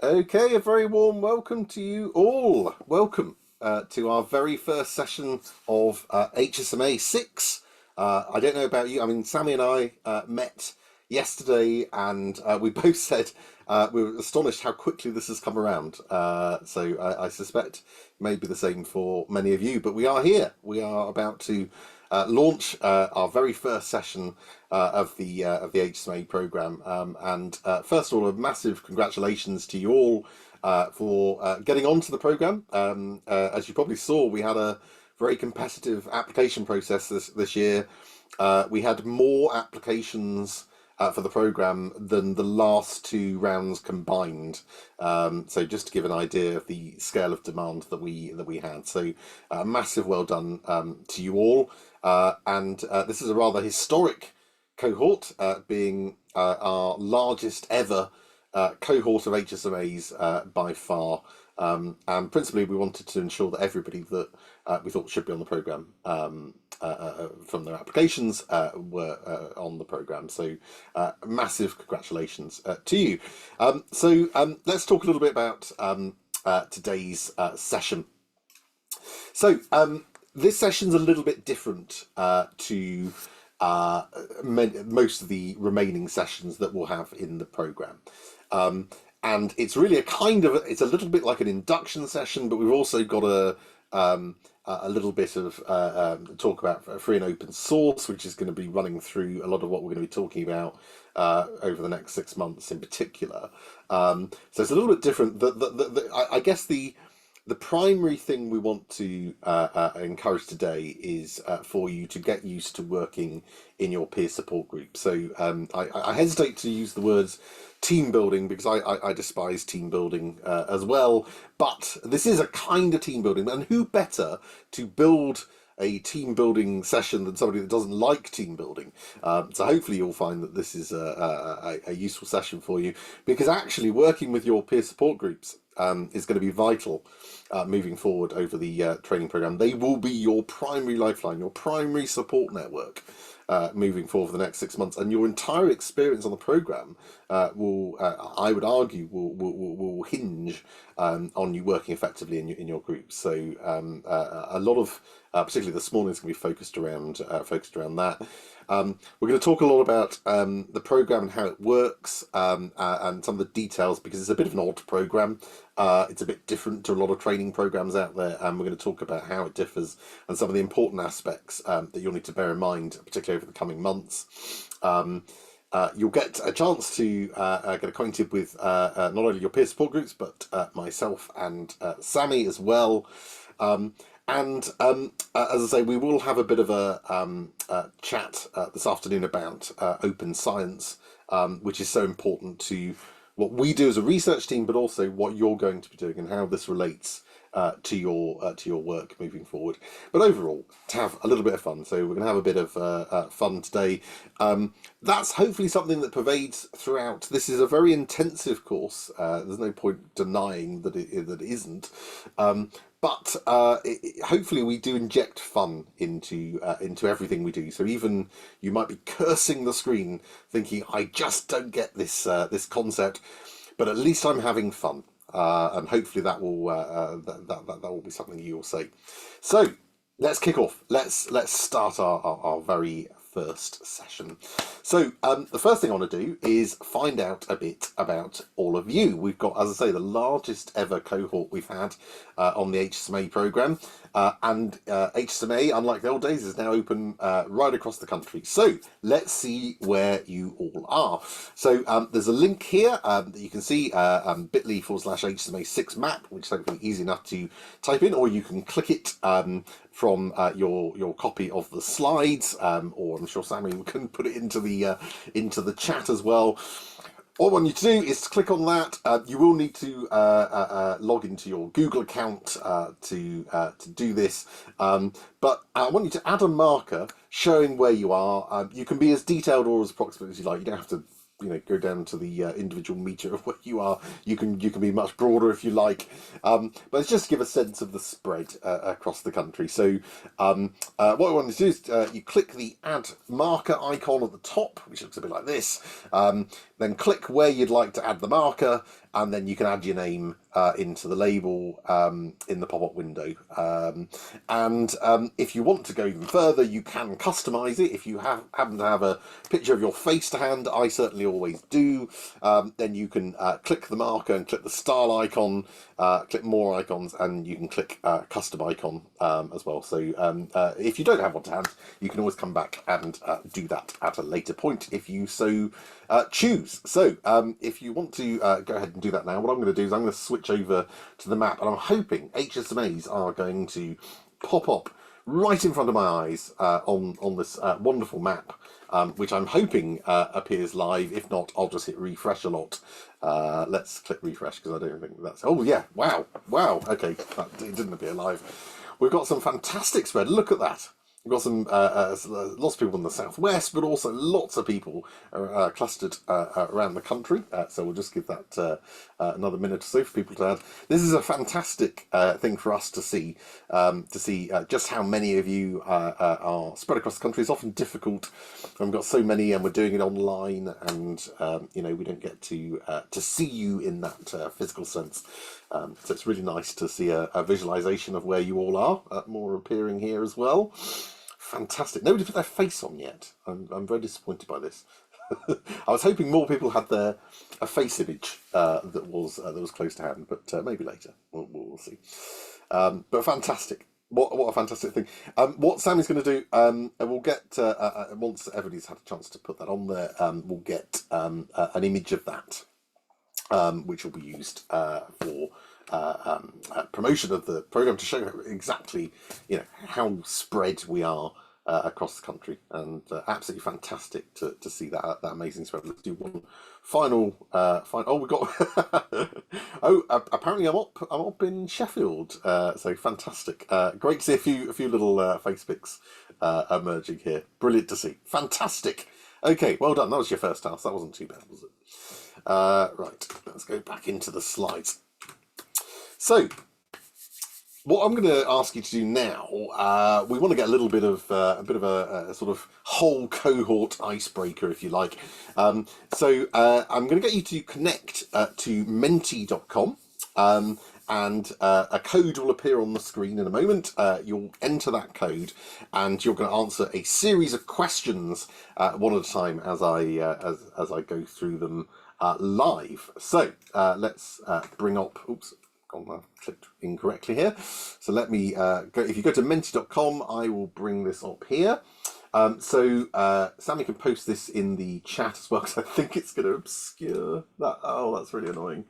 Okay, a very warm welcome to you all. Welcome to our very first session of HSMA 6. I don't know about you, I mean, Sammy and I met yesterday and we both said we were astonished how quickly this has come around. So I suspect it may be the same for many of you, but we are here. We are about to launch our very first session of the HSMA program. And first of all, a massive congratulations to you all for getting onto the program. As you probably saw, we had a very competitive application process this year. We had more applications for the program than the last two rounds combined. So just to give an idea of the scale of demand that we had. So massive well done to you all. And this is a rather historic cohort, being our largest ever cohort of HSMAs by far. And principally, we wanted to ensure that everybody that we thought should be on the program from their applications were on the program. So massive congratulations to you. So let's talk a little bit about today's session. So this session's a little bit different to most of the remaining sessions that we'll have in the program. And it's really it's a little bit like an induction session, but we've also got a little bit of talk about free and open source, which is going to be running through a lot of what we're going to be talking about over the next 6 months in particular. So it's a little bit different. I guess the primary thing we want to encourage today is for you to get used to working in your peer support group. So I hesitate to use the words team building because I despise team building as well. But this is a kind of team building, and who better to build a team building session than somebody that doesn't like team building. So hopefully you'll find that this is a useful session for you, because actually working with your peer support groups is going to be vital moving forward over the training program. They will be your primary lifeline, your primary support network moving forward for the next 6 months, and your entire experience on the program will, I would argue, will hinge on you working effectively in your groups. So a lot of, particularly this morning, is going to be focused around that. We're going to talk a lot about the program and how it works, and some of the details, because it's a bit of an odd program. It's a bit different to a lot of training programs out there, and we're going to talk about how it differs and some of the important aspects that you'll need to bear in mind, particularly over the coming months. You'll get a chance to get acquainted with not only your peer support groups, but myself and Sammy as well. And as I say, we will have a bit of a chat this afternoon about open science, which is so important to what we do as a research team, but also what you're going to be doing and how this relates to your work moving forward. But overall, to have a little bit of fun. So we're going to have a bit of fun today. That's hopefully something that pervades throughout. This is a very intensive course. There's no point denying that it isn't. But hopefully we do inject fun into everything we do. So even you might be cursing the screen, thinking, "I just don't get this concept," but at least I'm having fun, and hopefully that will be something you'll say. So let's kick off. Let's start our very first session. So the first thing I want to do is find out a bit about all of you. We've got, as I say, the largest ever cohort we've had on the HSMA program, and HSMA, unlike the old days, is now open right across the country. So let's see where you all are. So there's a link here that you can see, bit.ly/HSMA6 map, which is hopefully easy enough to type in, or you can click it from your copy of the slides, or I'm sure Sammy can put it into the chat as well. All I want you to do is to click on that. You will need to log into your Google account to do this, but I want you to add a marker showing where you are. You can be as detailed or as approximate as you like. You don't have to go down to the individual meter of where you are. You can be much broader if you like, but it's just to give a sense of the spread across the country. So what we want to do is you click the add marker icon at the top, which looks a bit like this. Then click where you'd like to add the marker, and then you can add your name into the label in the pop-up window. And if you want to go even further, you can customize it. If you happen to have a picture of your face to hand, I certainly always do, then you can click the marker and click the style icon, click more icons, and you can click custom icon as well. So if you don't have one to hand, you can always come back and do that at a later point if you so choose. So if you want to go ahead and do that now, what I'm going to do is I'm going to switch over to the map, and I'm hoping HSMAs are going to pop up right in front of my eyes on this wonderful map, which I'm hoping appears live. If not, I'll just hit refresh a lot. Let's click refresh, because I don't think that's... Oh yeah, wow, okay, it didn't appear live. We've got some fantastic spread. Look at that. We've got some lots of people in the southwest, but also lots of people clustered around the country. So we'll just give that another minute or so for people to add. This is a fantastic thing for us to see just how many of you are spread across the country. It's often difficult. We've got so many, and we're doing it online, and we don't get to see you in that physical sense. So it's really nice to see a visualization of where you all are, more appearing here as well. Fantastic. Nobody put their face on yet. I'm very disappointed by this. I was hoping more people had a face image that was close to hand, but maybe later. We'll see. But fantastic. What a fantastic thing. What Sammy's going to do, we'll get, once everybody's had a chance to put that on there, we'll get an image of that, which will be used for promotion of the program, to show exactly how spread we are across the country, and absolutely fantastic to see that amazing spread. Let's do one final. Oh, we got. Oh, apparently I'm up in Sheffield. So fantastic. Great to see a few little face pics emerging here. Brilliant to see. Fantastic. Okay, well done. That was your first house. That wasn't too bad, was it? Right, let's go back into the slides. So, what I'm going to ask you to do now, we want to get a little bit of a sort of whole cohort icebreaker, if you like. So I'm going to get you to connect to menti.com. And a code will appear on the screen in a moment. You'll enter that code, and you're going to answer a series of questions one at a time as I go through them live. So let's bring up. Oops, I clicked incorrectly here. So let me go. If you go to menti.com, I will bring this up here. So Sammy can post this in the chat as well, because I think it's going to obscure that. Oh, that's really annoying.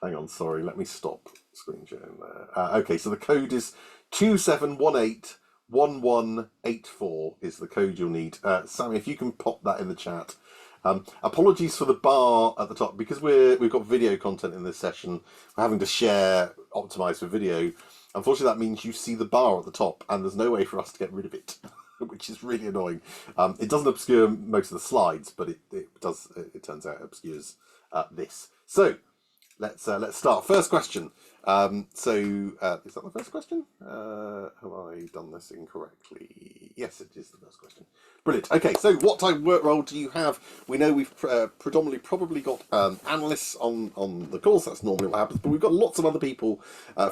Hang on, sorry. Let me stop screen sharing there. Okay, so the code is 27181184 is the code you'll need. Sammy, if you can pop that in the chat. Apologies for the bar at the top, because we've got video content in this session. We're having to share, optimize for video. Unfortunately, that means you see the bar at the top, and there's no way for us to get rid of it, which is really annoying. It doesn't obscure most of the slides, but it does. It turns out it obscures this. So let's start. First question. Is that the first question? Have I done this incorrectly? Yes, it is the first question. Brilliant. Okay, so what type of work role do you have? We know we've predominantly probably got analysts on the course. That's normally what happens, but we've got lots of other people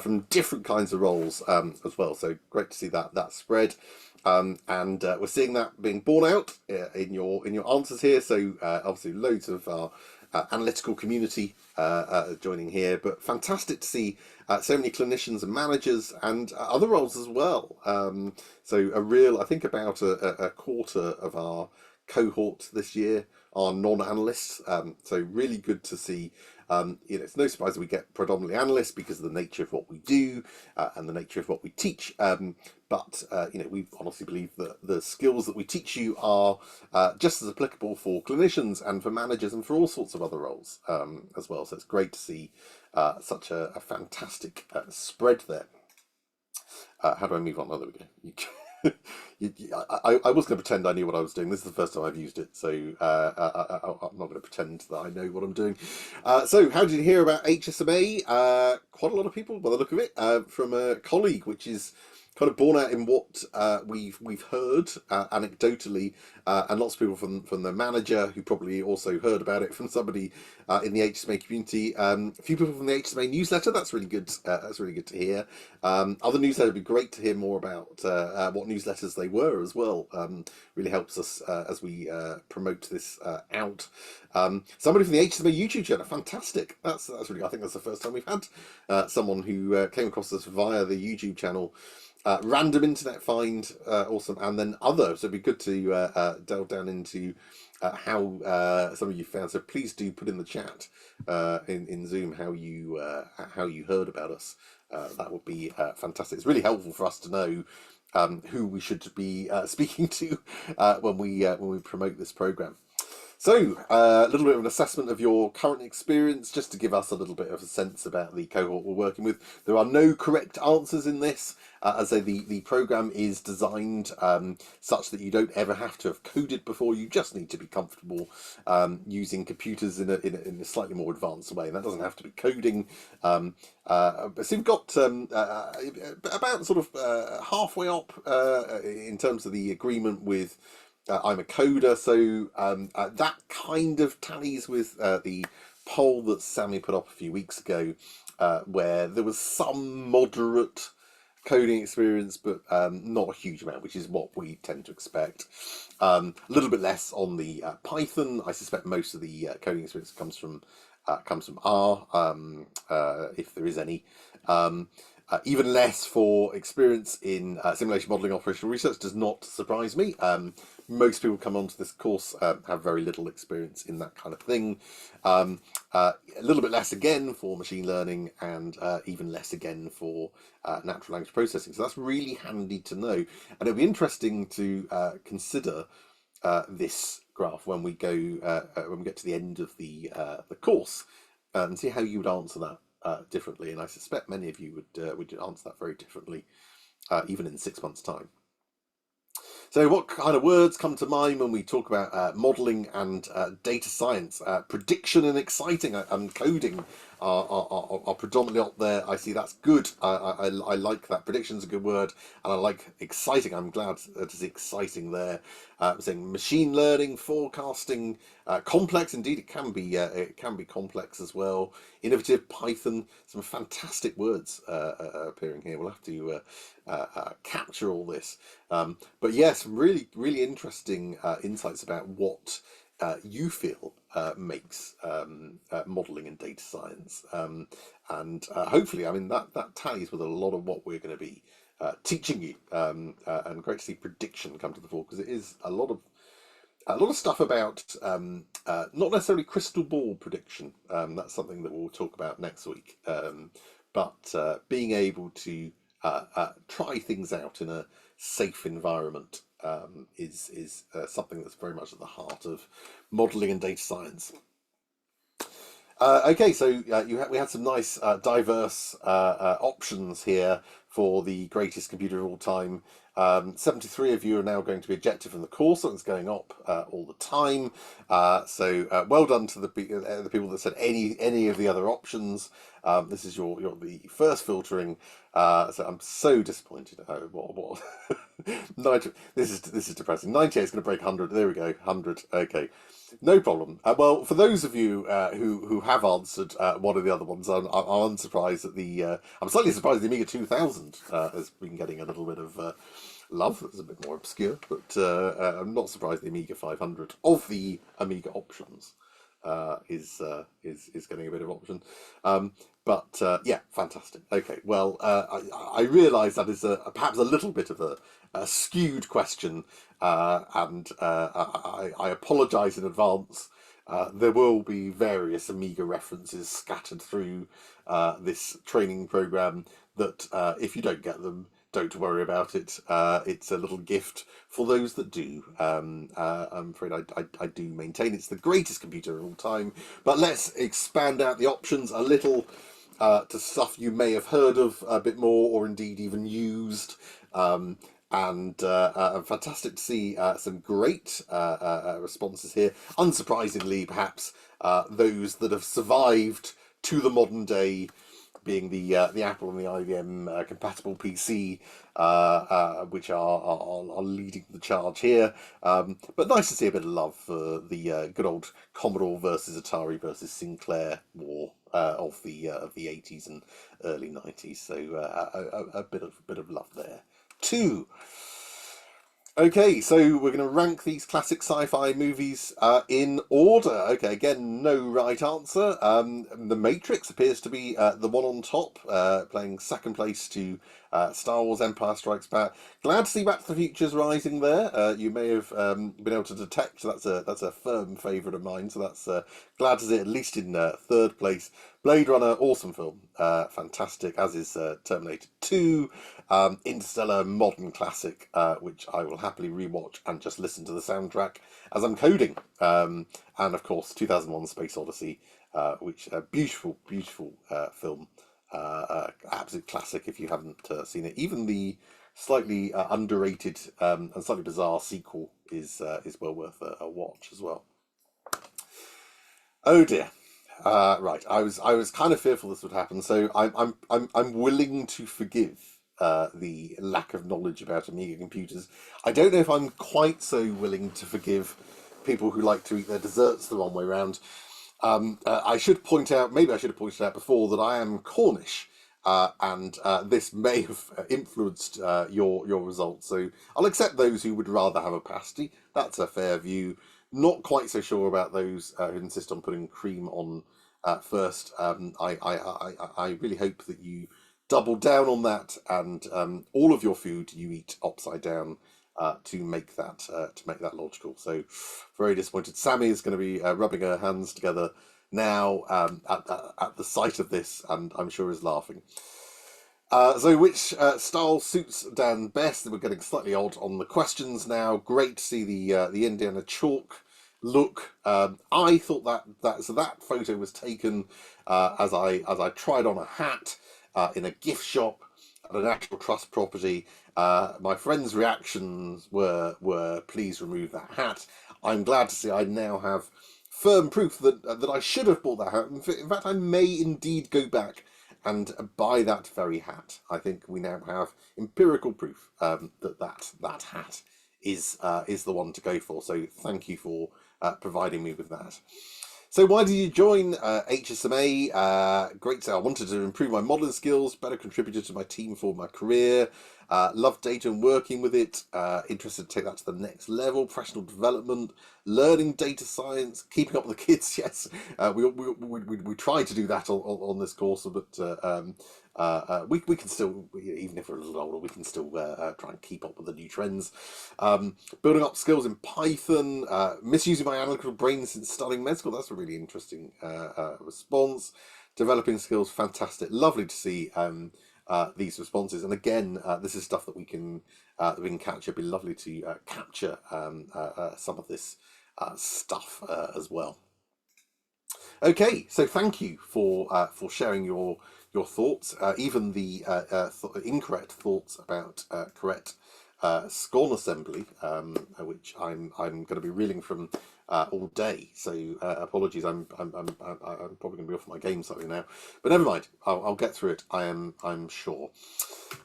from different kinds of roles as well. So great to see that spread. And we're seeing that being borne out in your answers here. So obviously loads of our analytical community joining here, but fantastic to see so many clinicians and managers and other roles as well. So I think about a quarter of our cohort this year are non-analysts. So really good to see. It's no surprise that we get predominantly analysts because of the nature of what we do and the nature of what we teach. But we honestly believe that the skills that we teach you are just as applicable for clinicians and for managers and for all sorts of other roles as well. So it's great to see such a fantastic spread there. How do I move on? Oh, there we go. I was going to pretend I knew what I was doing. This is the first time I've used it, so I'm not going to pretend that I know what I'm doing. So, how did you hear about HSMA? Quite a lot of people, by the look of it, from a colleague, which is kind of borne out in what we've heard anecdotally, and lots of people from the manager who probably also heard about it from somebody in the HSMA community. A few people from the HSMA newsletter. That's really good. That's really good to hear. Other newsletters would be great to hear more about what newsletters they were as well. Really helps us as we promote this out. Somebody from the HSMA YouTube channel, fantastic. That's really. I think that's the first time we've had someone who came across us via the YouTube channel. Random internet find, awesome, and then other. So it'd be good to delve down into how some of you found. So please do put in the chat in Zoom how you heard about us. That would be fantastic. It's really helpful for us to know who we should be speaking to when we promote this program. So, a little bit of an assessment of your current experience, just to give us a little bit of a sense about the cohort we're working with. There are no correct answers in this. As I say, the program is designed such that you don't ever have to have coded before. You just need to be comfortable using computers in a slightly more advanced way. And that doesn't have to be coding. So we've got about sort of halfway up in terms of the agreement with I'm a coder, so that kind of tallies with the poll that Sammy put up a few weeks ago, where there was some moderate coding experience, but not a huge amount, which is what we tend to expect. A little bit less on the Python. I suspect most of the coding experience comes from R, if there is any. Even less for experience in simulation modelling operational research does not surprise me. Most people come onto this course have very little experience in that kind of thing. A little bit less again for machine learning, and even less again for natural language processing. So that's really handy to know, and it'll be interesting to consider this graph when we go when we get to the end of the course, and see how you would answer that differently. And I suspect many of you would answer that very differently, even in 6 months' time. So what kind of words come to mind when we talk about modelling and data science? Prediction and exciting and coding are predominantly up there. I see that's good. I like that. Prediction's a good word, and I like exciting. I'm glad to see exciting there. Saying machine learning, forecasting, complex. Indeed, it can be complex as well. Innovative, Python. Some fantastic words appearing here. We'll have to capture all this. But yes, really, really interesting insights about what you feel makes modelling and data science, and hopefully, I mean that tallies with a lot of what we're going to be teaching you, and great to see prediction come to the fore, because it is a lot of stuff about not necessarily crystal ball prediction. That's something that we'll talk about next week, but being able to try things out in a safe environment is something that's very much at the heart of modelling and data science. Okay, so we had some nice diverse options here for the greatest computer of all time. 73 of you are now going to be ejected from the course, so it's going up all the time. So well done to the people that said any of the other options. This is the first filtering. So I'm so disappointed. What? 90, this is depressing. 98 is going to break 100. There we go, 100. Okay. No problem. Well, for those of you who have answered one of the other ones, I'm unsurprised that I'm slightly surprised the Amiga 2000 has been getting a little bit of love. That's a bit more obscure, but I'm not surprised the Amiga 500 of the Amiga options is getting a bit of option. But yeah, fantastic. Okay, well, I realise that is perhaps a little bit of a skewed question, and I apologise in advance. There will be various Amiga references scattered through this training programme that, if you don't get them, don't worry about it. It's a little gift for those that do. I'm afraid I do maintain it's the greatest computer of all time. But let's expand out the options a little to stuff you may have heard of a bit more, or indeed even used. and fantastic to see some great responses here. Unsurprisingly, perhaps those that have survived to the modern day, being the Apple and the IBM compatible PC, which are leading the charge here. But nice to see a bit of love for the good old Commodore versus Atari versus Sinclair war of the 80s and early 90s. So a bit of love there too. Okay, so we're going to rank these classic sci-fi movies in order. Okay, again, no right answer. The Matrix appears to be the one on top, playing second place to Star Wars Empire Strikes Back. Glad to see Back to the Future's rising there. You may have been able to detect that's a firm favourite of mine, so that's glad to see it at least in third place. Blade Runner, awesome film, fantastic, as is Terminator 2. Interstellar, modern classic, which I will happily rewatch and just listen to the soundtrack as I'm coding. And of course, 2001: Space Odyssey, which beautiful film, absolute classic if you haven't seen it. Even the slightly underrated and slightly bizarre sequel is well worth a watch as well. Oh dear. Right, I was kind of fearful this would happen, so I'm willing to forgive the lack of knowledge about Amiga computers. I don't know if I'm quite so willing to forgive people who like to eat their desserts the wrong way round. I should point out, maybe I should have pointed out before, that I am Cornish, and this may have influenced your results. So I'll accept those who would rather have a pasty. That's a fair view. Not quite so sure about those who insist on putting cream on first. I really hope that you double down on that, and all of your food you eat upside down to make that logical. So very disappointed. Sammy is going to be rubbing her hands together now at the sight of this, and I'm sure is laughing. So which style suits Dan best? We're getting slightly odd on the questions now. Great to see the Indiana chalk look. I thought that photo was taken as I tried on a hat in a gift shop at a National Trust property. My friends' reactions were please remove that hat. I'm glad to see I now have firm proof that I should have bought that hat. In fact, I may indeed go back and buy that very hat. I think we now have empirical proof that hat is the one to go for. So thank you for providing me with that. So why did you join HSMA? Great to say I wanted to improve my modelling skills, better contributed to my team for my career, love data and working with it, interested to take that to the next level, professional development, learning data science, keeping up with the kids. Yes, we try to do that on this course, but we can still, even if we're a little older, we can still try and keep up with the new trends. Building up skills in Python, misusing my analytical brain since starting med school. That's a really interesting response. Developing skills, fantastic. Lovely to see these responses. And again, this is stuff that we can capture. It'd be lovely to capture some of this stuff as well. Okay, so thank you for sharing your thoughts, even the incorrect thoughts about correct scorn assembly, which I'm going to be reeling from all day. So apologies, I'm probably going to be off my game slightly now, but never mind. I'll get through it. I'm sure.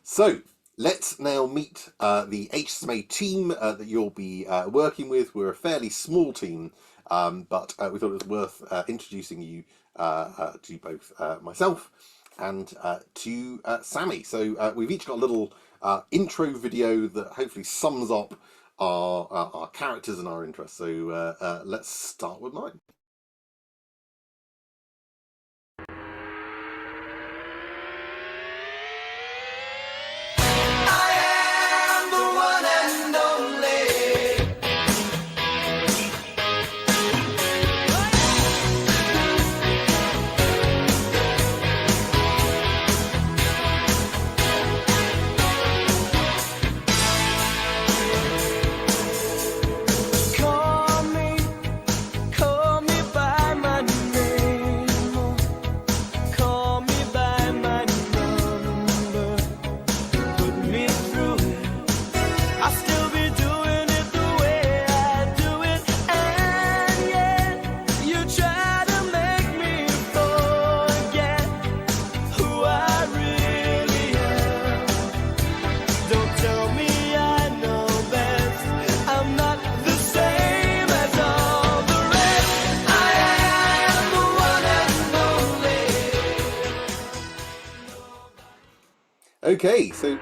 So let's now meet the HSMA team that you'll be working with. We're a fairly small team, but we thought it was worth introducing you to both myself and to Sammy. So we've each got a little intro video that hopefully sums up our characters and our interests. So let's start with mine. Call me Okay, so I'll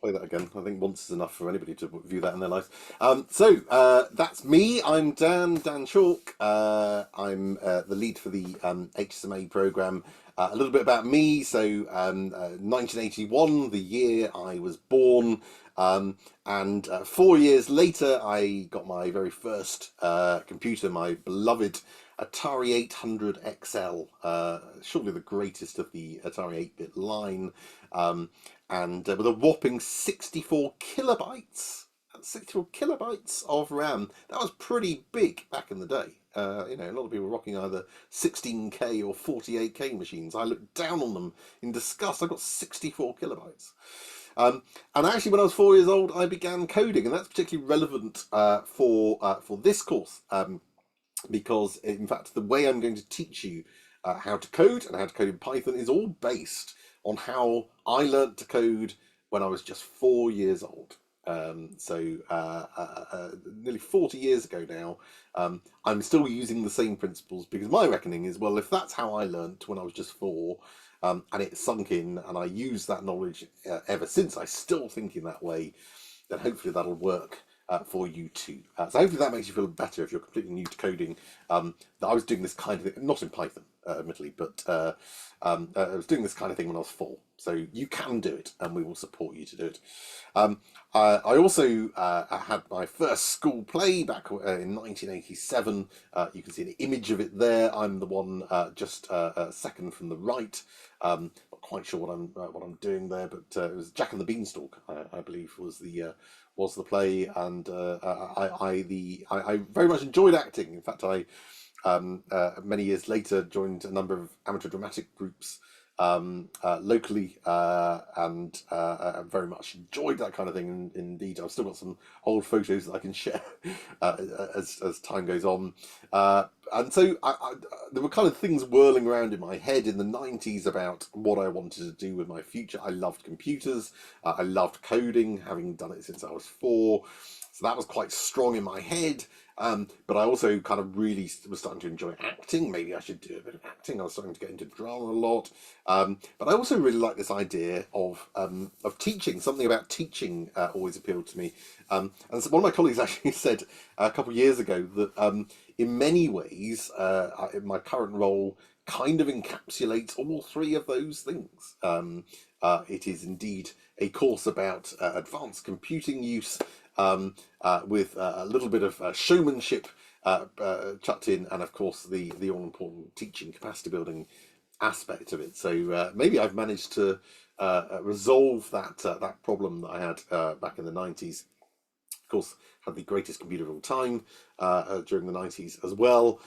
play that again. I think once is enough for anybody to view that in their lives. That's me. I'm Dan Chalk. I'm the lead for the HSMA program. A little bit about me. 1981, the year I was born. And 4 years later, I got my very first computer, my beloved Atari 800 XL, surely the greatest of the Atari 8-bit line, and with a whopping 64 kilobytes. 64 kilobytes of RAM. That was pretty big back in the day. A lot of people were rocking either 16K or 48K machines. I looked down on them in disgust. I got 64 kilobytes. And actually, when I was 4 years old, I began coding, and that's particularly relevant for this course, because in fact, the way I'm going to teach you how to code and how to code in Python is all based on how I learnt to code when I was just 4 years old. Nearly 40 years ago now, I'm still using the same principles because my reckoning is, well, if that's how I learnt when I was just four, and it sunk in, and I use that knowledge ever since, I still think in that way, then hopefully that'll work for you too. So hopefully that makes you feel better if you're completely new to coding. That I was doing this kind of thing, not in Python, admittedly, but I was doing this kind of thing when I was four. So you can do it, and we will support you to do it. I also had my first school play back in 1987. You can see an image of it there. I'm the one just second from the right. Not quite sure what I'm doing there, but it was Jack and the Beanstalk, I believe, was the play, and I very much enjoyed acting. In fact, I many years later joined a number of amateur dramatic groups locally, and very much enjoyed that kind of thing. And indeed, I've still got some old photos that I can share as time goes on. And so there were kind of things whirling around in my head in the 90s about what I wanted to do with my future. I loved computers. I loved coding, having done it since I was four. So that was quite strong in my head. But I also kind of really was starting to enjoy acting. Maybe I should do a bit of acting. I was starting to get into drama a lot. But I also really like this idea of teaching. Something about teaching always appealed to me. And so one of my colleagues actually said a couple of years ago that in many ways, my current role kind of encapsulates all three of those things. It is indeed a course about advanced computing use, with a little bit of showmanship chucked in, and of course the all important teaching capacity building aspect of it. So maybe I've managed to resolve that problem that I had back in the 90s. Of course, had the greatest computer of all time during the 90s as well.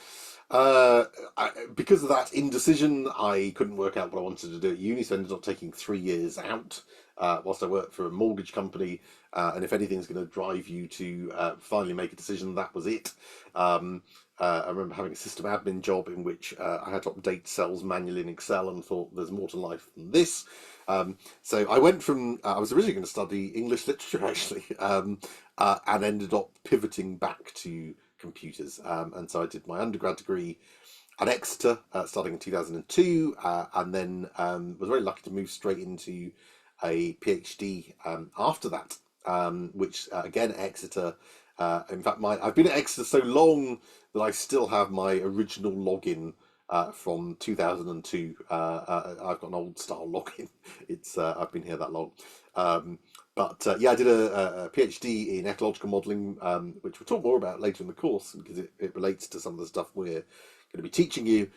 Because of that indecision, I couldn't work out what I wanted to do at uni, so I ended up taking 3 years out whilst I worked for a mortgage company. And if anything's going to drive you to finally make a decision, that was it. I remember having a system admin job in which I had to update cells manually in Excel, and thought there's more to life than this. So I went from, I was originally going to study English literature, actually, and ended up pivoting back to computers. And so I did my undergrad degree at Exeter, starting in 2002, and then was very lucky to move straight into a PhD after that, which again, Exeter. In fact, I've been at Exeter so long that I still have my original login from 2002. I've got an old style login. It's I've been here that long. Yeah, I did a PhD in ecological modelling, which we'll talk more about later in the course because it relates to some of the stuff we're going to be teaching you,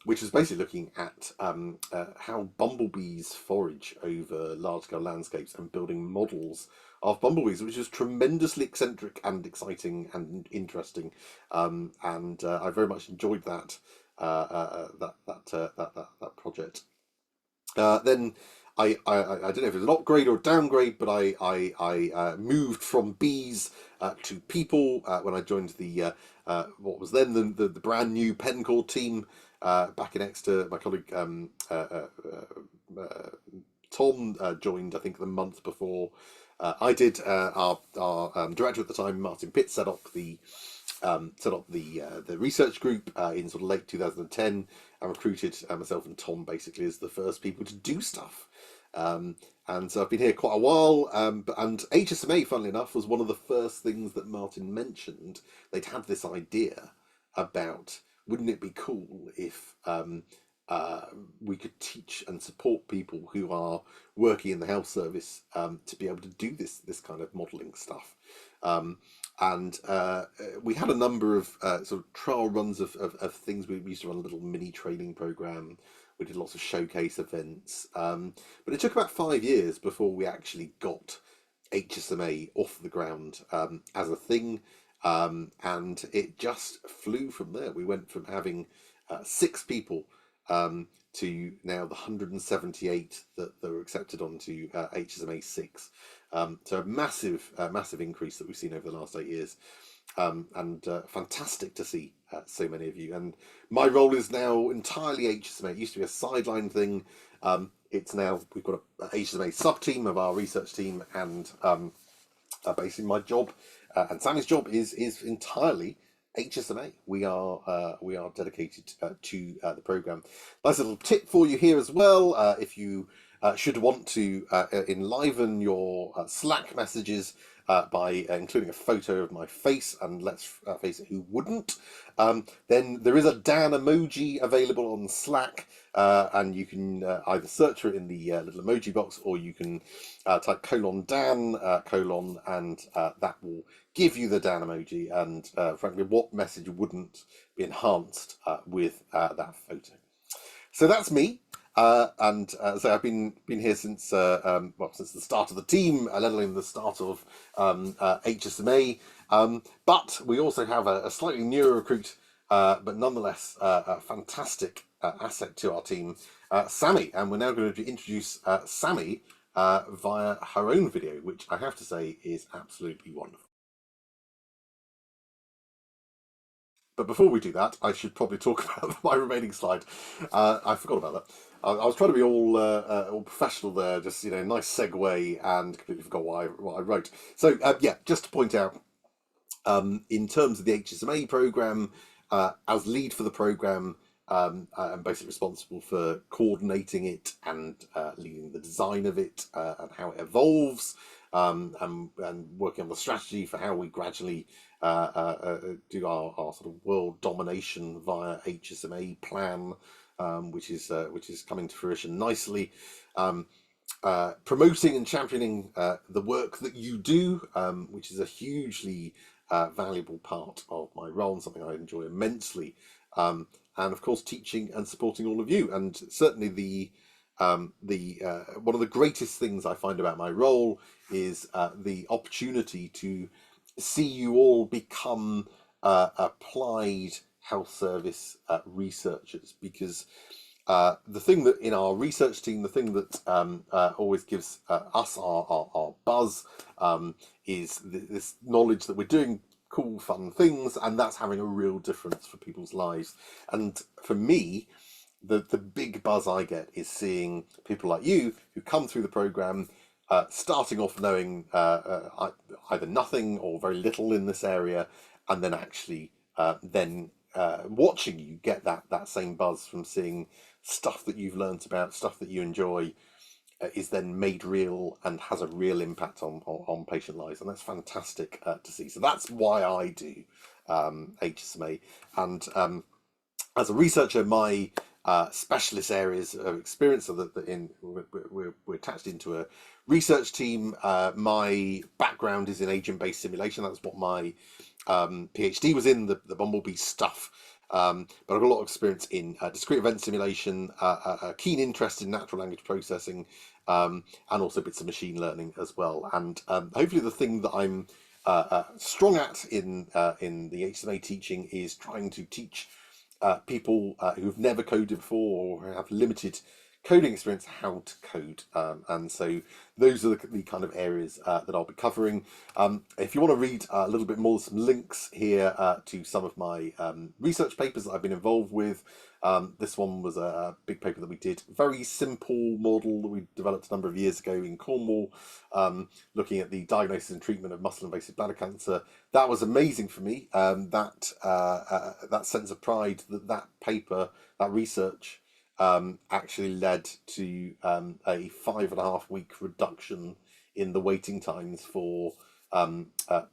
which is basically looking at how bumblebees forage over large-scale landscapes and building models of bumblebees, which is tremendously eccentric and exciting and interesting. I very much enjoyed that project. Then I don't know if it was an upgrade or a downgrade, but I moved from bees to people when I joined the what was then the brand new Pencore team back in Exeter. My colleague Tom joined, I think, the month before I did. Our director at the time, Martin Pitt, set up the research group in sort of late 2010, and recruited myself and Tom basically as the first people to do stuff. And so I've been here quite a while. And HSMA, funnily enough, was one of the first things that Martin mentioned. They'd had this idea about, wouldn't it be cool if we could teach and support people who are working in the health service to be able to do this kind of modelling stuff. And we had a number of sort of trial runs of things. We used to run a little mini training program. We did lots of showcase events. But it took about 5 years before we actually got HSMA off the ground as a thing. And it just flew from there. We went from having 6 people to now the 178 that were accepted onto HSMA 6. So a massive increase that we've seen over the last 8 years. And fantastic to see so many of you. And my role is now entirely HSMA. It used to be a sideline thing. It's now, we've got a HSMA sub-team of our research team, and basically my job and Sammy's job is entirely HSMA. We are dedicated to the program. Nice little tip for you here as well. If you should want to enliven your Slack messages by including a photo of my face, and let's face it, who wouldn't? Then there is a Dan emoji available on Slack, and you can either search for it in the little emoji box, or you can type :Dan and that will give you the Dan emoji. And frankly, what message wouldn't be enhanced with that photo? So that's me. So I've been here since since the start of the team, let alone the start of HSMA. But we also have a slightly newer recruit, but nonetheless a fantastic asset to our team, Sammy. And we're now going to introduce Sammy via her own video, which I have to say is absolutely wonderful. But before we do that, I should probably talk about my remaining slide. I forgot about that. I was trying to be all professional there, just nice segue, and completely forgot what I wrote. So yeah, just to point out, in terms of the HSMA program, as lead for the program, I'm basically responsible for coordinating it and leading the design of it and how it evolves, and working on the strategy for how we gradually do our sort of world domination via HSMA plan, which is coming to fruition nicely. Promoting and championing the work that you do, which is a hugely valuable part of my role and something I enjoy immensely. And of course, teaching and supporting all of you. And certainly the one of the greatest things I find about my role is the opportunity to see you all become applied health service researchers, because the thing that in our research team, the thing that always gives us our buzz is this knowledge that we're doing cool, fun things, and that's having a real difference for people's lives. And for me, the big buzz I get is seeing people like you who come through the program, starting off knowing either nothing or very little in this area, and then actually watching you get that same buzz from seeing stuff that you've learnt about, stuff that you enjoy, is then made real and has a real impact on patient lives, and that's fantastic to see. So that's why I do HSMA. And as a researcher, my specialist areas of experience are that we're attached into a research team. My background is in agent-based simulation. That's what my PhD was in, the Bumblebee stuff. But I've got a lot of experience in discrete event simulation, a keen interest in natural language processing, and also bits of machine learning as well. And hopefully the thing that I'm strong at in the HSMA teaching is trying to teach people who've never coded before or have limited coding experience how to code. And so those are the kind of areas that I'll be covering. If you want to read a little bit more, some links here to some of my research papers that I've been involved with. This one was a big paper that we did, very simple model that we developed a number of years ago in Cornwall, looking at the diagnosis and treatment of muscle invasive bladder cancer. That was amazing for me. That sense of pride that paper, that research, actually led to a 5.5 week reduction in the waiting times for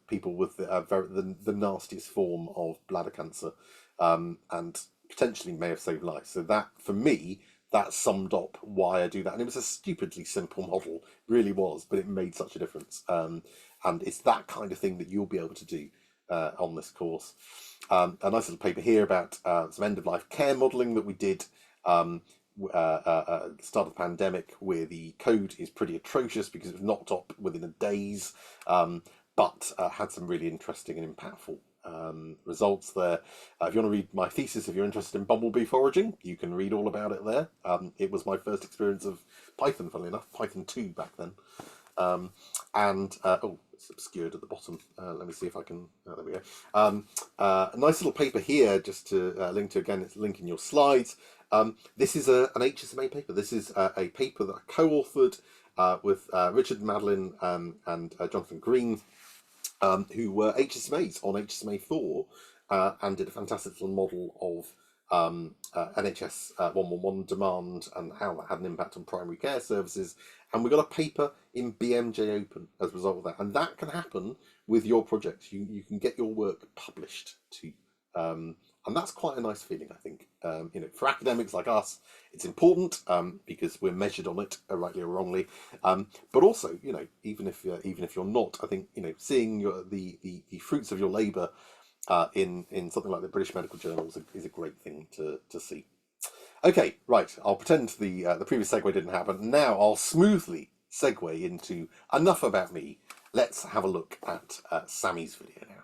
people with the nastiest form of bladder cancer, and potentially may have saved lives. So that, for me, that summed up why I do that. And it was a stupidly simple model, really was, but it made such a difference. And it's that kind of thing that you'll be able to do on this course. A nice little paper here about some end-of-life care modelling that we did at the start of the pandemic, where the code is pretty atrocious because it was knocked up within a days, but had some really interesting and impactful results there. If you want to read my thesis, if you're interested in bumblebee foraging, you can read all about it there. It was my first experience of Python, funnily enough, Python 2 back then. Oh, it's obscured at the bottom. Let me see if I can. Oh, there we go. A nice little paper here, just to link to again. It's a link in your slides. This is an HSMA paper. This is a paper that I co-authored with Richard Madeline and Jonathan Green, who were HSMAs on HSMA 4 and did a fantastic little model of NHS 111 demand and how that had an impact on primary care services. And we got a paper in BMJ Open as a result of that. And that can happen with your project. You can get your work published too. And that's quite a nice feeling, I think. For academics like us, it's important because we're measured on it, rightly or wrongly. But also, even if you're not, I think seeing the fruits of your labour in something like the British Medical Journal is a great thing to see. Okay, right. I'll pretend the previous segue didn't happen. Now I'll smoothly segue into enough about me. Let's have a look at Sammy's video now.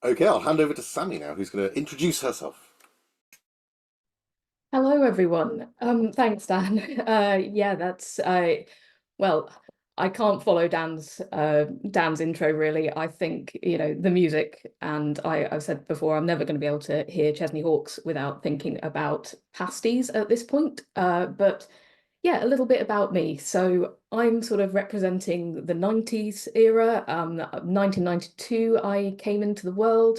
Okay, I'll hand over to Sammy now, who's going to introduce herself. Hello, everyone. Thanks, Dan. Well, I can't follow Dan's intro really. I think the music, and I've said before, I'm never going to be able to hear Chesney Hawkes without thinking about pasties at this point. But yeah, a little bit about me. So I'm sort of representing the 90s era. 1992, I came into the world.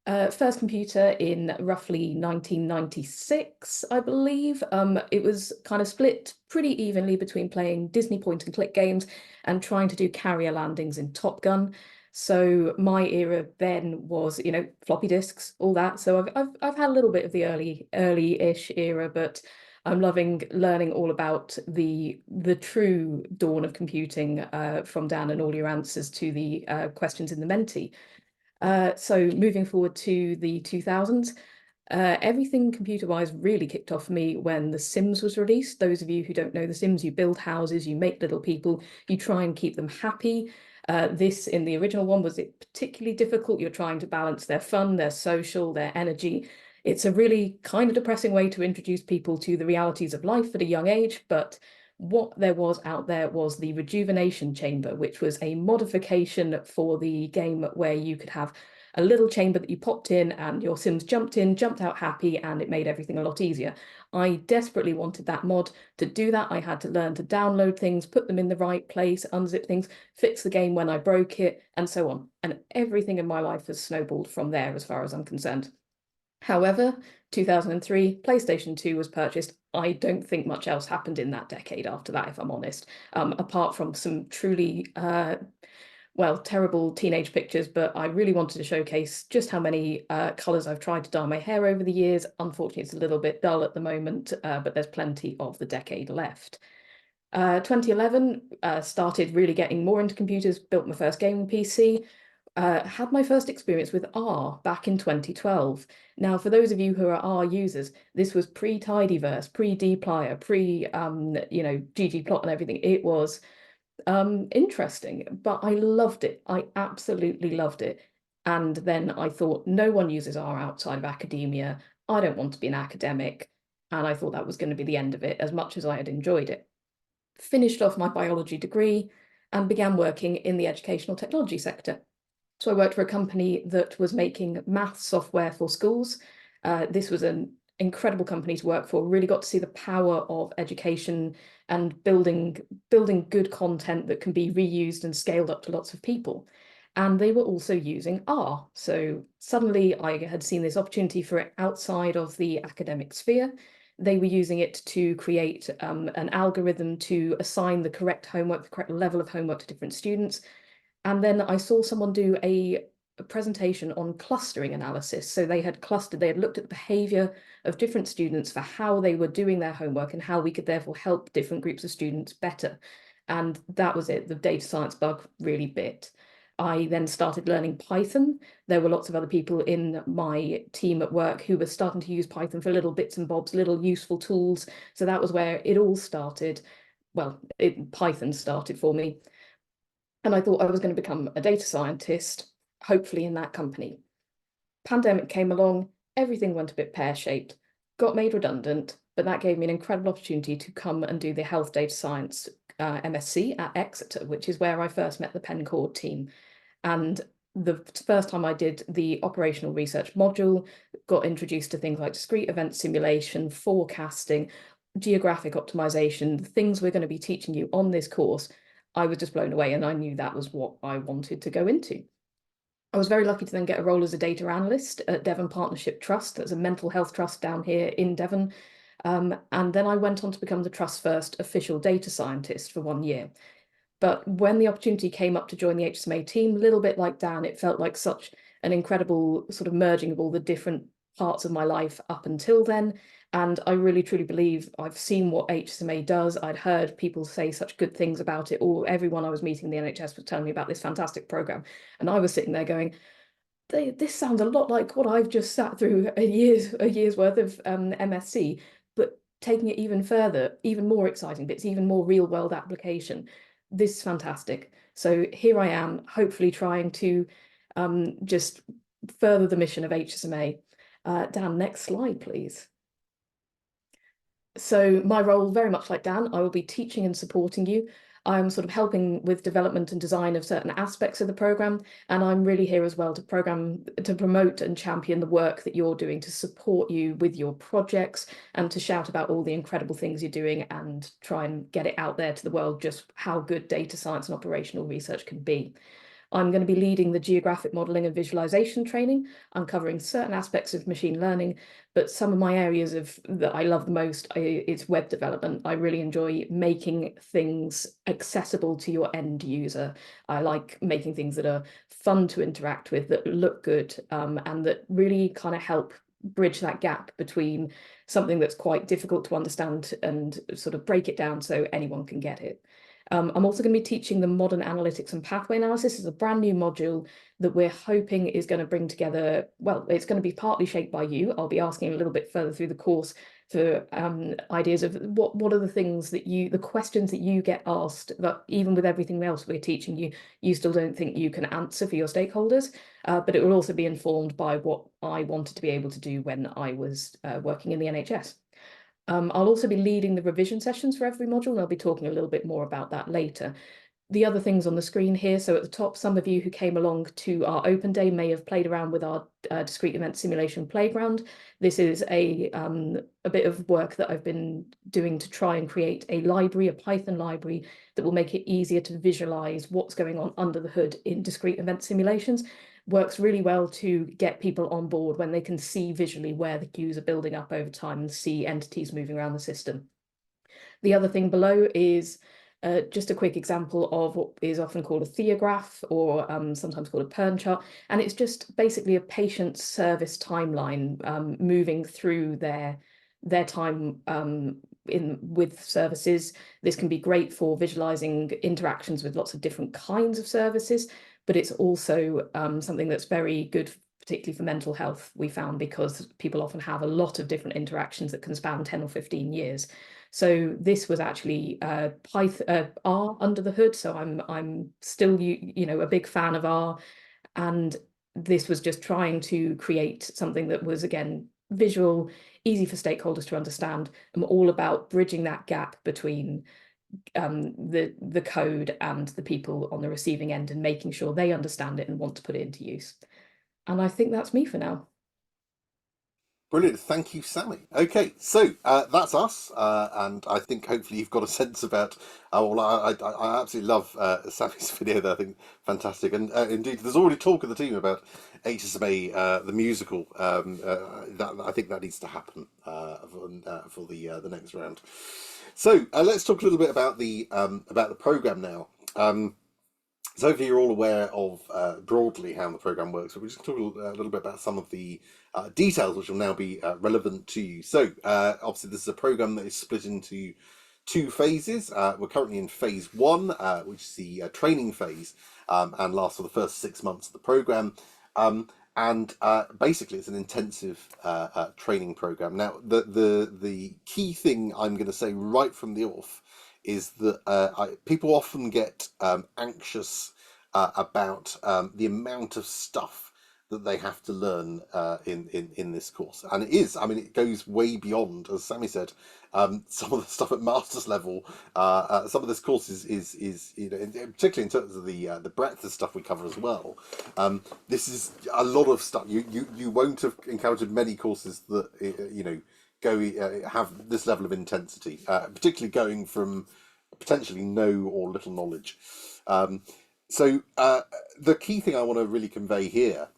First computer in roughly 1996, I believe. It was kind of split pretty evenly between playing Disney point and click games and trying to do carrier landings in Top Gun. So my era then was, floppy disks, all that. So I've had a little bit of the early-ish era, but I'm loving learning all about the true dawn of computing from Dan and all your answers to the questions in the Menti. So moving forward to the 2000s, everything computer-wise really kicked off for me when The Sims was released. Those of you who don't know The Sims, you build houses, you make little people, you try and keep them happy. This, in the original one, was it particularly difficult. You're trying to balance their fun, their social, their energy. It's a really kind of depressing way to introduce people to the realities of life at a young age, but what there was out there was the Rejuvenation Chamber, which was a modification for the game where you could have a little chamber that you popped in and your Sims jumped in, jumped out happy, and it made everything a lot easier. I desperately wanted that mod. To do that, I had to learn to download things, put them in the right place, unzip things, fix the game when I broke it, and so on. And everything in my life has snowballed from there as far as I'm concerned. However, 2003, PlayStation 2 was purchased. I don't think much else happened in that decade after that, if I'm honest, apart from some truly, well, terrible teenage pictures, but I really wanted to showcase just how many colours I've tried to dye my hair over the years. Unfortunately, it's a little bit dull at the moment, but there's plenty of the decade left. 2011, started really getting more into computers, built my first gaming PC, had my first experience with R back in 2012. Now, for those of you who are R users, this was pre-tidyverse, pre-dplyr, ggplot and everything. It was interesting, but I loved it. I absolutely loved it. And then I thought, no one uses R outside of academia. I don't want to be an academic. And I thought that was going to be the end of it, as much as I had enjoyed it. Finished off my biology degree and began working in the educational technology sector. So I worked for a company that was making math software for schools. This was an incredible company to work for. Really got to see the power of education and building good content that can be reused and scaled up to lots of people. And they were also using R. So suddenly I had seen this opportunity for it outside of the academic sphere. They were using it to create an algorithm to assign the correct homework, the correct level of homework to different students. And then I saw someone do a presentation on clustering analysis. So they had clustered, they had looked at the behavior of different students for how they were doing their homework and how we could therefore help different groups of students better. And that was it. The data science bug really bit. I then started learning Python. There were lots of other people in my team at work who were starting to use Python for little bits and bobs, little useful tools. So that was where it all started. Well, Python started for me. And I thought I was going to become a data scientist, hopefully in that company. Pandemic came along, everything went a bit pear-shaped, got made redundant, but that gave me an incredible opportunity to come and do the health data science MSc at Exeter, which is where I first met the Pencord team. And the first time I did the operational research module, got introduced to things like discrete event simulation, forecasting, geographic optimization, the things we're going to be teaching you on this course. I was just blown away, and I knew that was what I wanted to go into. I was very lucky to then get a role as a data analyst at Devon Partnership Trust. That's a mental health trust down here in Devon. And then I went on to become the trust's first official data scientist for 1 year. But when the opportunity came up to join the HSMA team, a little bit like Dan, it felt like such an incredible sort of merging of all the different parts of my life up until then. And I really truly believe I've seen what HSMA does. I'd heard people say such good things about it, or everyone I was meeting in the NHS was telling me about this fantastic program. And I was sitting there going, this sounds a lot like what I've just sat through a year's worth of MSc, but taking it even further, even more exciting bits, even more real world application. This is fantastic. So here I am, hopefully trying to just further the mission of HSMA. Dan, next slide, please. So my role, very much like Dan, I will be teaching and supporting you. I'm sort of helping with development and design of certain aspects of the program, and I'm really here as well to promote and champion the work that you're doing to support you with your projects and to shout about all the incredible things you're doing and try and get it out there to the world just how good data science and operational research can be. I'm going to be leading the geographic modelling and visualization training. I'm covering certain aspects of machine learning, but some of my areas that I love the most is web development. I really enjoy making things accessible to your end user. I like making things that are fun to interact with, that look good, and that really kind of help bridge that gap between something that's quite difficult to understand and sort of break it down so anyone can get it. I'm also going to be teaching the modern analytics and pathway analysis. It's a brand new module that we're hoping is going to bring together, well, it's going to be partly shaped by you. I'll be asking a little bit further through the course for ideas of what are the things that the questions that you get asked that even with everything else we're teaching you, you still don't think you can answer for your stakeholders. But it will also be informed by what I wanted to be able to do when I was working in the NHS. I'll also be leading the revision sessions for every module, and I'll be talking a little bit more about that later. the other things on the screen here. So at the top, some of you who came along to our open day may have played around with our discrete event simulation playground. This is a bit of work that I've been doing to try and create a library, a Python library, that will make it easier to visualize what's going on under the hood in discrete event simulations. Works really well to get people on board when they can see visually where the queues are building up over time and see entities moving around the system. The other thing below is just a quick example of what is often called a theograph, or sometimes called a Pern chart. And it's just basically a patient service timeline moving through their time with services. This can be great for visualizing interactions with lots of different kinds of services, but it's also something that's very good, particularly for mental health, we found, because people often have a lot of different interactions that can span 10 or 15 years. So this was actually Python R under the hood. So I'm still a big fan of R, and this was just trying to create something that was, again, visual, easy for stakeholders to understand. I'm all about bridging that gap between the code and the people on the receiving end, and making sure they understand it and want to put it into use. And I think that's me for now. Brilliant, thank you, Sammy. Okay, so that's us, and I think hopefully you've got a sense about. Well, I absolutely love Sammy's video there. I think fantastic, and indeed, there's already talk of the team about HSMA, the musical. That I think that needs to happen for the next round. So let's talk a little bit about the program now. So hopefully you're all aware of broadly how the program works, but we're just talking a little bit about some of the details which will now be relevant to you. So obviously this is a program that is split into two phases. We're currently in phase one, which is the training phase, and lasts for the first 6 months of the program. And basically it's an intensive training program. Now the key thing I'm going to say right from the off is that people often get anxious about the amount of stuff that they have to learn in this course, and it is. I mean, it goes way beyond, as Sammy said. Some of the stuff at master's level, some of this course is particularly in terms of the breadth of stuff we cover as well. This is a lot of stuff. You won't have encountered many courses that have this level of intensity, particularly going from potentially no or little knowledge. So the key thing I want to really convey here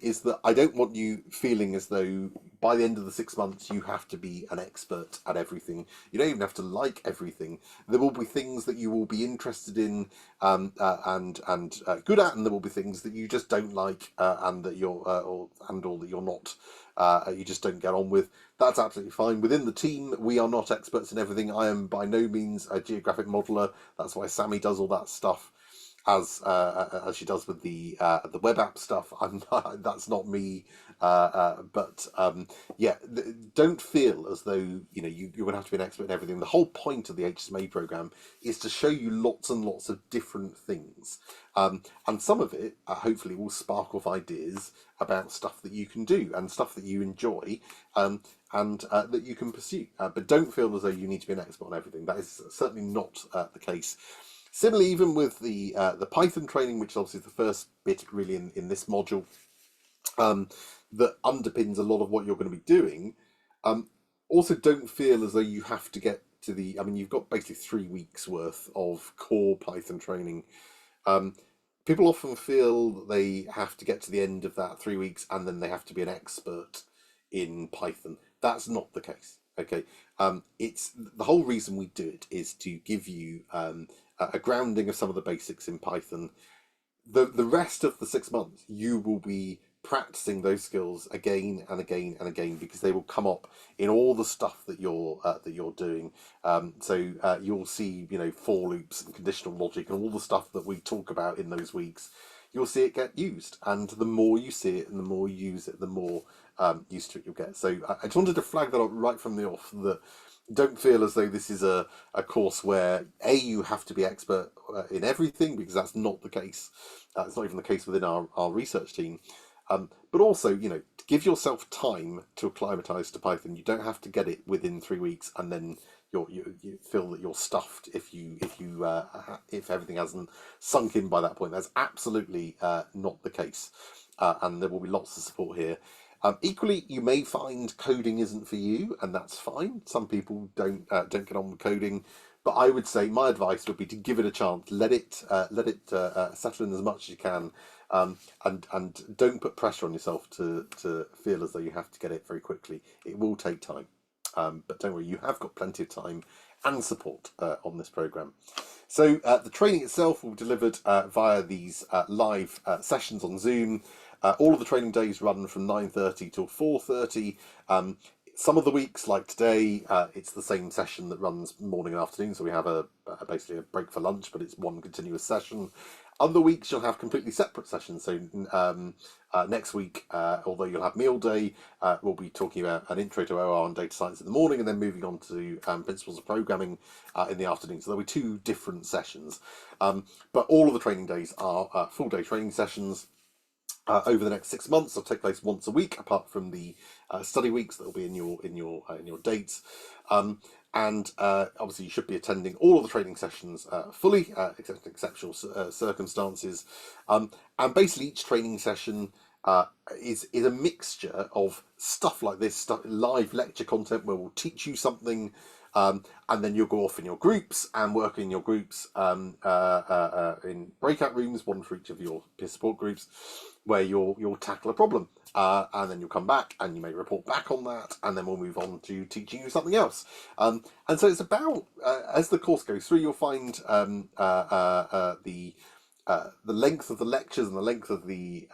is that I don't want you feeling as though by the end of the 6 months you have to be an expert at everything. You don't even have to like everything. There will be things that you will be interested in and good at, and there will be things that you just don't like and that you're or that you're not. You just don't get on with. That's absolutely fine. Within the team, we are not experts in everything. I am by no means a geographic modeler. That's why Sammy does all that stuff, as she does with the web app stuff. That's not me. Yeah, don't feel as though you're going to have to be an expert in everything. The whole point of the HSMA program is to show you lots and lots of different things, and some of it hopefully will spark off ideas about stuff that you can do and stuff that you enjoy, and that you can pursue. But don't feel as though you need to be an expert on everything. That is certainly not the case. Similarly, even with the Python training, which is obviously the first bit really in this module, that underpins a lot of what you're going to be doing. Also, don't feel as though you have to get to the. I mean, you've got basically 3 weeks worth of core Python training. People often feel that they have to get to the end of that 3 weeks and then they have to be an expert in Python. That's not the case. Okay, it's the whole reason we do it is to give you a grounding of some of the basics in Python. The rest of the 6 months, you will be practicing those skills again and again and again, because they will come up in all the stuff that you're doing. So you'll see, for loops and conditional logic and all the stuff that we talk about in those weeks. You'll see it get used, and the more you see it and the more you use it, the more used to it you'll get. So I just wanted to flag that up right from the off, that don't feel as though this is a course where you have to be expert in everything, because that's not the case. It's not even the case within our research team. But also, give yourself time to acclimatise to Python. You don't have to get it within 3 weeks and then you feel that you're stuffed if everything hasn't sunk in by that point. That's absolutely not the case, and there will be lots of support here. Equally, you may find coding isn't for you, and that's fine. Some people don't get on with coding, but I would say my advice would be to give it a chance. Let it settle in as much as you can, and don't put pressure on yourself to feel as though you have to get it very quickly. It will take time, but don't worry, you have got plenty of time and support on this program. So the training itself will be delivered via these live sessions on Zoom. All of the training days run from 9:30 till 4:30. Some of the weeks, like today, it's the same session that runs morning and afternoon. So we have basically a break for lunch, but it's one continuous session. Other weeks you'll have completely separate sessions. So next week, although you'll have meal day, we'll be talking about an intro to OR and data science in the morning, and then moving on to principles of programming in the afternoon. So there'll be two different sessions. But all of the training days are full day training sessions. Over the next 6 months, they'll take place once a week, apart from the study weeks that will be in your dates. And obviously, you should be attending all of the training sessions fully, except in exceptional circumstances. And basically, each training session is a mixture of stuff like this, live lecture content where we'll teach you something. And then you'll go off in your groups and work in your groups in breakout rooms, one for each of your peer support groups, where you'll tackle a problem, and then you'll come back and you may report back on that, and then we'll move on to teaching you something else. And so it's about as the course goes through, you'll find the length of the lectures and the length of the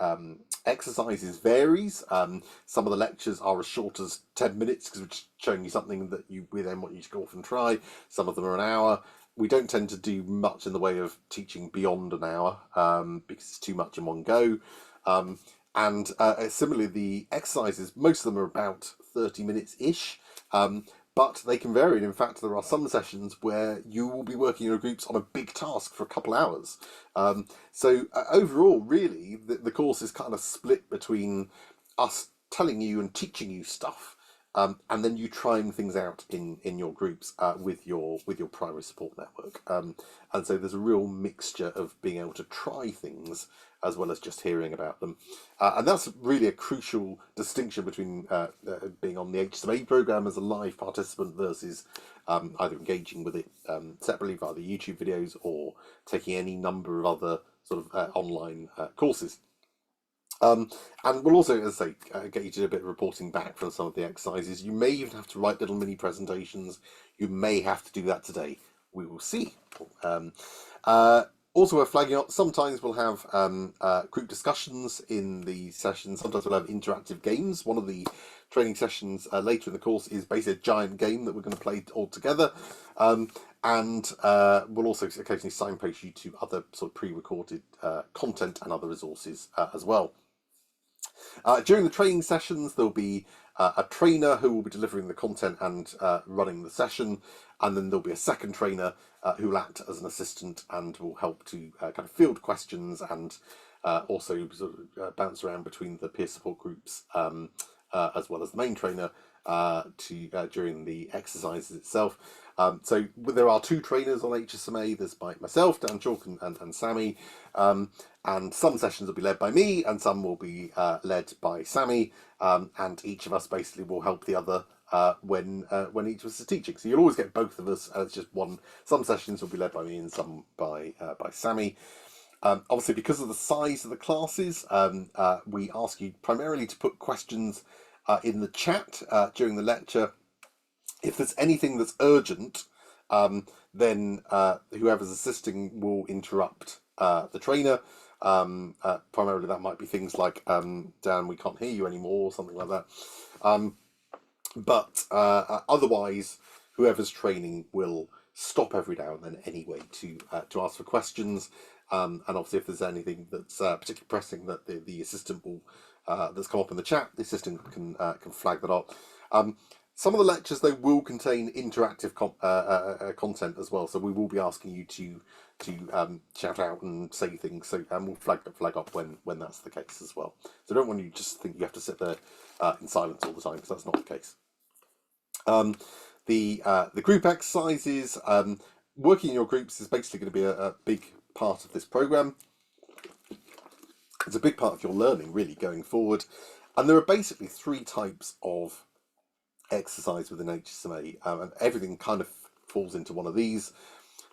exercises varies. Some of the lectures are as short as 10 minutes because we're just showing you something that we then want you to go off and try. Some of them are an hour. We don't tend to do much in the way of teaching beyond an hour because it's too much in one go. And similarly, the exercises, most of them are about 30 minutes-ish. But they can vary. And in fact, there are some sessions where you will be working in your groups on a big task for a couple hours. So overall, really, the course is kind of split between us telling you and teaching you stuff, and then you trying things out in your groups with your primary support network. And so there's a real mixture of being able to try things as well as just hearing about them. And that's really a crucial distinction between being on the HSMA program as a live participant versus either engaging with it separately via the YouTube videos or taking any number of other sort of online courses. And we'll also, as I say, get you to do a bit of reporting back from some of the exercises. You may even have to write little mini presentations. You may have to do that today. We will see. Also, we're flagging up. Sometimes we'll have group discussions in the session. Sometimes we'll have interactive games. One of the training sessions later in the course is basically a giant game that we're going to play all together. And we'll also occasionally signpost you to other sort of pre-recorded content and other resources as well. During the training sessions, there'll be a trainer who will be delivering the content and running the session, and then there'll be a second trainer who will act as an assistant and will help to kind of field questions and also sort of bounce around between the peer support groups as well as the main trainer during the exercises itself. So there are two trainers on HSMA. There's myself, Dan Chalk, and Sammy. And some sessions will be led by me, and some will be led by Sammy. And each of us basically will help the other when each of us is teaching. So you'll always get both of us. It's just one. Some sessions will be led by me, and some by Sammy. Obviously, because of the size of the classes, we ask you primarily to put questions in the chat during the lecture. If there's anything that's urgent, then whoever's assisting will interrupt the trainer. Primarily, that might be things like, Dan, we can't hear you anymore, or something like that. But otherwise, whoever's training will stop every now and then anyway to ask for questions. And obviously, if there's anything that's particularly pressing that the assistant will that's come up in the chat, the assistant can flag that up. Some of the lectures, though, will contain interactive content as well, so we will be asking you to shout out and say things. So we'll flag up when that's the case as well. So I don't want you to just think you have to sit there in silence all the time, because that's not the case. The group exercises, working in your groups is basically going to be a big part of this program. It's a big part of your learning, really, going forward. And there are basically 3 types of exercise within HSMA, and everything kind of falls into one of these.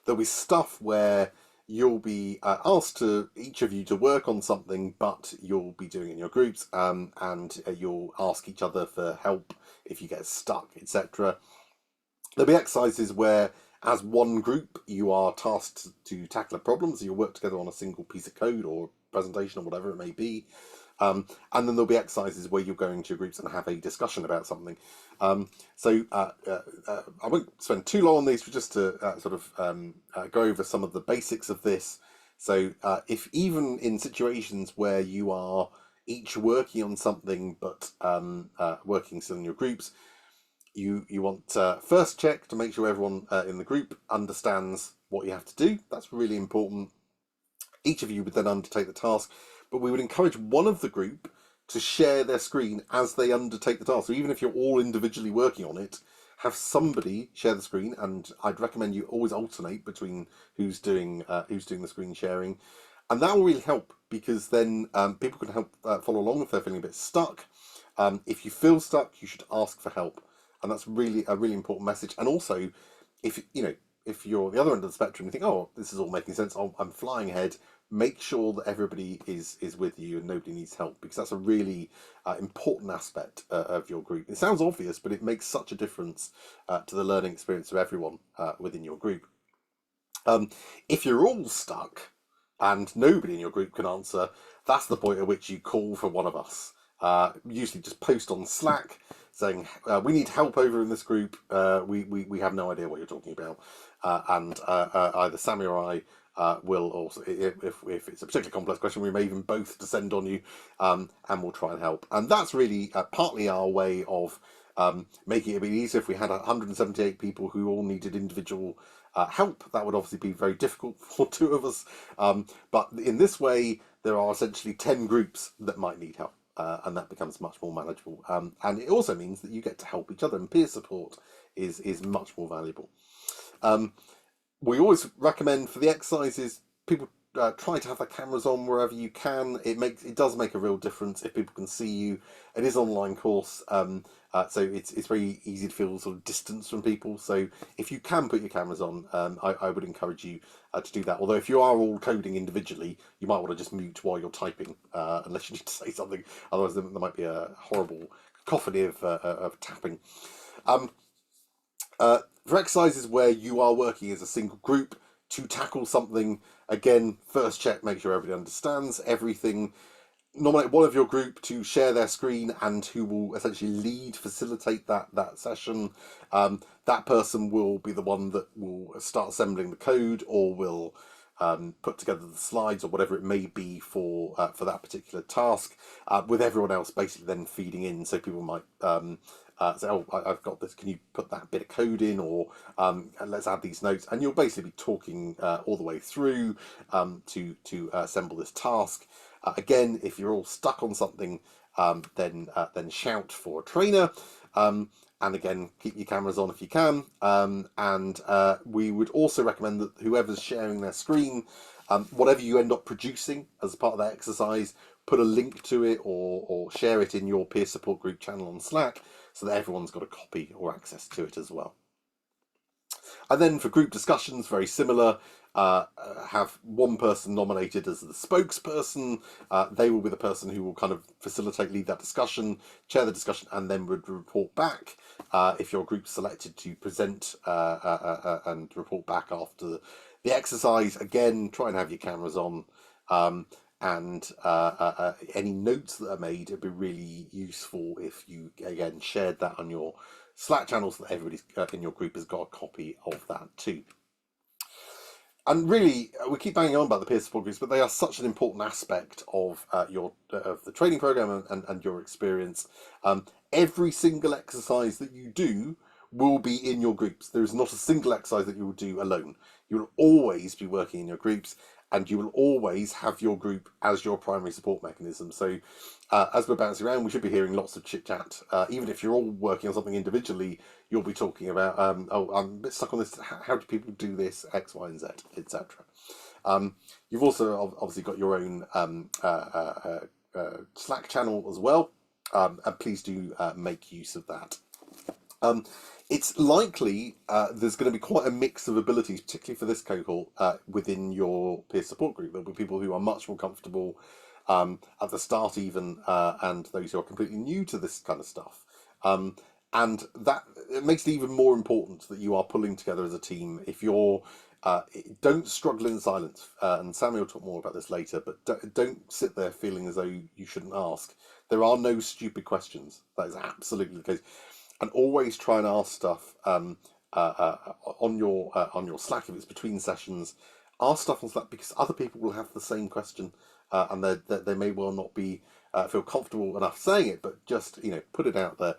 There'll be stuff where you'll be asked to, each of you, to work on something, but you'll be doing it in your groups, and you'll ask each other for help if you get stuck, etc. There'll be exercises where, as one group, you are tasked to tackle a problem, so you'll work together on a single piece of code or presentation or whatever it may be. And then there'll be exercises where you'll go into your groups and have a discussion about something. So I won't spend too long on these, but just to sort of go over some of the basics of this. So if even in situations where you are each working on something, but working still in your groups, you want first check to make sure everyone in the group understands what you have to do. That's really important. Each of you would then undertake the task, but we would encourage one of the group to share their screen as they undertake the task. So even if you're all individually working on it, have somebody share the screen, and I'd recommend you always alternate between who's doing the screen sharing, and that will really help, because then people can help follow along if they're feeling a bit stuck. If you feel stuck, you should ask for help, and that's really a really important message. And also, if you're the other end of the spectrum, you think, oh, this is all making sense, I'm flying ahead, make sure that everybody is with you and nobody needs help, because that's a really important aspect of your group. It sounds obvious, but it makes such a difference to the learning experience of everyone within your group. If you're all stuck and nobody in your group can answer, that's the point at which you call for one of us. Usually just post on Slack saying, we need help over in this group, we have no idea what you're talking about, and either Sammy or I will also, if it's a particularly complex question, we may even both descend on you, and we'll try and help. And that's really partly our way of making it a bit easier. If we had 178 people who all needed individual help, that would obviously be very difficult for 2 of us. But in this way, there are essentially 10 groups that might need help. And that becomes much more manageable. And it also means that you get to help each other, and peer support is much more valuable. We always recommend for the exercises, people try to have their cameras on wherever you can. It does make a real difference if people can see you. It is an online course, so it's very easy to feel sort of distance from people. So if you can put your cameras on, I would encourage you to do that. Although if you are all coding individually, you might want to just mute while you're typing, unless you need to say something. Otherwise, there might be a horrible cacophony of tapping. For exercises where you are working as a single group to tackle something, again, first check, make sure everybody understands everything. Nominate one of your group to share their screen and who will essentially facilitate that session. That person will be the one that will start assembling the code, or will put together the slides or whatever it may be for that particular task, with everyone else basically then feeding in. So people might say, oh, I've got this, can you put that bit of code in, or let's add these notes, and you'll basically be talking all the way through to assemble this task. Again, if you're all stuck on something, then shout for a trainer, and again, keep your cameras on if you can. And we would also recommend that whoever's sharing their screen, whatever you end up producing as part of that exercise, put a link to it or share it in your peer support group channel on Slack, so that everyone's got a copy or access to it as well. And then for group discussions, very similar. Have one person nominated as the spokesperson. They will be the person who will kind of lead that discussion, chair the discussion, and then would report back. If your group's selected to present and report back after the exercise, again, try and have your cameras on. And any notes that are made, it'd be really useful if you, again, shared that on your Slack channels, so that everybody in your group has got a copy of that too. And really, we keep banging on about the peer support groups, but they are such an important aspect of the training program and your experience. Every single exercise that you do will be in your groups. There is not a single exercise that you will do alone. You will always be working in your groups, and you will always have your group as your primary support mechanism. So as we're bouncing around, we should be hearing lots of chit chat. Even if you're all working on something individually, you'll be talking about, oh, I'm a bit stuck on this. How do people do this? X, Y, and Z, etc. You've also obviously got your own Slack channel as well, and please do make use of that. It's likely there's going to be quite a mix of abilities, particularly for this cohort, within your peer support group. There'll be people who are much more comfortable at the start even, and those who are completely new to this kind of stuff. And that it makes it even more important that you are pulling together as a team. If you're don't struggle in silence, and Sammy will talk more about this later, but don't sit there feeling as though you shouldn't ask. There are no stupid questions. That is absolutely the case. And always try and ask stuff on your Slack if it's between sessions. Ask stuff on Slack because other people will have the same question, and they may well not be feel comfortable enough saying it, but just put it out there.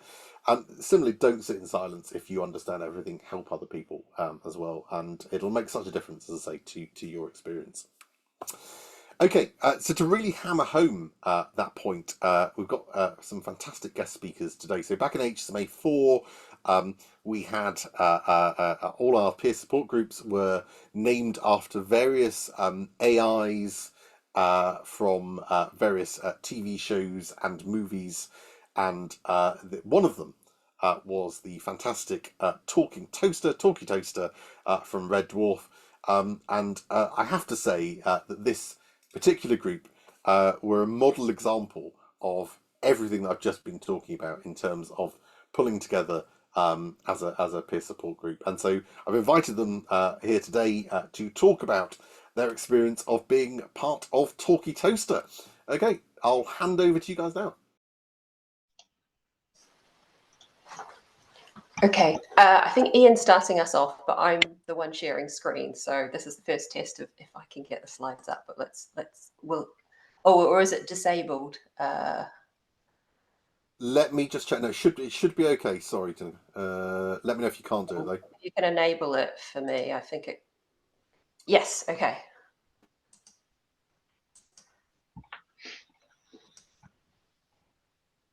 And similarly, don't sit in silence if you understand everything. Help other people as well, and it'll make such a difference, as I say, to your experience. Okay, so to really hammer home that point, we've got some fantastic guest speakers today. So back in HSMA 4, we had all our peer support groups were named after various AIs from various TV shows and movies, and one of them was the fantastic Talkie Toaster from Red Dwarf. And I have to say that this particular group were a model example of everything that I've just been talking about in terms of pulling together as a peer support group. And so I've invited them here today to talk about their experience of being part of Talkie Toaster. Okay, I'll hand over to you guys now. Okay, I think Ian's starting us off, but I'm the one sharing screen, so this is the first test of if I can get the slides up. But or is it disabled? Let me just check. No, it should be okay. Sorry, Tim. Let me know if you can't do it though. You can enable it for me. I think it. Yes. Okay.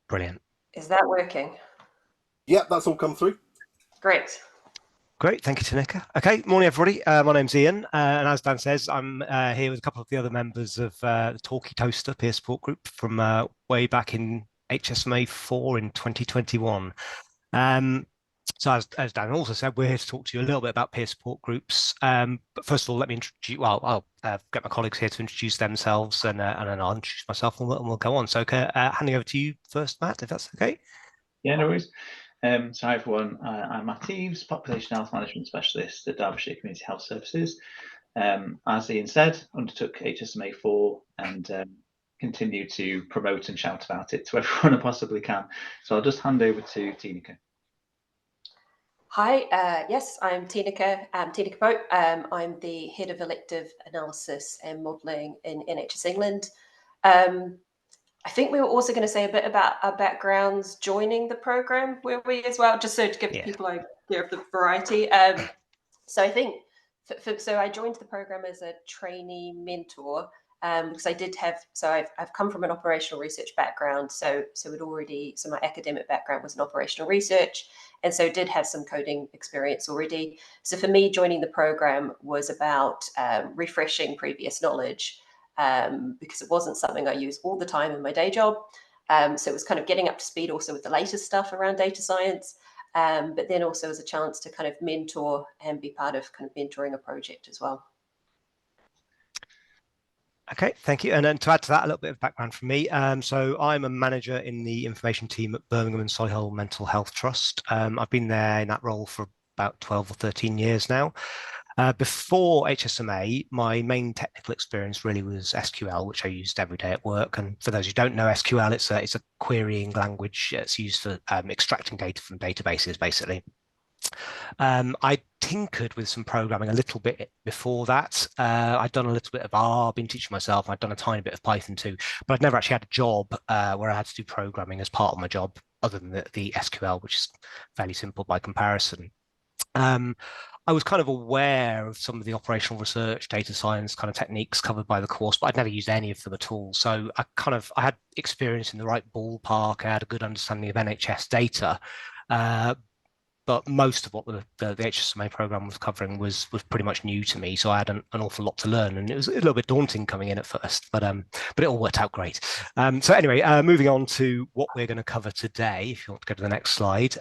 Brilliant. Is that working? Yeah, that's all come through. Great. Great, thank you, Tanika. Okay, morning everybody. My name's Ian, and as Dan says, I'm here with a couple of the other members of the Talkie Toaster peer support group from way back in HSMA 4 in 2021. So as Dan also said, we're here to talk to you a little bit about peer support groups. But first of all, let me introduce. Well, I'll get my colleagues here to introduce themselves, and then I'll introduce myself, and we'll go on. So, handing over to you first, Matt, if that's okay. Yeah, no worries. So hi everyone, I'm Matt Eves, Population Health Management Specialist at Derbyshire Community Health Services. As Ian said, undertook HSMA 4 and continue to promote and shout about it to everyone I possibly can. So I'll just hand over to Tinika. Hi, yes, I'm Tinika Pope. I'm the Head of Elective Analysis and Modelling in NHS England. I think we were also going to say a bit about our backgrounds joining the program, were we as well, just so to give people an idea of the variety. So I think, so I joined the program as a trainee mentor because I did have, so I've come from an operational research background, so my academic background was in operational research, and so did have some coding experience already. So for me, joining the program was about refreshing previous knowledge. Because it wasn't something I use all the time in my day job. So it was kind of getting up to speed also with the latest stuff around data science, but then also as a chance to kind of mentor and be part of kind of mentoring a project as well. Okay, thank you. And then to add to that, a little bit of background from me. So I'm a manager in the information team at Birmingham and Solihull Mental Health Trust. I've been there in that role for about 12 or 13 years now. Before HSMA, my main technical experience really was SQL, which I used every day at work. And for those who don't know SQL, it's a querying language. It's used for extracting data from databases, basically. I tinkered with some programming a little bit before that. I'd done a little bit of R, been teaching myself. I'd done a tiny bit of Python too, but I'd never actually had a job where I had to do programming as part of my job. other than the SQL, which is fairly simple by comparison. I was kind of aware of some of the operational research, data science kind of techniques covered by the course, but I'd never used any of them at all. So I had experience in the right ballpark. I had a good understanding of NHS data, but most of what the HSMA program was covering was pretty much new to me. So I had an awful lot to learn, and it was a little bit daunting coming in at first, but it all worked out great. So anyway, moving on to what we're going to cover today. If you want to go to the next slide.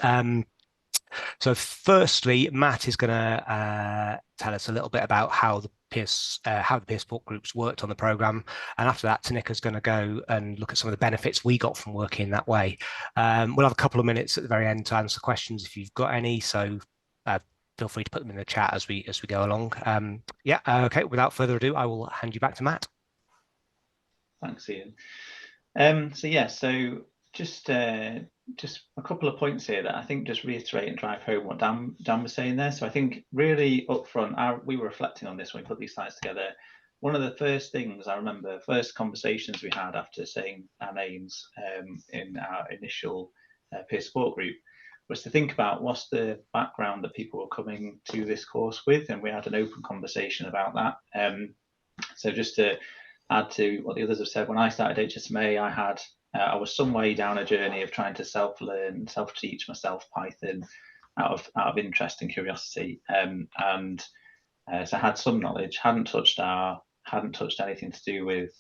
So firstly, Matt is going to tell us a little bit about how the peer support groups worked on the program, and after that, Tinika's going to go and look at some of the benefits we got from working that way. We'll have a couple of minutes at the very end to answer questions if you've got any. So feel free to put them in the chat as we go along. Okay. Without further ado, I will hand you back to Matt. Thanks, Ian. So just a couple of points here that I think just reiterate and drive home what Dan was saying there. So I think really up front, we were reflecting on this when we put these slides together. One of the first things I remember, first conversations we had after saying our names in our initial peer support group, was to think about what's the background that people were coming to this course with, and we had an open conversation about that. So just to add to what the others have said, when I started HSMA, I was some way down a journey of trying to self-learn, self-teach myself Python out of interest and curiosity, so I had some knowledge, hadn't touched anything to do with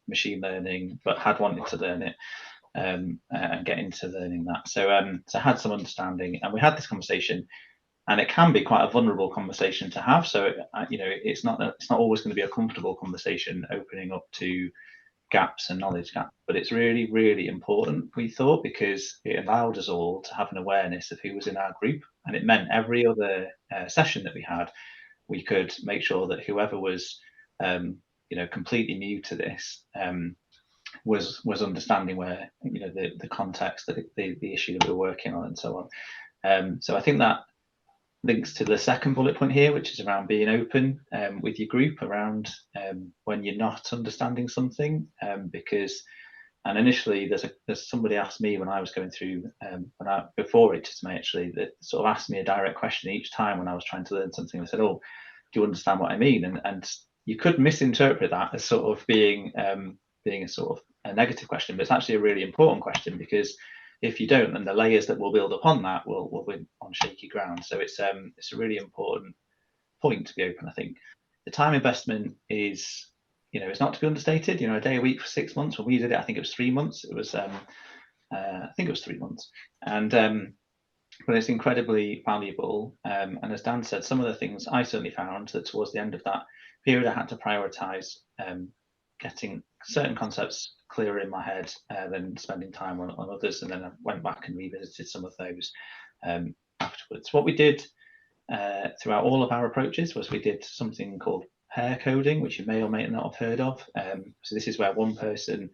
machine learning, but had wanted to learn it and get into learning that. So I had some understanding, and we had this conversation, and it can be quite a vulnerable conversation to have. So it's not always going to be a comfortable conversation, opening up to gaps and knowledge gaps, but it's really, really important, we thought, because it allowed us all to have an awareness of who was in our group, and it meant every other session that we had, we could make sure that whoever was completely new to this was understanding where the context, the issue that we were working on, and so on. So I think that links to the second bullet point here, which is around being open with your group around when you're not understanding something, because initially there's somebody asked me when I was going through before HSMA actually, that sort of asked me a direct question each time when I was trying to learn something. They said, "Oh, do you understand what I mean?" And you could misinterpret that as sort of being a sort of a negative question, but it's actually a really important question, because if you don't, then the layers that will build upon that will be on shaky ground. So it's a really important point to be open. I think the time investment is, it's not to be understated. A day a week for 6 months. When we did it, I think it was 3 months. It was, I think it was 3 months, and but it's incredibly valuable. And as Dan said, some of the things I certainly found that towards the end of that period, I had to prioritise getting certain concepts clearer in my head than spending time on others, and then I went back and revisited some of those afterwards. What we did throughout all of our approaches was we did something called pair coding, which you may or may not have heard of. So this is where one person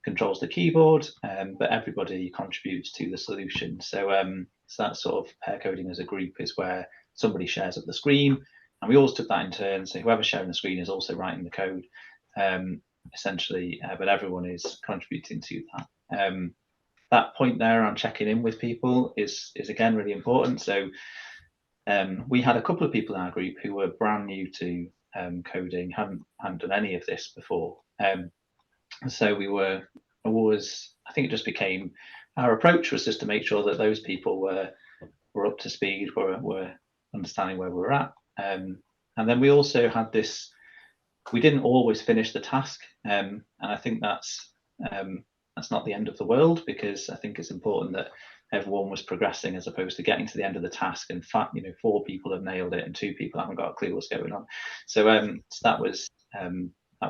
controls the keyboard, but everybody contributes to the solution. So that sort of pair coding as a group is where somebody shares up the screen, and we always took that in turn. So whoever's sharing the screen is also writing the code, essentially, but everyone is contributing to that. That point there on checking in with people is again really important. So we had a couple of people in our group who were brand new to coding, hadn't done any of this before. So we were always, I think it just became, our approach was just to make sure that those people were up to speed, were understanding where we were at. And then we also had this, we didn't always finish the task, and I think that's not the end of the world, because I think it's important that everyone was progressing as opposed to getting to the end of the task and 4 people have nailed it and 2 people haven't got a clue what's going on. So that was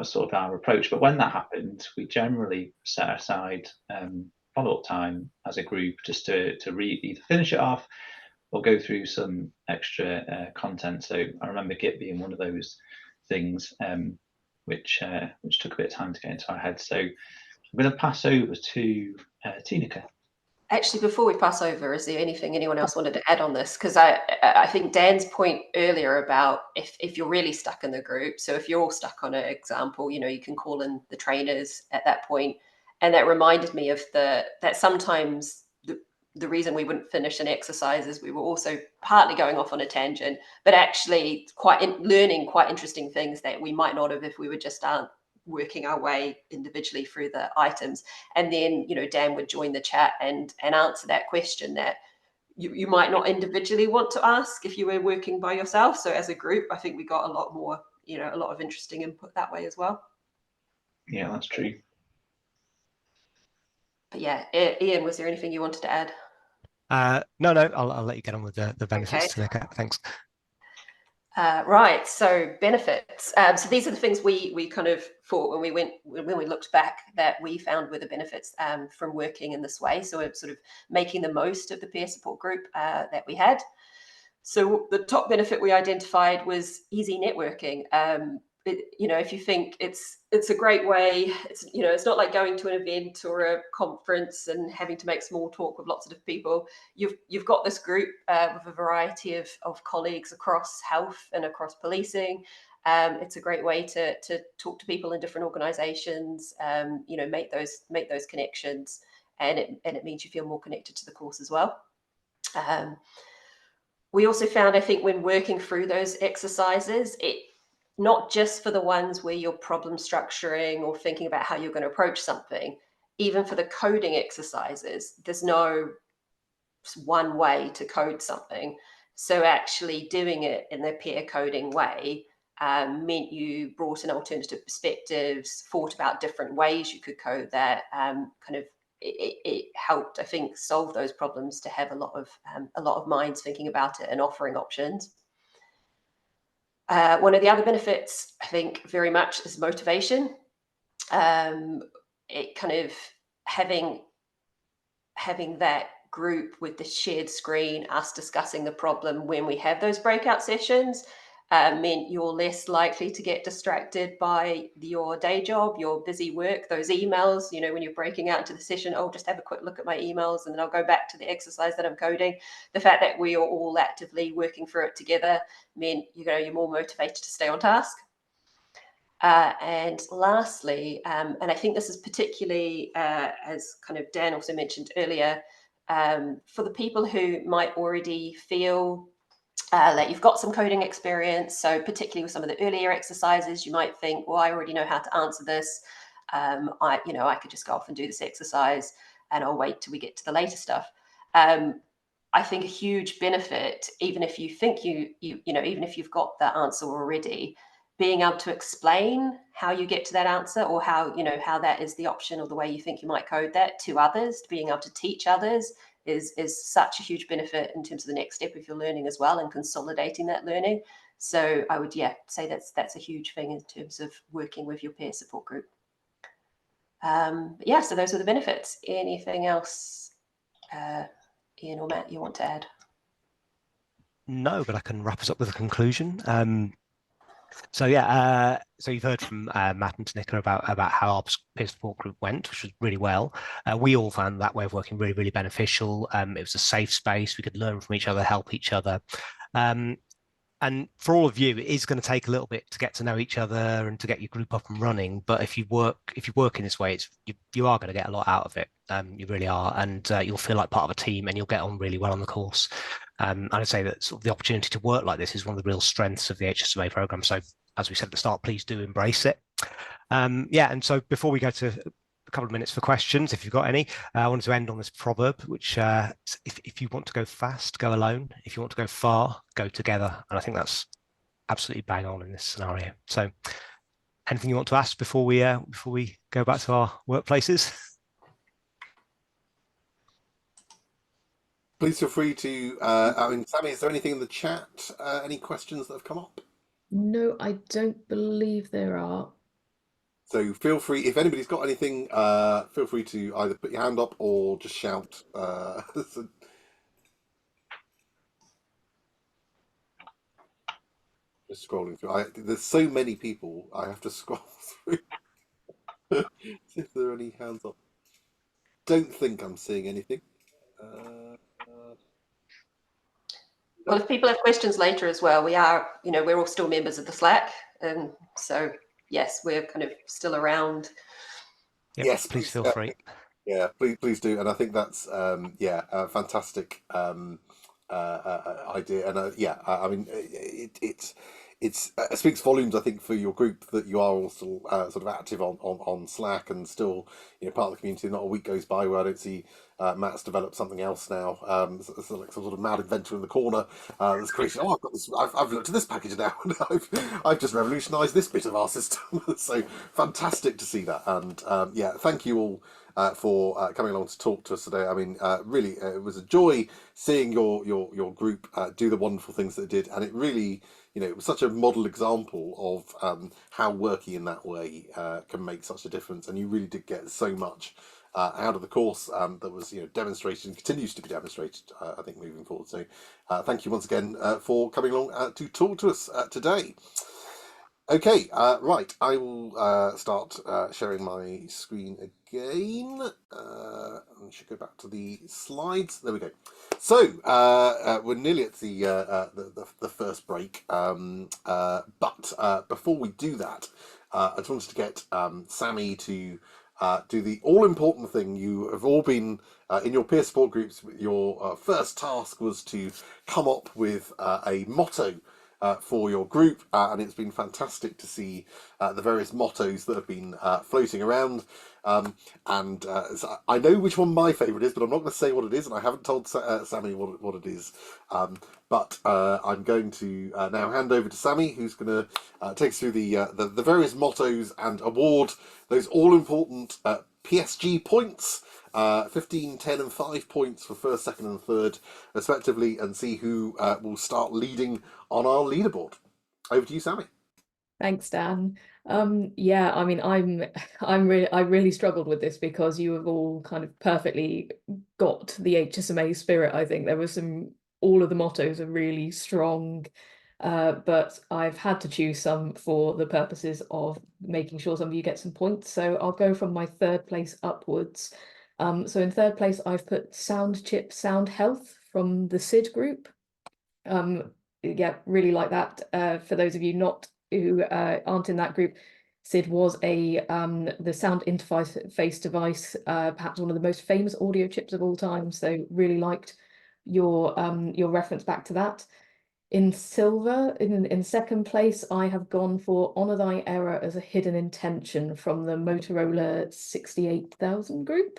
sort of our approach. But when that happened, we generally set aside follow-up time as a group just to either finish it off or go through some extra content. So I remember Git being one of those things, which took a bit of time to get into our heads. So I'm going to pass over to Tinaka. Actually, before we pass over, is there anything anyone else wanted to add on this? Because I think Dan's point earlier about if you're really stuck in the group, so if you're all stuck on an example, you can call in the trainers at that point. And that reminded me of that sometimes the reason we wouldn't finish an exercise is we were also partly going off on a tangent, but actually learning quite interesting things that we might not have if we were just working our way individually through the items. And then, you know, Dan would join the chat and answer that question that you might not individually want to ask if you were working by yourself. So as a group, I think we got a lot more, you know, a lot of interesting input that way as well. Yeah, that's true. But yeah, Ian, was there anything you wanted to add? No, I'll let you get on with the benefits, Okay. Tanika. Thanks. Right, so benefits. So these are the things we kind of thought when we looked back that we found were the benefits from working in this way. So we're sort of making the most of the peer support group that we had. So the top benefit we identified was easy networking. You know, if you think it's a great way, you know, it's not like going to an event or a conference and having to make small talk with lots of different people. You've got this group with a variety of colleagues across health and across policing. It's a great way to talk to people in different organisations. You know, make those connections, and it means you feel more connected to the course as well. We also found, I think, when working through those exercises, not just for the ones where you're problem structuring or thinking about how you're going to approach something, even for the coding exercises, there's no one way to code something. So actually doing it in the peer coding way meant you brought in alternative perspectives, thought about different ways you could code that, it helped, I think, solve those problems to have a lot of minds thinking about it and offering options. One of the other benefits, I think, very much is motivation. It kind of having that group with the shared screen, us discussing the problem when we have those breakout sessions, meant you're less likely to get distracted by your day job, your busy work, those emails, you know, when you're breaking out into the session, oh, just have a quick look at my emails and then I'll go back to the exercise that I'm coding. The fact that we are all actively working through it together meant, you know, you're more motivated to stay on task. And lastly, and I think this is particularly, as kind of Dan also mentioned earlier, for the people who might already feel that you've got some coding experience. So particularly with some of the earlier exercises, you might think, well, I already know how to answer this. I could just go off and do this exercise and I'll wait till we get to the later stuff. I think a huge benefit, even if you think even if you've got that answer already, being able to explain how you get to that answer, or how that is the option or the way you think you might code that to others, being able to teach others is such a huge benefit in terms of the next step if you're learning as well and consolidating that learning. So I would say that's a huge thing in terms of working with your peer support group. So those are the benefits. Anything else, Ian or Matt, you want to add? No, but I can wrap us up with a conclusion. So you've heard from Matt and Tanika about how our peer support group went, which was really well. We all found that way of working really, really beneficial. It was a safe space. We could learn from each other, help each other. And for all of you, it is going to take a little bit to get to know each other and to get your group up and running. But if you work in this way, you are going to get a lot out of it. You really are, and you'll feel like part of a team, and you'll get on really well on the course. And I'd say that sort of the opportunity to work like this is one of the real strengths of the HSMA program. So, as we said at the start, please do embrace it. And so before we go to a couple of minutes for questions, if you've got any, I wanted to end on this proverb, which if you want to go fast, go alone. If you want to go far, go together. And I think that's absolutely bang on in this scenario. So anything you want to ask before we go back to our workplaces? Please feel free to, Sammy, is there anything in the chat, any questions that have come up? No, I don't believe there are. So feel free, if anybody's got anything, feel free to either put your hand up or just shout. Just scrolling through. There's so many people, I have to scroll through. See if there are any hands up. Don't think I'm seeing anything. Well, if people have questions later as well, we're all still members of the Slack, and so yes, we're kind of still around. Yep, yes, please feel free. Yeah, please do. And I think that's yeah, a fantastic idea. And yeah, I mean, it's it speaks volumes, I think, for your group that you are all still sort of active on Slack and still, you know, part of the community. Not a week goes by where I don't see Matt's developed something else now. So like some sort of mad inventor in the corner that's created. Oh, I've got this. I've looked at this package now, and I've just revolutionised this bit of our system. So fantastic to see that. And yeah, thank you all. For coming along to talk to us today. I mean, really, it was a joy seeing your group do the wonderful things that it did, and it really, you know, it was such a model example of how working in that way can make such a difference. And you really did get so much out of the course that was, you know, demonstrated and continues to be demonstrated. I think moving forward. So, thank you once again for coming along to talk to us today. Okay, right, I will start sharing my screen again. I should go back to the slides. There we go. So we're nearly at the first break, but before we do that, I just wanted to get Sammy to do the all-important thing. You have all been in your peer support groups. Your first task was to come up with a motto for your group, and it's been fantastic to see the various mottos that have been floating around. So I know which one my favourite is, but I'm not going to say what it is, and I haven't told Sammy what it is. But I'm going to now hand over to Sammy, who's going to take us through the various mottos and award those all-important PSG points. 15, 10 and 5 points for first, second and third respectively, and see who will start leading on our leaderboard. Over to you, Sammy. Thanks, Dan. Yeah, I mean, I really struggled with this because you have all kind of perfectly got the HSMA spirit. I think there was all of the mottos are really strong, but I've had to choose some for the purposes of making sure some of you get some points. So I'll go from my third place upwards. So in third place, I've put Sound Chip Sound Health from the SID group. Yeah, really like that. For those of you who aren't in that group, SID was the sound interface device, perhaps one of the most famous audio chips of all time. So really liked your reference back to that. In silver, in second place, I have gone for Honor Thy Error as a Hidden Intention from the Motorola 68000 group.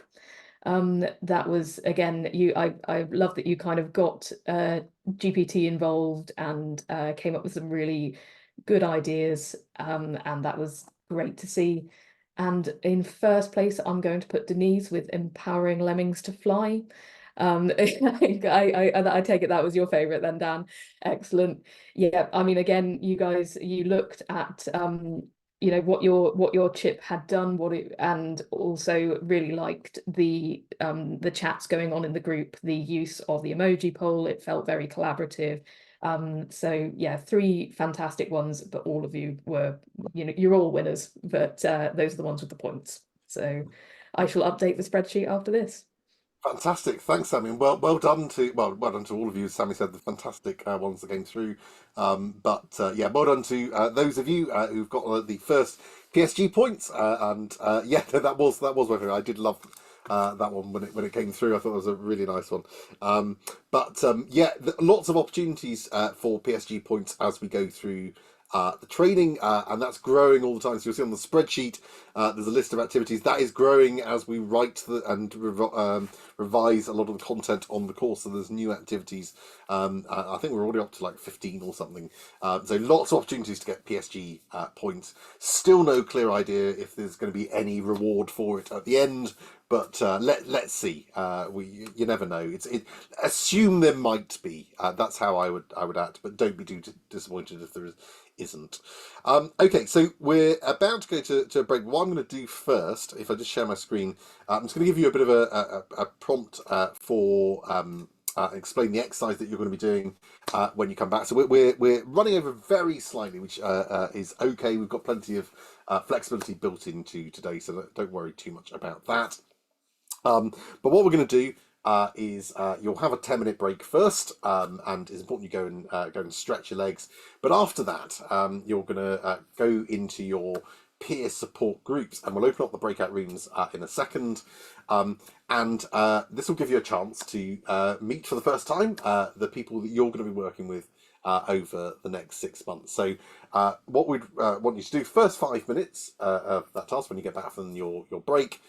That was, again, I love that you kind of got GPT involved and came up with some really good ideas, and that was great to see. And in first place, I'm going to put Denise with Empowering Lemmings to Fly. I take it that was your favorite then, Dan. Excellent. Yeah, I mean, again, you guys, you looked at you know, what your chip had done, and also really liked the chats going on in the group, the use of the emoji poll. It felt very collaborative. So yeah, 3 fantastic ones, but all of you were, you know, you're all winners, but those are the ones with the points. So I shall update the spreadsheet after this. Fantastic, thanks, Sammy. Well done to all of you. As Sammy said, the fantastic ones that came through. Yeah, well done to those of you who've got the first PSG points. Yeah, that was my favorite. I did love that one when it came through. I thought it was a really nice one. Yeah, lots of opportunities for PSG points as we go through the training, and that's growing all the time. So you'll see on the spreadsheet there's a list of activities that is growing as we write and revise a lot of the content on the course. So there's new activities. I think we're already up to like 15 or something. So lots of opportunities to get PSG points. Still no clear idea if there's going to be any reward for it at the end. But let's see. You never know. Assume there might be. That's how I would act. But don't be too disappointed if there isn't. Okay, so we're about to go to a break. What I'm going to do first, if I just share my screen, I'm just going to give you a bit of a prompt for explain the exercise that you're going to be doing when you come back. So we're running over very slightly, which is okay. We've got plenty of flexibility built into today, so don't worry too much about that. But what we're going to do is you'll have a 10-minute break first, and it's important you go and stretch your legs. But after that, you're going to go into your peer support groups, and we'll open up the breakout rooms in a second. And this will give you a chance to meet for the first time the people that you're going to be working with over the next 6 months. So what we'd want you to do, first 5 minutes of that task when you get back from your break,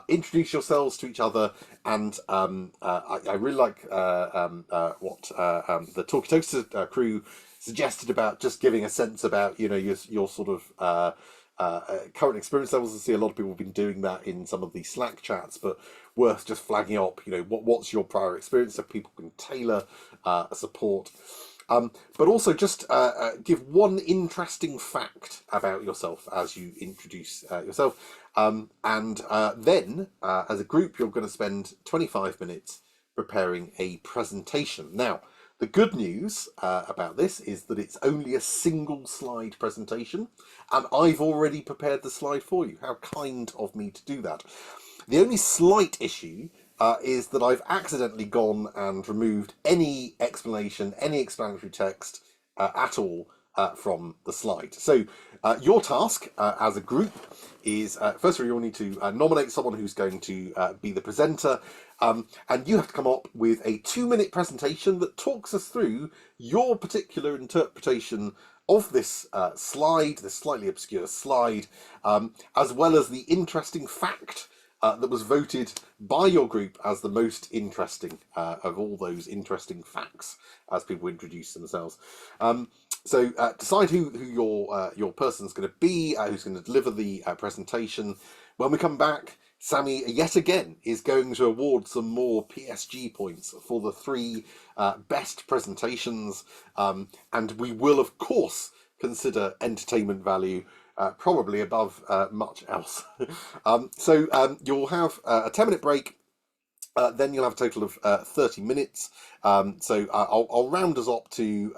introduce yourselves to each other, and I really like what the Talkie Toaster crew suggested about just giving a sense about your sort of current experience levels. I see a lot of people have been doing that in some of the Slack chats, but worth just flagging up, what's your prior experience so people can tailor support. But also just give one interesting fact about yourself as you introduce yourself. And then, as a group, you're going to spend 25 minutes preparing a presentation. Now, the good news about this is that it's only a single slide presentation, and I've already prepared the slide for you. How kind of me to do that. The only slight issue is that I've accidentally gone and removed any explanation, any explanatory text at all from the slide. So your task as a group is, first of all, you'll need to nominate someone who's going to be the presenter, and you have to come up with a 2-minute presentation that talks us through your particular interpretation of this slide, this slightly obscure slide, as well as the interesting fact that was voted by your group as the most interesting of all those interesting facts as people introduce themselves. So decide who your person's going to be, who's going to deliver the presentation. When we come back, Sammy yet again is going to award some more PSG points for the 3 best presentations, and we will of course consider entertainment value probably above much else. So you'll have a 10-minute break, then you'll have a total of 30 minutes. So I'll round us up to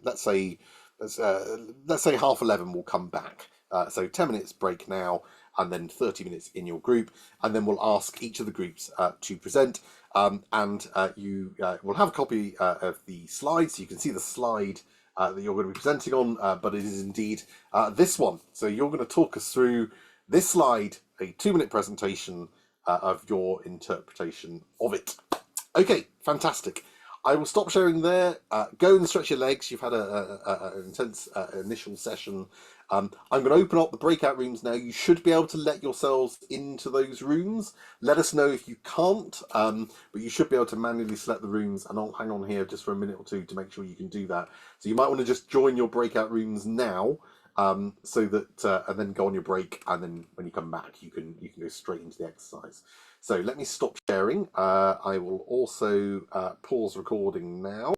let's say 11:30 we'll come back. So 10 minutes break now, and then 30 minutes in your group, and then we'll ask each of the groups to present, and you will have a copy of the slides, so you can see the slide that you're going to be presenting on, but it is indeed this one. So you're going to talk us through this slide, a 2-minute presentation of your interpretation of it. Okay, fantastic. I will stop sharing there. Go and stretch your legs. You've had an intense initial session. I'm going to open up the breakout rooms now. You should be able to let yourselves into those rooms. Let us know if you can't, but you should be able to manually select the rooms, and I'll hang on here just for a minute or two to make sure you can do that. So you might want to just join your breakout rooms now, so that and then go on your break, and then when you come back you can go straight into the exercise. So let me stop sharing. I will also pause recording now.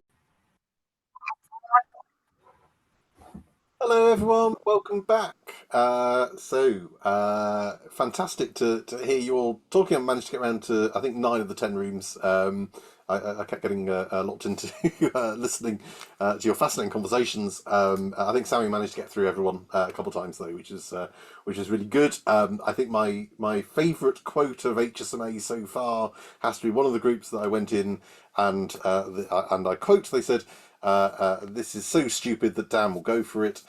Hello everyone, welcome back. Fantastic to hear you all talking. I managed to get around to, I think, 9 of the 10 rooms. I kept getting locked into listening to your fascinating conversations. I think Sammy managed to get through everyone a couple of times though, which is really good. I think my favourite quote of HSMA so far has to be one of the groups that I went in, and I quote, they said, this is so stupid that Dan will go for it,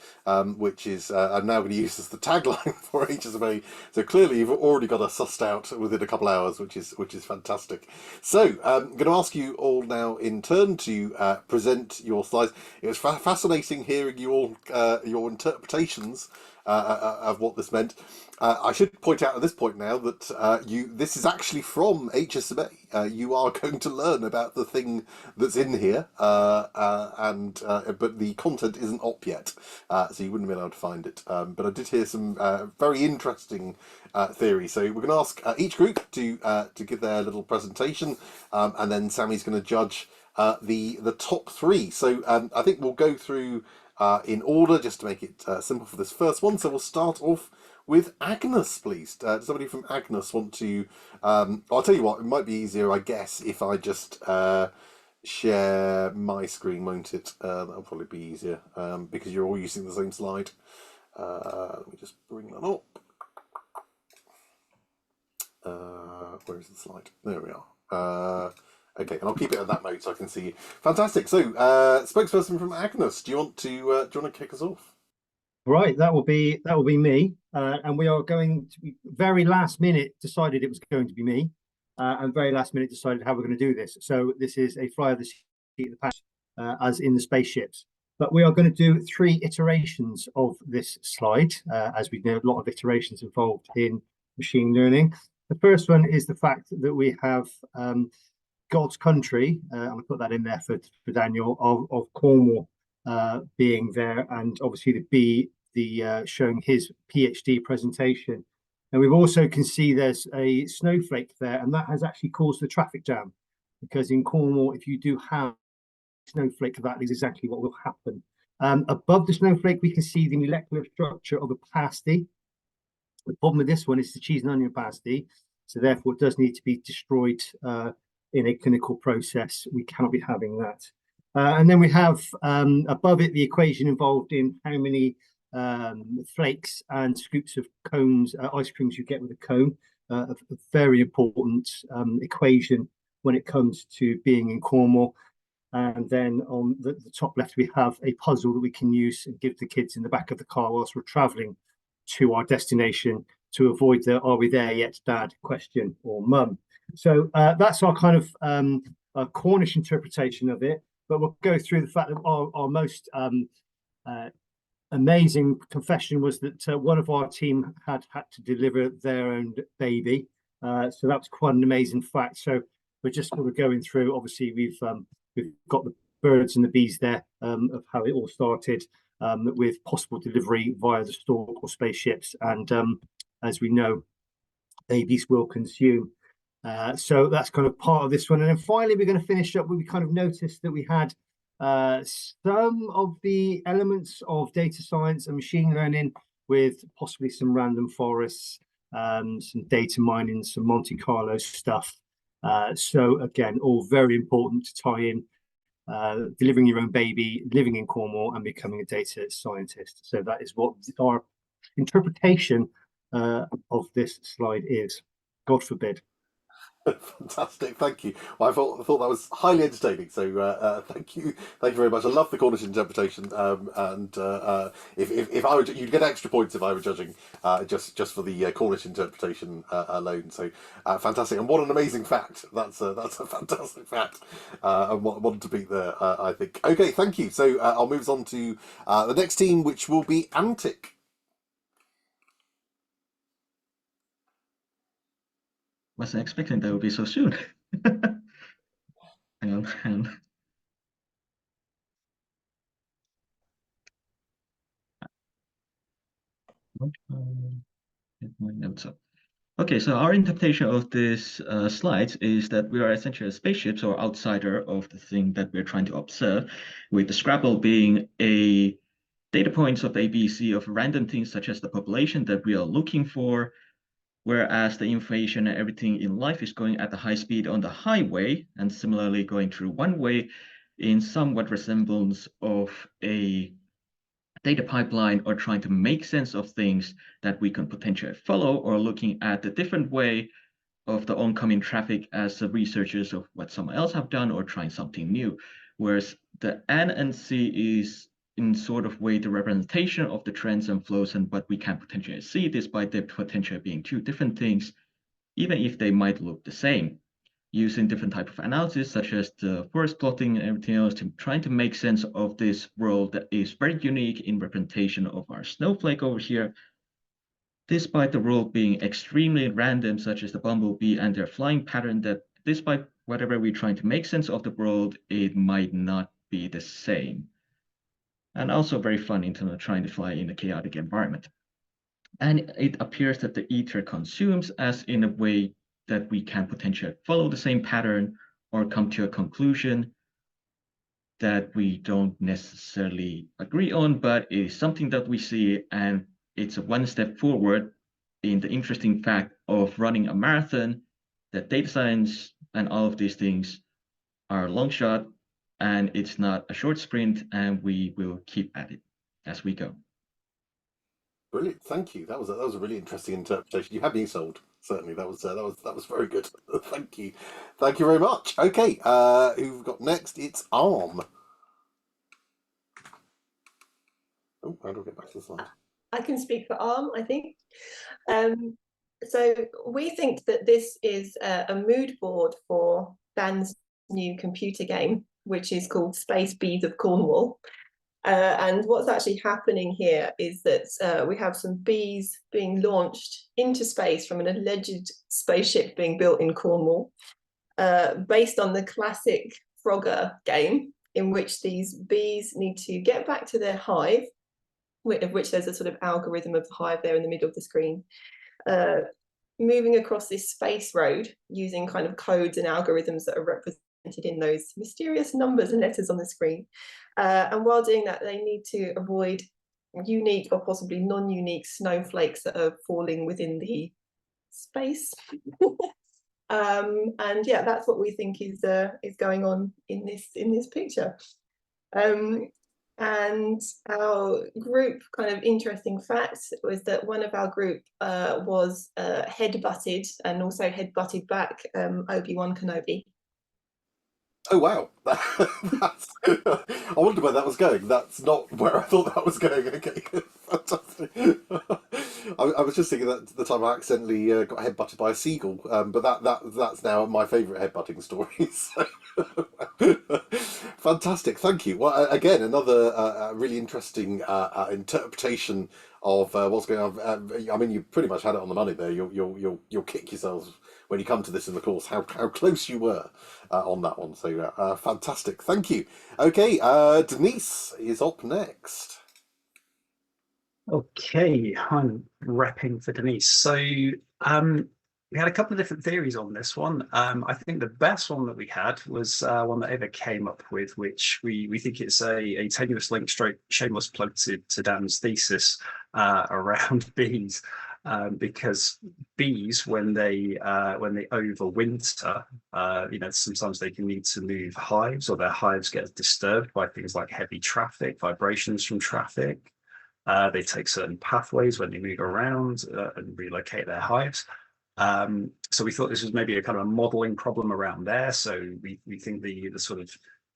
which is I'm now going to use as the tagline for HSMA. So clearly you've already got us sussed out within a couple of hours, which is fantastic. So I'm going to ask you all now in turn to present your slides. It was fascinating hearing you all your interpretations of what this meant. I should point out at this point now that this is actually from HSMA. You are going to learn about the thing that's in here, but the content isn't up yet, so you wouldn't be able to find it. But I did hear some very interesting theories. So we're going to ask each group to give their little presentation, and then Sammy's going to judge the top 3. So I think we'll go through in order just to make it simple for this first one. So we'll start off with Agnes, please. Does somebody from Agnes want to... I'll tell you what, it might be easier, I guess, if I just share my screen, won't it? That'll probably be easier, because you're all using the same slide. Let me just bring that up. Where is the slide? There we are. Okay, and I'll keep it at that mode so I can see you. Fantastic. So, spokesperson from Agnes, do you want to kick us off? Right, that will be me, and we are going to be very last minute decided it was going to be me, and very last minute decided how we're going to do this. So this is a fly of the seat of the pants, as in the spaceships. But we are going to do 3 iterations of this slide, as we know a lot of iterations involved in machine learning. The first one is the fact that we have God's country. I'm going to put that in there for Daniel of Cornwall being there, and obviously the showing his PhD presentation. And we've also can see there's a snowflake there, and that has actually caused the traffic jam, because in Cornwall, if you do have a snowflake, that is exactly what will happen. Above the snowflake, we can see the molecular structure of a pasty. The problem with this one is the cheese and onion pasty, so therefore it does need to be destroyed in a clinical process. We cannot be having that. And then we have above it the equation involved in how many flakes and scoops of cones, ice creams you get with a cone. A very important equation when it comes to being in Cornwall. And then on the top left, we have a puzzle that we can use and give the kids in the back of the car whilst we're traveling to our destination, to avoid the "are we there yet, Dad?" question or mum. So that's our kind of Cornish interpretation of it. But we'll go through the fact that our most amazing confession was that one of our team had to deliver their own baby. So that's quite an amazing fact. So we're just sort of going through. Obviously, we've got the birds and the bees there of how it all started, with possible delivery via the stork or spaceships. And as we know, babies will consume. So that's kind of part of this one. And then finally, we're going to finish up where we kind of noticed that we had some of the elements of data science and machine learning, with possibly some random forests, some data mining, some Monte Carlo stuff. So again, all very important to tie in delivering your own baby, living in Cornwall, and becoming a data scientist. So that is what our interpretation of this slide is. God forbid. Fantastic, thank you. Well, I thought that was highly entertaining. So thank you very much. I love the Cornish interpretation, and if I were, you'd get extra points if I were judging just for the Cornish interpretation alone. So fantastic, and what an amazing fact! That's a fantastic fact, and one to beat there. I think. Okay, thank you. So I'll move on to the next team, which will be Antic. Wasn't expecting that would be so soon. Hang on. Get my notes up. Okay, so our interpretation of this slide is that we are essentially spaceships or outsider of the thing that we're trying to observe, with the Scrabble being a data points of ABC of random things such as the population that we are looking for, whereas the information and everything in life is going at the high speed on the highway, and similarly going through one way in somewhat resemblance of a data pipeline, or trying to make sense of things that we can potentially follow, or looking at the different way of the oncoming traffic as the researchers of what someone else have done, or trying something new. Whereas the N and C is in sort of way the representation of the trends and flows and what we can potentially see, despite the potential being 2 different things, even if they might look the same, using different type of analysis such as the forest plotting and everything else, to trying to make sense of this world that is very unique in representation of our snowflake over here, despite the world being extremely random, such as the bumblebee and their flying pattern, that despite whatever we're trying to make sense of the world, it might not be the same. And also very fun in terms of trying to fly in a chaotic environment. And it appears that the ether consumes us in a way that we can potentially follow the same pattern or come to a conclusion that we don't necessarily agree on, but it is something that we see, and it's a one step forward in the interesting fact of running a marathon, that data science and all of these things are a long shot, and it's not a short sprint, and we will keep at it as we go. Brilliant, thank you. That was a really interesting interpretation. You had me sold. Certainly, that was very good. Thank you very much. Okay, who we've got next? It's Arm. Oh, how do I get back to the slide? I can speak for ARM, I think. So we think that this is a mood board for Dan's new computer game, which is called Space Bees of Cornwall. And what's actually happening here is that we have some bees being launched into space from an alleged spaceship being built in Cornwall, based on the classic Frogger game, in which these bees need to get back to their hive, of which there's a sort of algorithm of the hive there in the middle of the screen, moving across this space road using kind of codes and algorithms that are represented in those mysterious numbers and letters on the screen. And while doing that, they need to avoid unique or possibly non-unique snowflakes that are falling within the space. And yeah, that's what we think is going on in this picture. And our group kind of interesting fact was that one of our group was head-butted and also head-butted back Obi-Wan Kenobi. Oh wow! That's, I wondered where that was going. That's not where I thought that was going. Okay, fantastic. I was just thinking that the time I accidentally got headbutted by a seagull, but that's now my favourite headbutting story. So. Fantastic, thank you. Well, again, another really interesting interpretation of what's going on. I mean, you pretty much had it on the money there. You'll kick yourselves when you come to this in the course. How close you were on that one. So fantastic, thank you. Okay, Denise is up next. Okay, I'm repping for Denise. So we had a couple of different theories on this one. I think the best one that we had was one that Eva came up with, which we think it's a tenuous link stroke shameless plug to Dan's thesis around bees. Because bees, when they overwinter, sometimes they can need to move hives, or their hives get disturbed by things like heavy traffic, vibrations from traffic. They take certain pathways when they move around and relocate their hives. So we thought this was maybe a kind of a modeling problem around there. So we think the sort of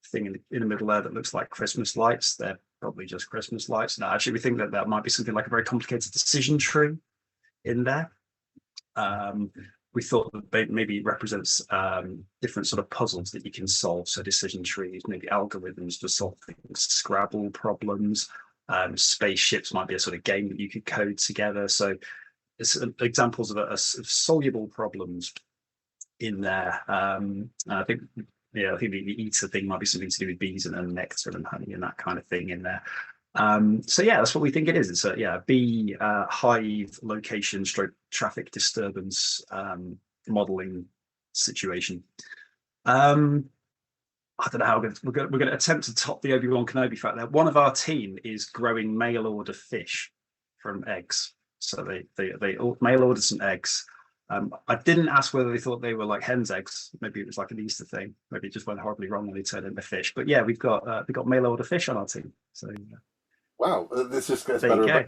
thing in the middle there that looks like Christmas lights, they're probably just Christmas lights. No, actually, we think that might be something like a very complicated decision tree in there. We thought that maybe it represents different sort of puzzles that you can solve. So decision trees, maybe algorithms to solve things, Scrabble problems, spaceships might be a sort of game that you could code together. So it's examples of soluble problems in there. And I think the eater thing might be something to do with bees and nectar and honey and that kind of thing in there. So yeah, that's what we think it is. It's a bee hive location stroke traffic disturbance modeling situation. I don't know how we're going to attempt to top the Obi-Wan Kenobi fact there. One of our team is growing mail order fish from eggs. So they mail ordered some eggs. I didn't ask whether they thought they were like hen's eggs. Maybe it was like an Easter thing. Maybe it just went horribly wrong when they turned into fish. But yeah, we've got mail order fish on our team. So wow, this just gets there better. You go. And better.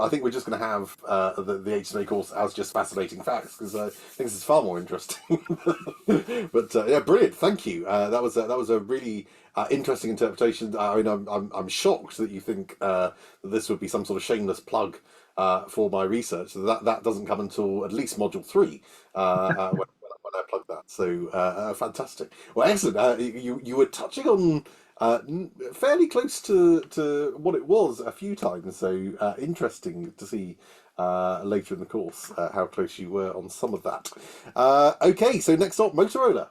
I think we're just going to have the HSMA course as just fascinating facts, because I think this is far more interesting. But yeah, brilliant. Thank you. That was a really interesting interpretation. I mean, I'm shocked that you think that this would be some sort of shameless plug for my research. That doesn't come until at least module 3 when I plug that. So fantastic. Well, excellent. You were touching on. Fairly close to what it was a few times, so interesting to see later in the course how close you were on some of that. Okay, so next up, Motorola.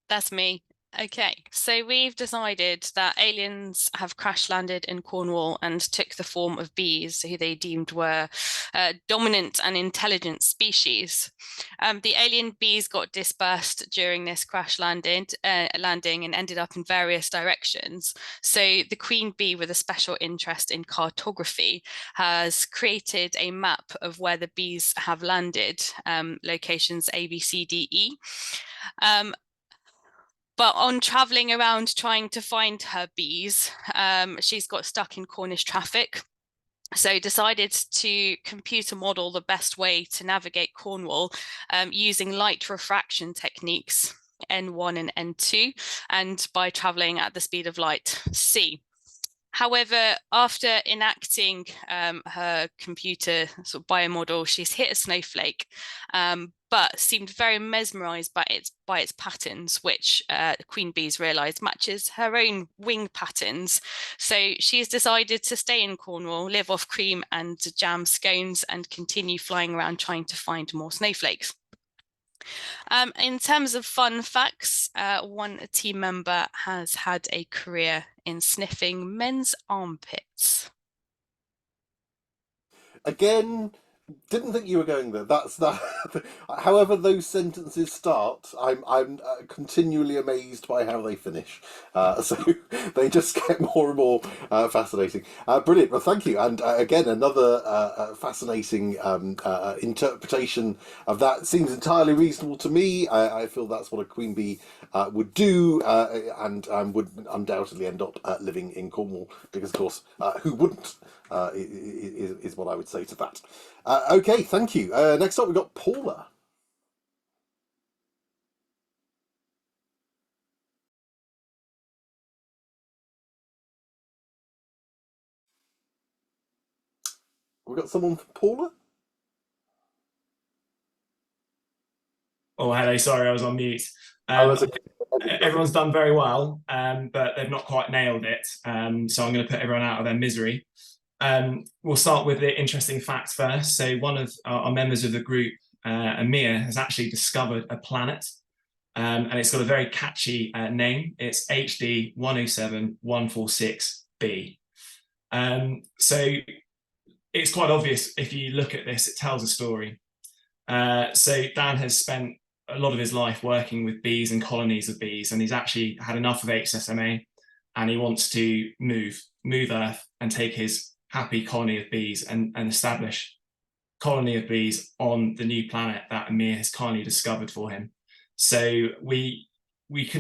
That's me. Okay, so we've decided that aliens have crash landed in Cornwall and took the form of bees, who they deemed were dominant and intelligent species. The alien bees got dispersed during this crash landing and ended up in various directions. So the queen bee, with a special interest in cartography, has created a map of where the bees have landed, locations A, B, C, D, E. But on traveling around trying to find her bees, she's got stuck in Cornish traffic. So decided to computer model the best way to navigate Cornwall using light refraction techniques. N1 and N2, and by traveling at the speed of light, c. However, after enacting her computer sort of biomodel, she's hit a snowflake, but seemed very mesmerized by its patterns, which queen bees realized matches her own wing patterns. So she's decided to stay in Cornwall, live off cream and jam scones, and continue flying around trying to find more snowflakes. In terms of fun facts, one team member has had a career in sniffing men's armpits. Again, didn't think you were going there. That's that. However, those sentences start, I'm continually amazed by how they finish. So they just get more and more fascinating. Brilliant. Well, thank you. And again, another fascinating interpretation of that. Seems entirely reasonable to me. I feel that's what a queen bee would do, and would undoubtedly end up living in Cornwall, because, of course, who wouldn't? Is what I would say to that. Okay, thank you. Next up, we've got Paula. We've got someone for Paula? Oh, hello, sorry, I was on mute. Everyone's done very well, but they've not quite nailed it. So I'm going to put everyone out of their misery. We'll start with the interesting facts first. So one of our members of the group, Amir, has actually discovered a planet, and it's got a very catchy name. It's HD 107146b. So it's quite obvious if you look at this, it tells a story. So Dan has spent a lot of his life working with bees and colonies of bees, and he's actually had enough of HSMA, and he wants to move Earth and take his happy colony of bees and establish colony of bees on the new planet that Amir has kindly discovered for him. So we look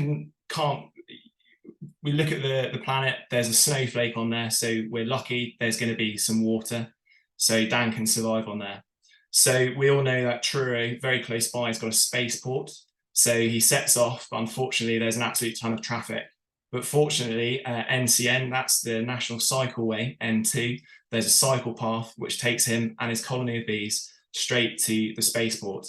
at the planet, there's a snowflake on there, so we're lucky there's going to be some water, so Dan can survive on there. So we all know that Truro, very close by, has got a spaceport. So he sets off, but unfortunately there's an absolute ton of traffic. But fortunately, NCN, that's the National Cycleway, N2, there's a cycle path which takes him and his colony of bees straight to the spaceport.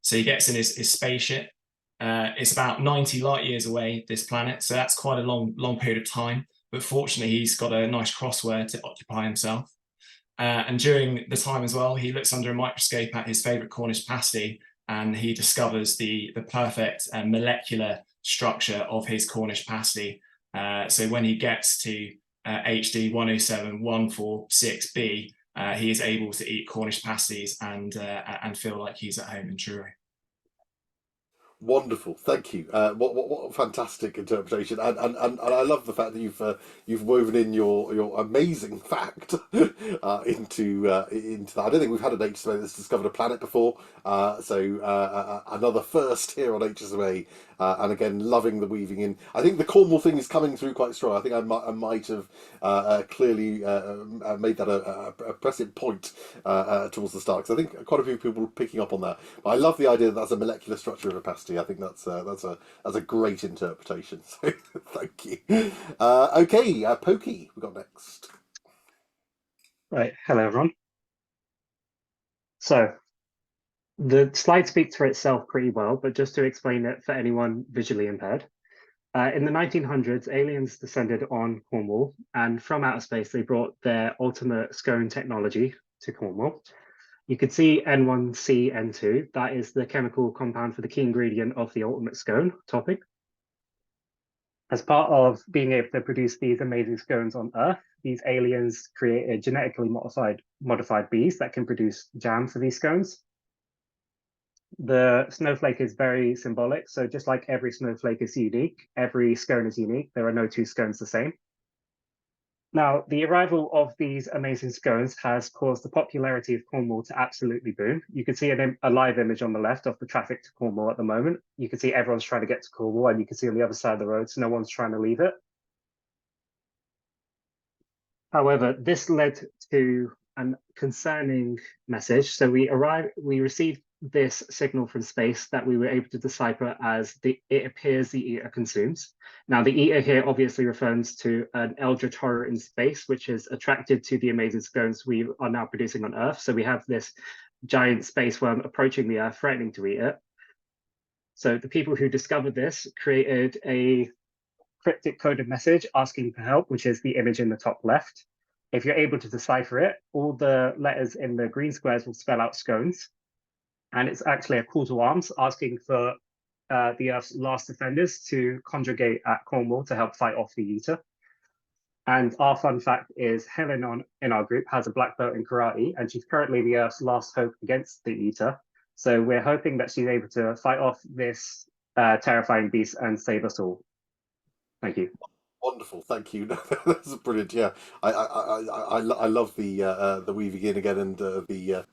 So he gets in his spaceship. It's about 90 light years away, this planet, so that's quite a long period of time. But fortunately, he's got a nice crossword to occupy himself. And during the time as well, he looks under a microscope at his favourite Cornish pasty, and he discovers the perfect molecular structure of his Cornish pasty. So when he gets to HD 107146b, he is able to eat Cornish pasties and feel like he's at home in Truro. Wonderful, thank you. What a fantastic interpretation, and I love the fact that you've woven in your amazing fact into that. I don't think we've had an HSMA that's discovered a planet before, so another first here on HSMA, and again loving the weaving in. I think the Cornwall thing is coming through quite strong. I think I might have clearly made that a pressing point towards the start, because I think quite a few people are picking up on that. But I love the idea that that's a molecular structure of a pasty. I think that's a great interpretation. So thank you. Okay, Pokey, we got next. Right, hello everyone. So the slide speaks for itself pretty well, but just to explain it for anyone visually impaired. In the 1900s, aliens descended on Cornwall, and from outer space, they brought their ultimate scone technology to Cornwall. You could see N1C, N2. That is the chemical compound for the key ingredient of the ultimate scone topping. As part of being able to produce these amazing scones on Earth, these aliens created genetically modified bees that can produce jam for these scones. The snowflake is very symbolic. So just like every snowflake is unique, every scone is unique. There are no two scones the same. Now, the arrival of these amazing scones has caused the popularity of Cornwall to absolutely boom. You can see a live image on the left of the traffic to Cornwall at the moment. You can see everyone's trying to get to Cornwall, and you can see on the other side of the road, so no one's trying to leave it. However, this led to a concerning message. So we received this signal from space that we were able to decipher as it appears the eater consumes. Now, the eater here obviously refers to an eldritch horror in space, which is attracted to the amazing scones we are now producing on Earth. So we have this giant space worm approaching the Earth, threatening to eat it. So the people who discovered this created a cryptic coded message asking for help, which is the image in the top left. If you're able to decipher it, all the letters in the green squares will spell out scones. And it's actually a call to arms asking for the Earth's last defenders to congregate at Cornwall to help fight off the eater. And our fun fact is Helen in our group has a black belt in karate, and she's currently the Earth's last hope against the eater. So we're hoping that she's able to fight off this terrifying beast and save us all. Thank you. Wonderful, thank you. That's brilliant. Yeah, I love the weaving in again, and the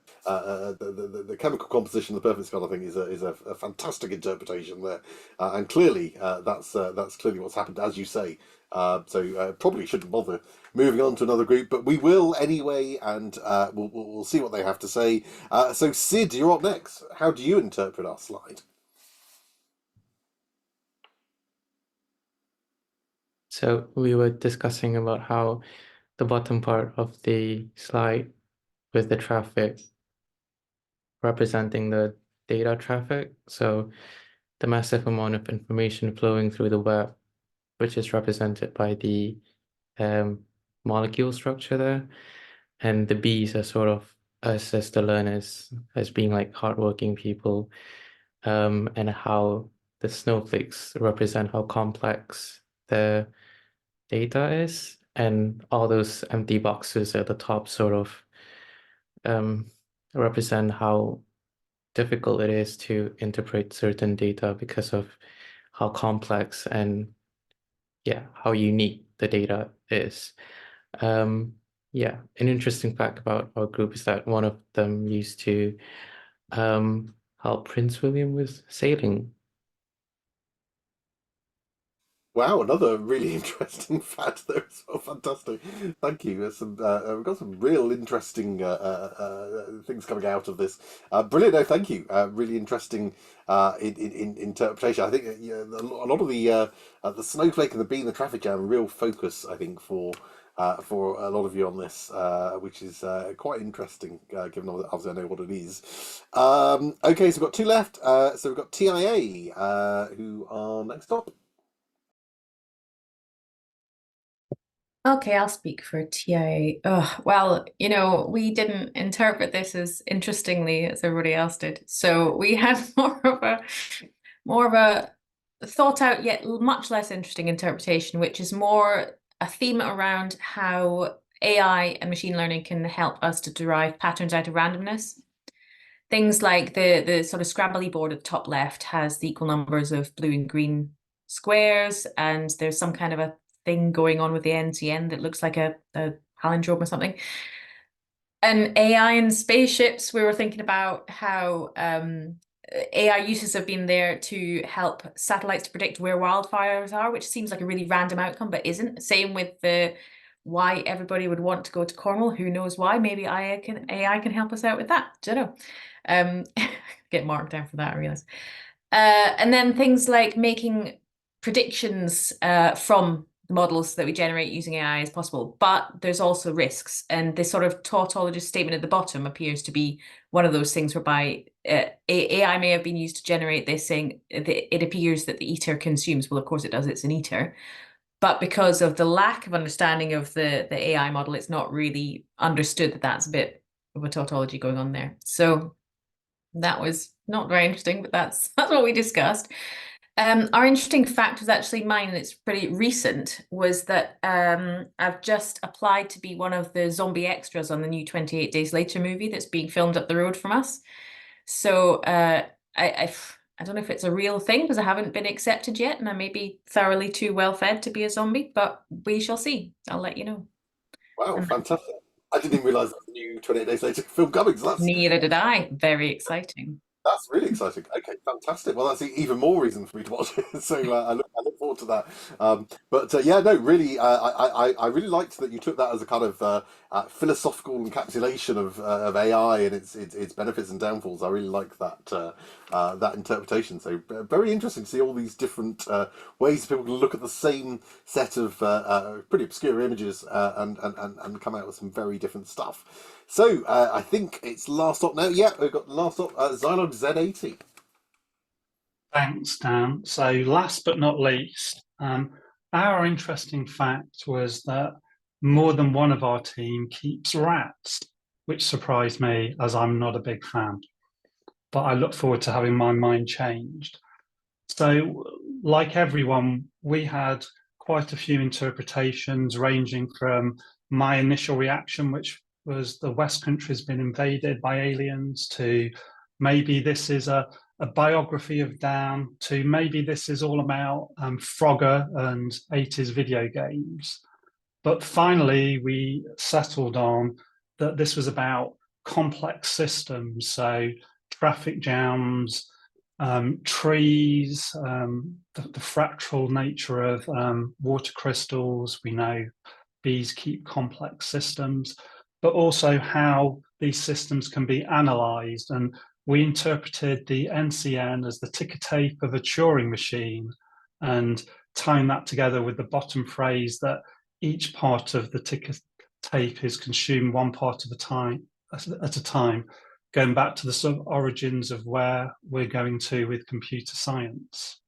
chemical composition of the perfect skull. I think is a fantastic interpretation there, and clearly that's clearly what's happened, as you say. So probably shouldn't bother moving on to another group, but we will anyway, and we'll see what they have to say. So Sid, you're up next. How do you interpret our slide? So we were discussing about how the bottom part of the slide with the traffic representing the data traffic. So the massive amount of information flowing through the web, which is represented by the molecule structure there. And the bees are sort of us as the learners, as being like hardworking people, and how the snowflakes represent how complex the data is, and all those empty boxes at the top sort of represent how difficult it is to interpret certain data because of how complex and how unique the data is. Yeah, an interesting fact about our group is that one of them used to help Prince William with sailing. Wow, another really interesting fact there as well. Fantastic. Thank you. There's some, we've got some real interesting things coming out of this. Brilliant. No, thank you. Really interesting in interpretation. I think a lot of the snowflake and the bee and the traffic jam are a real focus, I think, for a lot of you on this, which is quite interesting, given obviously I know what it is. Okay, so we've got two left. So we've got TIA, who are next up. Okay, I'll speak for TIA. Well, we didn't interpret this as interestingly as everybody else did. So we had more of a thought out yet much less interesting interpretation, which is more a theme around how AI and machine learning can help us to derive patterns out of randomness. Things like the sort of scrabbly board at the top left has the equal numbers of blue and green squares, and there's some kind of a thing going on with the NCN that looks like a palindrome or something. And AI and spaceships, we were thinking about how AI uses have been there to help satellites to predict where wildfires are, which seems like a really random outcome, but isn't. Same with why everybody would want to go to Cornwall. Who knows why? Maybe AI can help us out with that. Don't know. Get marked down for that, I realize. And then things like making predictions from the models that we generate using AI is possible, but there's also risks. And this sort of tautologist statement at the bottom appears to be one of those things whereby AI may have been used to generate this, saying that it appears that the eater consumes. Well, of course it does, it's an eater. But because of the lack of understanding of the AI model, it's not really understood that that's a bit of a tautology going on there. So that was not very interesting, but that's what we discussed. Our interesting fact was actually mine, and it's pretty recent, was that I've just applied to be one of the zombie extras on the new 28 Days Later movie that's being filmed up the road from us. So I don't know if it's a real thing because I haven't been accepted yet, and I may be thoroughly too well fed to be a zombie, but we shall see. I'll let you know. Wow, fantastic. I didn't even realise that was the new 28 Days Later film coming. So Neither did I. Very exciting. That's really exciting. Okay, fantastic. Well, that's even more reason for me to watch it. So I look forward forward to that. But yeah, no, really, I really liked that you took that as a kind of philosophical encapsulation of AI and its benefits and downfalls. I really like that that interpretation. So very interesting to see all these different ways people can look at the same set of pretty obscure images and come out with some very different stuff. So I think it's last up now. Yeah, we've got the last up, Zilog Z80. Thanks, Dan. So last but not least, our interesting fact was that more than one of our team keeps rats, which surprised me as I'm not a big fan. But I look forward to having my mind changed. So like everyone, we had quite a few interpretations ranging from my initial reaction, which was the West Country's been invaded by aliens, to maybe this is a biography of Dan, to maybe this is all about Frogger and 80s video games. But finally, we settled on that this was about complex systems, so traffic jams, trees, the fractal nature of water crystals. We know bees keep complex systems, but also how these systems can be analysed. And we interpreted the NCN as the ticker tape of a Turing machine, and tying that together with the bottom phrase that each part of the ticker tape is consumed one part of the time at a time, going back to the sort of origins of where we're going to with computer science.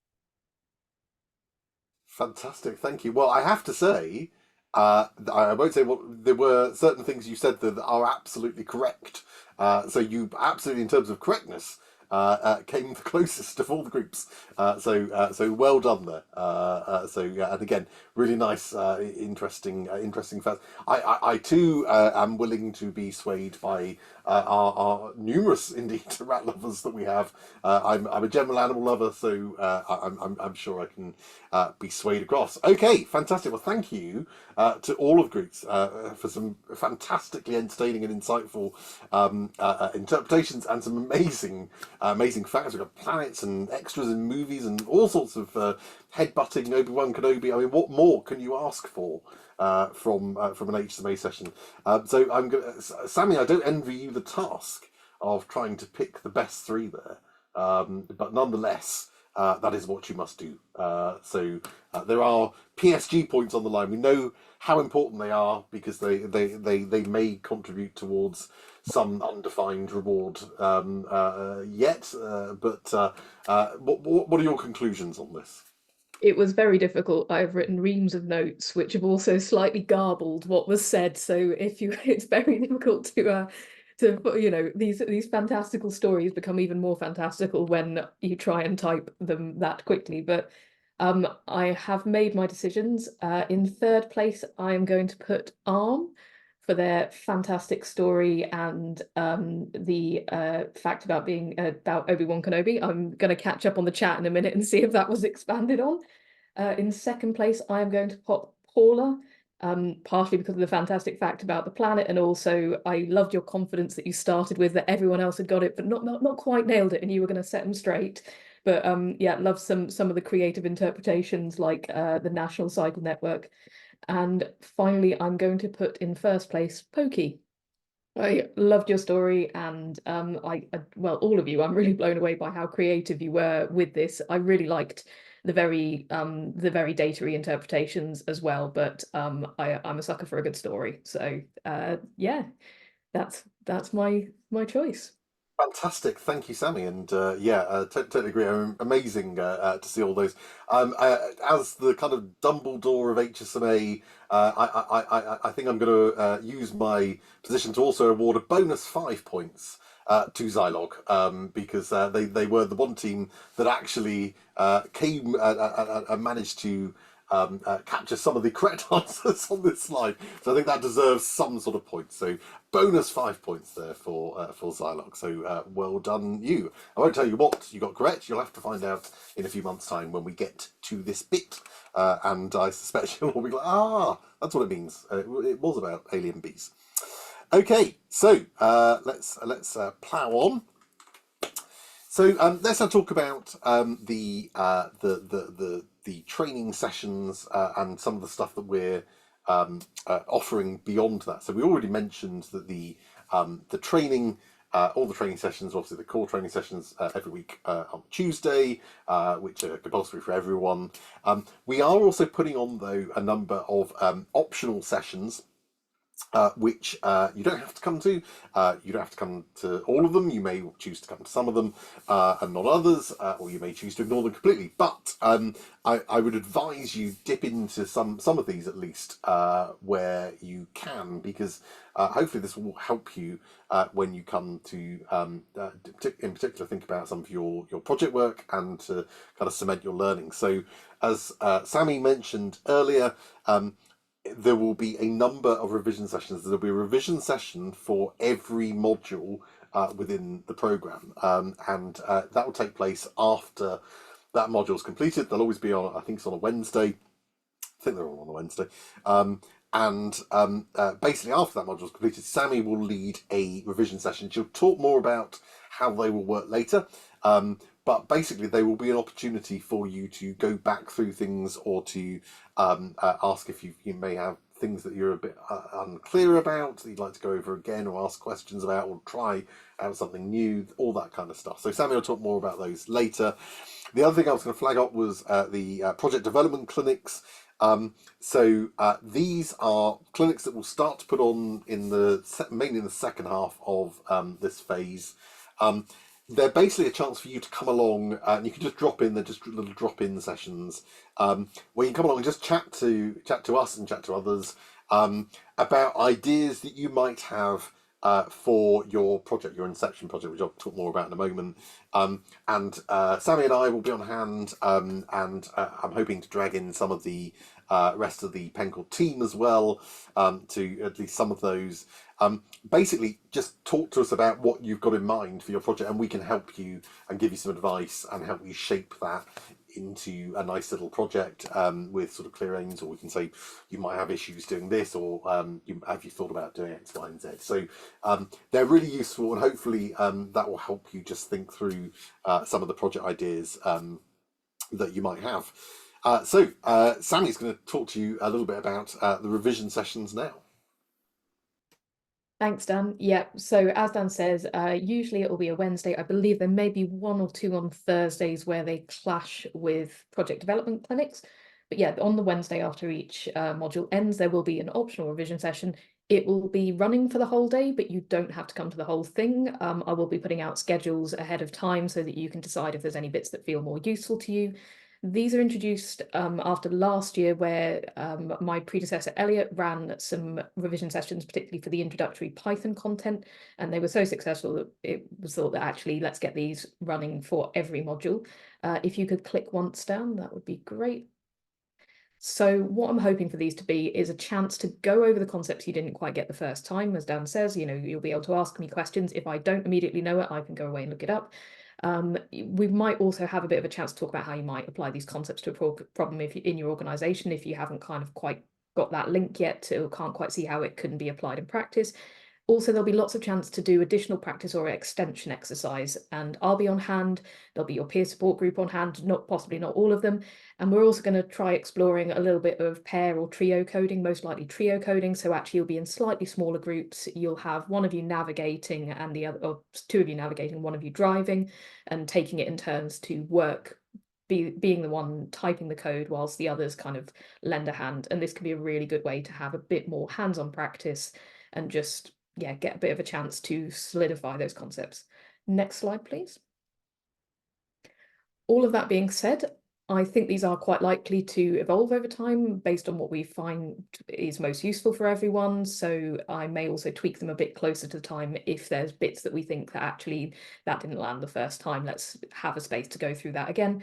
Fantastic, thank you. Well, I have to say, I won't say what there were certain things you said that are absolutely correct. So you absolutely, in terms of correctness, came the closest of all the groups. So well done there. So yeah, and again, really nice, interesting facts. I too am willing to be swayed by our numerous indeed rat lovers that we have. I'm a general animal lover, so I'm sure I can be swayed across. Okay, fantastic. Well, thank you to all of groups for some fantastically entertaining and insightful interpretations and some amazing facts. We've got planets and extras in movies and all sorts of headbutting Obi-Wan Kenobi. I mean, what more can you ask for from an HSMA session? So I'm gonna, Sammy, I don't envy you the task of trying to pick the best three there, but nonetheless, that is what you must do. So there are PSG points on the line. We know how important they are because they may contribute towards some undefined reward yet. But what are your conclusions on this? It was very difficult. I've written reams of notes which have also slightly garbled what was said. So it's very difficult to you know, these fantastical stories become even more fantastical when you try and type them that quickly. But I have made my decisions. In third place, I am going to put ARM for their fantastic story and the fact about being about Obi-Wan Kenobi. I'm going to catch up on the chat in a minute and see if that was expanded on. In second place, I am going to pop Paula, partially because of the fantastic fact about the planet, and also I loved your confidence that you started with, that everyone else had got it, but not quite nailed it, and you were going to set them straight. But yeah, love some of the creative interpretations, like the National Cycle Network. And finally, I'm going to put in first place Pokey. I loved your story, and well, all of you, I'm really blown away by how creative you were with this. I really liked the very data-y interpretations as well, but I'm a sucker for a good story. So yeah, that's my choice. Fantastic, thank you, Sammy, and yeah, totally agree. Amazing to see all those. As the kind of Dumbledore of HSMA, I think I'm going to use my position to also award a bonus 5 points to Zilog, because they were the one team that actually came and managed to capture some of the correct answers on this slide. So I think that deserves some sort of point. So bonus 5 points there for Zilog. So well done you. I won't tell you what you got correct. You'll have to find out in a few months' time when we get to this bit. And I suspect you'll all be like, that's what it means. It was about alien bees. Okay, so let's plough on. So let's now talk about the the training sessions and some of the stuff that we're offering beyond that. So we already mentioned that the training, all the training sessions, obviously the core training sessions every week on Tuesday, which are compulsory for everyone. We are also putting on, though, a number of optional sessions which you don't have to come to. You don't have to come to all of them. You may choose to come to some of them and not others, or you may choose to ignore them completely. But I would advise you dip into some of these at least where you can, because hopefully this will help you when you come to, in particular, think about some of your project work and to kind of cement your learning. So as Sammy mentioned earlier, there will be a number of revision sessions. There'll be a revision session for every module within the program, and that will take place after that module is completed. They'll always be on, I think it's on a Wednesday. I think they're all on a Wednesday. Basically after that module is completed, Sammy will lead a revision session. She'll talk more about how they will work later. But basically, they will be an opportunity for you to go back through things, or to ask if you may have things that you're a bit unclear about, that you'd like to go over again, or ask questions about, or try out something new, all that kind of stuff. So Sammy will talk more about those later. The other thing I was going to flag up was the project development clinics. So these are clinics that we'll start to put on mainly in the second half of this phase. They're basically a chance for you to come along, and you can just drop in. They're just little drop-in sessions where you can come along and just chat to us and chat to others about ideas that you might have for your project, your Inception project, which I'll talk more about in a moment. Sammy and I will be on hand, and I'm hoping to drag in some of the rest of the Pencil team as well, to at least some of those. Basically, just talk to us about what you've got in mind for your project, and we can help you and give you some advice and help you shape that into a nice little project with sort of clear aims. Or we can say you might have issues doing this, or have you thought about doing X, Y, and Z. So they're really useful, and hopefully that will help you just think through some of the project ideas that you might have. So Sammy's going to talk to you a little bit about the revision sessions now. Thanks, Dan. Yeah, so as Dan says, usually it will be a Wednesday. I believe there may be one or two on Thursdays where they clash with project development clinics. But yeah, on the Wednesday after each module ends, there will be an optional revision session. It will be running for the whole day, but you don't have to come to the whole thing. I will be putting out schedules ahead of time so that you can decide if there's any bits that feel more useful to you. These are introduced after last year, where my predecessor Elliot ran some revision sessions, particularly for the introductory Python content, and they were so successful that it was thought that actually let's get these running for every module. If you could click once down, that would be great. So what I'm hoping for these to be is a chance to go over the concepts you didn't quite get the first time. As Dan says, you'll be able to ask me questions. If I don't immediately know it, I can go away and look it up. We might also have a bit of a chance to talk about how you might apply these concepts to a problem in your organization if you haven't kind of quite got that link yet, or can't quite see how it can be applied in practice. Also, there'll be lots of chance to do additional practice or extension exercise, and I'll be on hand. There'll be your peer support group on hand, possibly not all of them. And we're also going to try exploring a little bit of pair or trio coding, most likely trio coding. So actually you'll be in slightly smaller groups. You'll have one of you navigating and the other, or two of you navigating, one of you driving, and taking it in turns to work, being the one typing the code whilst the others kind of lend a hand. And this can be a really good way to have a bit more hands-on practice and just get a bit of a chance to solidify those concepts. Next slide, please. All of that being said, I think these are quite likely to evolve over time based on what we find is most useful for everyone. So I may also tweak them a bit closer to the time if there's bits that we think that actually that didn't land the first time. Let's have a space to go through that again.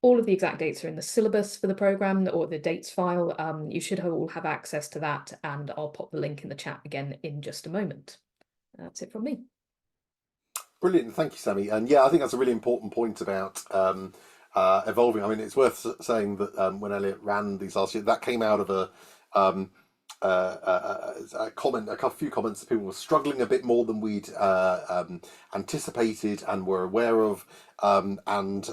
All of the exact dates are in the syllabus for the programme, or the dates file. You should all have access to that, and I'll pop the link in the chat again in just a moment. That's it from me. Brilliant, thank you, Sammy. And yeah, I think that's a really important point about evolving. I mean, it's worth saying that when Elliot ran these last year, that came out of a few comments that people were struggling a bit more than we'd anticipated and were aware of. And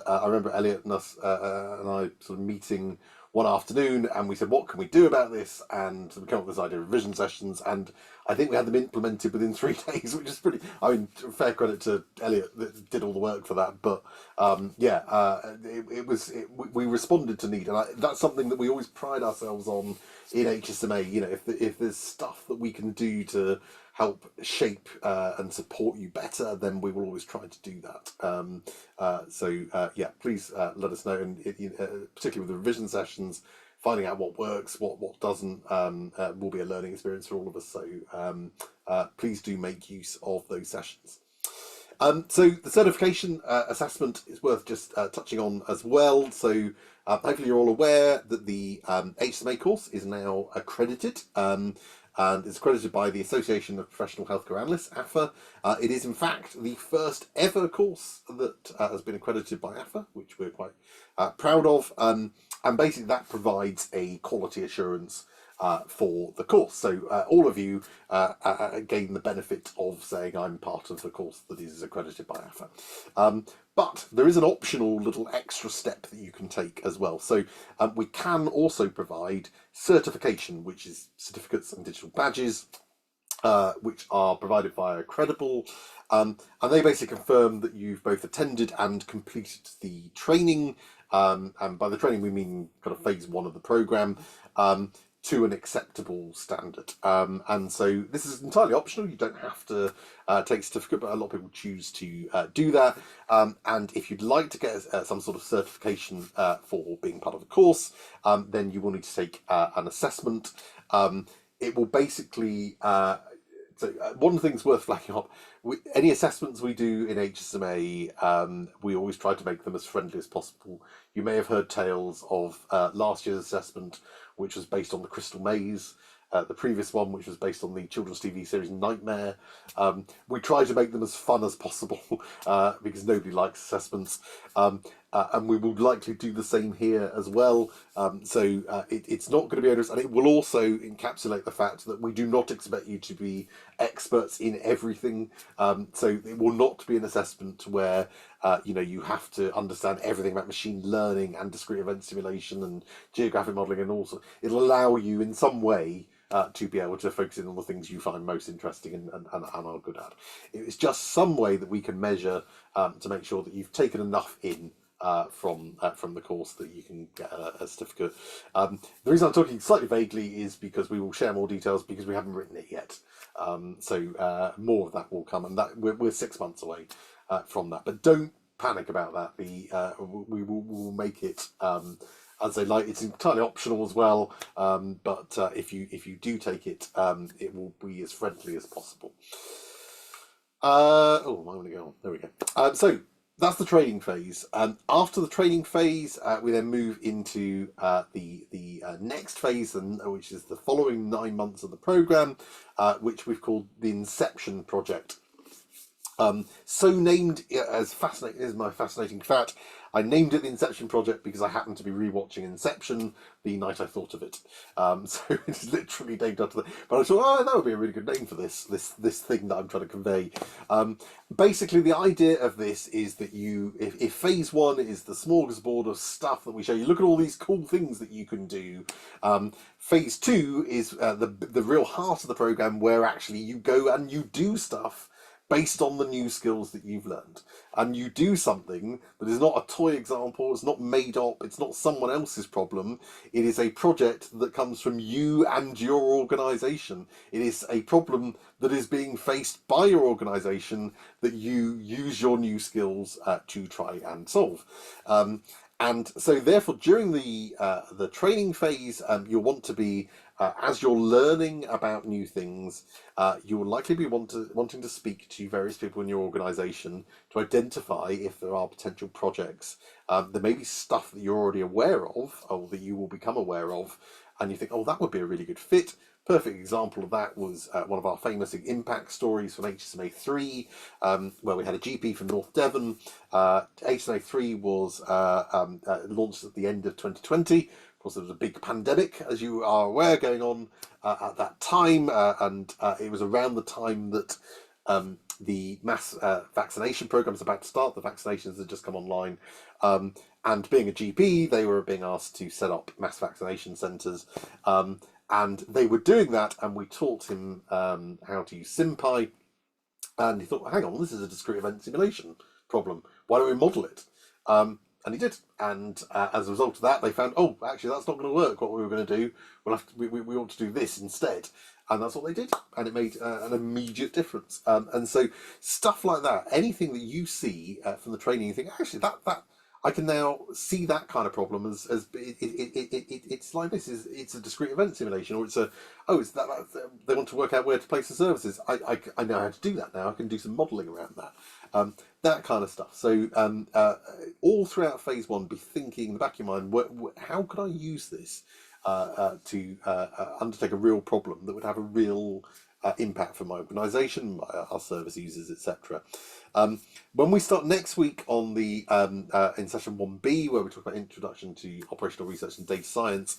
I remember Elliot and us and I sort of meeting one afternoon, and we said, what can we do about this? And we came up with this idea of revision sessions, and I think we had them implemented within 3 days, which is pretty, I mean, fair credit to Elliot that did all the work for that. But we responded to need, and that's something that we always pride ourselves on in HSMA. You know, if there's stuff that we can do to help shape and support you better, then we will always try to do that. Please let us know, and particularly with the revision sessions, finding out what works, what doesn't, will be a learning experience for all of us. So please do make use of those sessions. So the certification assessment is worth just touching on as well. So hopefully you're all aware that the HSMA course is now accredited. And it's accredited by the Association of Professional Healthcare Analysts, AFA. It is, in fact, the first ever course that has been accredited by AFA, which we're quite proud of. And basically that provides a quality assurance for the course. So all of you gain the benefit of saying I'm part of the course that is accredited by AFA. But there is an optional little extra step that you can take as well. So we can also provide certification, which is certificates and digital badges, which are provided via Credible. And they basically confirm that you've both attended and completed the training. And by the training, we mean kind of phase 1 of the programme. To an acceptable standard. And so this is entirely optional. You don't have to take a certificate, but a lot of people choose to do that. And if you'd like to get some sort of certification for being part of the course, then you will need to take an assessment. It will basically... So one of the things worth flagging up, any assessments we do in HSMA, we always try to make them as friendly as possible. You may have heard tales of last year's assessment, which was based on the Crystal Maze, the previous one, which was based on the children's TV series Nightmare. We try to make them as fun as possible because nobody likes assessments. And we will likely do the same here as well. It's not going to be onerous, and it will also encapsulate the fact that we do not expect you to be experts in everything. So it will not be an assessment where you have to understand everything about machine learning and discrete event simulation and geographic modelling and also. It'll allow you in some way to be able to focus in on the things you find most interesting and are good at. It's just some way that we can measure to make sure that you've taken enough in from the course that you can get a certificate. The reason I'm talking slightly vaguely is because we will share more details because we haven't written it yet. So more of that will come, and that we're 6 months away from that. But don't panic about that. We will make it. As I like, it's entirely optional as well. But if you do take it, it will be as friendly as possible. I'm going to go on. There we go. So that's the training phase. After the training phase, we then move into the next phase, which is the following 9 months of the programme, which we've called the Inception Project. So named as fascinating is my fascinating fact. I named it the Inception Project because I happened to be rewatching Inception the night I thought of it. So it's literally named after that. But I thought, that would be a really good name for this thing that I'm trying to convey. Basically, the idea of this is that if phase 1 is the smorgasbord of stuff that we show you, look at all these cool things that you can do. Phase 2 is the real heart of the program, where actually you go and you do stuff based on the new skills that you've learned. And you do something that is not a toy example, it's not made up, it's not someone else's problem. It is a project that comes from you and your organisation. It is a problem that is being faced by your organisation that you use your new skills to try and solve. And so therefore, during the training phase, you'll want to be, as you're learning about new things, you will likely be wanting to speak to various people in your organisation to identify if there are potential projects. There may be stuff that you're already aware of, or that you will become aware of, and you think, oh, that would be a really good fit. Perfect example of that was one of our famous impact stories from HSMA 3, where we had a GP from North Devon. HSMA 3 was launched at the end of 2020. Of course, there was a big pandemic, as you are aware, going on at that time, and it was around the time that the mass vaccination program was about to start. The vaccinations had just come online, and being a GP, they were being asked to set up mass vaccination centres, and they were doing that, and we taught him how to use SimPy, and he thought, well, hang on, this is a discrete event simulation problem. Why don't we model it? And he did, and as a result of that, they found, oh, actually, that's not going to work. What we were going to do, we ought to do this instead, and that's what they did, and it made an immediate difference. And so stuff like that, anything that you see from the training, you think, actually, that I can now see that kind of problem as it's like this is it's a discrete event simulation, or it's they want to work out where to place the services. I know how to do that now. I can do some modelling around that. That kind of stuff. So all throughout phase one, be thinking in the back of your mind, how could I use this to undertake a real problem that would have a real impact for my organisation, our service users, etc. When we start next week on the in session 1B, where we talk about introduction to operational research and data science,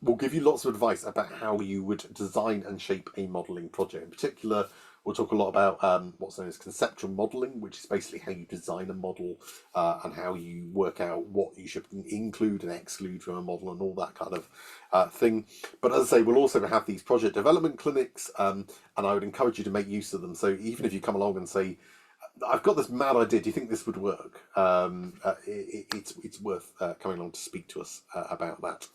we'll give you lots of advice about how you would design and shape a modelling project. In particular, we'll talk a lot about what's known as conceptual modelling, which is basically how you design a model and how you work out what you should include and exclude from a model and all that kind of thing. But as I say, we'll also have these project development clinics, and I would encourage you to make use of them. So even if you come along and say, I've got this mad idea, do you think this would work? It's worth coming along to speak to us about that.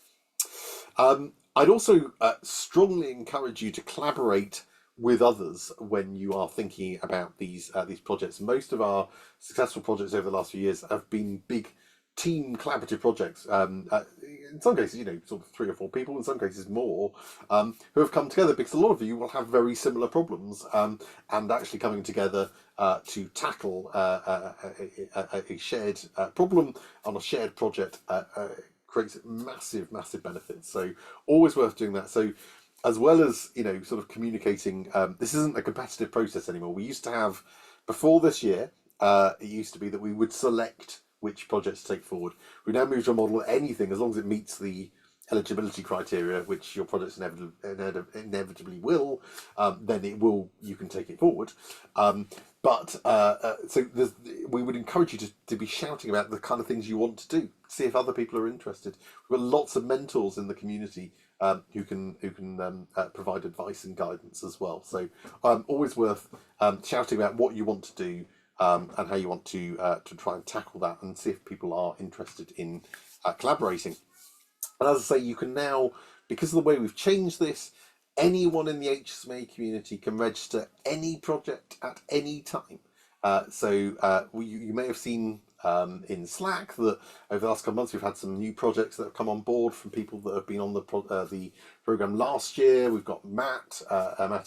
I'd also strongly encourage you to collaborate with others when you are thinking about these projects. Most of our successful projects over the last few years have been big team collaborative projects. In some cases, sort of 3 or 4 people, in some cases more, who have come together because a lot of you will have very similar problems, and actually coming together to tackle a shared problem on a shared project creates massive benefits. So always worth doing that. So as well as sort of communicating, this isn't a competitive process anymore. We used to have, before this year, it used to be that we would select which projects to take forward. We now move to a model that anything, as long as it meets the eligibility criteria, which your projects inevitably will, then you can take it forward. So we would encourage you to be shouting about the kind of things you want to do. See if other people are interested. We've got lots of mentors in the community who can provide advice and guidance as well. So always worth shouting about what you want to do and how you want to try and tackle that, and see if people are interested in collaborating. And as I say, you can now, because of the way we've changed this, anyone in the HSMA community can register any project at any time. You may have seen in Slack that over the last couple of months we've had some new projects that have come on board from people that have been on the program last year. We've got Matt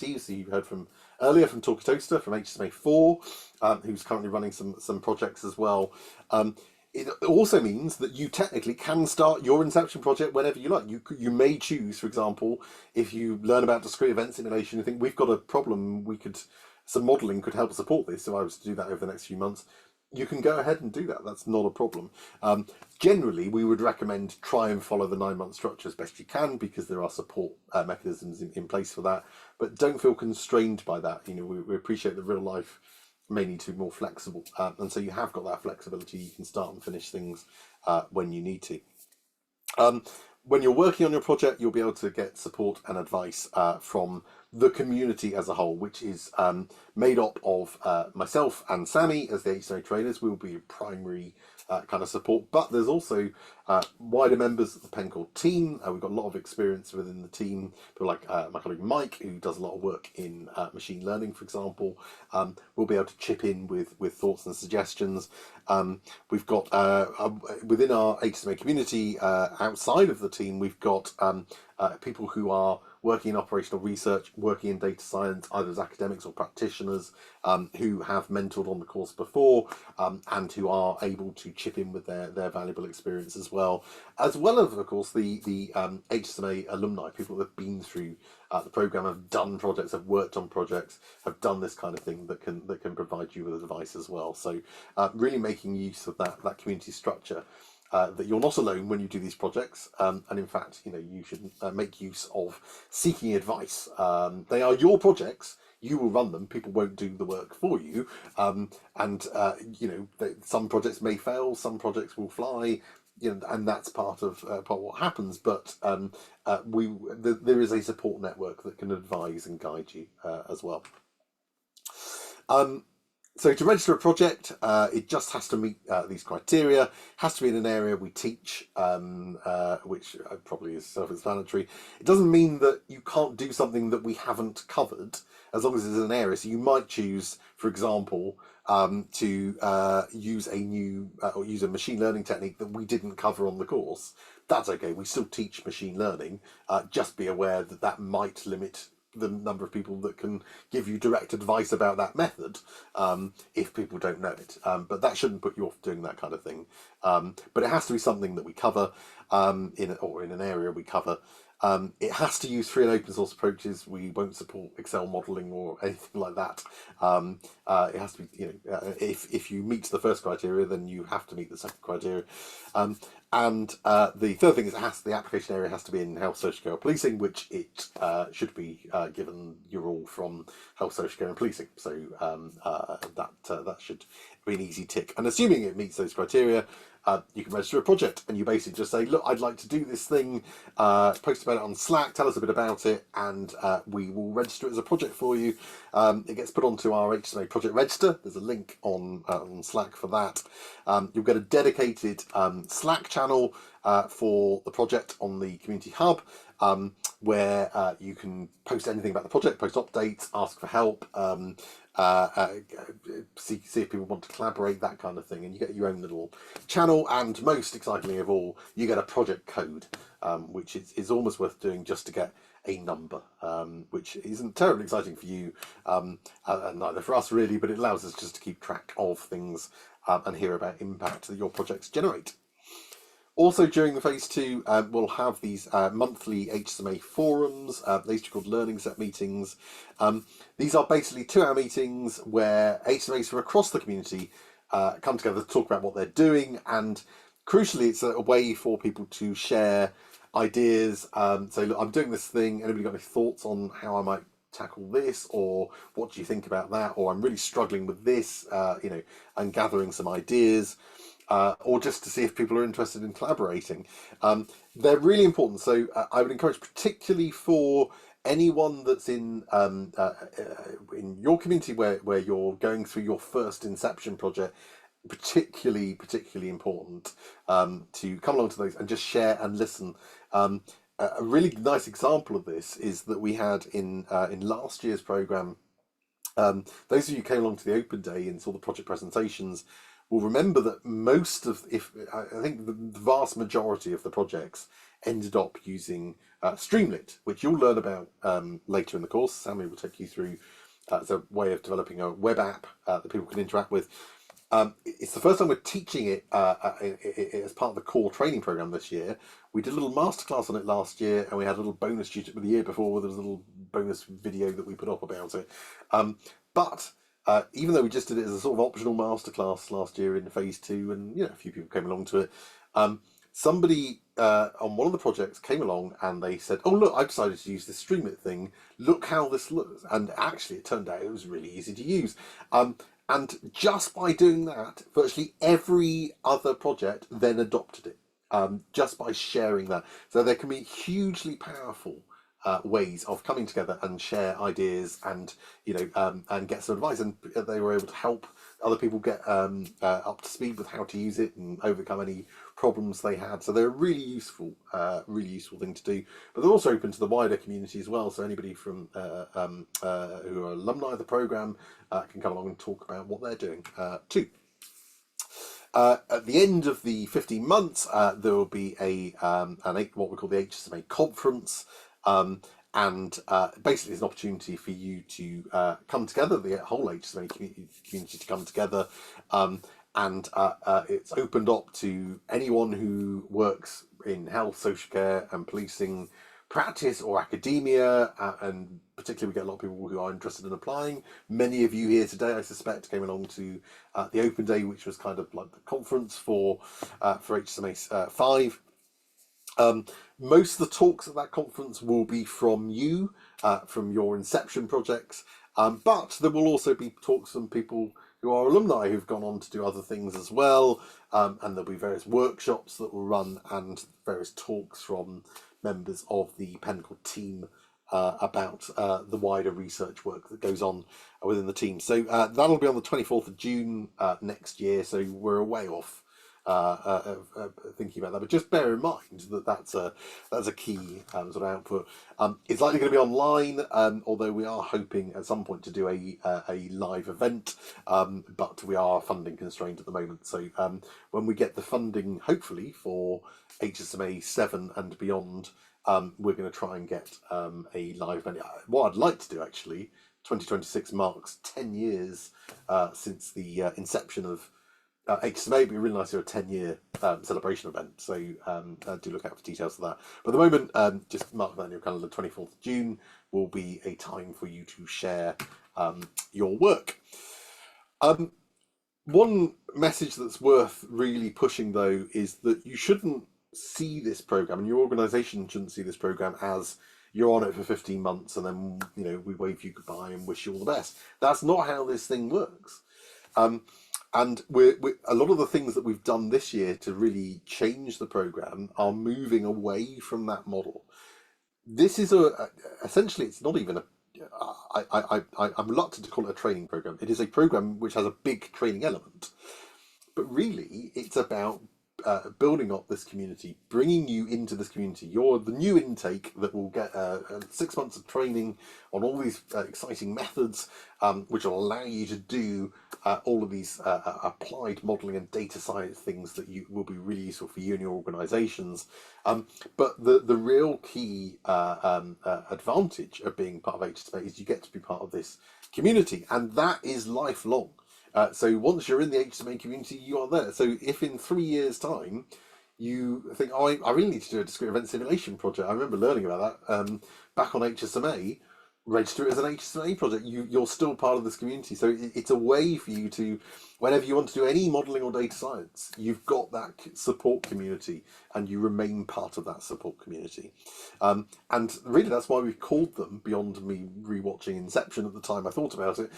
Eves, who you heard from earlier from Talk Toaster from HSMA 4, who's currently running some projects as well. It also means that you technically can start your Inception project whenever you like. You may choose, for example, if you learn about discrete event simulation and think we've got a problem, some modelling could help support this. So I was to do that over the next few months. You can go ahead and do that. That's not a problem. Generally, we would recommend try and follow the 9-month structure as best you can, because there are support mechanisms in place for that. But don't feel constrained by that. We appreciate that real life may need to be more flexible, and so you have got that flexibility. You can start and finish things when you need to. When you're working on your project, you'll be able to get support and advice from the community as a whole, which is made up of myself and Sammy as the HSMA trainers. We'll be your primary kind of support, but there's also wider members of the Pencore team. We've got a lot of experience within the team, people like my colleague Mike, who does a lot of work in machine learning, for example. We'll be able to chip in with thoughts and suggestions. We've got within our HSMA community, outside of the team, we've got people who are working in operational research, working in data science, either as academics or practitioners, who have mentored on the course before, and who are able to chip in with their valuable experience as well as of course the HSMA alumni, people that have been through the program, have done projects, have worked on projects, have done this kind of thing that can provide you with advice as well. So really making use of that community structure. that you're not alone when you do these projects, and in fact, you should make use of seeking advice. They are your projects. You will run them. People won't do the work for you, and some projects may fail. Some projects will fly. And that's part of what happens. But there is a support network that can advise and guide you as well. So to register a project, it just has to meet these criteria. Has to be in an area we teach, which probably is self-explanatory. It doesn't mean that you can't do something that we haven't covered, as long as it's in an area. So you might choose, for example, to use a new or use a machine learning technique that we didn't cover on the course. That's okay. We still teach machine learning. Just be aware that that might limit the number of people that can give you direct advice about that method, if people don't know it. But that shouldn't put you off doing that kind of thing. But it has to be something that we cover in an area we cover. It has to use free and open source approaches. We won't support Excel modeling or anything like that. It has to be, if you meet the first criteria, then you have to meet the second criteria. And the third thing is the application area has to be in health, social care, or policing, which it should be, given you're all from health, social care, and policing. So that should be an easy tick. And assuming it meets those criteria, you can register a project, and you basically just say, look, I'd like to do this thing, post about it on Slack, tell us a bit about it, and we will register it as a project for you. It gets put onto our HSMA project register. There's a link on Slack for that. You'll get a dedicated Slack channel for the project on the Community Hub, where you can post anything about the project, post updates, ask for help, see if people want to collaborate, that kind of thing. And you get your own little channel, and most excitingly of all, you get a project code, which is almost worth doing just to get a number, which isn't terribly exciting for you, and neither for us really, but it allows us just to keep track of things and hear about impact that your projects generate. Also, during the phase 2, we'll have these monthly HSMA forums. They used to be called learning set meetings. These are basically 2-hour meetings where HSMAs from across the community come together to talk about what they're doing, and crucially, it's a way for people to share ideas. Say, look, I'm doing this thing. Anybody got any thoughts on how I might tackle this, or what do you think about that? Or I'm really struggling with this, and gathering some ideas. Or just to see if people are interested in collaborating. They're really important. So I would encourage, particularly for anyone that's in your community where you're going through your first Inception project, particularly important to come along to those and just share and listen. A really nice example of this is that we had in last year's programme. Those of you who came along to the open day and saw the project presentations will remember that I think the vast majority of the projects ended up using Streamlit, which you'll learn about later in the course. Sammy will take you through as a way of developing a web app that people can interact with. It's the first time we're teaching it as part of the core training program this year. We did a little masterclass on it last year, and we had a little bonus tutor the year before. There was a little bonus video that we put up about it. But even though we just did it as a sort of optional masterclass last year in phase 2, and a few people came along to it, somebody on one of the projects came along and they said, "Oh look, I've decided to use this Streamlit thing. Look how this looks." And actually, it turned out it was really easy to use. And just by doing that, virtually every other project then adopted it. Just by sharing that, so there can be hugely powerful ways of coming together and share ideas and and get some advice, and they were able to help other people get up to speed with how to use it and overcome any problems they had. So they're a really useful thing to do, but they're also open to the wider community as well, so anybody from who are alumni of the programme can come along and talk about what they're doing too. At the end of the 15 months, there will be what we call the HSMA conference, and basically it's an opportunity for you to come together, the whole HSMA community to come together, and it's opened up to anyone who works in health, social care, and policing practice or academia, and particularly we get a lot of people who are interested in applying. Many of you here today, I suspect, came along to the open day, which was kind of like the conference for HSMA 5. Most of the talks at that conference will be from you, from your inception projects, but there will also be talks from people who are alumni who've gone on to do other things as well, and there'll be various workshops that will run and various talks from members of the Pinnacle team about the wider research work that goes on within the team. So that'll be on the 24th of June next year, so we're a way off thinking about that, but just bear in mind that that's a key sort of output. It's likely going to be online, although we are hoping at some point to do a live event, but we are funding constrained at the moment. So when we get the funding, hopefully for HSMA 7 and beyond, we're going to try and get a live event. What I'd like to do, actually, 2026 marks 10 years since the inception of HSMA, be really nice to do a 10-year celebration event, so do look out for details of that. But at the moment, just mark that in your calendar. 24th of June will be a time for you to share your work. One message that's worth really pushing, though, is that you shouldn't see this program, and your organisation shouldn't see this program as you're on it for 15 months and then we wave you goodbye and wish you all the best. That's not how this thing works. And we're a lot of the things that we've done this year to really change the program are moving away from that model. This is essentially, it's not even I'm reluctant to call it a training program. It is a program which has a big training element, but really it's about building up this community, bringing you into this community. You're the new intake that will get 6 months of training on all these exciting methods, which will allow you to do all of these applied modelling and data science things that will be really useful for you and your organisations. But the real key advantage of being part of HSMA is you get to be part of this community, and that is lifelong. So once you're in the HSMA community, you are there. So if in 3 years' time you think, oh, I really need to do a discrete event simulation project, I remember learning about that back on HSMA, register it as an HSMA project. You're still part of this community. So it's a way for you to, whenever you want to do any modelling or data science, you've got that support community and you remain part of that support community. And really that's why we've called them, beyond me rewatching Inception at the time I thought about it,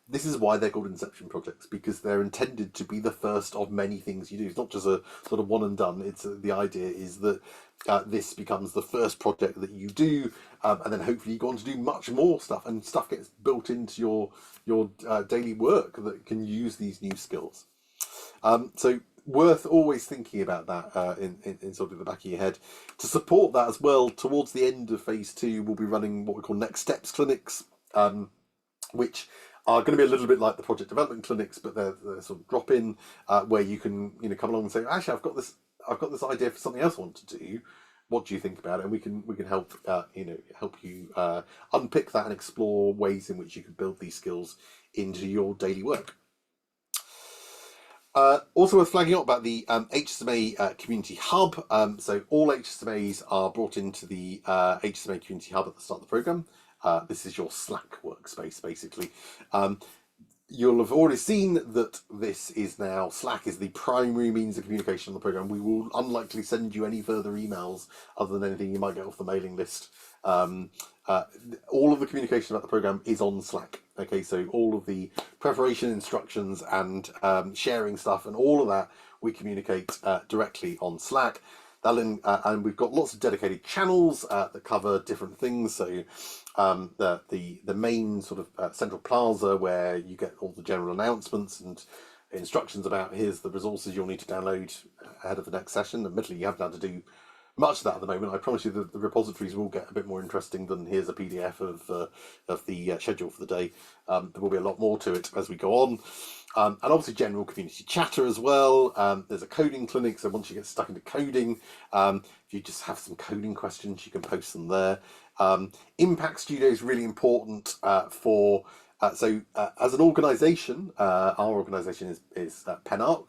this is why they're called Inception projects, because they're intended to be the first of many things you do. It's not just a sort of one and done. It's the idea is that this becomes the first project that you do, and then hopefully you go on to do much more stuff, and stuff gets built into your daily work that can use these new skills. So worth always thinking about that in sort of the back of your head. To support that as well, towards the end of phase 2, we'll be running what we call next steps clinics, which are going to be a little bit like the project development clinics, but they're sort of drop in, where you can come along and say, actually, I've got this idea for something else I want to do. What do you think about it? And we can help help you unpick that and explore ways in which you can build these skills into your daily work. Also worth flagging up about the HSMA Community Hub. So all HSMAs are brought into the HSMA Community Hub at the start of the programme. This is your Slack workspace, basically. You'll have already seen that this is now, Slack is the primary means of communication on the programme. We will unlikely send you any further emails other than anything you might get off the mailing list. All of the communication about the programme is on Slack. Okay, so all of the preparation instructions and sharing stuff and all of that, we communicate directly on Slack. And we've got lots of dedicated channels that cover different things. So the main sort of central plaza, where you get all the general announcements and instructions about here's the resources you'll need to download ahead of the next session. Admittedly, you haven't had to do much of that at the moment. I promise you that the repositories will get a bit more interesting than here's a PDF of the schedule for the day. There will be a lot more to it as we go on. And obviously general community chatter as well. There's a coding clinic, so once you get stuck into coding, if you just have some coding questions, you can post them there. Impact Studio is really important for, as an organisation, our organisation is PennArc.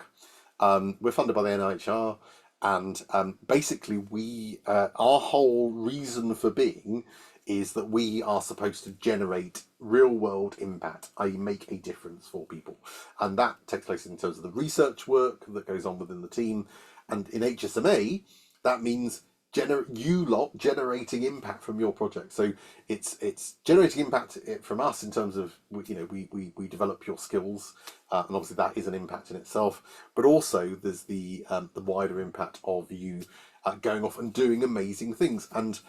We're funded by the NIHR, and basically our whole reason for being is that we are supposed to generate real world impact, i.e. make a difference for people. And that takes place in terms of the research work that goes on within the team. And in HSMA, that means you lot generating impact from your project. So it's generating impact from us in terms of, you know, we develop your skills, and obviously that is an impact in itself. But also there's the wider impact of you going off and doing amazing things. And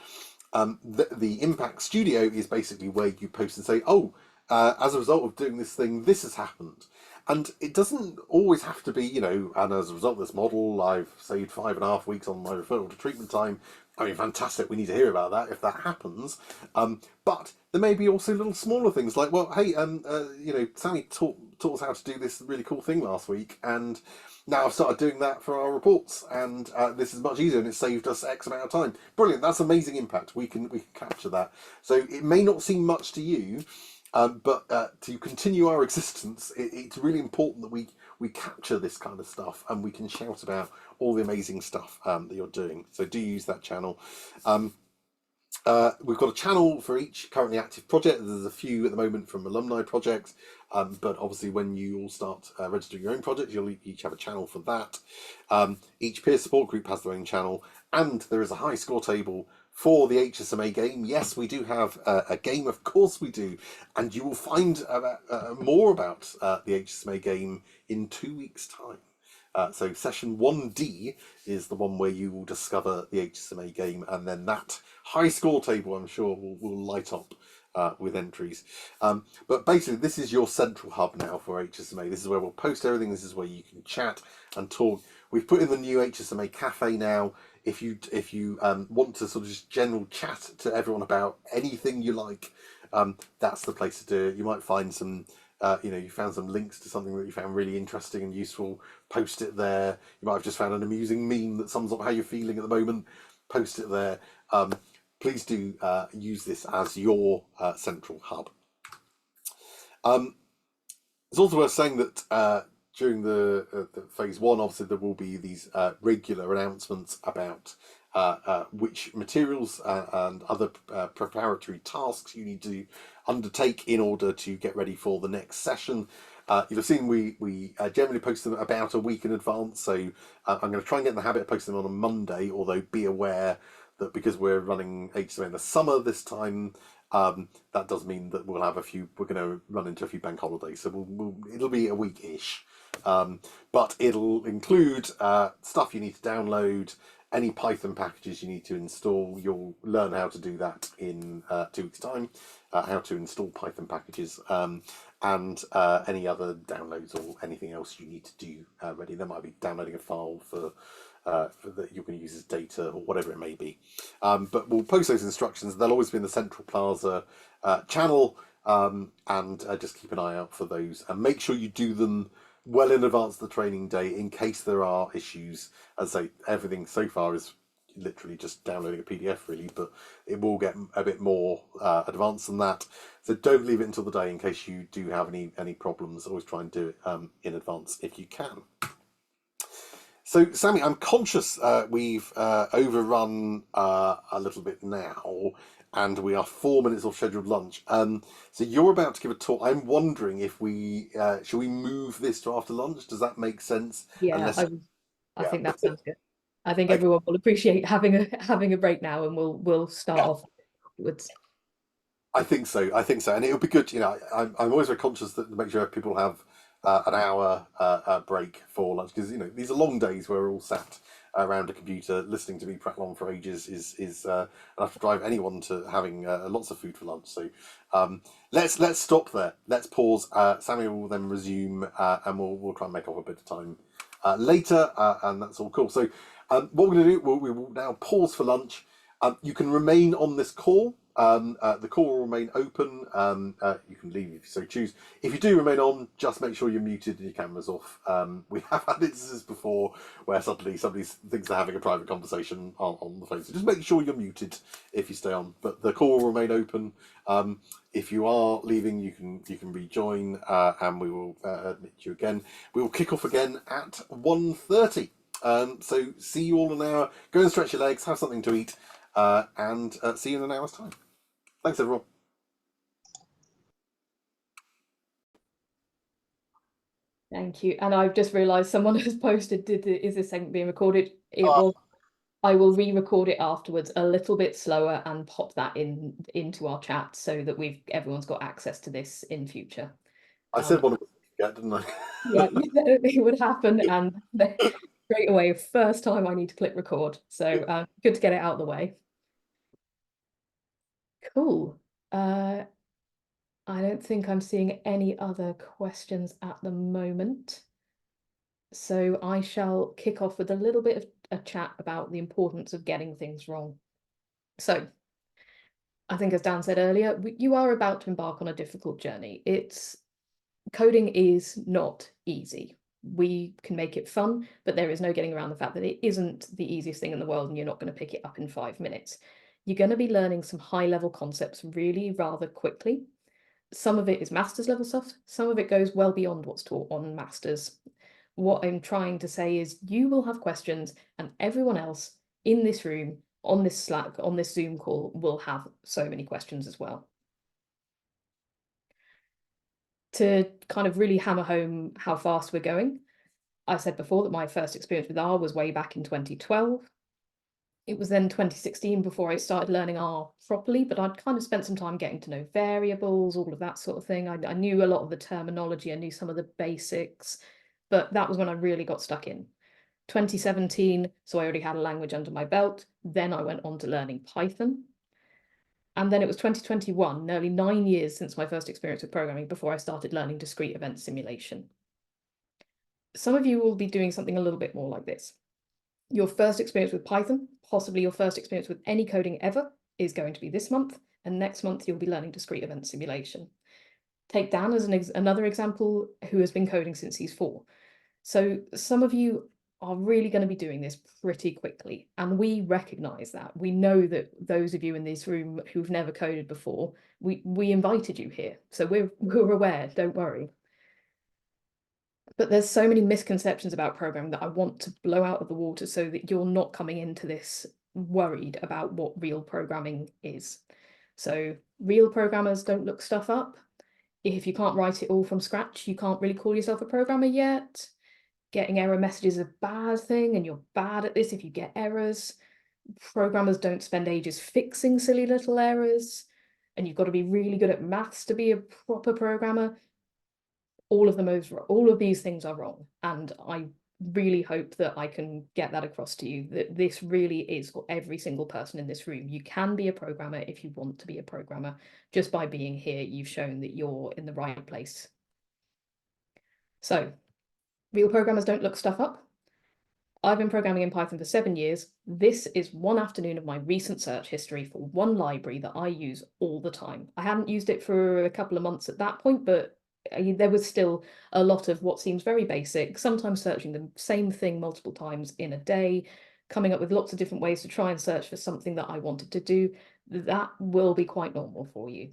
the Impact Studio is basically where you post and say, oh, as a result of doing this thing, this has happened. And it doesn't always have to be, you know, and as a result of this model, I've saved 5.5 weeks on my referral to treatment time. I mean, fantastic, we need to hear about that if that happens. But there may be also little smaller things like, well, hey, you know, Sammy taught us how to do this really cool thing last week, and now I've started doing that for our reports, and this is much easier, and it saved us X amount of time. Brilliant, that's amazing impact. We can capture that. So it may not seem much to you, but to continue our existence, it's really important that we capture this kind of stuff, and we can shout about all the amazing stuff that you're doing. So do use that channel. We've got a channel for each currently active project. There's a few at the moment from alumni projects, but obviously when you all start registering your own projects, you'll each have a channel for that. Each peer support group has their own channel, and there is a high score table for the HSMA game. Yes, we do have a game, of course we do, and you will find more about the HSMA game in 2 weeks' time. So session 1D is the one where you will discover the HSMA game, and then that high score table, I'm sure, will light up with entries. But basically, this is your central hub now for HSMA. This is where we'll post everything. This is where you can chat and talk. We've put in the new HSMA cafe now. If you want to sort of just general chat to everyone about anything you like, that's the place to do it. You might find some. You know, you found some links to something that you found really interesting and useful, post it there. You might have just found an amusing meme that sums up how you're feeling at the moment, post it there. Please do use this as your central hub. It's also worth saying that during the phase 1, obviously there will be these regular announcements about which materials and other preparatory tasks you need to undertake in order to get ready for the next session. You'll have seen we generally post them about a week in advance, so I'm going to try and get in the habit of posting them on a Monday, although be aware that because we're running HSMA in the summer this time, that does mean that we're going to run into a few bank holidays, so it'll be a week-ish. But it'll include stuff you need to download, any Python packages you need to install. You'll learn how to do that in 2 weeks' time, how to install Python packages, and any other downloads or anything else you need to do ready. There might be downloading a file for that you can use as data or whatever it may be. But we'll post those instructions. They'll always be in the Central Plaza channel, and just keep an eye out for those. And make sure you do them well in advance of the training day in case there are issues. As I say, everything so far is literally just downloading a PDF really, but it will get a bit more advanced than that. So don't leave it until the day in case you do have any problems. Always try and do it in advance if you can. So Sammy, I'm conscious we've overrun a little bit now, and we are 4 minutes off scheduled lunch. So you're about to give a talk. I'm wondering if should we move this to after lunch? Does that make sense? Yeah, I think that sounds good. I think everyone will appreciate having a break now, and we'll start off afterwards. I think so, and it'll be good. You know, I'm always very conscious that to make sure people have an hour break for lunch, because you know these are long days where we're all sat around a computer listening to me prattle on for ages is enough to drive anyone to having lots of food for lunch. So let's stop there. Let's pause. Sammy will then resume, and we'll try and make up a bit of time later, and that's all cool. So what we're going to do, we will now pause for lunch. You can remain on this call. The call will remain open. You can leave if you so choose. If you do remain on, just make sure you're muted and your camera's off. We have had instances before where suddenly somebody thinks they're having a private conversation on the phone. So just make sure you're muted if you stay on. But the call will remain open. If you are leaving, you can rejoin, and we will admit you again. We will kick off again at 1:30. So see you all in an hour. Go and stretch your legs, have something to eat, and see you in an hour's time. Thanks, everyone. Thank you. And I've just realised someone has posted, is this segment being recorded? It was. I will re-record it afterwards a little bit slower and pop that into our chat so that everyone's got access to this in future. I said one of us would didn't I? Yeah, it would happen, and straight away, first time I need to click record. So good to get it out of the way. Cool. I don't think I'm seeing any other questions at the moment. So I shall kick off with a little bit of a chat about the importance of getting things wrong. So I think, as Dan said earlier, you are about to embark on a difficult journey. Coding is not easy. We can make it fun, but there is no getting around the fact that it isn't the easiest thing in the world and you're not going to pick it up in 5 minutes. You're going to be learning some high-level concepts really rather quickly. Some of it is master's level stuff. Some of it goes well beyond what's taught on masters. What I'm trying to say is you will have questions, and everyone else in this room, on this Slack, on this Zoom call, will have so many questions as well. To kind of really hammer home how fast we're going, I said before that my first experience with R was way back in 2012. It was then 2016 before I started learning R properly, but I'd kind of spent some time getting to know variables, all of that sort of thing. I knew a lot of the terminology, I knew some of the basics, but that was when I really got stuck in. 2017, so I already had a language under my belt. Then I went on to learning Python. And then it was 2021, nearly 9 years since my first experience with programming, before I started learning discrete event simulation. Some of you will be doing something a little bit more like this. Your first experience with Python, possibly your first experience with any coding ever, is going to be this month, and next month you'll be learning discrete event simulation. Take Dan as another example, who has been coding since he's 4. So some of you are really going to be doing this pretty quickly, and we recognize that. We know that those of you in this room who've never coded before, we invited you here, so we're aware, don't worry. But there's so many misconceptions about programming that I want to blow out of the water so that you're not coming into this worried about what real programming is. So real programmers don't look stuff up. If you can't write it all from scratch, you can't really call yourself a programmer yet. Getting error messages is a bad thing, and you're bad at this if you get errors. Programmers don't spend ages fixing silly little errors, and you've got to be really good at maths to be a proper programmer. All of these things are wrong, and I really hope that I can get that across to you, that this really is for every single person in this room. You can be a programmer if you want to be a programmer. Just by being here, you've shown that you're in the right place. So, real programmers don't look stuff up. I've been programming in Python for 7 years. This is one afternoon of my recent search history for one library that I use all the time. I hadn't used it for a couple of months at that point, but there was still a lot of what seems very basic, sometimes searching the same thing multiple times in a day, coming up with lots of different ways to try and search for something that I wanted to do. That will be quite normal for you.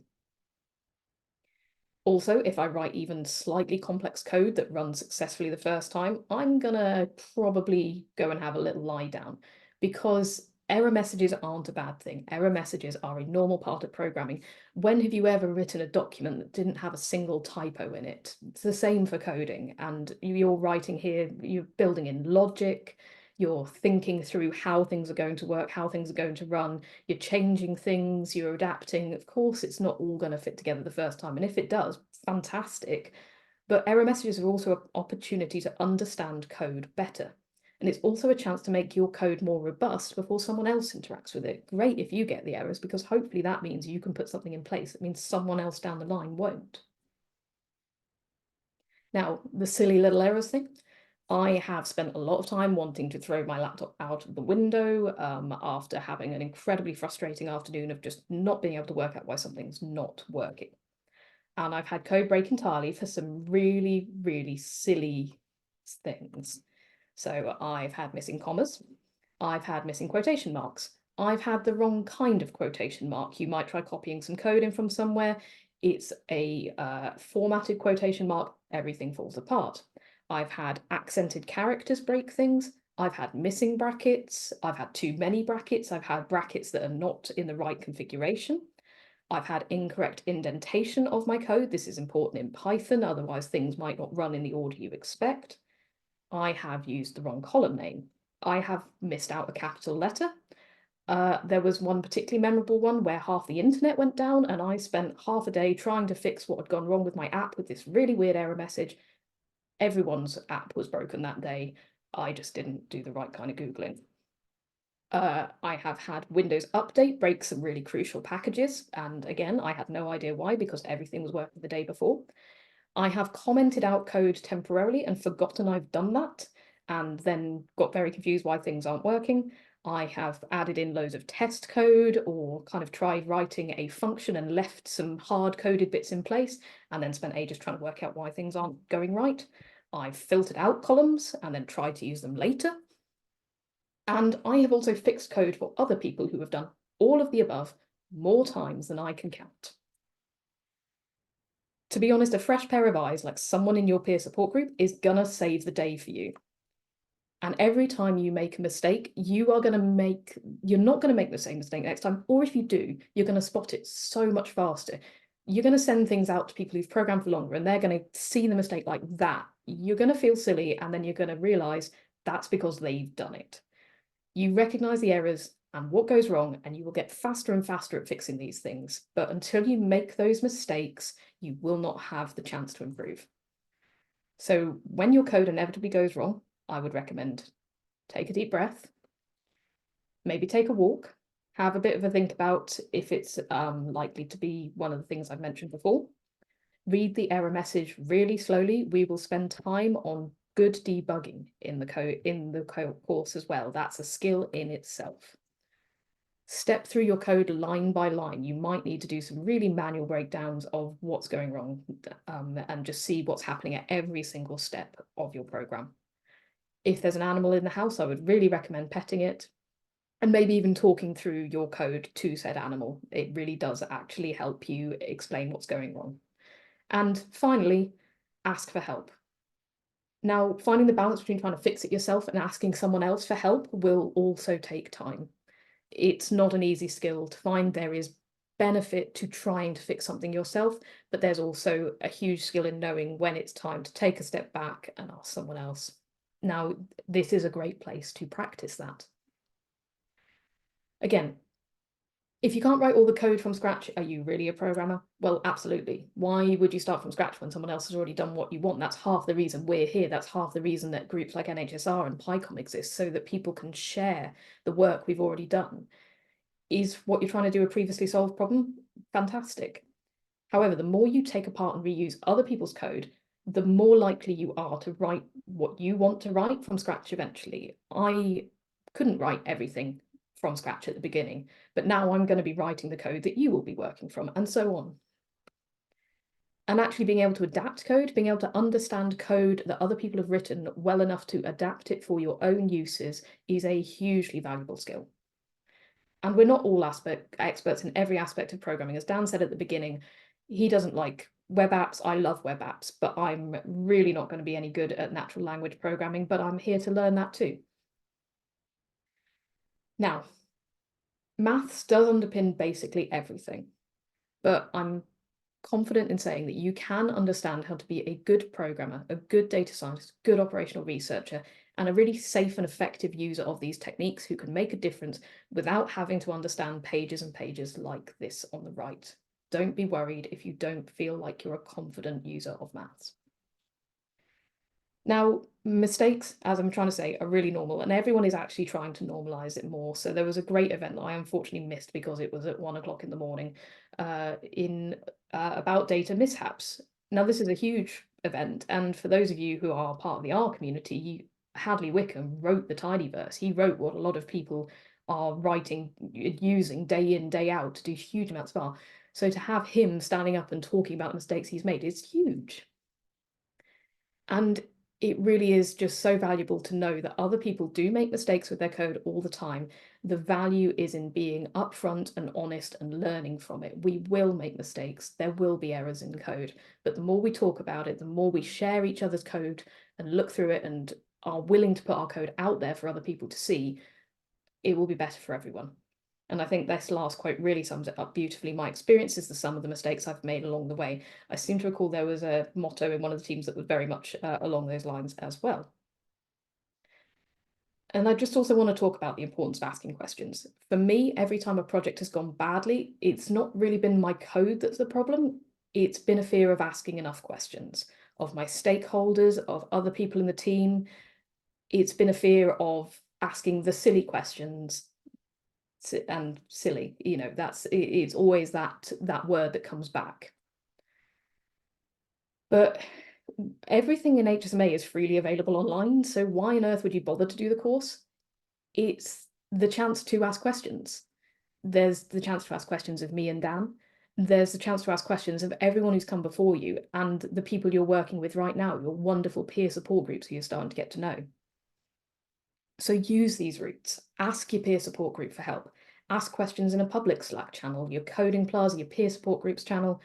Also, if I write even slightly complex code that runs successfully the first time, I'm gonna probably go and have a little lie down, because error messages aren't a bad thing. Error messages are a normal part of programming. When have you ever written a document that didn't have a single typo in it? It's the same for coding, and you're writing here, you're building in logic, you're thinking through how things are going to work, how things are going to run, you're changing things, you're adapting. Of course, it's not all going to fit together the first time, and if it does, fantastic. But error messages are also an opportunity to understand code better. And it's also a chance to make your code more robust before someone else interacts with it. Great if you get the errors, because hopefully that means you can put something in place that means someone else down the line won't. Now, the silly little errors thing. I have spent a lot of time wanting to throw my laptop out of the window after having an incredibly frustrating afternoon of just not being able to work out why something's not working. And I've had code break entirely for some really, really silly things. So I've had missing commas, I've had missing quotation marks, I've had the wrong kind of quotation mark. You might try copying some code in from somewhere, it's a formatted quotation mark, everything falls apart. I've had accented characters break things, I've had missing brackets, I've had too many brackets, I've had brackets that are not in the right configuration. I've had incorrect indentation of my code. This is important in Python, otherwise things might not run in the order you expect. I have used the wrong column name. I have missed out a capital letter. There was one particularly memorable one where half the internet went down and I spent half a day trying to fix what had gone wrong with my app with this really weird error message. Everyone's app was broken that day. I just didn't do the right kind of Googling. I have had Windows Update break some really crucial packages, and again, I had no idea why because everything was working the day before. I have commented out code temporarily and forgotten I've done that, and then got very confused why things aren't working. I have added in loads of test code or kind of tried writing a function and left some hard-coded bits in place, and then spent ages trying to work out why things aren't going right. I've filtered out columns and then tried to use them later. And I have also fixed code for other people who have done all of the above more times than I can count. To be honest, a fresh pair of eyes, like someone in your peer support group, is gonna save the day for you. And every time you make a mistake, you're not gonna make the same mistake next time, or if you do, you're gonna spot it so much faster. You're gonna send things out to people who've programmed for longer and they're gonna see the mistake like that. You're gonna feel silly and then you're gonna realize that's because they've done it. You recognize the errors and what goes wrong, and you will get faster and faster at fixing these things. But until you make those mistakes, you will not have the chance to improve. So when your code inevitably goes wrong, I would recommend take a deep breath, maybe take a walk, have a bit of a think about if it's likely to be one of the things I've mentioned before. Read the error message really slowly. We will spend time on good debugging in the course as well. That's a skill in itself. Step through your code line by line. You might need to do some really manual breakdowns of what's going wrong and just see what's happening at every single step of your program. If there's an animal in the house, I would really recommend petting it and maybe even talking through your code to said animal. It really does actually help you explain what's going wrong. And finally, ask for help. Now, finding the balance between trying to fix it yourself and asking someone else for help will also take time. It's not an easy skill to find. There is benefit to trying to fix something yourself, but there's also a huge skill in knowing when it's time to take a step back and ask someone else. Now, this is a great place to practice that. Again, if you can't write all the code from scratch, are you really a programmer? Well, absolutely. Why would you start from scratch when someone else has already done what you want? That's half the reason we're here. That's half the reason that groups like NHSR and PyCom exist, so that people can share the work we've already done. Is what you're trying to do a previously solved problem? Fantastic. However, the more you take apart and reuse other people's code, the more likely you are to write what you want to write from scratch eventually. I couldn't write everything from scratch at the beginning, but now I'm going to be writing the code that you will be working from, and so on. And actually being able to adapt code, being able to understand code that other people have written well enough to adapt it for your own uses is a hugely valuable skill. And we're not all experts in every aspect of programming. As Dan said at the beginning, he doesn't like web apps. I love web apps, but I'm really not going to be any good at natural language programming, but I'm here to learn that too. Now, maths does underpin basically everything, but I'm confident in saying that you can understand how to be a good programmer, a good data scientist, good operational researcher, and a really safe and effective user of these techniques who can make a difference without having to understand pages and pages like this on the right. Don't be worried if you don't feel like you're a confident user of maths. Now, mistakes, as I'm trying to say, are really normal, and everyone is actually trying to normalize it more. So there was a great event that I unfortunately missed because it was at 1 o'clock in the morning about data mishaps. Now, this is a huge event, and for those of you who are part of the R community, Hadley Wickham wrote the tidyverse. He wrote what a lot of people are using day in, day out to do huge amounts of R. So to have him standing up and talking about the mistakes he's made is huge. And it really is just so valuable to know that other people do make mistakes with their code all the time. The value is in being upfront and honest and learning from it. We will make mistakes. There will be errors in code, but the more we talk about it, the more we share each other's code and look through it and are willing to put our code out there for other people to see, it will be better for everyone. And I think this last quote really sums it up beautifully. My experience is the sum of the mistakes I've made along the way. I seem to recall there was a motto in one of the teams that was very much along those lines as well. And I just also want to talk about the importance of asking questions. For me, every time a project has gone badly, it's not really been my code that's the problem. It's been a fear of asking enough questions of my stakeholders, of other people in the team. It's been a fear of asking the silly questions, and silly, you know, it's always that word that comes back. But everything in HSMA is freely available online, so why on earth would you bother to do the course? It's the chance to ask questions. There's the chance to ask questions of me and Dan. There's the chance to ask questions of everyone who's come before you and the people you're working with right now, your wonderful peer support groups who you're starting to get to know. So use these routes. Ask your peer support group for help. Ask questions in a public Slack channel, your coding plaza, your peer support groups channel.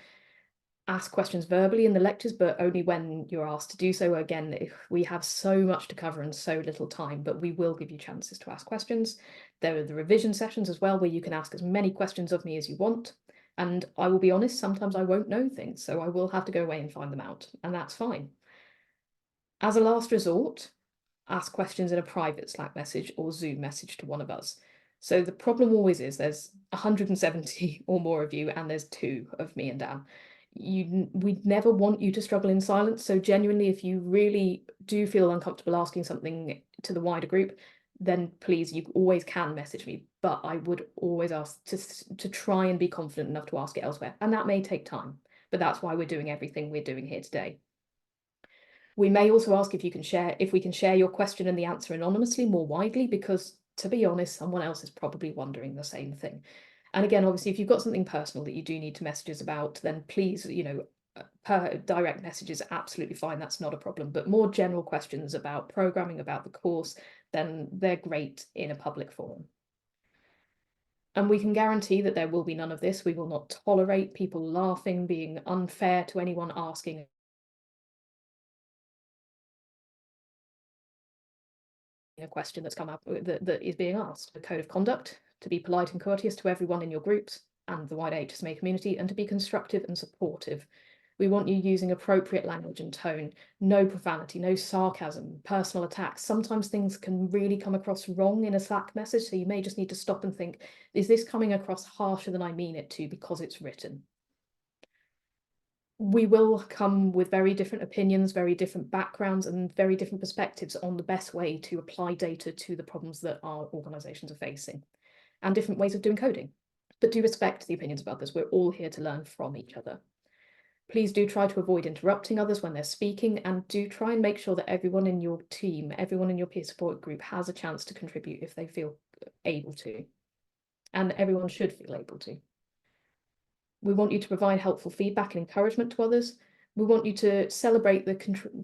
Ask questions verbally in the lectures, but only when you're asked to do so. Again, if we have so much to cover and so little time, but we will give you chances to ask questions. There are the revision sessions as well, where you can ask as many questions of me as you want. And I will be honest, sometimes I won't know things, so I will have to go away and find them out, and that's fine. As a last resort, ask questions in a private Slack message or Zoom message to one of us. So the problem always is there's 170 or more of you, and there's 2 of me and Dan. We'd never want you to struggle in silence. So genuinely, if you really do feel uncomfortable asking something to the wider group, then please, you always can message me. But I would always ask to try and be confident enough to ask it elsewhere. And that may take time, but that's why we're doing everything we're doing here today. We may also ask if we can share your question and the answer anonymously more widely, because to be honest, someone else is probably wondering the same thing. And again, obviously, if you've got something personal that you do need to message us about, then please, you know, direct message is absolutely fine. That's not a problem. But more general questions about programming, about the course, then they're great in a public forum. And we can guarantee that there will be none of this. We will not tolerate people laughing, being unfair to anyone asking a question that's come up that is being asked. A code of conduct, to be polite and courteous to everyone in your groups and the wider HSMA community, and to be constructive and supportive. We want you using appropriate language and tone, no profanity, no sarcasm, personal attacks. Sometimes things can really come across wrong in a Slack message, so you may just need to stop and think, is this coming across harsher than I mean it to because it's written? We will come with very different opinions, very different backgrounds, and very different perspectives on the best way to apply data to the problems that our organisations are facing, and different ways of doing coding. But do respect the opinions of others. We're all here to learn from each other. Please do try to avoid interrupting others when they're speaking, and do try and make sure that everyone in your team, everyone in your peer support group has a chance to contribute if they feel able to. And everyone should feel able to. We want you to provide helpful feedback and encouragement to others. We want you to celebrate the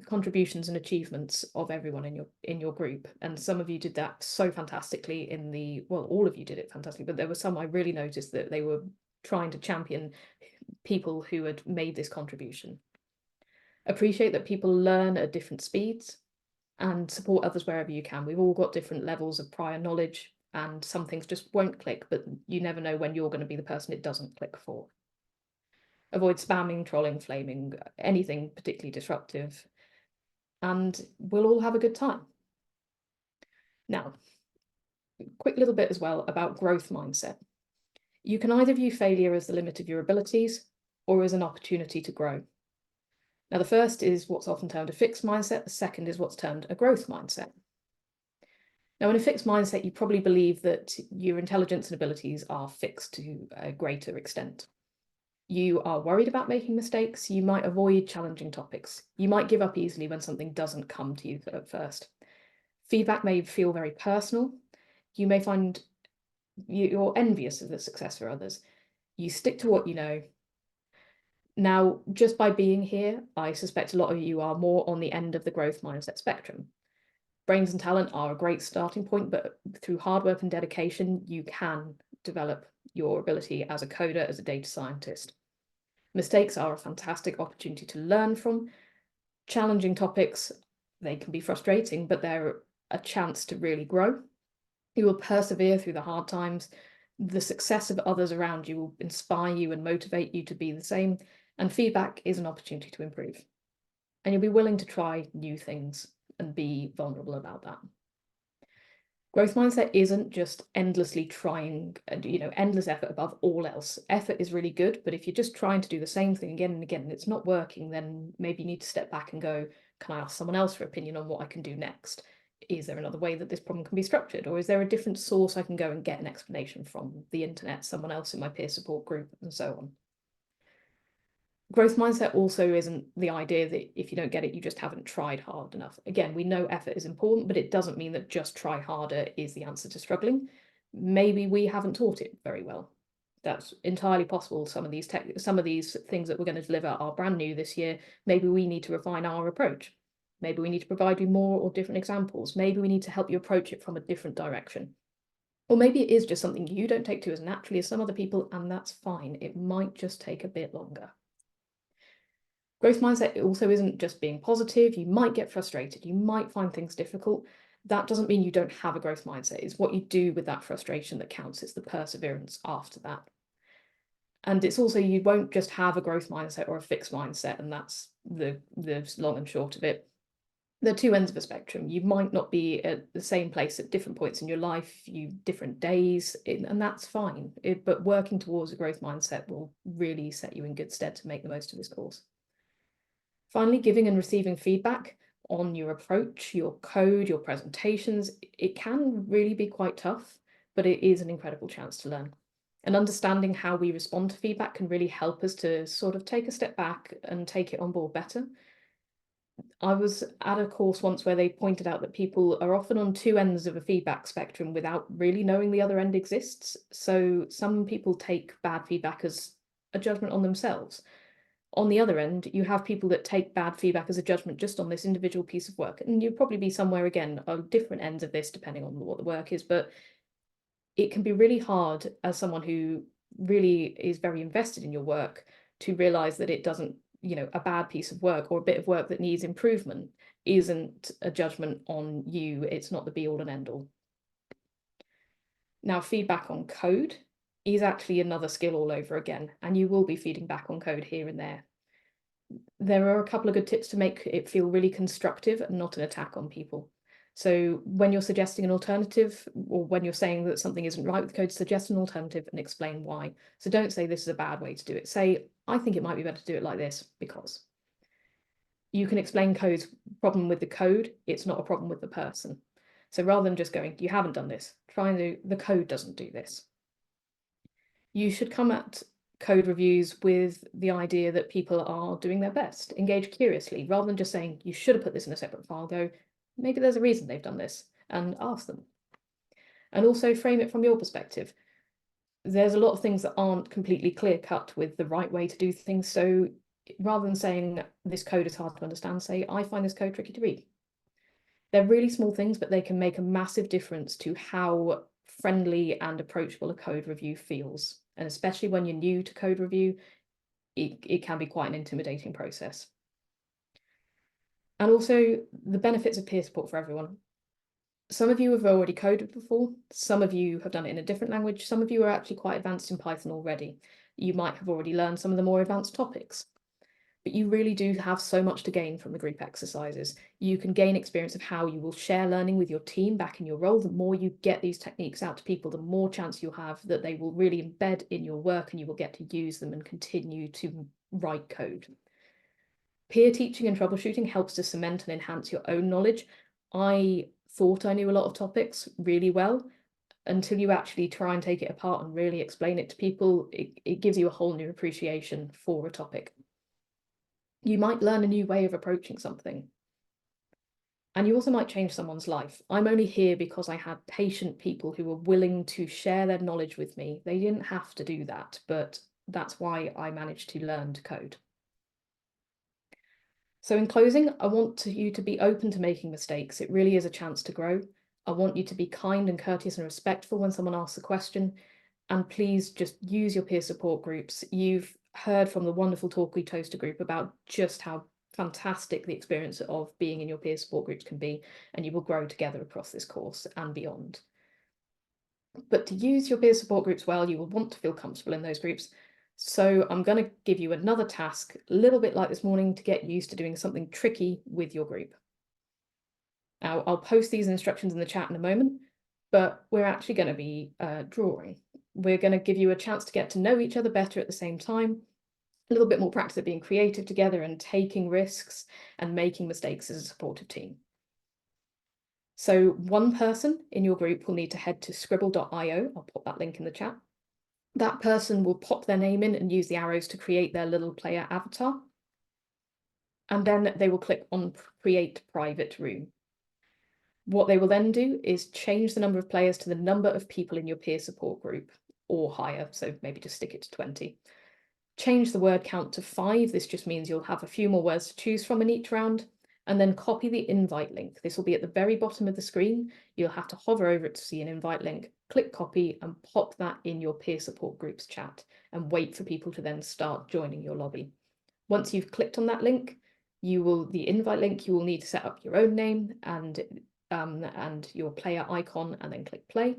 contributions and achievements of everyone in your group. And some of you did that so fantastically well, all of you did it fantastically, but there were some I really noticed that they were trying to champion people who had made this contribution. Appreciate that people learn at different speeds and support others wherever you can. We've all got different levels of prior knowledge, and some things just won't click, but you never know when you're going to be the person it doesn't click for. Avoid spamming, trolling, flaming, anything particularly disruptive, and we'll all have a good time. Now, quick little bit as well about growth mindset. You can either view failure as the limit of your abilities or as an opportunity to grow. Now, the first is what's often termed a fixed mindset. The second is what's termed a growth mindset. Now, in a fixed mindset, you probably believe that your intelligence and abilities are fixed to a greater extent. You are worried about making mistakes. You might avoid challenging topics. You might give up easily when something doesn't come to you at first. Feedback may feel very personal. You may find you're envious of the success for others. You stick to what you know. Now, just by being here, I suspect a lot of you are more on the end of the growth mindset spectrum. Brains and talent are a great starting point, but through hard work and dedication, you can develop your ability as a coder, as a data scientist. Mistakes are a fantastic opportunity to learn from. Challenging topics, they can be frustrating, but they're a chance to really grow. You will persevere through the hard times. The success of others around you will inspire you and motivate you to be the same, and feedback is an opportunity to improve. And you'll be willing to try new things and be vulnerable about that. Growth mindset isn't just endlessly trying, endless effort above all else. Effort is really good, but if you're just trying to do the same thing again and again and it's not working, then maybe you need to step back and go, can I ask someone else for opinion on what I can do next? Is there another way that this problem can be structured? Or is there a different source I can go and get an explanation from? The internet, someone else in my peer support group, and so on. Growth mindset also isn't the idea that if you don't get it, you just haven't tried hard enough. Again, we know effort is important, but it doesn't mean that just try harder is the answer to struggling. Maybe we haven't taught it very well. That's entirely possible. Some of these things that we're going to deliver are brand new this year. Maybe we need to refine our approach. Maybe we need to provide you more or different examples. Maybe we need to help you approach it from a different direction. Or maybe it is just something you don't take to as naturally as some other people, and that's fine. It might just take a bit longer. Growth mindset also isn't just being positive. You might get frustrated. You might find things difficult. That doesn't mean you don't have a growth mindset. It's what you do with that frustration that counts. It's the perseverance after that. And it's also, you won't just have a growth mindset or a fixed mindset, and that's the long and short of it. They're two ends of a spectrum. You might not be at the same place at different points in your life, different days, and that's fine. But working towards a growth mindset will really set you in good stead to make the most of this course. Finally, giving and receiving feedback on your approach, your code, your presentations, it can really be quite tough, but it is an incredible chance to learn. And understanding how we respond to feedback can really help us to sort of take a step back and take it on board better. I was at a course once where they pointed out that people are often on two ends of a feedback spectrum without really knowing the other end exists. So some people take bad feedback as a judgment on themselves. On the other end, you have people that take bad feedback as a judgment just on this individual piece of work. And you'll probably be somewhere, again, on different ends of this, depending on what the work is. But it can be really hard as someone who really is very invested in your work to realize that it doesn't, a bad piece of work or a bit of work that needs improvement isn't a judgment on you. It's not the be all and end all. Now, feedback on code is actually another skill all over again, and you will be feeding back on code here and there. There are a couple of good tips to make it feel really constructive and not an attack on people. So when you're suggesting an alternative, or when you're saying that something isn't right with code, suggest an alternative and explain why. So don't say this is a bad way to do it. Say, I think it might be better to do it like this because. You can explain code's problem with the code, it's not a problem with the person. So rather than just going, you haven't done this, try and do, the code doesn't do this. You should come at code reviews with the idea that people are doing their best. Engage curiously, rather than just saying, you should have put this in a separate file, go, maybe there's a reason they've done this, and ask them. And also frame it from your perspective. There's a lot of things that aren't completely clear cut with the right way to do things. So rather than saying this code is hard to understand, say, I find this code tricky to read. They're really small things, but they can make a massive difference to how friendly and approachable a code review feels. And especially when you're new to code review, it can be quite an intimidating process. And also the benefits of peer support for everyone. Some of you have already coded before, some of you have done it in a different language, some of you are actually quite advanced in Python already. You might have already learned some of the more advanced topics. But you really do have so much to gain from the group exercises. You can gain experience of how you will share learning with your team back in your role. The more you get these techniques out to people, the more chance you'll have that they will really embed in your work and you will get to use them and continue to write code. Peer teaching and troubleshooting helps to cement and enhance your own knowledge. I thought I knew a lot of topics really well until you actually try and take it apart and really explain it to people. It gives you a whole new appreciation for a topic. You might learn a new way of approaching something. And you also might change someone's life. I'm only here because I had patient people who were willing to share their knowledge with me. They didn't have to do that, but that's why I managed to learn to code. So in closing, I want you to be open to making mistakes. It really is a chance to grow. I want you to be kind and courteous and respectful when someone asks a question. And please just use your peer support groups. You've heard from the wonderful Talk We Toaster group about just how fantastic the experience of being in your peer support groups can be, and you will grow together across this course and beyond. But to use your peer support groups well, you will want to feel comfortable in those groups. So I'm going to give you another task, a little bit like this morning, to get used to doing something tricky with your group. Now, I'll post these instructions in the chat in a moment, but we're actually going to be drawing. We're going to give you a chance to get to know each other better at the same time, a little bit more practice at being creative together and taking risks and making mistakes as a supportive team. So one person in your group will need to head to scribble.io. I'll put that link in the chat. That person will pop their name in and use the arrows to create their little player avatar. And then they will click on Create Private Room. What they will then do is change the number of players to the number of people in your peer support group, or higher, so maybe just stick it to 20. Change the word count to 5. This just means you'll have a few more words to choose from in each round. And then copy the invite link. This will be at the very bottom of the screen. You'll have to hover over it to see an invite link, click copy and pop that in your peer support group's chat and wait for people to then start joining your lobby. Once you've clicked on that link, the invite link, you will need to set up your own name and your player icon and then click play.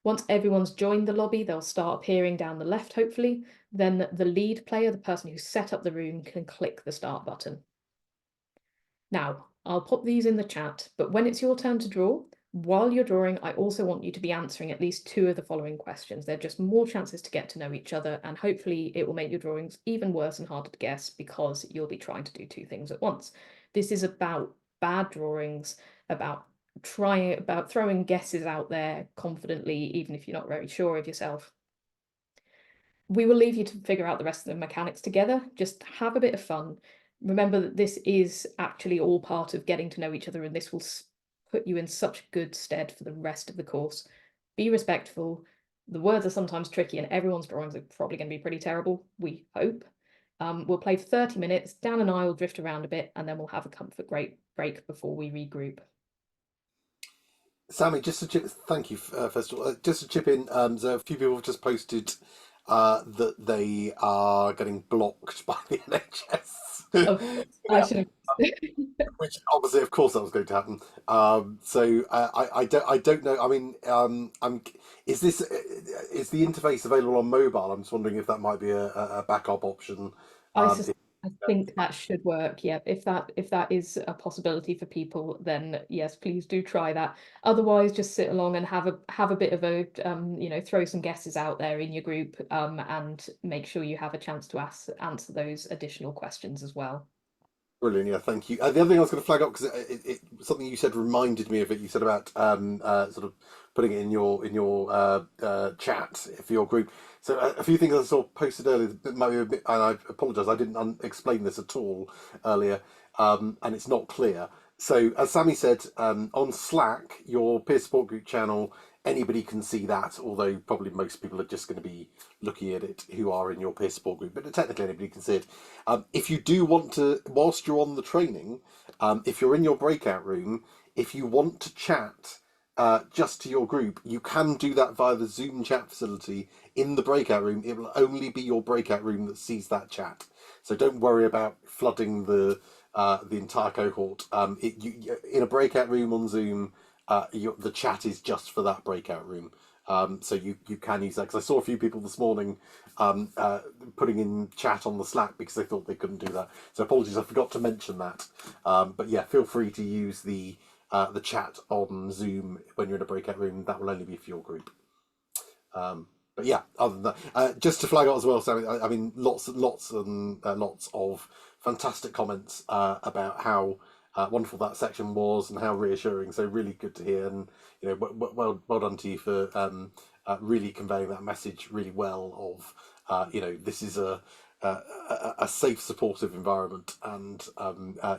Once everyone's joined the lobby, they'll start appearing down the left, hopefully. Then the lead player, the person who set up the room, can click the start button. Now, I'll pop these in the chat, but when it's your turn to draw, while you're drawing, I also want you to be answering at least 2 of the following questions. They're just more chances to get to know each other, and hopefully it will make your drawings even worse and harder to guess because you'll be trying to do 2 things at once. This is about bad drawings, about throwing guesses out there confidently, even if you're not very sure of yourself. We will leave you to figure out the rest of the mechanics together. Just have a bit of fun. Remember that this is actually all part of getting to know each other, and this will put you in such good stead for the rest of the course. Be respectful. The words are sometimes tricky, and everyone's drawings are probably going to be pretty terrible, we hope. We'll play for 30 minutes. Dan and I will drift around a bit, and then we'll have a comfort break before we regroup. Sammy, just to chip, thank you first of all. Just to chip in, so a few people have just posted that they are getting blocked by the NHS. Oh, I should have. Which obviously, of course, that was going to happen. So I don't know. I mean, is the interface available on mobile? I'm just wondering if that might be a backup option. I think that should work. Yeah, if that is a possibility for people, then yes, please do try that. Otherwise, just sit along and have a bit of a throw some guesses out there in your group, and make sure you have a chance to answer those additional questions as well. Brilliant, yeah, thank you. The other thing I was going to flag up, because something you said reminded me of it. You said about sort of putting it in your chat for your group. So a few things I saw posted earlier that might be a bit, and I apologise, I didn't explain this at all earlier, and it's not clear. So as Sammy said, on Slack, your peer support group channel, anybody can see that, although probably most people are just going to be looking at it who are in your peer support group, but technically anybody can see it. If you do want to, whilst you're on the training, if you're in your breakout room, if you want to chat just to your group, you can do that via the Zoom chat facility in the breakout room. It will only be your breakout room that sees that chat. So don't worry about flooding the entire cohort. In a breakout room on Zoom, the chat is just for that breakout room. So you can use that, because I saw a few people this morning putting in chat on the Slack because they thought they couldn't do that. So apologies, I forgot to mention that. But yeah, feel free to use the chat on Zoom when you're in a breakout room. That will only be for your group. But yeah, other than that, just to flag out as well, Sammy, I mean, lots of fantastic comments about how wonderful that section was and how reassuring. So really good to hear, and well done to you for really conveying that message really well. Of this is a safe, supportive environment, and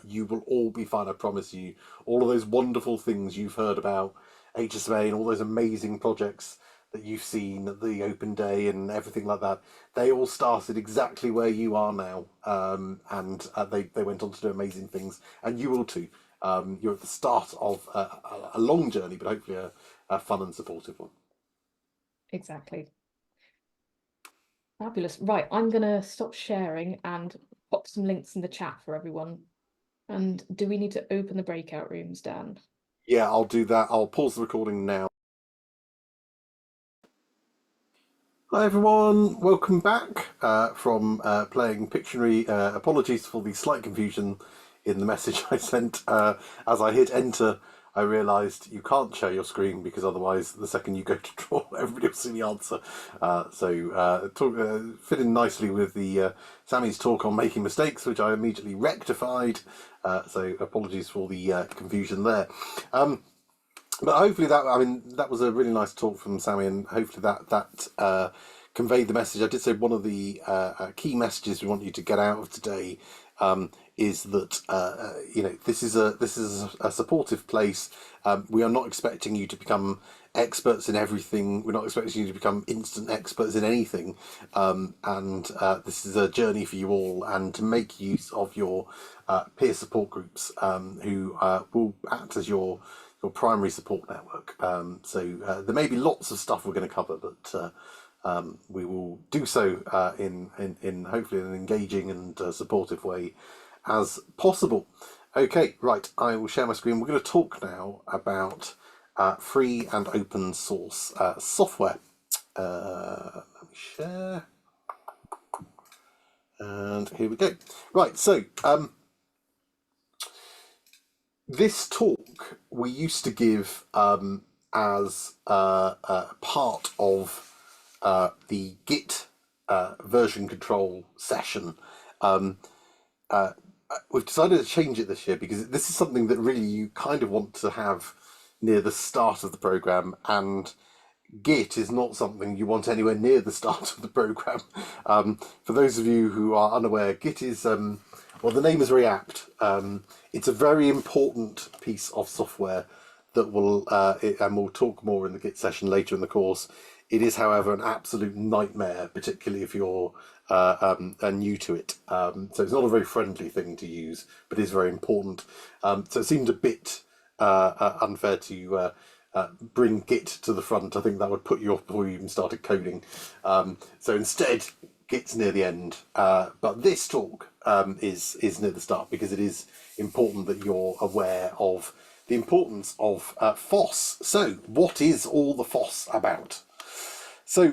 you will all be fine. I promise you. All of those wonderful things you've heard about HSMA and all those amazing projects that you've seen at the open day and everything like that, they all started exactly where you are now, and they went on to do amazing things, and you will too. You're at the start of a long journey, but hopefully a fun and supportive one. Exactly. Fabulous. Right, I'm gonna stop sharing and pop some links in the chat for everyone. And do we need to open the breakout rooms, Dan? Yeah, I'll do that. I'll pause the recording now. Hi everyone, welcome back from playing Pictionary. Apologies for the slight confusion in the message I sent. As I hit enter, I realised you can't share your screen because otherwise the second you go to draw, everybody will see the answer. Fit in nicely with the Sammy's talk on making mistakes, which I immediately rectified. So apologies for the confusion there. But hopefully that was a really nice talk from Sammy, and hopefully that conveyed the message. I did say one of the key messages we want you to get out of today is that this is a supportive place. We are not expecting you to become experts in everything. We're not expecting you to become instant experts in anything. This is a journey for you all, and to make use of your peer support groups who will act as your primary support network. There may be lots of stuff we're going to cover, but we will do so in hopefully an engaging and supportive way as possible. Okay, right, I will share my screen. We're going to talk now about free and open source software. Let me share. And here we go. Right, so this talk we used to give as part of the Git version control session. We've decided to change it this year because this is something that really you kind of want to have near the start of the program, and Git is not something you want anywhere near the start of the program. For those of you who are unaware, Git is, well, the name is very apt. It's a very important piece of software that will, and we'll talk more in the Git session later in the course. It is, however, an absolute nightmare, particularly if you're new to it. So it's not a very friendly thing to use, but it is very important. So it seemed a bit unfair to bring Git to the front. I think that would put you off before you even started coding. So instead, Git's near the end. But this talk is near the start because it is important that you're aware of the importance of FOSS. So what is all the FOSS about? So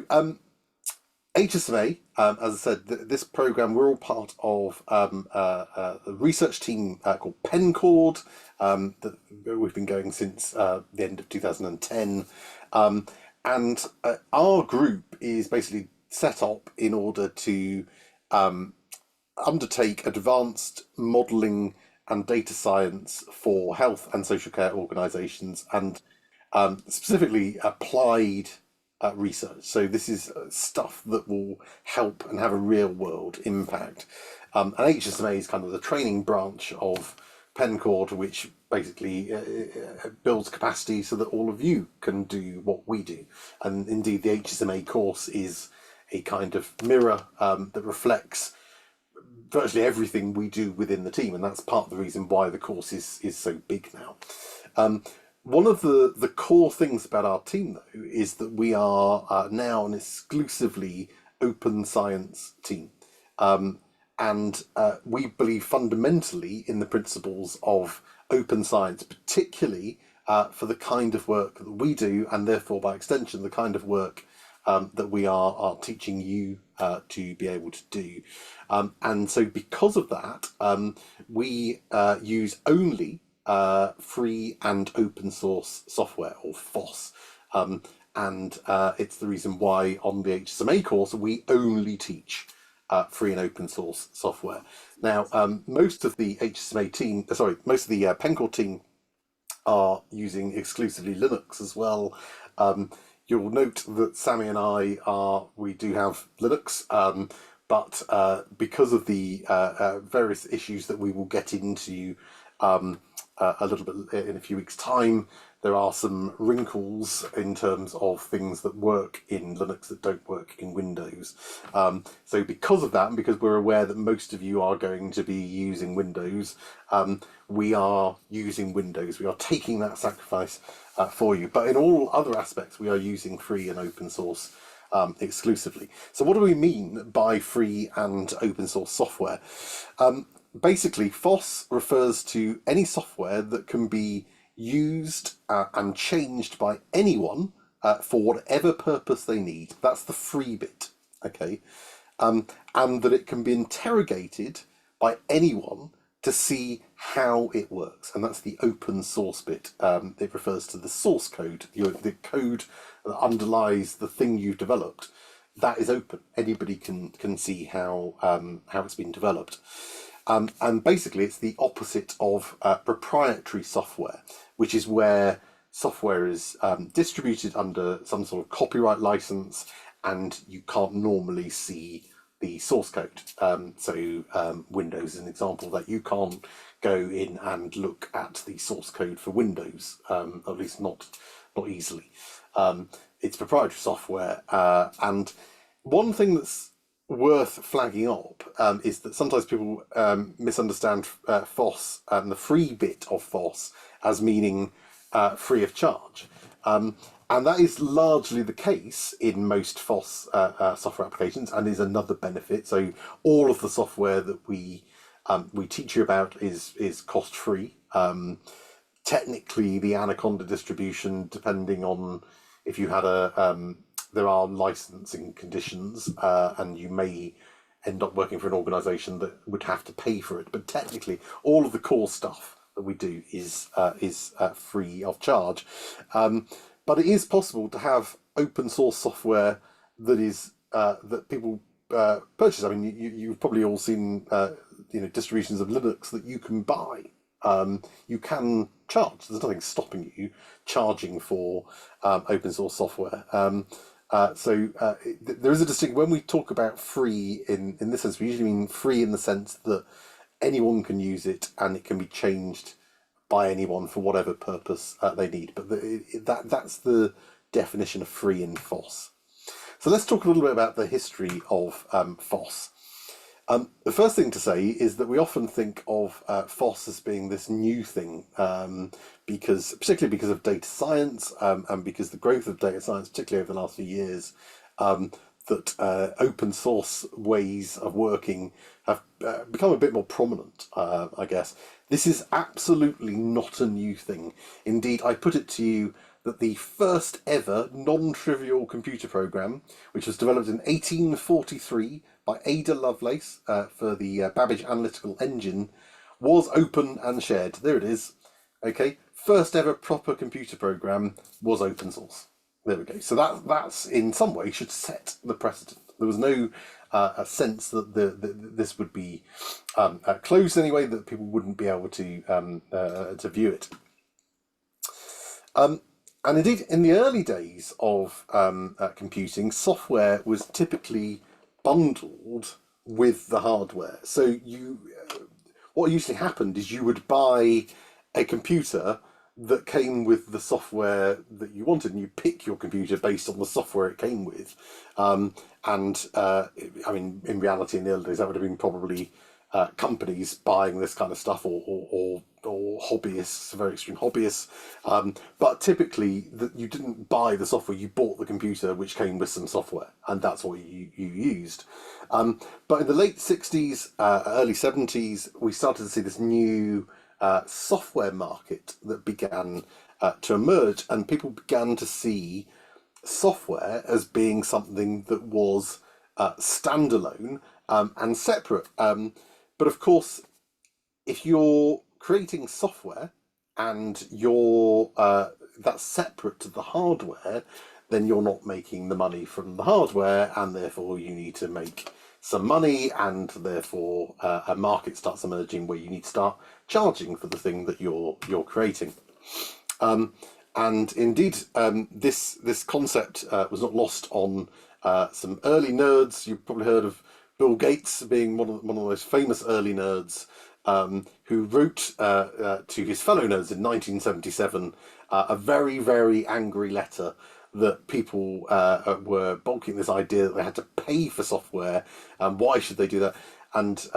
HSMA, as I said, this program, we're all part of a research team called Pencord that we've been going since the end of 2010. And our group is basically set up in order to undertake advanced modelling and data science for health and social care organisations, and specifically applied research. So this is stuff that will help and have a real world impact. And HSMA is kind of the training branch of Pencord, which basically builds capacity so that all of you can do what we do. And indeed, the HSMA course is a kind of mirror that reflects virtually everything we do within the team, and that's part of the reason why the course is so big now. One of the core things about our team, though, is that we are now an exclusively open science team. And we believe fundamentally in the principles of open science, particularly for the kind of work that we do, and therefore, by extension, the kind of work that we are teaching you to be able to do. And so because of that, we use only free and open source software, or FOSS. And it's the reason why on the HSMA course, we only teach free and open source software. Now, most of the HSMA team, most of the Pencord team are using exclusively Linux as well. You'll note that Sammy and we do have Linux, but because of the various issues that we will get into a little bit in a few weeks' time, there are some wrinkles in terms of things that work in Linux that don't work in Windows. So because of that, and because we're aware that most of you are going to be using Windows, we are using Windows. We are taking that sacrifice for you. But in all other aspects, we are using free and open source exclusively. So what do we mean by free and open source software? Basically, FOSS refers to any software that can be used and changed by anyone for whatever purpose they need. That's the free bit, okay? And that it can be interrogated by anyone to see how it works, and that's the open source bit. It refers to the source code, the code that underlies the thing you've developed. That is open. Anybody can see how it's been developed. And basically, it's the opposite of proprietary software, which is where software is distributed under some sort of copyright license, and you can't normally see the source code. Windows is an example that you can't go in and look at the source code for Windows, at least not easily. It's proprietary software, and one thing that's worth flagging up is that sometimes people misunderstand FOSS and the free bit of FOSS as meaning free of charge. And that is largely the case in most FOSS software applications, and is another benefit. So all of the software that we teach you about is cost free. Technically, the Anaconda distribution, depending on if you had there are licensing conditions, and you may end up working for an organisation that would have to pay for it. But technically, all of the core stuff that we do is free of charge. But it is possible to have open source software that is that people purchase. I mean, you've probably all seen distributions of Linux that you can buy. You can charge. There's nothing stopping you charging for open source software. There is a distinction when we talk about free in this sense. We usually mean free in the sense that anyone can use it and it can be changed by anyone for whatever purpose they need. But that's the definition of free in FOSS. So let's talk a little bit about the history of FOSS. The first thing to say is that we often think of FOSS as being this new thing, particularly because of data science, and because the growth of data science, particularly over the last few years, that open source ways of working have become a bit more prominent, I guess. This is absolutely not a new thing. Indeed, I put it to you that the first ever non-trivial computer program, which was developed in 1843 by Ada Lovelace for the Babbage Analytical Engine, was open and shared. There it is. Okay, first ever proper computer program was open source. There we go. So that's in some way should set the precedent. There was no a sense that this would be closed anyway, that people wouldn't be able to view it. And indeed, in the early days of computing, software was typically bundled with the hardware. So what usually happened is you would buy a computer that came with the software that you wanted, and you pick your computer based on the software it came with. I mean, in reality, in the early days, that would have been probably companies buying this kind of stuff, or hobbyists, very extreme hobbyists. But typically, you didn't buy the software; you bought the computer, which came with some software, and that's what you used. But in the late 60s, early 70s, we started to see this new software market that began to emerge, and people began to see software as being something that was standalone and separate. But of course, if you're creating software and that's separate to the hardware, then you're not making the money from the hardware, and therefore you need to make some money, and therefore a market starts emerging where you need to start charging for the thing that you're creating. And indeed, this concept was not lost on some early nerds. You've probably heard of Bill Gates being one of the most famous early nerds, who wrote to his fellow nerds in 1977 a very, very angry letter that people were bulking this idea that they had to pay for software, and why should they do that? And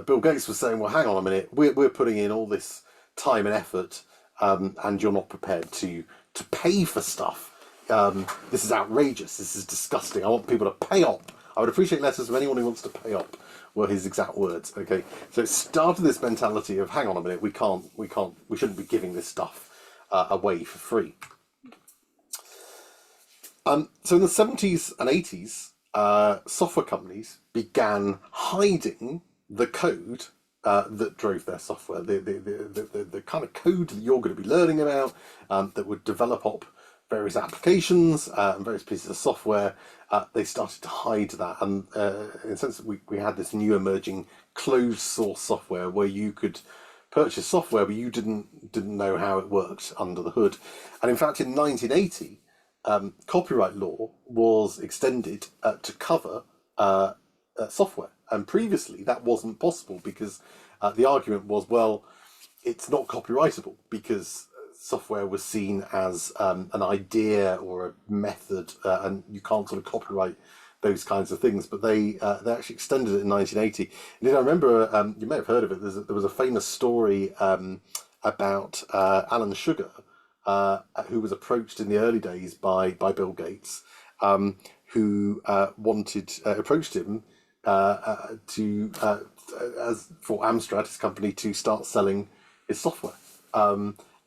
Bill Gates was saying, well, hang on a minute, we're putting in all this time and effort, and you're not prepared to pay for stuff. This is outrageous. This is disgusting. I want people to pay up. I would appreciate letters from anyone who wants to pay up, were his exact words. Okay, so it started this mentality of, hang on a minute, we shouldn't be giving this stuff away for free. So in the 70s and 80s, software companies began hiding the code that drove their software, the kind of code that you're going to be learning about, that would develop up various applications and various pieces of software. They started to hide that, and in a sense, we had this new emerging closed source software where you could purchase software, but you didn't know how it worked under the hood. And in fact, in 1980, copyright law was extended to cover software, and previously that wasn't possible because the argument was, well, it's not copyrightable because software was seen as an idea or a method, and you can't sort of copyright those kinds of things. But they actually extended it in 1980. And I remember, you may have heard of it. There was a famous story about Alan Sugar, who was approached in the early days by Bill Gates, who approached him as for Amstrad, his company, to start selling his software.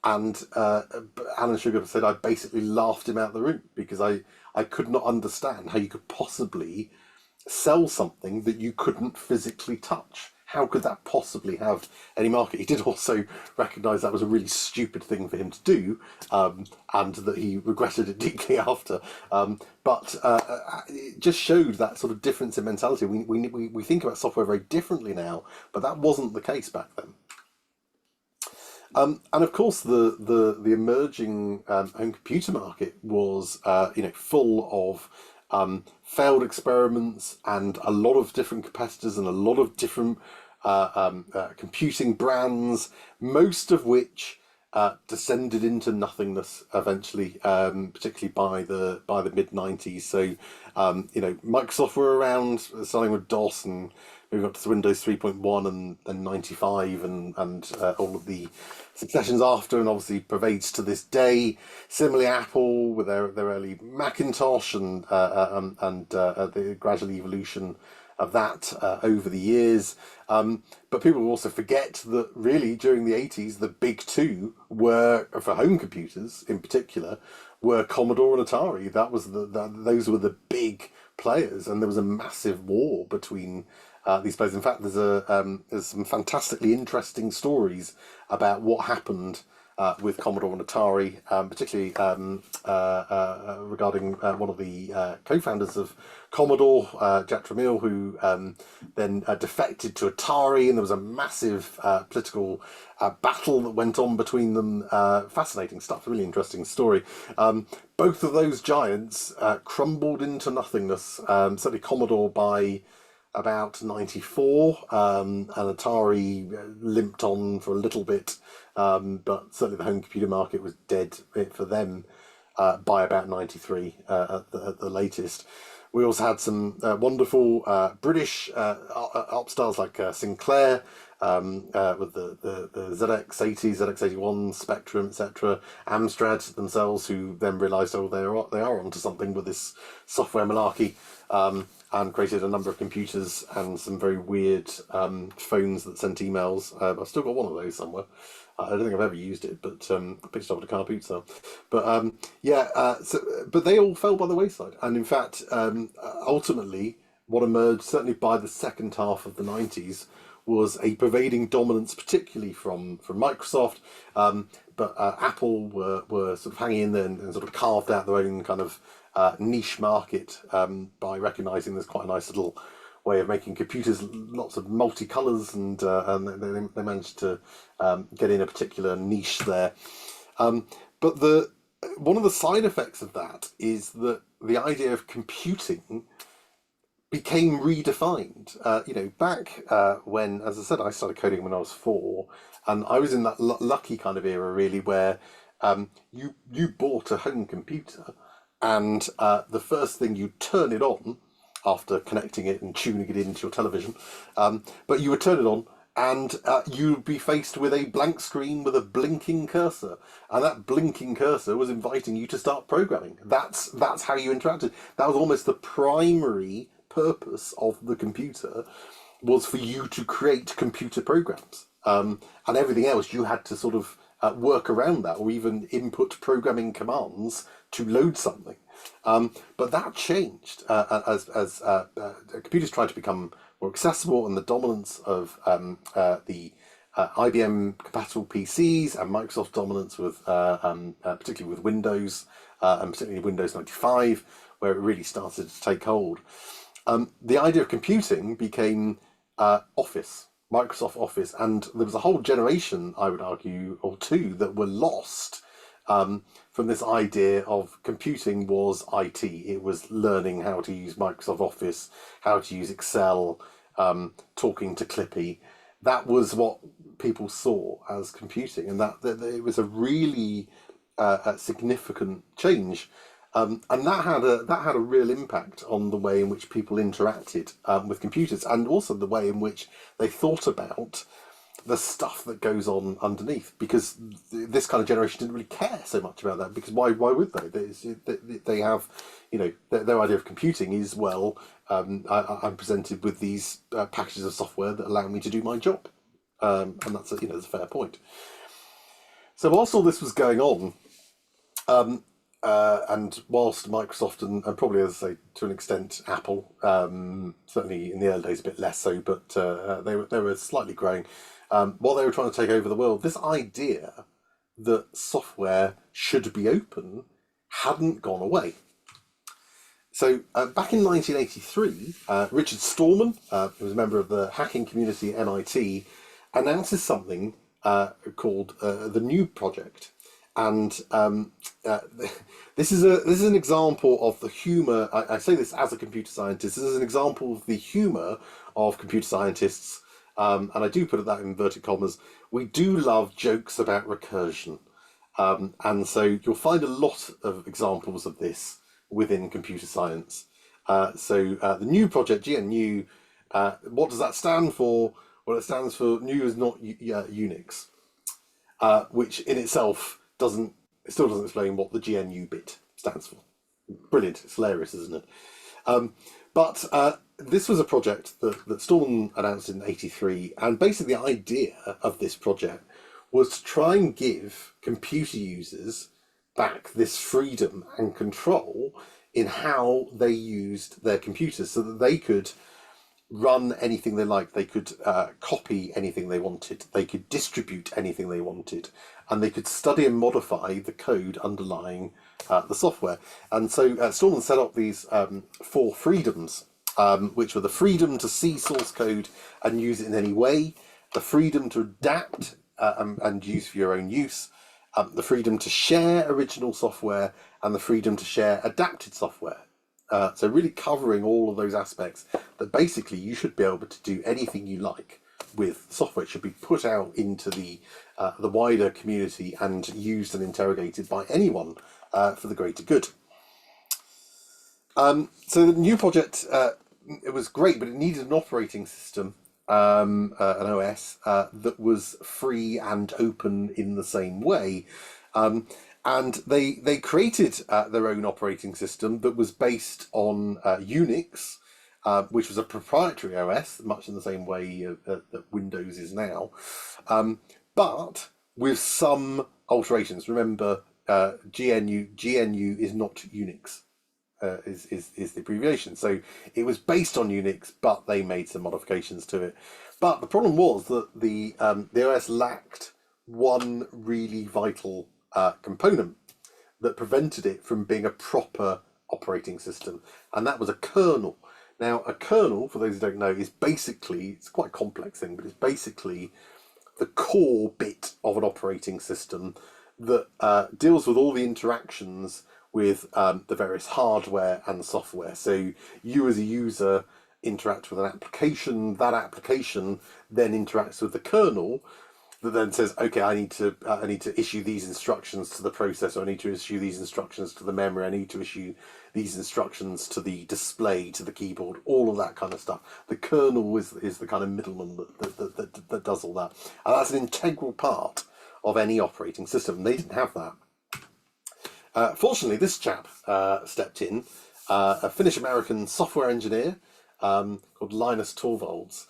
And Alan Sugar said, I basically laughed him out of the room because I could not understand how you could possibly sell something that you couldn't physically touch. How could that possibly have any market? He did also recognise that was a really stupid thing for him to do, and that he regretted it deeply after. But it just showed that sort of difference in mentality. We think about software very differently now, but that wasn't the case back then. And of course, the emerging home computer market was full of failed experiments and a lot of different competitors and a lot of different computing brands, most of which descended into nothingness eventually, particularly by the mid-90s. So Microsoft were around, starting with DOS and moving up to Windows 3.1 and 95 and all of the successions after, and obviously pervades to this day. Similarly, Apple with their early Macintosh and the gradual evolution of that over the years. But people also forget that really during the 80s, the big two were, for home computers in particular, were Commodore and Atari. Those were the big players, and there was a massive war between these players. In fact, there's some fantastically interesting stories about what happened with Commodore and Atari, particularly regarding one of the co-founders of Commodore, Jack Tramiel, who then defected to Atari, and there was a massive political battle that went on between them. Fascinating stuff, really interesting story. Both of those giants crumbled into nothingness, certainly Commodore by about 94, and Atari limped on for a little bit, but certainly the home computer market was dead for them by about 93 at the latest. We also had some wonderful British upstarts like Sinclair with the ZX80, ZX81, Spectrum, etc. Amstrad themselves, who then realised, oh, they are onto something with this software malarkey, and created a number of computers and some very weird phones that sent emails. I've still got one of those somewhere. I don't think I've ever used it, but I picked it up at a car boot sale. But but they all fell by the wayside. And in fact, ultimately, what emerged, certainly by the second half of the 90s, was a pervading dominance, particularly from Microsoft. But Apple were sort of hanging in there and sort of carved out their own kind of niche market by recognising there's quite a nice little way of making computers, lots of multicolours, and they managed to get in a particular niche there. But one of the side effects of that is that the idea of computing became redefined. Back when, as I said, I started coding when I was 4, and I was in that lucky kind of era, really, where you bought a home computer, and the first thing you turn it on after connecting it and tuning it into your television, but you would turn it on, and you'd be faced with a blank screen with a blinking cursor, and that blinking cursor was inviting you to start programming. That's how you interacted. That was almost the primary purpose of the computer, was for you to create computer programs, and everything else you had to sort of work around that, or even input programming commands to load something. But that changed as computers tried to become more accessible, and the dominance of the IBM compatible PCs and Microsoft dominance with particularly with Windows and particularly Windows 95, where it really started to take hold. The idea of computing became Office, Microsoft Office, and there was a whole generation, I would argue, or two, that were lost from this idea of computing was IT. It was learning how to use Microsoft Office, how to use Excel, talking to Clippy. That was what people saw as computing, and that it was a really significant change. And that had a real impact on the way in which people interacted with computers, and also the way in which they thought about the stuff that goes on underneath. Because this kind of generation didn't really care so much about that. Because why would they? They have, their idea of computing is, well, I'm presented with these packages of software that allow me to do my job, and that's that's a fair point. So whilst all this was going on. And whilst Microsoft and probably, as I say, to an extent, Apple, certainly in the early days a bit less so, but they were slightly growing, while they were trying to take over the world, this idea that software should be open hadn't gone away. So back in 1983, Richard Stallman, who was a member of the hacking community at MIT, announces something called the GNU Project. And this is an example of the humour. I say this as a computer scientist. This is an example of the humour of computer scientists, and I do put that in inverted commas. We do love jokes about recursion, and so you'll find a lot of examples of this within computer science. So the GNU Project, GNU, what does that stand for? Well, it stands for GNU is not Unix, which in itself still doesn't explain what the GNU bit stands for. Brilliant, it's hilarious, isn't it? But this was a project that Stallman announced in '83, and basically the idea of this project was to try and give computer users back this freedom and control in how they used their computers, so that they could run anything they liked, they could copy anything they wanted, they could distribute anything they wanted, and they could study and modify the code underlying the software. And so Stallman set up these 4 freedoms, which were the freedom to see source code and use it in any way, the freedom to adapt and use for your own use, the freedom to share original software, and the freedom to share adapted software. So really covering all of those aspects, that basically you should be able to do anything you like with software. It should be put out into the wider community and used and interrogated by anyone for the greater good. So the GNU project, it was great, but it needed an operating system, an OS, that was free and open in the same way. And they created their own operating system that was based on Unix, which was a proprietary OS, much in the same way that Windows is now, but with some alterations. Remember, GNU is not Unix, is the abbreviation. So it was based on Unix, but they made some modifications to it. But the problem was that the OS lacked one really vital component that prevented it from being a proper operating system, and that was a kernel. Now, a kernel, for those who don't know, is basically, it's quite a complex thing, but it's basically the core bit of an operating system that deals with all the interactions with the various hardware and software. So you as a user interact with an application, that application then interacts with the kernel, that then says, okay, I need to issue these instructions to the processor, I need to issue these instructions to the memory, I need to issue these instructions to the display, to the keyboard, all of that kind of stuff. The kernel is the kind of middleman that does all that. And that's an integral part of any operating system. They didn't have that. Fortunately, this chap stepped in, a Finnish-American software engineer called Linus Torvalds.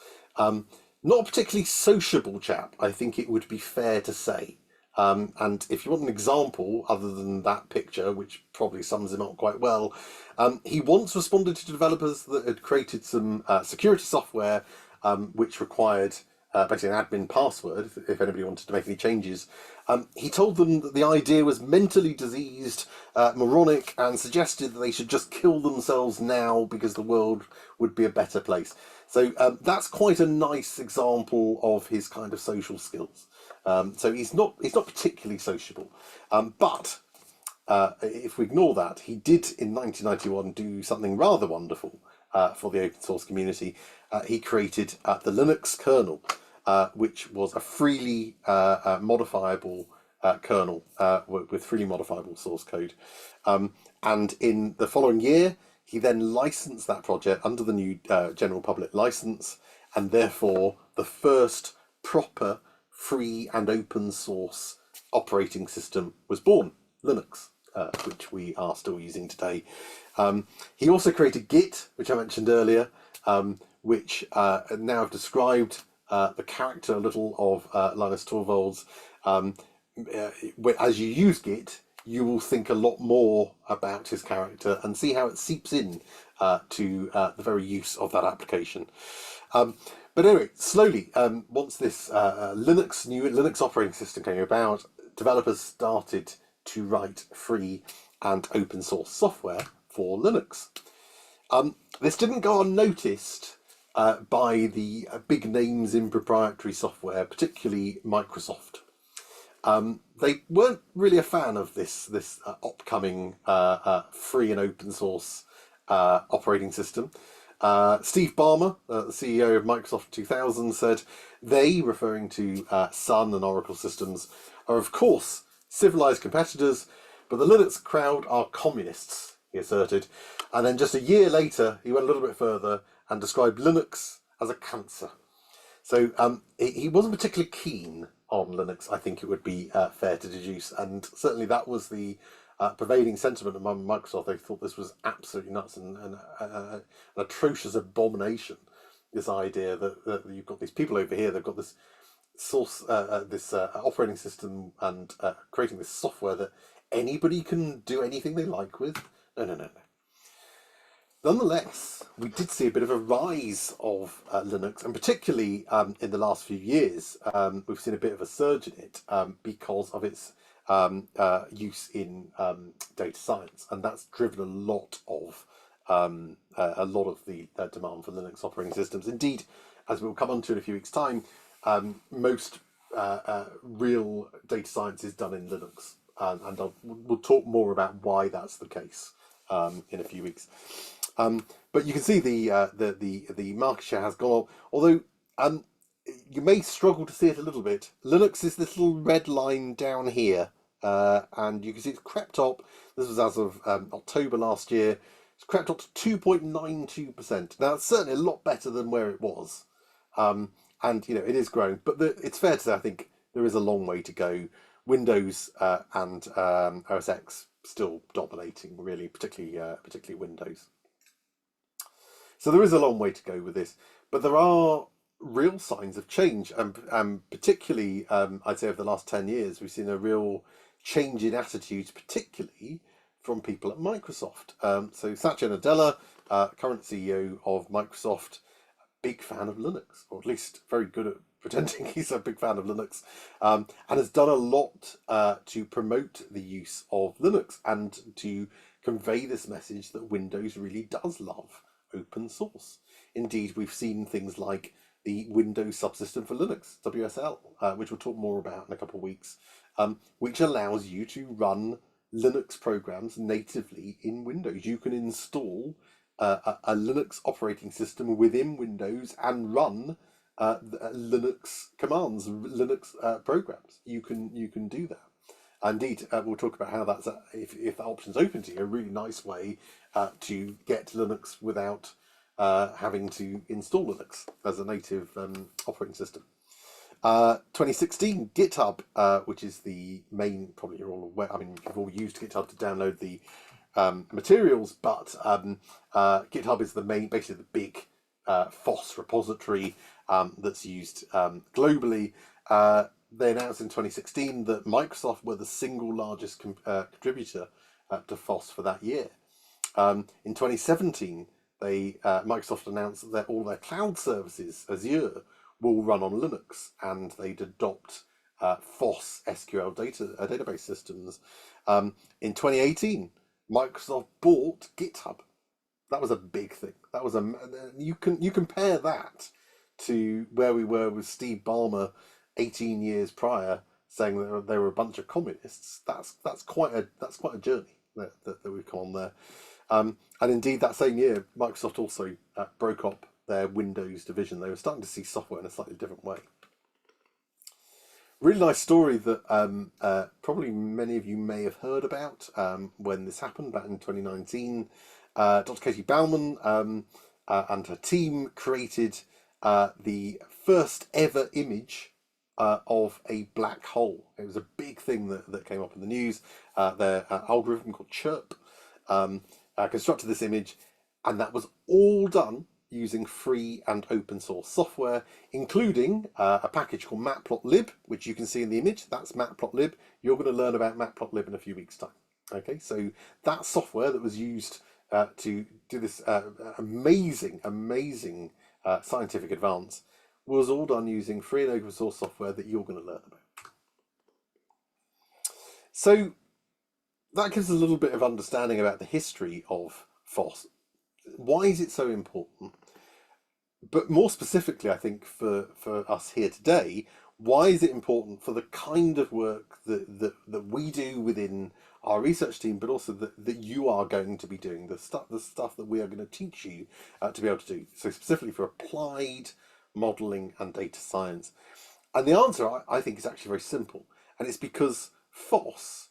Not a particularly sociable chap, I think it would be fair to say. And if you want an example other than that picture, which probably sums him up quite well, he once responded to developers that had created some security software which required basically an admin password if anybody wanted to make any changes. He told them that the idea was mentally diseased, moronic, and suggested that they should just kill themselves now because the world would be a better place. So that's quite a nice example of his kind of social skills. So he's not particularly sociable, but if we ignore that, he did in 1991 do something rather wonderful for the open source community. He created the Linux kernel, which was a freely modifiable kernel with freely modifiable source code. And in the following year, he then licensed that project under the new general public license, and therefore the first proper free and open source operating system was born, Linux, which we are still using today. He also created Git, which I mentioned earlier, which now I've described the character a little of Linus Torvalds. As you use Git, you will think a lot more about his character and see how it seeps in to the very use of that application. But anyway, slowly, once this new Linux operating system came about, developers started to write free and open source software for Linux. This didn't go unnoticed by the big names in proprietary software, particularly Microsoft. They weren't really a fan of this upcoming free and open source operating system. Steve Ballmer, the CEO of Microsoft 2000, said they, referring to Sun and Oracle systems, are of course civilized competitors, but the Linux crowd are communists, he asserted. And then just a year later, he went a little bit further and described Linux as a cancer. So he wasn't particularly keen on Linux, I think it would be fair to deduce, and certainly that was the prevailing sentiment among Microsoft. They thought this was absolutely nuts and an atrocious abomination. This idea that you've got these people over here, they've got this source, this operating system, and creating this software that anybody can do anything they like with. No. Nonetheless, we did see a bit of a rise of Linux, and particularly in the last few years, we've seen a bit of a surge in it because of its use in data science, and that's driven a lot of the demand for Linux operating systems. Indeed, as we'll come on to in a few weeks' time, most real data science is done in Linux, and we'll talk more about why that's the case in a few weeks. But you can see the market share has gone up, although you may struggle to see it a little bit. Linux is this little red line down here, and you can see it's crept up. This was as of October last year. It's crept up to 2.92%. Now, it's certainly a lot better than where it was, and it is growing. But it's fair to say, I think there is a long way to go. Windows and OS X still dominating, really, particularly Windows. So there is a long way to go with this, but there are real signs of change, and particularly, I'd say over the last 10 years, we've seen a real change in attitudes, particularly from people at Microsoft. So Satya Nadella, current CEO of Microsoft, big fan of Linux, or at least very good at pretending he's a big fan of Linux, and has done a lot to promote the use of Linux and to convey this message that Windows really does love open source. Indeed, we've seen things like the Windows subsystem for Linux, WSL, which we'll talk more about in a couple of weeks, which allows you to run Linux programs natively in Windows. You can install a Linux operating system within Windows and run Linux commands, Linux programs. You can do that. Indeed, we'll talk about how that's, if that option's open to you, a really nice way to get Linux without having to install Linux as a native operating system. 2016, GitHub, which is the main, probably you're all aware, I mean, you've all used GitHub to download the materials, but GitHub is basically the big FOSS repository that's used globally. they announced in 2016 that Microsoft were the single largest contributor to FOSS for that year. In 2017, Microsoft announced that all their cloud services, Azure, will run on Linux, and they'd adopt FOSS SQL database systems. In 2018, Microsoft bought GitHub. That was a big thing. That was you compare that to where we were with Steve Ballmer 18 years prior, saying that they were a bunch of communists. That's quite a journey that we've come on there. And indeed, that same year, Microsoft also broke up their Windows division. They were starting to see software in a slightly different way. Really nice story that probably many of you may have heard about when this happened back in 2019. Dr. Katie Bauman and her team created the first ever image of a black hole. It was a big thing that came up in the news. Their algorithm called Chirp constructed this image, and that was all done using free and open source software, including a package called Matplotlib, which you can see in the image. That's Matplotlib. You're going to learn about Matplotlib in a few weeks' time. Okay, so that software that was used to do this amazing scientific advance was all done using free and open source software that you're going to learn about. So that gives a little bit of understanding about the history of FOSS. Why is it so important? But more specifically, I think for us here today, why is it important for the kind of work that we do within our research team, but also that you are going to be doing, the stuff that we are going to teach you to be able to do. So specifically for applied modeling and data science. And the answer, I think, is actually very simple. And it's because FOSS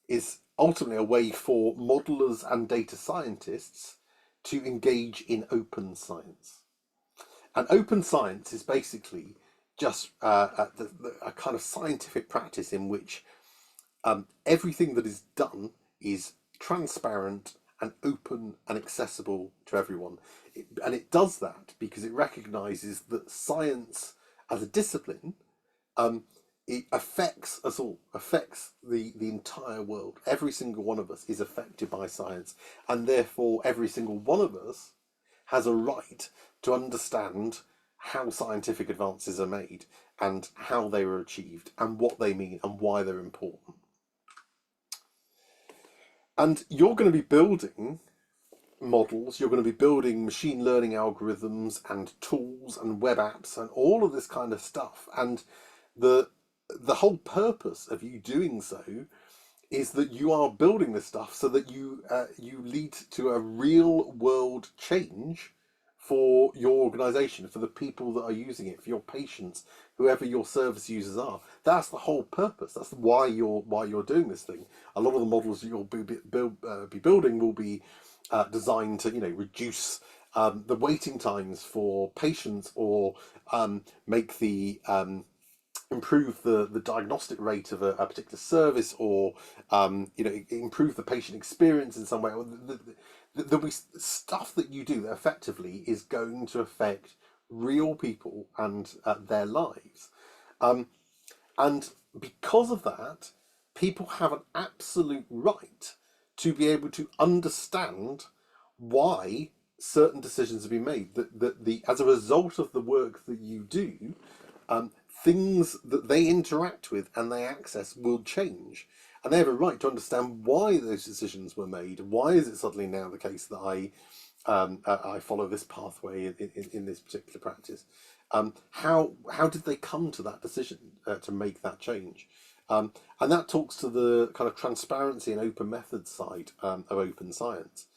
is ultimately a way for modelers and data scientists to engage in open science. And open science is basically just a kind of scientific practice in which everything that is done is transparent and open and accessible to everyone. And it does that because it recognizes that science as a discipline, it affects us all, affects the entire world. Every single one of us is affected by science, and therefore every single one of us has a right to understand how scientific advances are made and how they were achieved and what they mean and why they're important. And you're going to be building models, you're going to be building machine learning algorithms and tools and web apps and all of this kind of stuff. And the whole purpose of you doing so is that you are building this stuff so that you lead to a real world change for your organization, for the people that are using it, for your patients, whoever your service users are. That's the whole purpose. That's why you're doing this thing. A lot of the models you'll be building will be designed to reduce the waiting times for patients, or make the improve the diagnostic rate of a particular service, or improve the patient experience in some way. There'll be stuff that you do that effectively is going to affect real people and their lives. And because of that, people have an absolute right to be able to understand why certain decisions have been made. That as a result of the work that you do, things that they interact with and they access will change. And they have a right to understand why those decisions were made. Why is it suddenly now the case that I follow this pathway in this particular practice? How did they come to that decision to make that change? And that talks to the kind of transparency and open methods side of open science.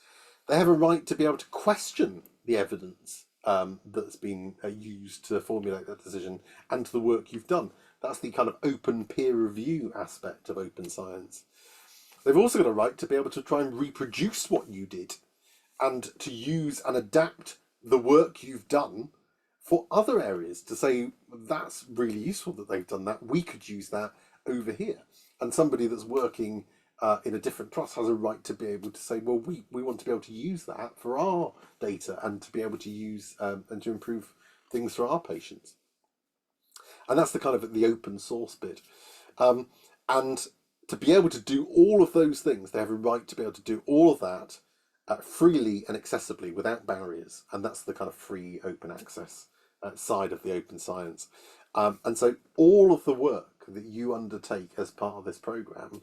They have a right to be able to question the evidence that's been used to formulate that decision and to the work you've done. That's the kind of open peer review aspect of open science. They've also got a right to be able to try and reproduce what you did and to use and adapt the work you've done for other areas, to say that's really useful that they've done that, we could use that over here. And somebody that's working in a different trust has a right to be able to say, well, we want to be able to use that for our data and to be able to use and to improve things for our patients. And that's the kind of the open source bit. And to be able to do all of those things, they have a right to be able to do all of that freely and accessibly without barriers. And that's the kind of free open access side of the open science. And so all of the work that you undertake as part of this program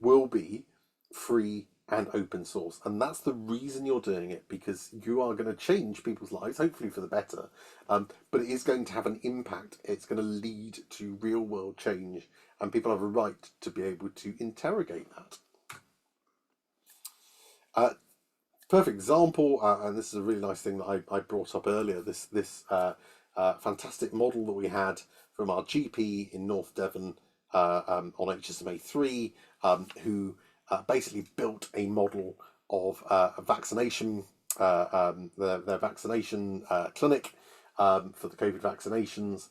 will be free and open source. And that's the reason you're doing it, because you are going to change people's lives, hopefully for the better. But it is going to have an impact. It's going to lead to real world change, and people have a right to be able to interrogate that. Perfect example, and this is a really nice thing that I brought up earlier, this fantastic model that we had from our GP in North Devon on HSMA 3, who basically built a model of a vaccination, their vaccination clinic for the COVID vaccinations,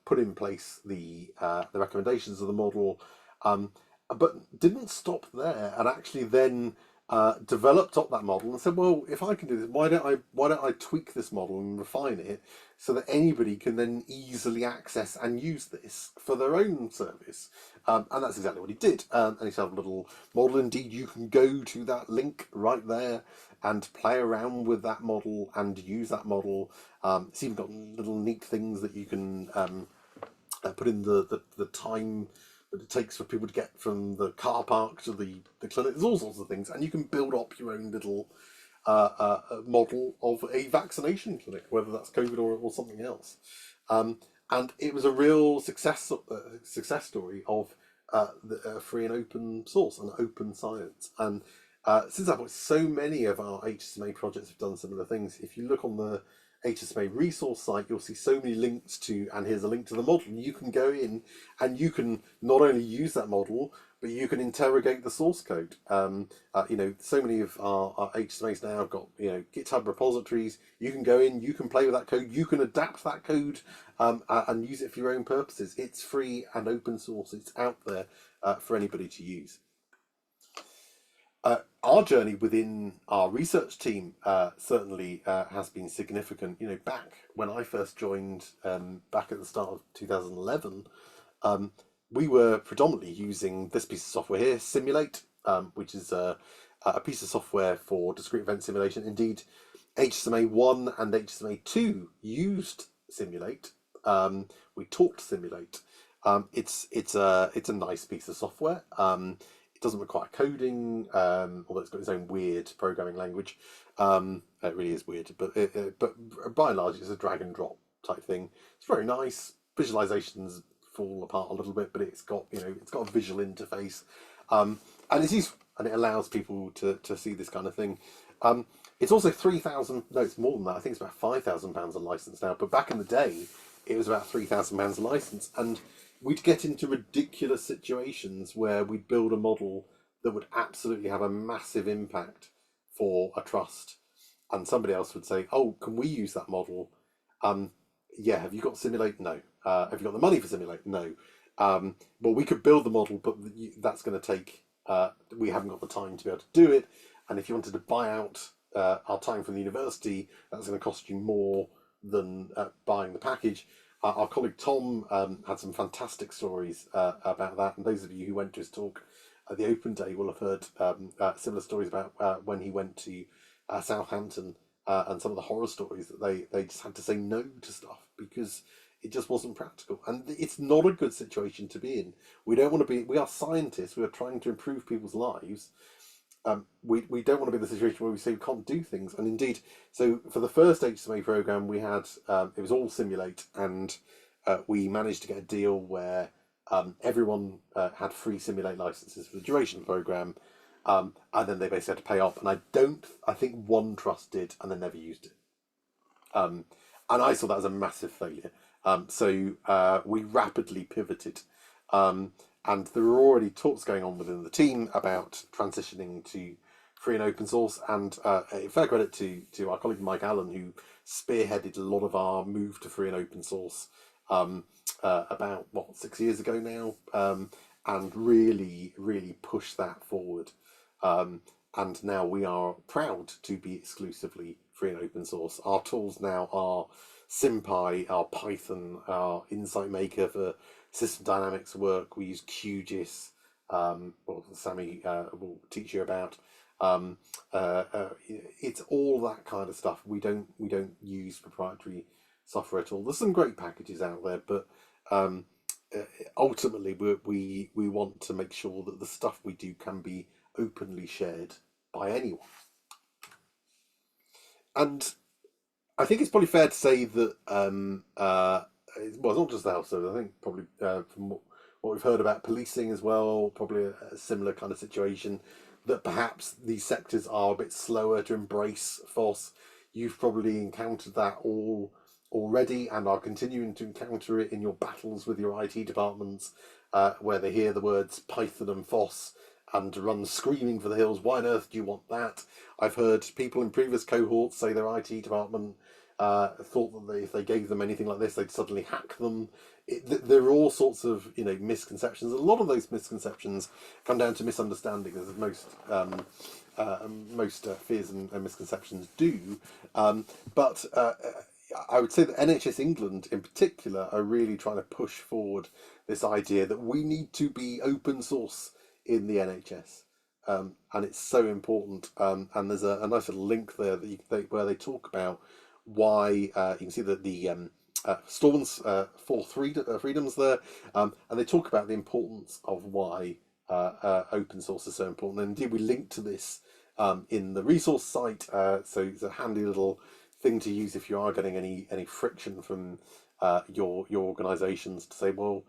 put in place the recommendations of the model, but didn't stop there, and actually then developed up that model and said, well, if I can do this, why don't I tweak this model and refine it so that anybody can then easily access and use this for their own service. And that's exactly what he did. And he's had a little model. Indeed, you can go to that link right there and play around with that model and use that model. It's even got little neat things that you can put in the time that it takes for people to get from the car park to the clinic. There's all sorts of things, and you can build up your own little model of a vaccination clinic, whether that's COVID or something else. And it was a real success story of free and open source and open science. And since that point, so many of our HSMA projects have done similar things. If you look on the HSMA resource site, you'll see so many links to, and here's a link to the model. You can go in and you can not only use that model, but you can interrogate the source code. So many of our HSMAs now have got GitHub repositories. You can go in, you can play with that code, you can adapt that code and use it for your own purposes. It's free and open source. It's out there for anybody to use. Our journey within our research team certainly has been significant. Back when I first joined, back at the start of 2011, we were predominantly using this piece of software here, Simulate, which is a piece of software for discrete event simulation. Indeed, HSMA 1 and HSMA 2 used Simulate. We taught Simulate. It's a nice piece of software. It doesn't require coding, although it's got its own weird programming language. It really is weird, but by and large, it's a drag and drop type thing. It's very nice. Visualizations fall apart a little bit, but it's got a visual interface, and it's useful, and it allows people to see this kind of thing. It's also £3,000. No, it's more than that. I think it's about £5,000 a license now. But back in the day, it was about £3,000 a license, and we'd get into ridiculous situations where we'd build a model that would absolutely have a massive impact for a trust, and somebody else would say, "Oh, can we use that model?" Yeah. Have you got Simulate? No. Have you got the money for Simulate? No. Well, we could build the model, but that's going to take. We haven't got the time to be able to do it, and if you wanted to buy out our time from the university, that's going to cost you more than buying the package. Our colleague Tom had some fantastic stories about that, and those of you who went to his talk at the Open Day will have heard similar stories about when he went to Southampton and some of the horror stories that they just had to say no to stuff because it just wasn't practical. And it's not a good situation to be in. We don't want to be. We are scientists. We are trying to improve people's lives. We don't want to be in the situation where we say we can't do things. And indeed, so for the first HSMA program, we had it was all Simulate, and we managed to get a deal where everyone had free Simulate licenses for the duration of the program, and then they basically had to pay up. And I think one trust did, and they never used it. And I saw that as a massive failure. So we rapidly pivoted. And there were already talks going on within the team about transitioning to free and open source. And fair credit to our colleague Mike Allen, who spearheaded a lot of our move to free and open source about 6 years ago now, and really pushed that forward. And now we are proud to be exclusively free and open source. Our tools now are SymPy, our Python, our Insight Maker for system dynamics work. We use QGIS, well, Sammy will teach you about. It's all that kind of stuff. We don't use proprietary software at all. There's some great packages out there, but ultimately we want to make sure that the stuff we do can be openly shared by anyone. And I think it's probably fair to say that well, it's not just the health service. I think probably from what we've heard about policing as well, probably a similar kind of situation, that perhaps these sectors are a bit slower to embrace FOSS. You've probably encountered that all already and are continuing to encounter it in your battles with your IT departments, where they hear the words Python and FOSS and run screaming for the hills. Why on earth do you want that? I've heard people in previous cohorts say their IT department thought that if they gave them anything like this, they'd suddenly hack them. There are all sorts of misconceptions. A lot of those misconceptions come down to misunderstanding, as most fears and misconceptions do. But I would say that NHS England in particular are really trying to push forward this idea that we need to be open source in the NHS. And it's so important. And there's a nice little link there that where they talk about why you can see that the Storm's 4 freedoms there, and they talk about the importance of why open source is so important. And indeed, we link to this in the resource site, so it's a handy little thing to use if you are getting any friction from your organisations to say, well,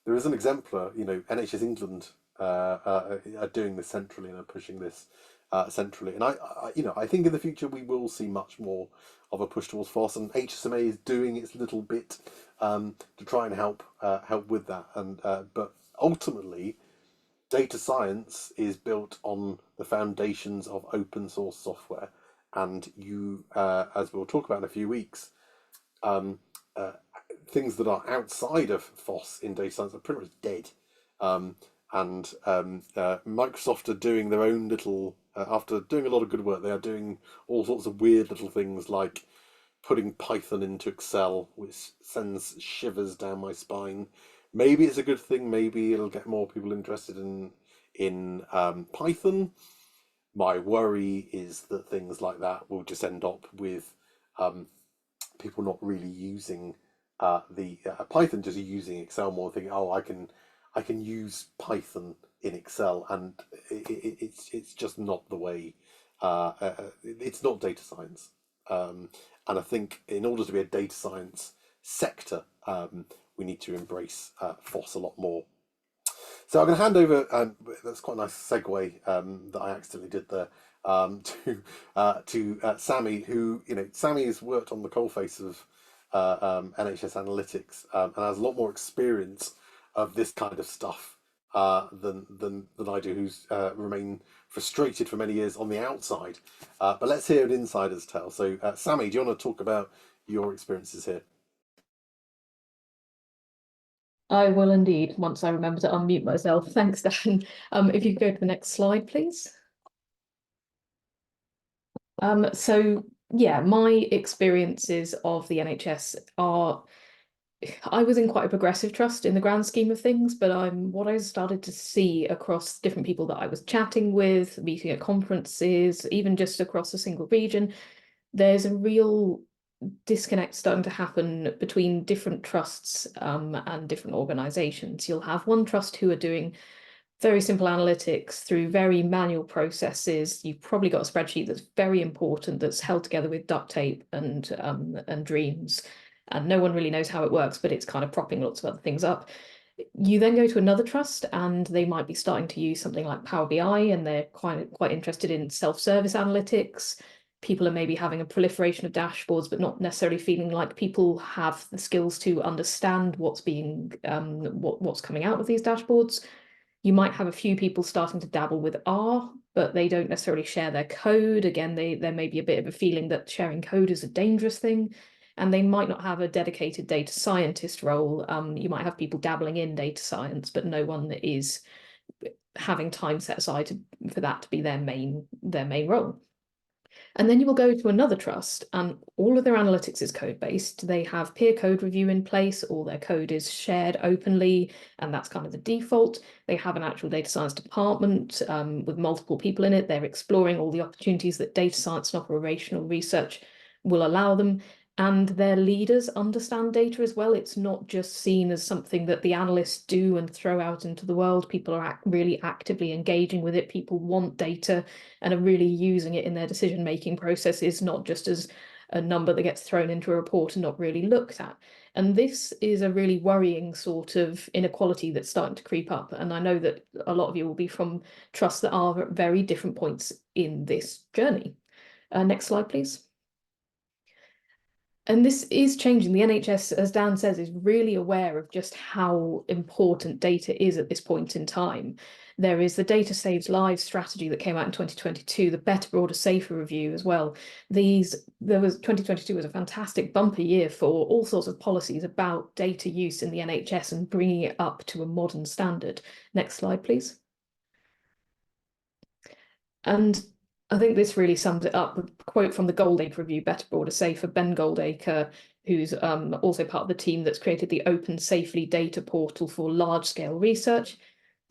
there is an exemplar. NHS England are doing this centrally and are pushing this centrally. And I think in the future we will see much more of a push towards FOSS, and HSMA is doing its little bit to try and help with that. And but ultimately, data science is built on the foundations of open source software, and you, as we'll talk about in a few weeks, things that are outside of FOSS in data science are pretty much dead. Microsoft are doing their own little, after doing a lot of good work, they are doing all sorts of weird little things like putting Python into Excel, which sends shivers down my spine. Maybe it's a good thing, maybe it'll get more people interested in Python. My worry is that things like that will just end up with people not really using the Python, just using Excel more, thinking, oh, I can use Python in Excel, and it's just not the way. It's not data science, and I think in order to be a data science sector, we need to embrace FOSS a lot more. So I'm going to hand over. That's quite a nice segue that I accidentally did there to Sammy, who Sammy has worked on the coalface of NHS analytics and has a lot more experience of this kind of stuff than I do, who's remained frustrated for many years on the outside. But let's hear an insider's tale. So, Sammy, do you want to talk about your experiences here? I will indeed, once I remember to unmute myself. Thanks, Dan. If you could go to the next slide, please. So yeah, my experiences of the NHS are, I was in quite a progressive trust in the grand scheme of things, but what I started to see across different people that I was chatting with, meeting at conferences, even just across a single region, there's a real disconnect starting to happen between different trusts and different organizations. You'll have one trust who are doing very simple analytics through very manual processes. You've probably got a spreadsheet that's very important, that's held together with duct tape and dreams, and no one really knows how it works, but it's kind of propping lots of other things up. You then go to another trust and they might be starting to use something like Power BI, and they're quite interested in self-service analytics. People are maybe having a proliferation of dashboards, but not necessarily feeling like people have the skills to understand what's coming out of these dashboards. You might have a few people starting to dabble with R, but they don't necessarily share their code. Again, there may be a bit of a feeling that sharing code is a dangerous thing, and they might not have a dedicated data scientist role. You might have people dabbling in data science, but no one that is having time set aside for that to be their main role. And then you will go to another trust, and all of their analytics is code-based. They have peer code review in place, all their code is shared openly, and that's kind of the default. They have an actual data science department with multiple people in it. They're exploring all the opportunities that data science and operational research will allow them. And their leaders understand data as well. It's not just seen as something that the analysts do and throw out into the world. People are really actively engaging with it. People want data and are really using it in their decision-making processes, not just as a number that gets thrown into a report and not really looked at. And this is a really worrying sort of inequality that's starting to creep up. And I know that a lot of you will be from trusts that are at very different points in this journey. Next slide, please. And this is changing. The NHS, as Dan says, is really aware of just how important data is at this point in time. There is the Data Saves Lives strategy that came out in 2022, the Better, Broader, Safer review as well. 2022 was a fantastic bumper year for all sorts of policies about data use in the NHS and bringing it up to a modern standard. Next slide, please. And I think this really sums it up. A quote from the Goldacre review, Better, Broader, Safer, Ben Goldacre, who's also part of the team that's created the Open Safely data portal for large-scale research.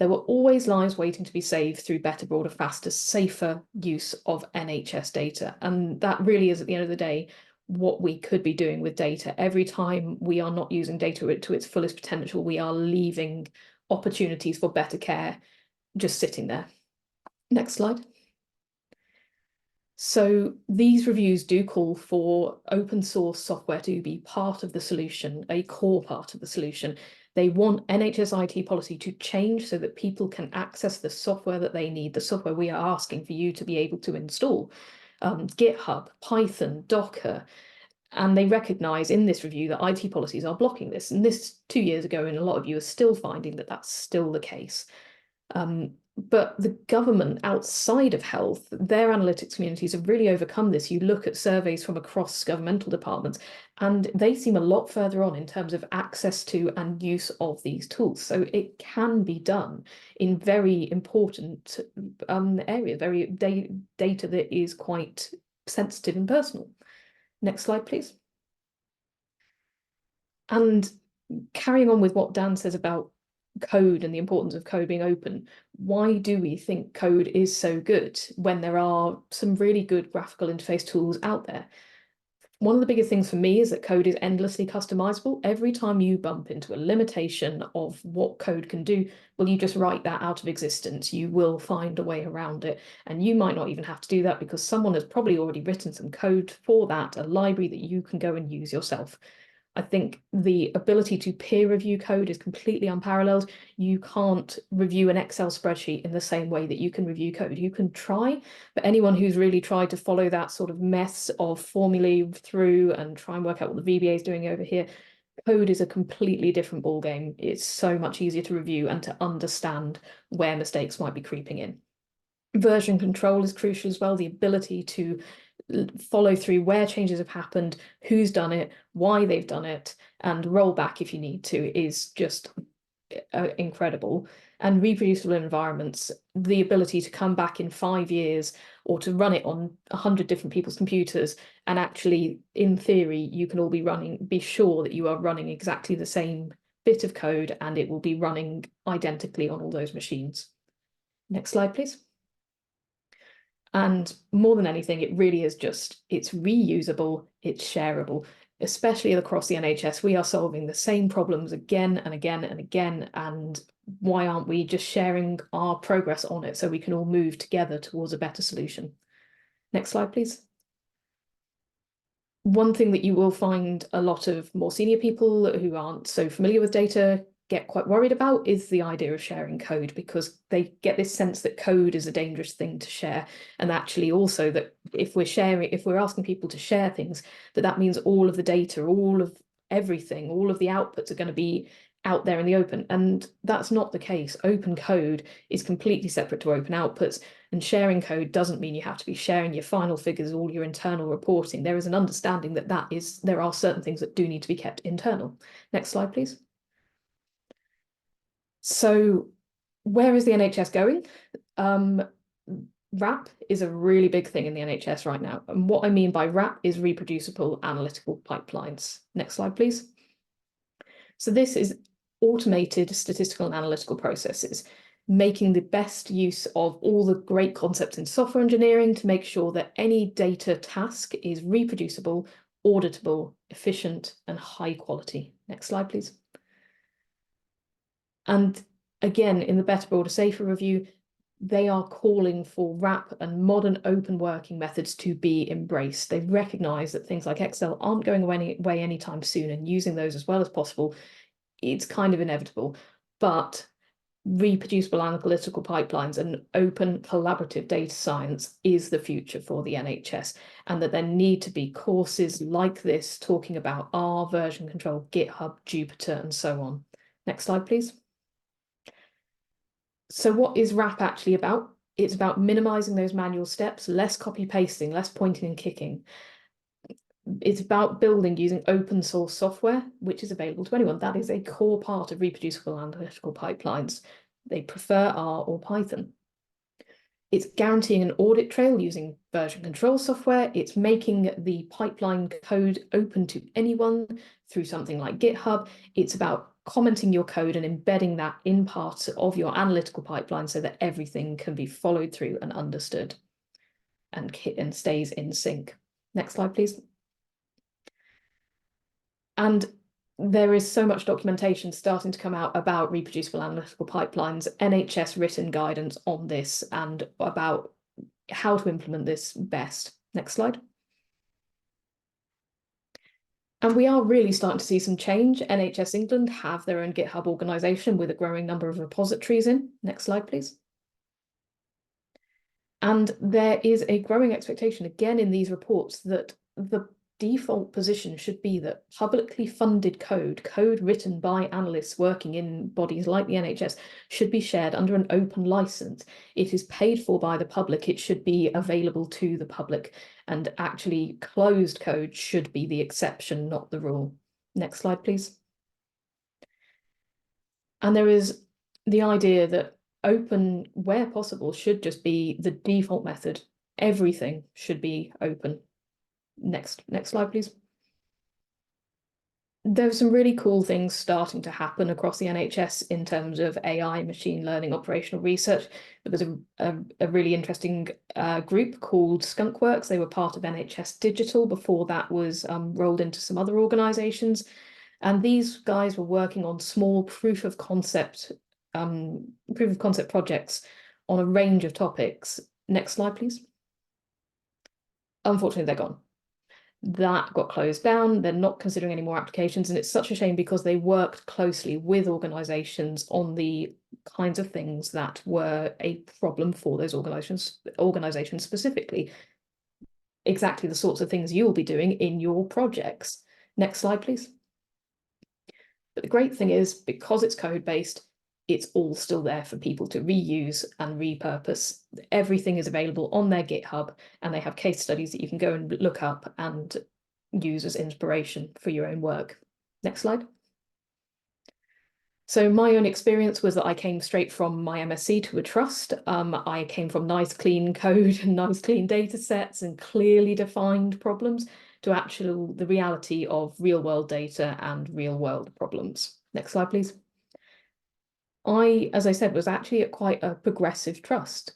There were always lives waiting to be saved through better, broader, faster, safer use of NHS data. And that really is, at the end of the day, what we could be doing with data. Every time we are not using data to its fullest potential, we are leaving opportunities for better care just sitting there. Next slide. So these reviews do call for open source software to be part of the solution, a core part of the solution. They want NHS IT policy to change so that people can access the software that they need, the software we are asking for you to be able to install, GitHub, Python, Docker. And they recognise in this review that IT policies are blocking this. And this 2 years ago, and a lot of you are still finding that that's still the case. But the government outside of health, their analytics communities have really overcome this. You look at surveys from across governmental departments, and they seem a lot further on in terms of access to and use of these tools. So it can be done in very important areas, data that is quite sensitive and personal. Next slide, please. And carrying on with what Dan says about code and the importance of code being open, why do we think code is so good when there are some really good graphical interface tools out there? One of the biggest things for me is that code is endlessly customizable. Every time you bump into a limitation of what code can do, well, you just write that out of existence. You will find a way around it. And you might not even have to do that because someone has probably already written some code for that, a library that you can go and use yourself. I think the ability to peer review code is completely unparalleled. You can't review an Excel spreadsheet in the same way that you can review code. You can try, but anyone who's really tried to follow that sort of mess of formulae through and try and work out what the VBA is doing over here, code is a completely different ballgame. It's so much easier to review and to understand where mistakes might be creeping in. Version control is crucial as well, the ability to follow through where changes have happened, who's done it, why they've done it, and roll back if you need to is just incredible. And reproducible environments, the ability to come back in 5 years or to run it on 100 different people's computers, and actually, in theory, you can all be sure that you are running exactly the same bit of code and it will be running identically on all those machines. Next slide, please. And more than anything, it really is just, it's reusable, it's shareable, especially across the NHS. We are solving the same problems again and again and again. And why aren't we just sharing our progress on it so we can all move together towards a better solution? Next slide, please. One thing that you will find a lot of more senior people who aren't so familiar with data get quite worried about is the idea of sharing code, because they get this sense that code is a dangerous thing to share, and actually also that if we're asking people to share things, that means all of the data, all of everything, all of the outputs are going to be out there in the open, and that's not the case. Open code is completely separate to open outputs, and sharing code doesn't mean you have to be sharing your final figures, all your internal reporting. There is an understanding that there are certain things that do need to be kept internal. Next slide, please. So where is the NHS going? RAP is a really big thing in the NHS right now. And what I mean by RAP is reproducible analytical pipelines. Next slide, please. So this is automated statistical and analytical processes, making the best use of all the great concepts in software engineering to make sure that any data task is reproducible, auditable, efficient, and high quality. Next slide, please. And again, in the Better, Broader, Safer review, they are calling for RAP and modern open working methods to be embraced. They recognise that things like Excel aren't going away anytime soon, and using those as well as possible, it's kind of inevitable. But reproducible analytical pipelines and open collaborative data science is the future for the NHS, and that there need to be courses like this talking about R, version control, GitHub, Jupyter, and so on. Next slide, please. So what is RAP actually about? It's about minimizing those manual steps, less copy pasting, less pointing and kicking. It's about building using open source software, which is available to anyone. That is a core part of reproducible analytical pipelines. They prefer R or Python. It's guaranteeing an audit trail using version control software. It's making the pipeline code open to anyone through something like GitHub. It's about commenting your code and embedding that in parts of your analytical pipeline so that everything can be followed through and understood and stays in sync. Next slide, please. And there is so much documentation starting to come out about reproducible analytical pipelines, NHS written guidance on this and about how to implement this best. Next slide. And we are really starting to see some change. NHS England have their own GitHub organisation with a growing number of repositories in. Next slide, please. And there is a growing expectation, again, in these reports that the default position should be that publicly funded code written by analysts working in bodies like the NHS, should be shared under an open license. It is paid for by the public. It should be available to the public, and actually closed code should be the exception, not the rule. Next slide, please. And there is the idea that open, where possible, should just be the default method. Everything should be open. Next slide, please. There's some really cool things starting to happen across the NHS in terms of AI, machine learning, operational research. There was a really interesting group called Skunkworks. They were part of NHS Digital before that was rolled into some other organisations. And these guys were working on small proof of concept projects on a range of topics. Next slide, please. Unfortunately, they're gone. That got closed down. They're not considering any more applications, and it's such a shame because they worked closely with organisations on the kinds of things that were a problem for those organisations specifically. Exactly the sorts of things you'll be doing in your projects. Next slide, please. But the great thing is, because it's code-based, it's all still there for people to reuse and repurpose. Everything is available on their GitHub, and they have case studies that you can go and look up and use as inspiration for your own work. Next slide. So my own experience was that I came straight from my MSc to a trust. I came from nice clean code and nice clean data sets and clearly defined problems to actually the reality of real world data and real world problems. Next slide, please. I, as I said, was actually at quite a progressive trust,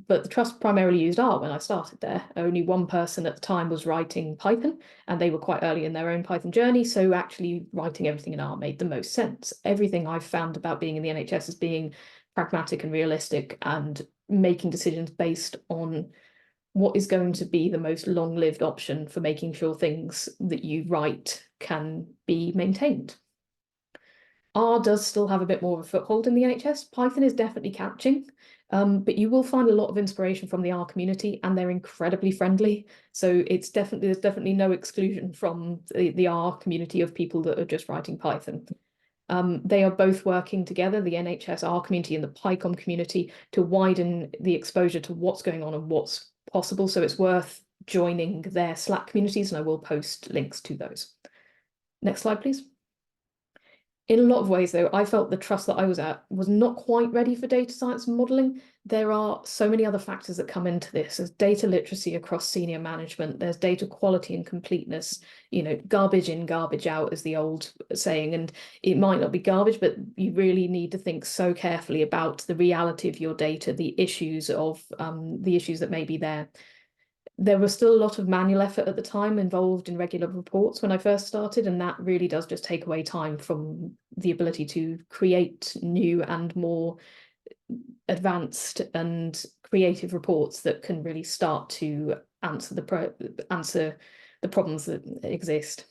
but the trust primarily used R when I started there. Only one person at the time was writing Python, and they were quite early in their own Python journey, so actually writing everything in R made the most sense. Everything I've found about being in the NHS is being pragmatic and realistic and making decisions based on what is going to be the most long-lived option for making sure things that you write can be maintained. R does still have a bit more of a foothold in the NHS. Python is definitely catching, but you will find a lot of inspiration from the R community, and they're incredibly friendly. So there's definitely no exclusion from the R community of people that are just writing Python. They are both working together, the NHS R community and the PyCom community, to widen the exposure to what's going on and what's possible. So it's worth joining their Slack communities, and I will post links to those. Next slide, please. In a lot of ways, though, I felt the trust that I was at was not quite ready for data science and modelling. There are so many other factors that come into this. There's data literacy across senior management. There's data quality and completeness. You know, garbage in, garbage out is the old saying, and it might not be garbage, but you really need to think so carefully about the reality of your data, the issues that may be there. There was still a lot of manual effort at the time involved in regular reports when I first started, and that really does just take away time from the ability to create new and more advanced and creative reports that can really start to answer the problems that exist.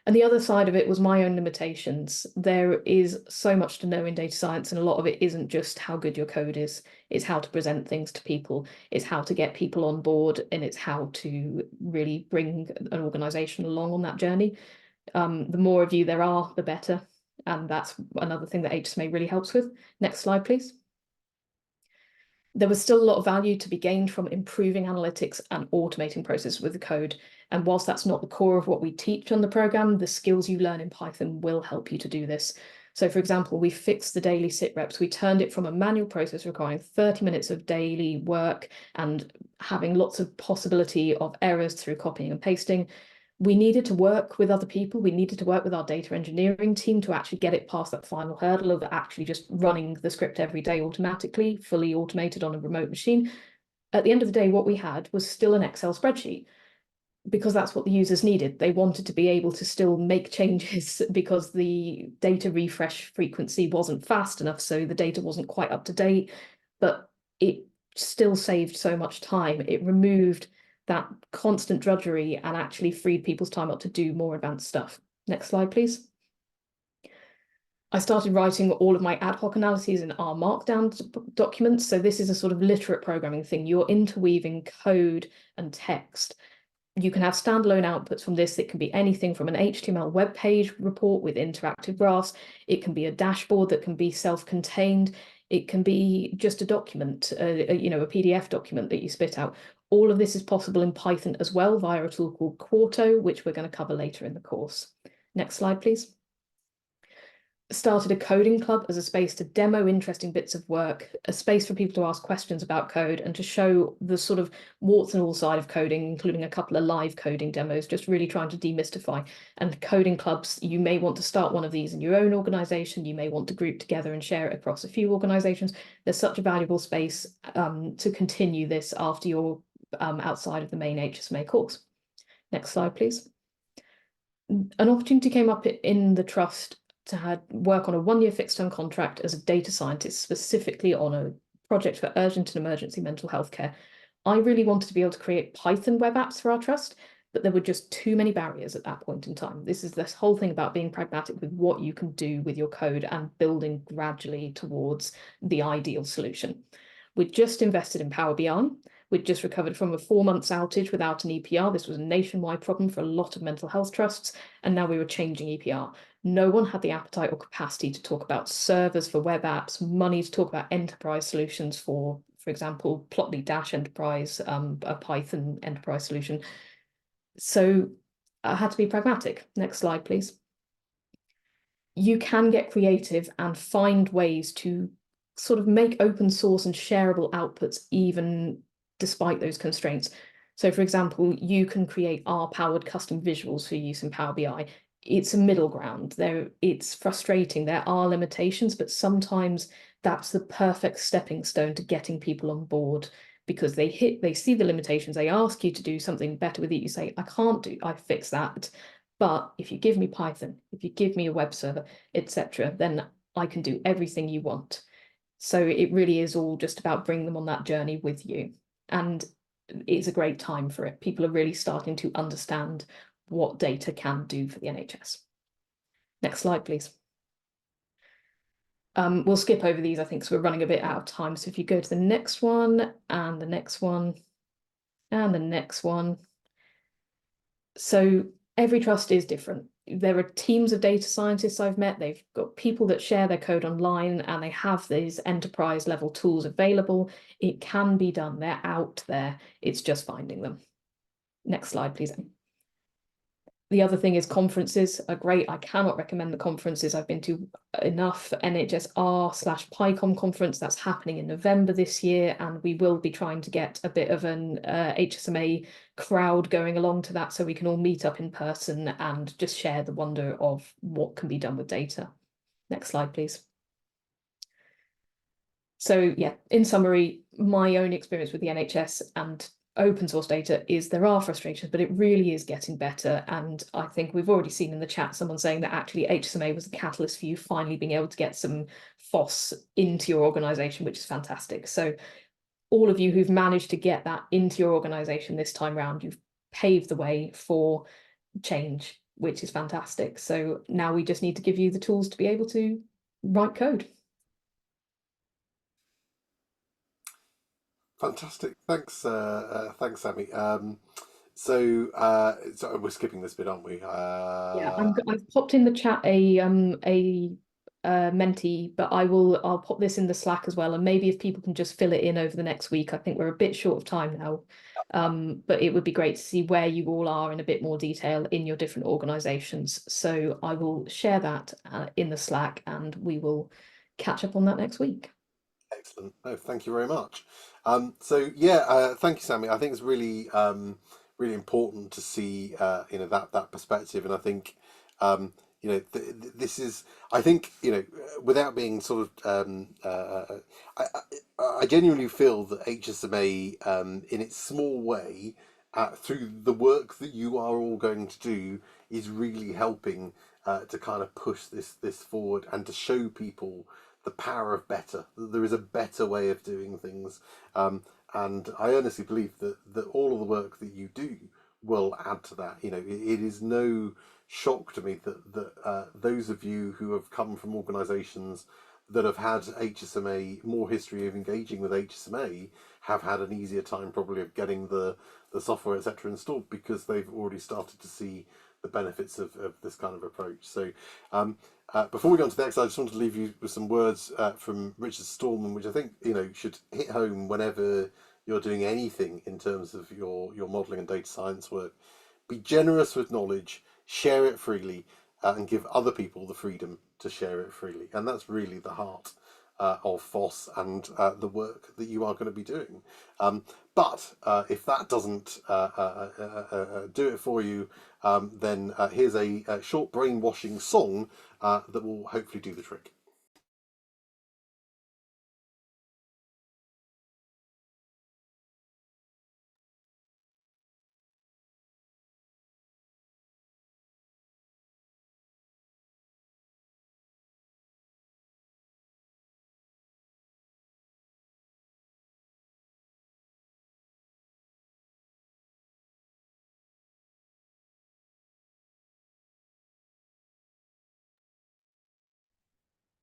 And the other side of it was my own limitations. There is so much to know in data science, and a lot of it isn't just how good your code is. It's how to present things to people. It's how to get people on board, and it's how to really bring an organization along on that journey. The more of you there are, the better. And that's another thing that HSMA really helps with. Next slide, please. There was still a lot of value to be gained from improving analytics and automating processes with the code. And whilst that's not the core of what we teach on the program, the skills you learn in Python will help you to do this. So for example, we fixed the daily sit reps. We turned it from a manual process requiring 30 minutes of daily work and having lots of possibility of errors through copying and pasting. We needed to work with other people. We needed to work with our data engineering team to actually get it past that final hurdle of actually just running the script every day automatically, fully automated on a remote machine. At the end of the day, what we had was still an Excel spreadsheet, because that's what the users needed. They wanted to be able to still make changes because the data refresh frequency wasn't fast enough, so the data wasn't quite up to date, but it still saved so much time. It removed that constant drudgery and actually freed people's time up to do more advanced stuff. Next slide, please. I started writing all of my ad hoc analyses in R Markdown documents. So this is a sort of literate programming thing. You're interweaving code and text. You can have standalone outputs from this. It can be anything from an HTML web page report with interactive graphs. It can be a dashboard that can be self-contained. It can be just a document, a PDF document that you spit out. All of this is possible in Python as well via a tool called Quarto, which we're going to cover later in the course. Next slide, please. Started a coding club as a space to demo interesting bits of work, a space for people to ask questions about code and to show the sort of warts and all side of coding, including a couple of live coding demos, just really trying to demystify. And coding clubs, you may want to start one of these in your own organization. You may want to group together and share it across a few organizations. There's such a valuable space to continue this after you're outside of the main HSMA course. Next slide, please. An opportunity came up in the trust to work on a 1-year fixed-term contract as a data scientist, specifically on a project for urgent and emergency mental health care. I really wanted to be able to create Python web apps for our trust, but there were just too many barriers at that point in time. This is this whole thing about being pragmatic with what you can do with your code and building gradually towards the ideal solution. We'd just invested in Power BI. We'd just recovered from a 4 months outage without an EPR. This was a nationwide problem for a lot of mental health trusts, and now we were changing EPR. No one had the appetite or capacity to talk about servers for web apps, money to talk about enterprise solutions for example, Plotly Dash Enterprise, a Python enterprise solution. So I had to be pragmatic. Next slide, please. You can get creative and find ways to sort of make open source and shareable outputs even despite those constraints. So for example, you can create R-powered custom visuals for use in Power BI. It's a middle ground. It's frustrating. There are limitations, but sometimes that's the perfect stepping stone to getting people on board, because they see the limitations, they ask you to do something better with it. You say, I fix that. But if you give me Python, if you give me a web server, etc., then I can do everything you want. So it really is all just about bringing them on that journey with you. And it's a great time for it. People are really starting to understand what data can do for the NHS. Next slide, please. We'll skip over these, I think, because we're running a bit out of time. So if you go to the next one, and the next one, and the next one. So every trust is different. There are teams of data scientists I've met. They've got people that share their code online, and they have these enterprise level tools available. It can be done. They're out there. It's just finding them. Next slide, please. The other thing is conferences are great. I cannot recommend the conferences I've been to enough. NHSR/PICOM conference, that's happening in November this year, and we will be trying to get a bit of an HSMA crowd going along to that so we can all meet up in person and just share the wonder of what can be done with data. Next slide, please. So yeah, in summary, my own experience with the NHS and open source data is there are frustrations, but it really is getting better. And I think we've already seen in the chat someone saying that actually HSMA was the catalyst for you finally being able to get some FOSS into your organization, which is fantastic. So all of you who've managed to get that into your organization this time round, you've paved the way for change, which is fantastic. So now we just need to give you the tools to be able to write code. Fantastic. Thanks, thanks, Sammy. So we're skipping this bit, aren't we? Yeah, I've popped in the chat a Menti, but I'll pop this in the Slack as well, and maybe if people can just fill it in over the next week. I think we're a bit short of time now, but it would be great to see where you all are in a bit more detail in your different organizations. So I will share that in the Slack, and we will catch up on that next week. Excellent. No, thank you very much. So yeah, thank you, Sammy. I think it's really really important to see you know, that perspective, and I think you know, this is, I think, you know, without being sort of I genuinely feel that HSMA in its small way through the work that you are all going to do is really helping to kind of push this forward and to show people the power of better. There is a better way of doing things, and I honestly believe that all of the work that you do will add to that. You know, it is no shock to me that those of you who have come from organisations that have had HSMA, more history of engaging with HSMA, have had an easier time probably of getting the software, etc., installed, because they've already started to see the benefits of this kind of approach. So before we go on to the next, I just want to leave you with some words from Richard Stallman, which I think, you know, should hit home whenever you're doing anything in terms of your modelling and data science work. Be generous with knowledge, share it freely, and give other people the freedom to share it freely. And that's really the heart of FOSS and the work that you are going to be doing. But if that doesn't do it for you, then here's a short brainwashing song that will hopefully do the trick.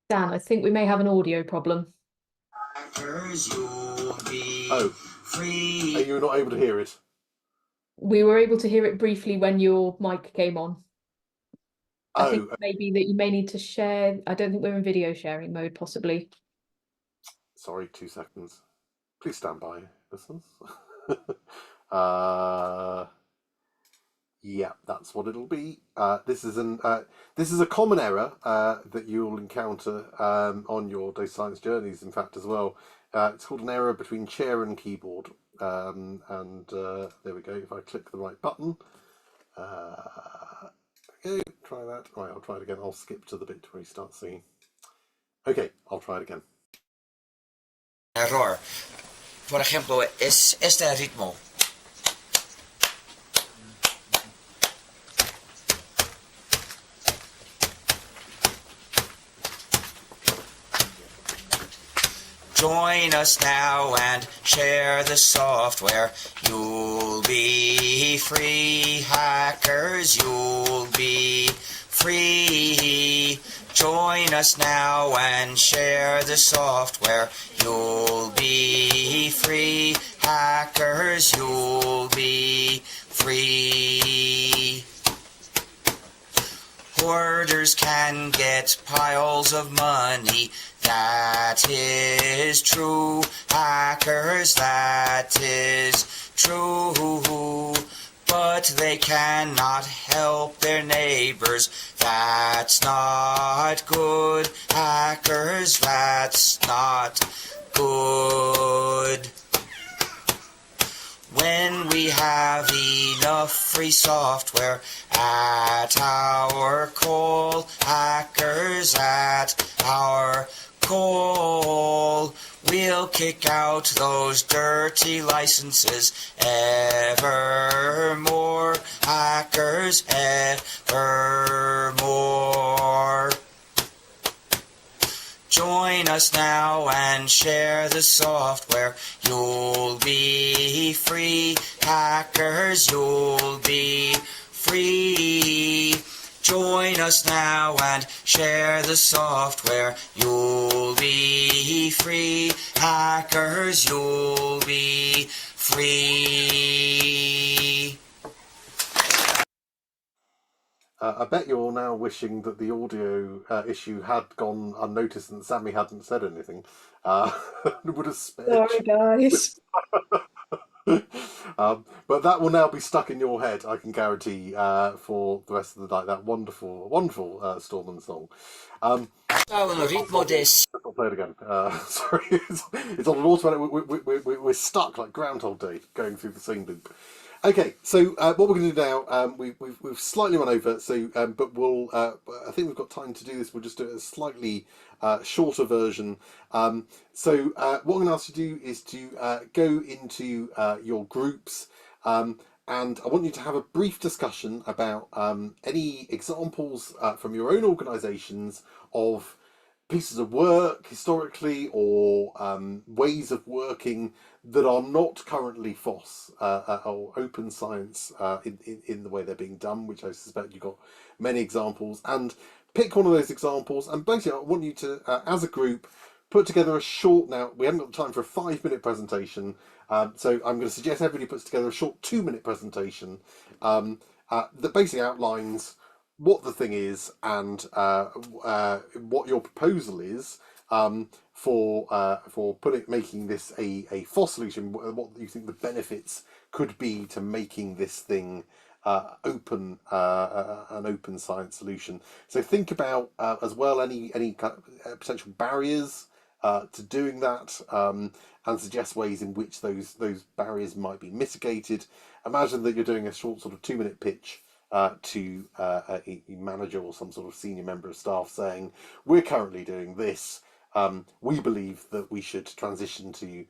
Dan, I think we may have an audio problem. Oh, are you not able to hear it? We were able to hear it briefly when your mic came on. I think maybe that you may need to share. I don't think we're in video sharing mode, possibly. Sorry, 2 seconds. Please stand by, listeners. Yeah, that's what it'll be. This is a common error that you'll encounter on your data science journeys, in fact, as well. It's called an error between chair and keyboard. And there we go. If I click the right button, okay, try that. Right, I'll try it again. I'll skip to the bit where he starts singing. Okay, I'll try it again. Error. Por ejemplo, es este ritmo. Join us now and share the software. You'll be free, hackers, you'll be free. Join us now and share the software. You'll be free, hackers, you'll be free. Hoarders can get piles of money. That is true, hackers, that is true. but they cannot help their neighbors. That's not good, hackers, that's not good. When we have enough free software at our call, hackers at our call, we'll kick out those dirty licenses evermore, hackers evermore. Join us now and share the software. You'll be free, hackers, you'll be free. Join us now and share the software. You'll be free, hackers, you'll be free. I bet you're now wishing that the audio issue had gone unnoticed and Sammy hadn't said anything. It would have spared. Sorry, guys. But that will now be stuck in your head, I can guarantee, for the rest of the night. That wonderful, wonderful Storman song. I'll play it again. Sorry, it's on an automatic. We're stuck like Groundhog Day, going through the same loop. Okay, so what we're going to do now, we've slightly run over, so but we'll. I think we've got time to do this. We'll just do a slightly shorter version. So what I'm going to ask you to do is to go into your groups, and I want you to have a brief discussion about any examples from your own organisations of pieces of work historically or ways of working that are not currently FOSS or open science in the way they're being done, which I suspect you've got many examples, and pick one of those examples. And basically I want you to, as a group, put together a short, now we haven't got time for a 5-minute presentation, so I'm going to suggest everybody puts together a short 2-minute presentation that basically outlines what the thing is and what your proposal is for making this a FOSS solution, what you think the benefits could be to making this thing an open science solution. So think about as well any kind of potential barriers to doing that, and suggest ways in which those barriers might be mitigated. Imagine that you're doing a short sort of 2-minute pitch to a manager or some sort of senior member of staff saying, we're currently doing this, we believe that we should transition to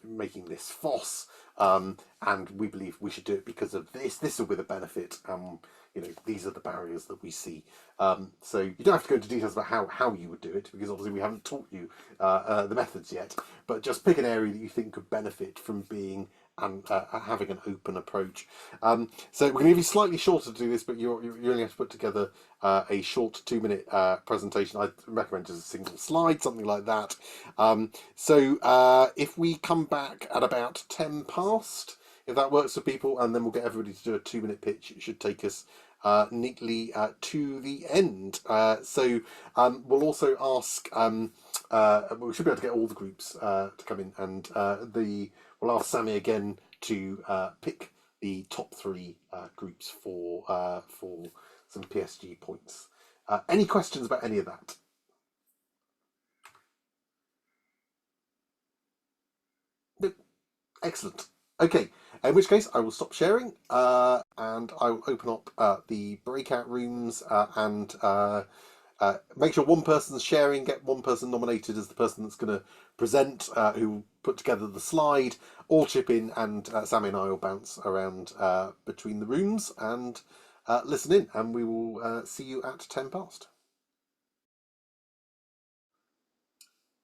making this FOSS, and we believe we should do it because of this will be the benefit, these are the barriers that we see. So you don't have to go into details about how you would do it, because obviously we haven't taught you the methods yet, but just pick an area that you think could benefit from being and having an open approach. So we're going to give you slightly shorter to do this, but you only have to put together a short 2-minute presentation. I'd recommend just a single slide, something like that. So if we come back at about 10 past, if that works for people, and then we'll get everybody to do a 2-minute pitch, it should take us neatly to the end. So we'll also ask, we should be able to get all the groups to come in, and we'll ask Sammy again to pick the top 3 groups for some PSG points. Any questions about any of that? Nope. Excellent. Okay, in which case I will stop sharing and I will open up the breakout rooms and make sure one person's sharing, get one person nominated as the person that's going to present, who put together the slide, all chip in, and Sammy and I will bounce around between the rooms and listen in, and we will see you at 10 past.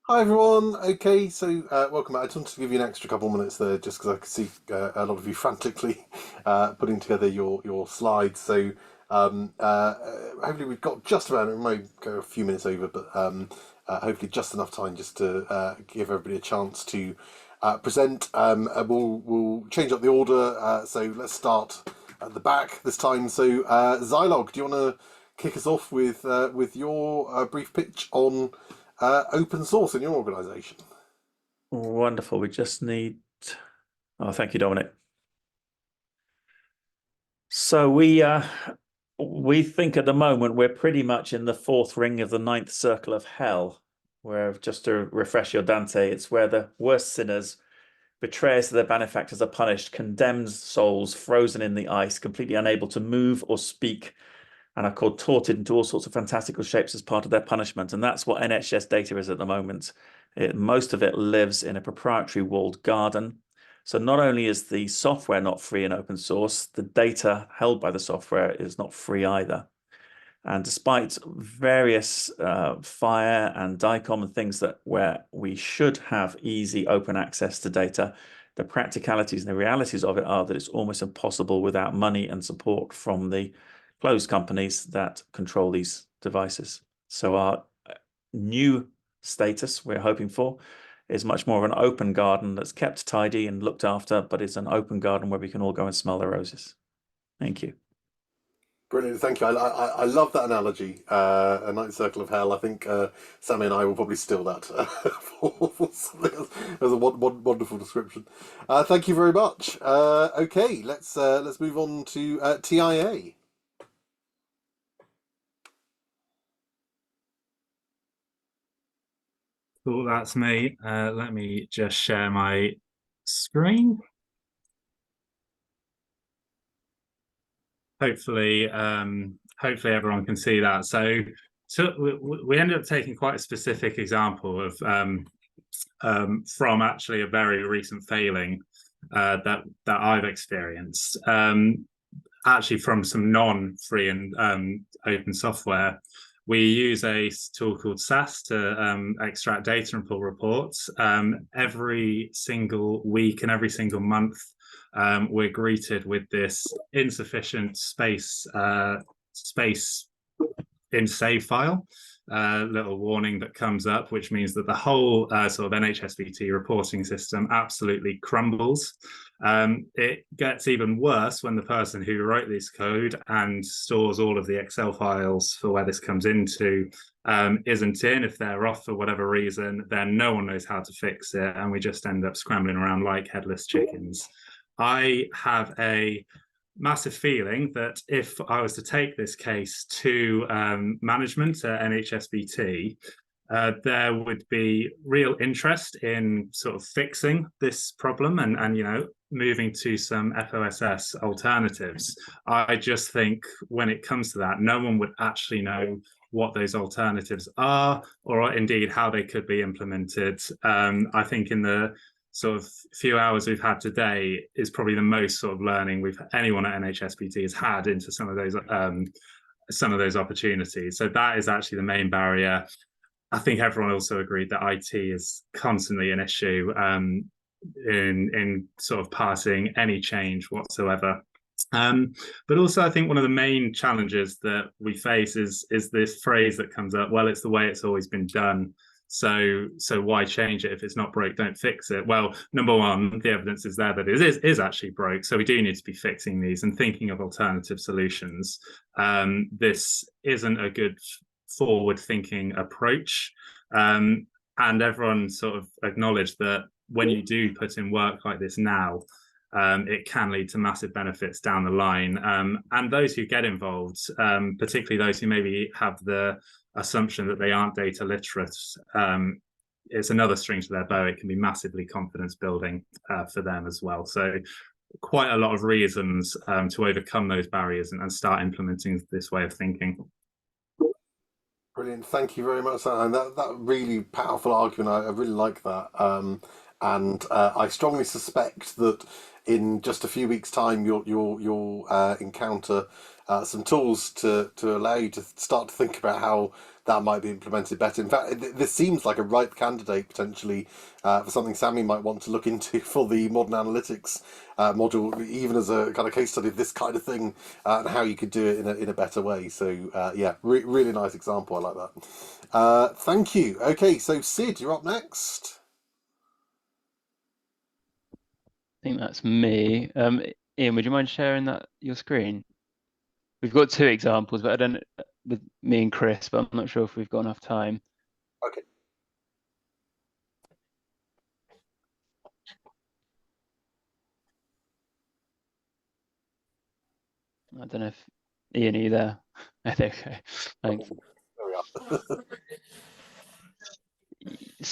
Hi everyone. Okay, so welcome back. I just wanted to give you an extra couple of minutes there, just because I could see a lot of you frantically putting together your slides. So hopefully we've got just about, it might go a few minutes over, but hopefully just enough time just to give everybody a chance to present. We'll change up the order, so let's start at the back this time. So Zylog, do you want to kick us off with your brief pitch on open source in your organisation? Wonderful. We just need... Oh, thank you, Dominic. So we think at the moment we're pretty much in the fourth ring of the ninth circle of hell, where, just to refresh your Dante, it's where the worst sinners, betrayers to their benefactors, are punished, condemned souls frozen in the ice, completely unable to move or speak, and are contorted into all sorts of fantastical shapes as part of their punishment. And that's what NHS data is at the moment. Most of it lives in a proprietary walled garden. So not only is the software not free and open source, the data held by the software is not free either. And despite various FHIR and DICOM and things where we should have easy open access to data, the practicalities and the realities of it are that it's almost impossible without money and support from the closed companies that control these devices. So our new status we're hoping for is much more of an open garden that's kept tidy and looked after, but it's an open garden where we can all go and smell the roses. Thank you. Brilliant, thank you. I love that analogy. A ninth circle of hell. I think Sammy and I will probably steal that for something else. It was a wonderful description. Thank you very much. Okay, let's move on to TIA. Cool, that's me. Let me just share my screen. Hopefully everyone can see that. So we ended up taking quite a specific example of from actually a very recent failing that I've experienced. Actually, from some non-free and open software. We use a tool called SAS to extract data and pull reports. Every single week and every single month, we're greeted with this insufficient space in save file, little warning that comes up, which means that the whole sort of NHSBT reporting system absolutely crumbles. It gets even worse when the person who wrote this code and stores all of the Excel files for where this comes into isn't in. If they're off for whatever reason, then no one knows how to fix it, and we just end up scrambling around like headless chickens. I have a massive feeling that if I was to take this case to management at NHSBT, there would be real interest in sort of fixing this problem and moving to some FOSS alternatives. I just think when it comes to that, no one would actually know what those alternatives are, or indeed how they could be implemented. I think in the sort of few hours we've had today is probably the most sort of learning anyone at NHSBT has had into some of those opportunities. So that is actually the main barrier. I think everyone also agreed that IT is constantly an issue in sort of passing any change whatsoever. But also I think one of the main challenges that we face is this phrase that comes up, well, it's the way it's always been done. So why change it? If it's not broke, don't fix it. Well, number one, the evidence is there that it is actually broke. So we do need to be fixing these and thinking of alternative solutions. This isn't a good forward-thinking approach. And everyone sort of acknowledged that when you do put in work like this now, it can lead to massive benefits down the line. And those who get involved, particularly those who maybe have the assumption that they aren't data literate, it's another string to their bow. It can be massively confidence building for them as well. So quite a lot of reasons to overcome those barriers and start implementing this way of thinking. Brilliant, thank you very much. And that really powerful argument, I really like that. And I strongly suspect that in just a few weeks' time, you'll encounter some tools to allow you to start to think about how that might be implemented better. In fact, this seems like a ripe candidate potentially for something Sammy might want to look into for the modern analytics module, even as a kind of case study of this kind of thing and how you could do it in a better way. So yeah, really nice example. I like that. Thank you. Okay, so Sid, you're up next. I think that's me. Ian, would you mind sharing your screen? We've got two examples, but I don't with me and Chris, but I'm not sure if we've got enough time. Okay. I don't know if Ian, are you there? Okay, thanks. There we are.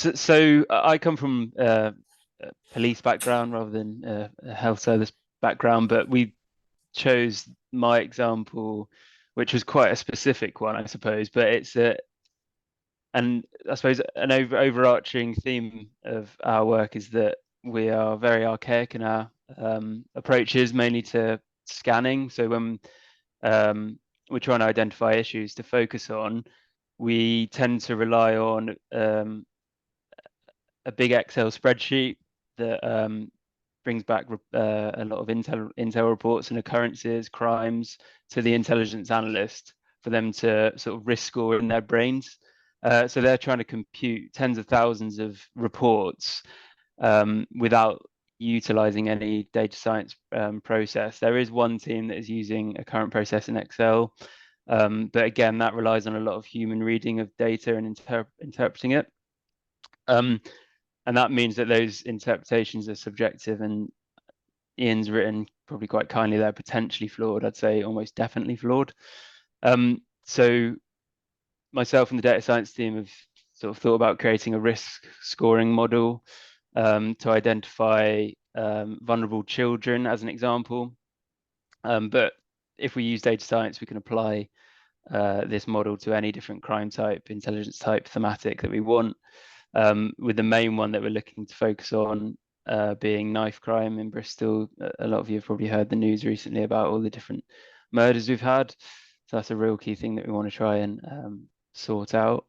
So I come from a police background rather than a health service background, but we chose my example, which was quite a specific one, I suppose, but it's and I suppose an overarching theme of our work is that we are very archaic in our approaches, mainly to scanning. So when we're trying to identify issues to focus on, we tend to rely on a big Excel spreadsheet that brings back a lot of intel reports and occurrences, crimes to the intelligence analyst for them to sort of risk score in their brains. So they're trying to compute tens of thousands of reports without utilizing any data science process. There is one team that is using a current process in Excel, but again, that relies on a lot of human reading of data and interpreting it. And that means that those interpretations are subjective, and Ian's written probably quite kindly there, potentially flawed, I'd say almost definitely flawed. So myself and the data science team have sort of thought about creating a risk scoring model to identify vulnerable children as an example. But if we use data science, we can apply this model to any different crime type, intelligence type, thematic that we want. With the main one that we're looking to focus on being knife crime in Bristol. A lot of you have probably heard the news recently about all the different murders we've had. So that's a real key thing that we want to try and sort out.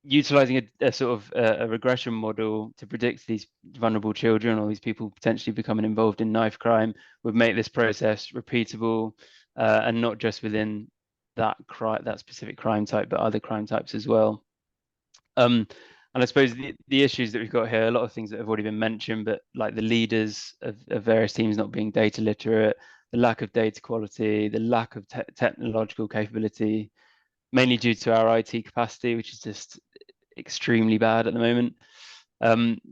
Utilizing a sort of a regression model to predict these vulnerable children or these people potentially becoming involved in knife crime would make this process repeatable and not just within that specific crime type, but other crime types as well. And I suppose the issues that we've got here, a lot of things that have already been mentioned, but like the leaders of various teams not being data literate, the lack of data quality, the lack of technological capability, mainly due to our IT capacity, which is just extremely bad at the moment.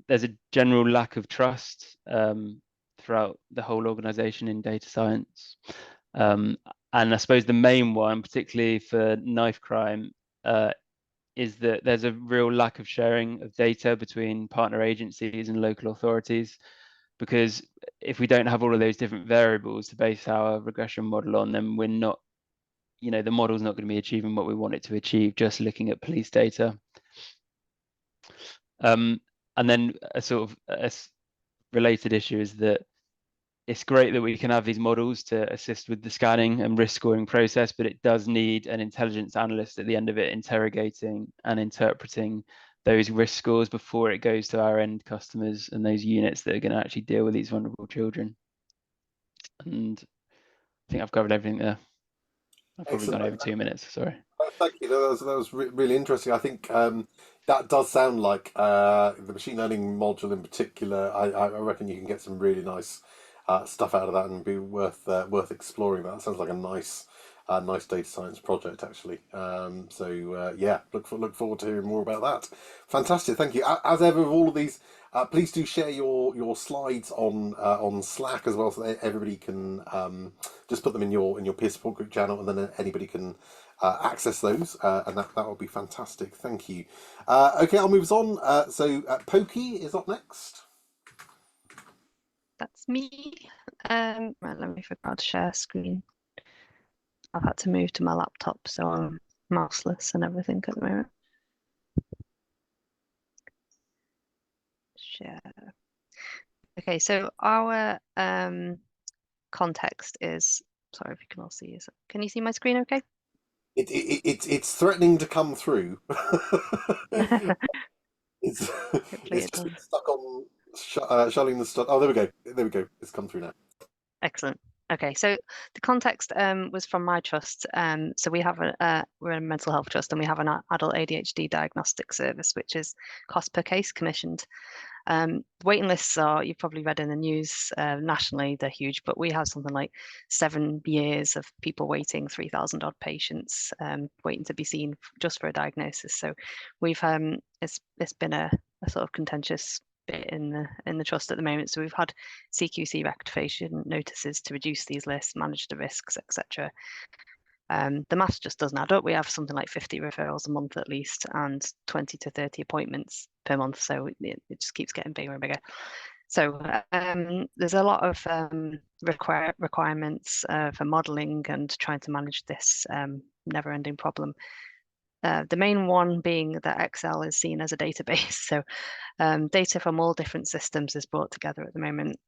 There's a general lack of trust throughout the whole organization in data science. And I suppose the main one, particularly for knife crime, is that there's a real lack of sharing of data between partner agencies and local authorities, because if we don't have all of those different variables to base our regression model on, then we're not, the model's not going to be achieving what we want it to achieve just looking at police data. And then a sort of a related issue is that it's great that we can have these models to assist with the scanning and risk scoring process, but it does need an intelligence analyst at the end of it interrogating and interpreting those risk scores before it goes to our end customers and those units that are going to actually deal with these vulnerable children. And I think I've covered everything there. I've probably gone over 2 minutes, sorry. Thank you. That was really interesting. I think that does sound like the machine learning module in particular. I reckon you can get some really nice stuff out of that and be worth exploring. That sounds like a nice data science project, actually. Yeah, look forward to hearing more about that. Fantastic, thank you. As ever, with all of these, please do share your slides on Slack as well, so that everybody can just put them in your peer support group channel, and then anybody can access those, and that would be fantastic. Thank you. Okay, I'll move us on. So Pokey is up next. That's me. Right, let me figure out to share screen. I've had to move to my laptop, so I'm mouseless and everything at the moment. Share. Okay, so our context is, sorry if you can all see, can you see my screen okay? It's threatening to come through. it's just stuck on shutting the stuff. Oh, there we go. There we go. It's come through now. Excellent. Okay, so the context was from my trust. So we have we're a mental health trust, and we have an adult ADHD diagnostic service, which is cost per case commissioned. Waiting lists are, you've probably read in the news nationally, they're huge, but we have something like 7 years of people waiting, 3,000 odd patients waiting to be seen just for a diagnosis. So we've it's been a sort of contentious bit in the trust at the moment. So we've had CQC rectification notices to reduce these lists, manage the risks, etc. The maths just doesn't add up. We have something like 50 referrals a month at least, and 20 to 30 appointments per month. So it just keeps getting bigger and bigger. So there's a lot of requirements for modelling and trying to manage this never-ending problem. The main one being that Excel is seen as a database. So data from all different systems is brought together at the moment.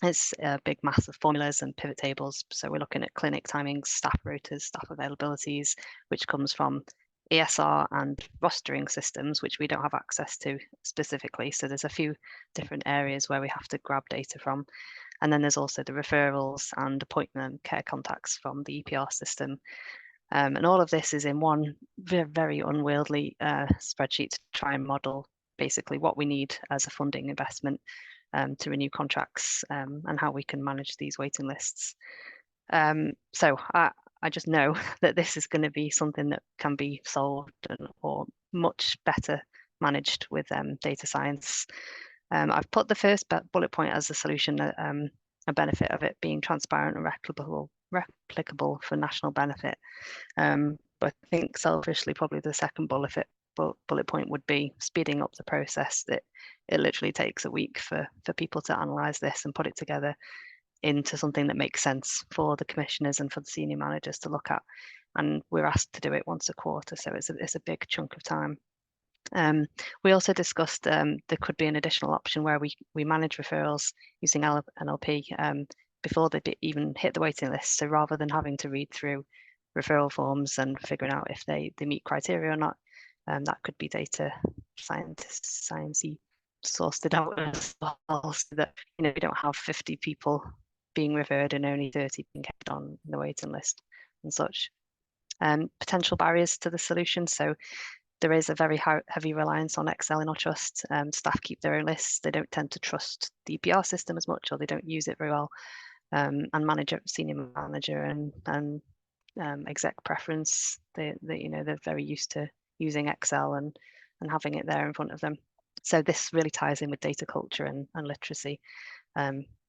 It's a big mass of formulas and pivot tables. So we're looking at clinic timings, staff rotas, staff availabilities, which comes from ESR and rostering systems, which we don't have access to specifically. So there's a few different areas where we have to grab data from. And then there's also the referrals and appointment care contacts from the EPR system. And all of this is in one very unwieldy spreadsheet to try and model basically what we need as a funding investment to renew contracts and how we can manage these waiting lists. So I just know that this is going to be something that can be solved or much better managed with data science. I've put the first bullet point as a solution, a benefit of it being transparent and replicable for national benefit. But I think selfishly, probably the second bullet point would be speeding up the process. That it literally takes a week for people to analyse this and put it together into something that makes sense for the commissioners and for the senior managers to look at. And we're asked to do it once a quarter, so it's a big chunk of time. We also discussed there could be an additional option where we manage referrals using NLP before they even hit the waiting list. So rather than having to read through referral forms and figuring out if they meet criteria or not, that could be data sciencey sourced it out as well, so that we don't have 50 people being referred and only 30 being kept on the waiting list and such. Potential barriers to the solution. So there is a very heavy reliance on Excel in our trust. Staff keep their own lists. They don't tend to trust the EPR system as much, or they don't use it very well. And senior manager and exec preference, they're very used to using Excel and having it there in front of them. So this really ties in with data culture and literacy.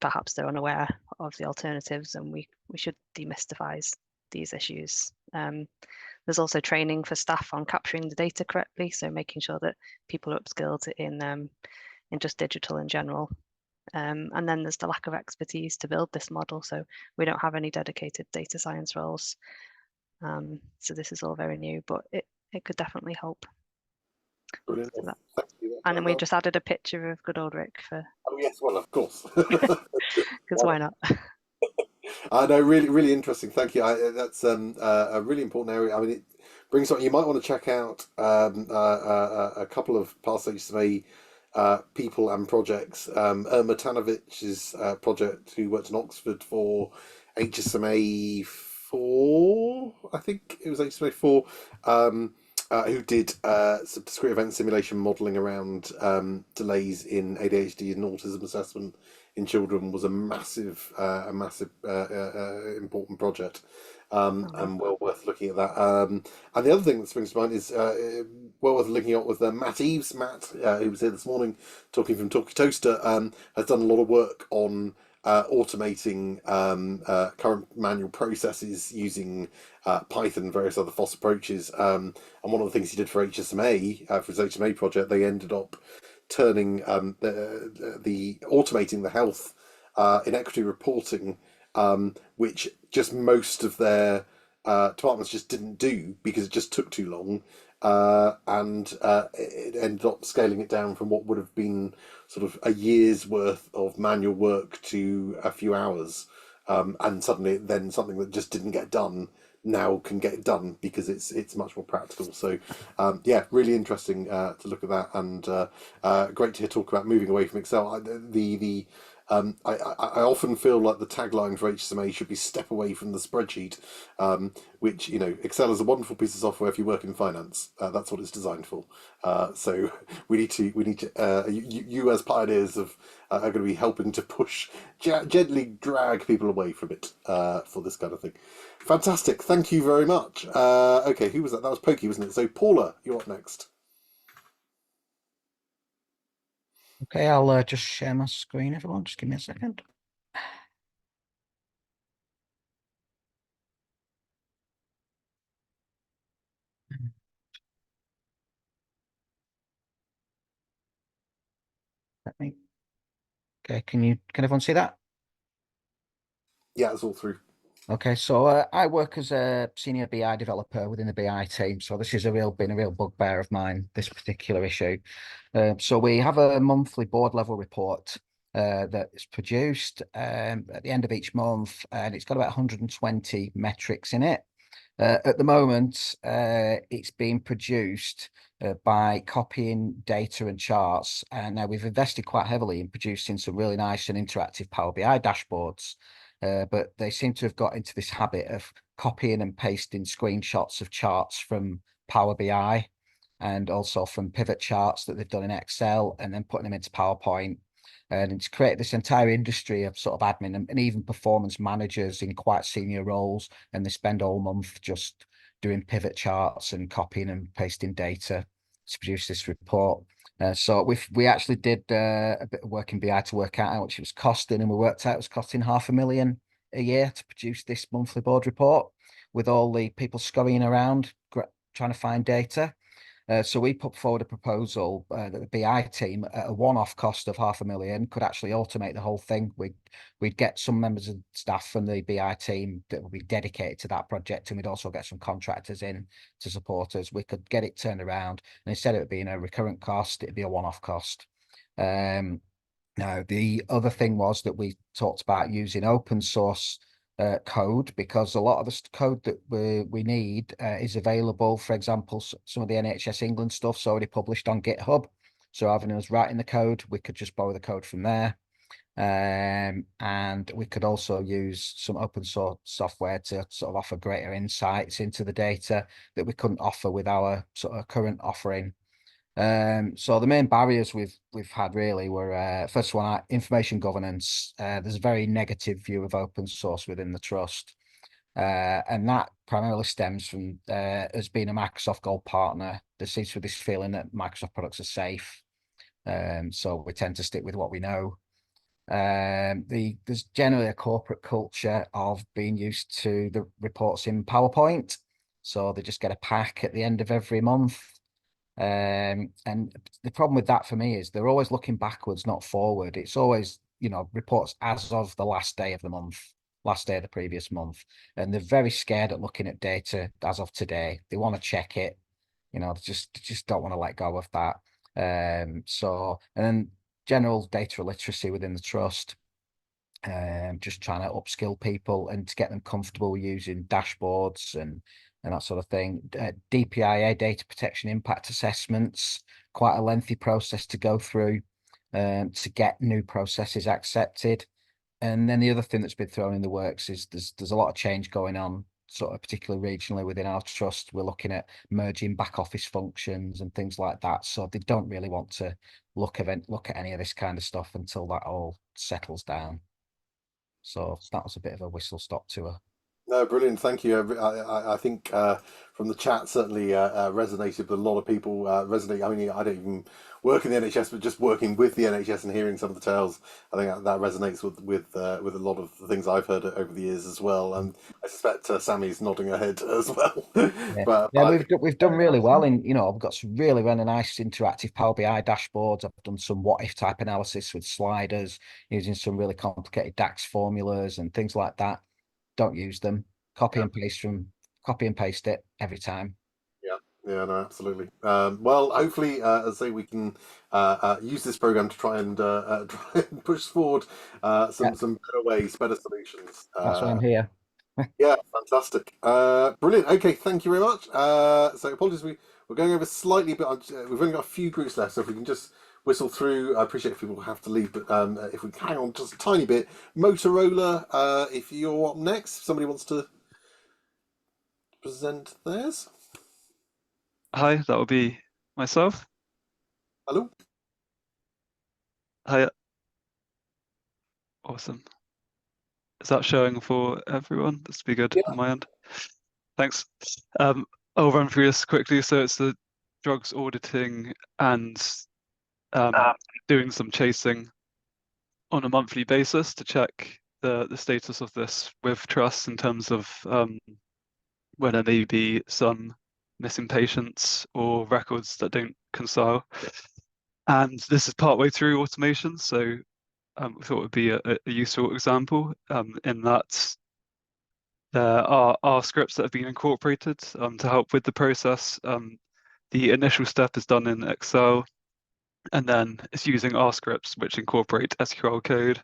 Perhaps they're unaware of the alternatives, and we should demystify these issues. There's also training for staff on capturing the data correctly, so making sure that people are upskilled in just digital in general. And then there's the lack of expertise to build this model, so we don't have any dedicated data science roles. So this is all very new, but it could definitely help. Brilliant. So Thank you. and then we just added a picture of good old Rick for. Oh yes, well of course. Because why not? No, really interesting. Thank you. That's a really important area. I mean, it brings on. You might want to check out a couple of past HSMA people and projects. Irma Tanovich's project, who worked in Oxford for HSMA 4, I think it was HSMA 4, who did some discrete event simulation modelling around delays in ADHD and autism assessment in children, was a massive important project, and well worth looking at that. And the other thing that springs to mind is well worth looking at with Matt Eves. Matt, who was here this morning talking from Talkie Toaster, has done a lot of work on automating current manual processes using Python and various other FOSS approaches. And one of the things he did for HSMA, for his HSMA project, they ended up turning the automating the health inequity reporting, which just most of their departments just didn't do because it just took too long. And it ended up scaling it down from what would have been sort of a year's worth of manual work to a few hours, and suddenly then something that just didn't get done now can get done because it's much more practical. So yeah, really interesting to look at that, and great to hear talk about moving away from Excel. I often feel like the tagline for HSMA should be "Step away from the spreadsheet," which Excel is a wonderful piece of software if you work in finance. That's what it's designed for. So we need to you as pioneers are going to be helping to push, gently drag people away from it for this kind of thing. Fantastic, thank you very much. Okay, who was that? That was Pokey, wasn't it? So Paula, you're up next. Okay, I'll just share my screen, everyone. Just give me a second. Let me. Okay, can everyone see that? Yeah, it's all through. Okay, so I work as a senior BI developer within the BI team. So this has been a real bugbear of mine, this particular issue. So we have a monthly board level report that is produced at the end of each month, and it's got about 120 metrics in it. At the moment, it's being produced by copying data and charts. And now we've invested quite heavily in producing some really nice and interactive Power BI dashboards. But they seem to have got into this habit of copying and pasting screenshots of charts from Power BI and also from pivot charts that they've done in Excel and then putting them into PowerPoint. And it's created this entire industry of sort of admin and even performance managers in quite senior roles. And they spend all month just doing pivot charts and copying and pasting data to produce this report. So we actually did a bit of work in BI to work out how much it was costing, and we worked out it was costing $500,000 a year to produce this monthly board report with all the people scurrying around trying to find data. So we put forward a proposal that the BI team, at a one-off cost of $500,000, could actually automate the whole thing. We'd get some members of staff from the BI team that would be dedicated to that project, and we'd also get some contractors in to support us. We could get it turned around, and instead of it being a recurrent cost, it'd be a one-off cost. Now, the other thing was that we talked about using open source code, because a lot of the code that we need is available. For example, some of the NHS England stuff's already published on GitHub. So rather than us writing the code, we could just borrow the code from there. And we could also use some open source software to sort of offer greater insights into the data that we couldn't offer with our sort of current offering. So the main barriers we've had really were first one, information governance. There's a very negative view of open source within the trust, and that primarily stems from us being a Microsoft Gold partner. There seems to be this feeling that Microsoft products are safe, so we tend to stick with what we know. There's generally a corporate culture of being used to the reports in PowerPoint, so they just get a pack at the end of every month. And the problem with that for me is they're always looking backwards, not forward. It's always, reports as of the last day of the month, last day of the previous month. And they're very scared at looking at data as of today. They want to check it, they just don't want to let go of that. And then general data literacy within the trust. Just trying to upskill people and to get them comfortable using dashboards and that sort of thing. DPIA, data protection impact assessments, quite a lengthy process to go through to get new processes accepted. And then the other thing that's been thrown in the works is there's a lot of change going on, sort of particularly regionally within our trust. We're looking at merging back office functions and things like that. So they don't really want to look at any of this kind of stuff until that all settles down. So that was a bit of a whistle-stop tour. No, brilliant. Thank you. I think from the chat certainly resonated with a lot of people. Resonate. I mean, I don't even work in the NHS, but just working with the NHS and hearing some of the tales, I think that resonates with a lot of the things I've heard over the years as well. And I suspect Sammy's nodding her head as well. Yeah, we've done really well in, we've got some really nice interactive Power BI dashboards. I've done some what if type analysis with sliders using some really complicated DAX formulas and things like that. Don't use them. Copy and paste it every time. Yeah, no, absolutely. Well, hopefully, as I say, we can use this program to try and push forward some better ways, better solutions. That's why I'm here. Yeah, fantastic. Brilliant. Okay, thank you very much. So apologies, we're going over slightly, but we've only got a few groups left, so if we can just whistle through. I appreciate if people have to leave, but if we can hang on just a tiny bit. Motorola, if you're up next, if somebody wants to present theirs. Hi, that would be myself. Hello. Hi. Awesome. Is that showing for everyone? This would be good on my end. Thanks. I'll run through this quickly. So it's the drugs auditing and doing some chasing on a monthly basis to check the status of this with trusts in terms of when there may be some missing patients or records that don't reconcile. And this is partway through automation, so we thought it would be a useful example in that there are scripts that have been incorporated to help with the process. The initial step is done in Excel, and then it's using R scripts which incorporate SQL code,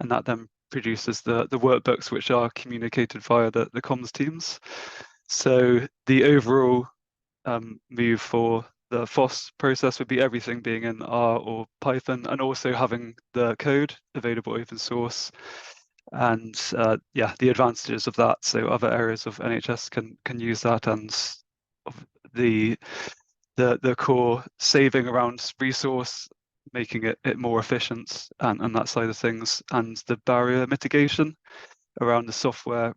and that then produces the workbooks which are communicated via the comms teams. So the overall move for the FOSS process would be everything being in R or Python, and also having the code available open source. And yeah, the advantages of that. So other areas of NHS can use that, and the core saving around resource, making it more efficient, and that side of things, and the barrier mitigation around the software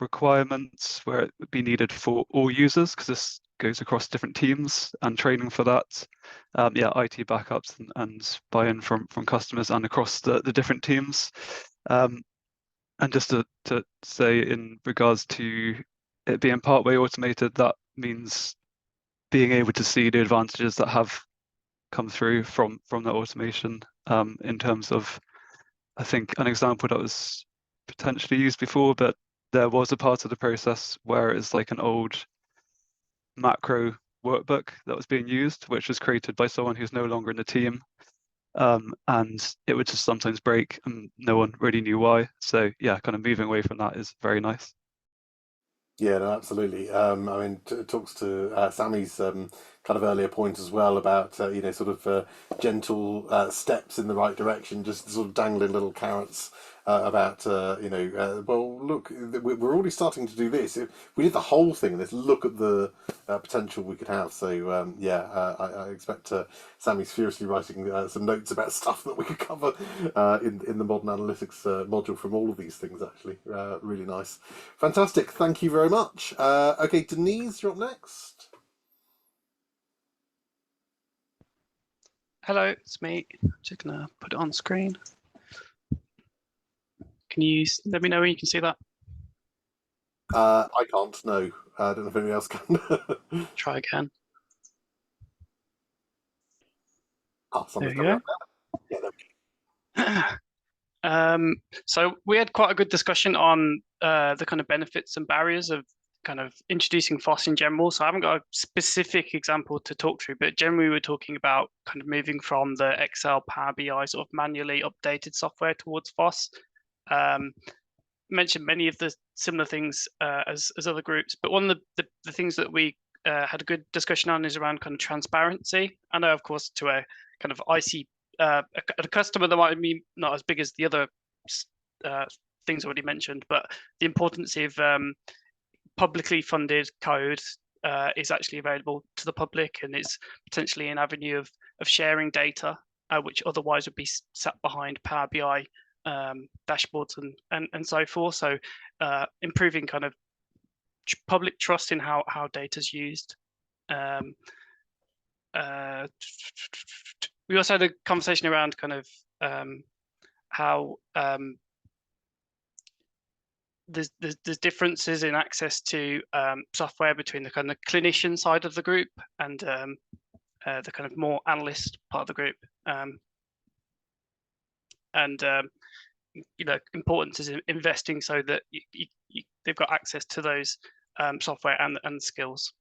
requirements where it would be needed for all users, because this goes across different teams, and training for that. Yeah, IT backups and buy-in from customers and across the different teams. And just to say, in regards to it being partway automated, that means being able to see the advantages that have come through from the automation, in terms of, I think an example that was potentially used before, but there was a part of the process where it's like an old macro workbook that was being used, which was created by someone who's no longer in the team. And it would just sometimes break, and no one really knew why. So yeah, kind of moving away from that is very nice. Yeah, no, absolutely. I mean, it talks to Sammy's kind of earlier point as well about sort of gentle steps in the right direction, just sort of dangling little carrots about well, look, we're already starting to do this. If we did the whole thing, let's look at the potential we could have. So yeah, I expect Sammy's furiously writing some notes about stuff that we could cover in the modern analytics module from all of these things. Actually, really nice, fantastic. Thank you very much. Okay, Denise, you're up next. Hello, it's me. Just gonna put it on screen. Can you let me know when you can see that? I can't. No, I don't know if anyone else can. Try again. Oh, there you go. Yeah, there we go. So we had quite a good discussion on the kind of benefits and barriers of kind of introducing FOSS in general. So I haven't got a specific example to talk through, but generally we're talking about kind of moving from the Excel, Power BI sort of manually updated software towards FOSS. Mentioned many of the similar things as other groups, but one of the things that we had a good discussion on is around kind of transparency. I know, of course, to a kind of IC a customer that might be not as big as the other things already mentioned, but the importance of publicly funded code is actually available to the public, and it's potentially an avenue of sharing data, which otherwise would be sat behind Power BI dashboards and so forth. So improving kind of public trust in how data is used. We also had a conversation around kind of how there's differences in access to software between the kind of clinician side of the group and the kind of more analyst part of the group. Importance is investing so that they've got access to those software and skills.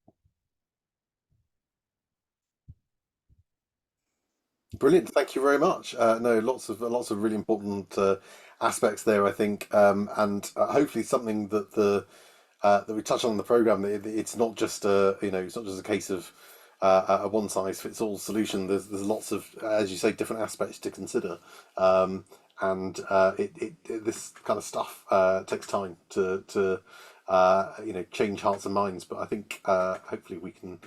Brilliant, thank you very much. No, lots of really important aspects there, I think, and hopefully something that that we touch on in the program. It's not just it's not just a case of a one size fits all solution. There's lots of, as you say, different aspects to consider, and this kind of stuff takes time to change hearts and minds. But I think hopefully we can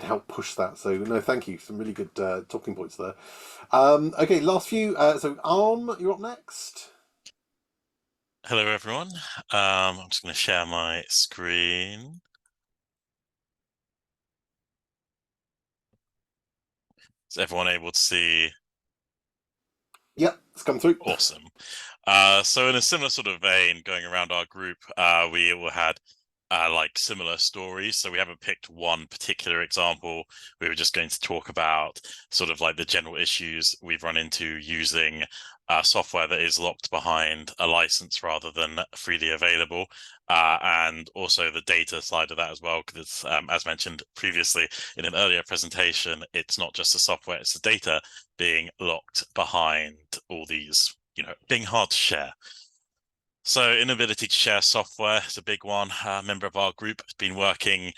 help push that. So no, thank you. Some really good talking points there. Okay, last few. So Arm, you're up next. Hello, everyone. I'm just going to share my screen. Is everyone able to see? Yep, it's come through. Awesome. So in a similar sort of vein, going around our group, we all had like similar stories. So we haven't picked one particular example. We were just going to talk about sort of like the general issues we've run into using software that is locked behind a license rather than freely available, and also the data side of that as well, because it's, as mentioned previously in an earlier presentation, it's not just the software, it's the data being locked behind all these, you know, being hard to share. So inability to share software is a big one. A member of our group has been working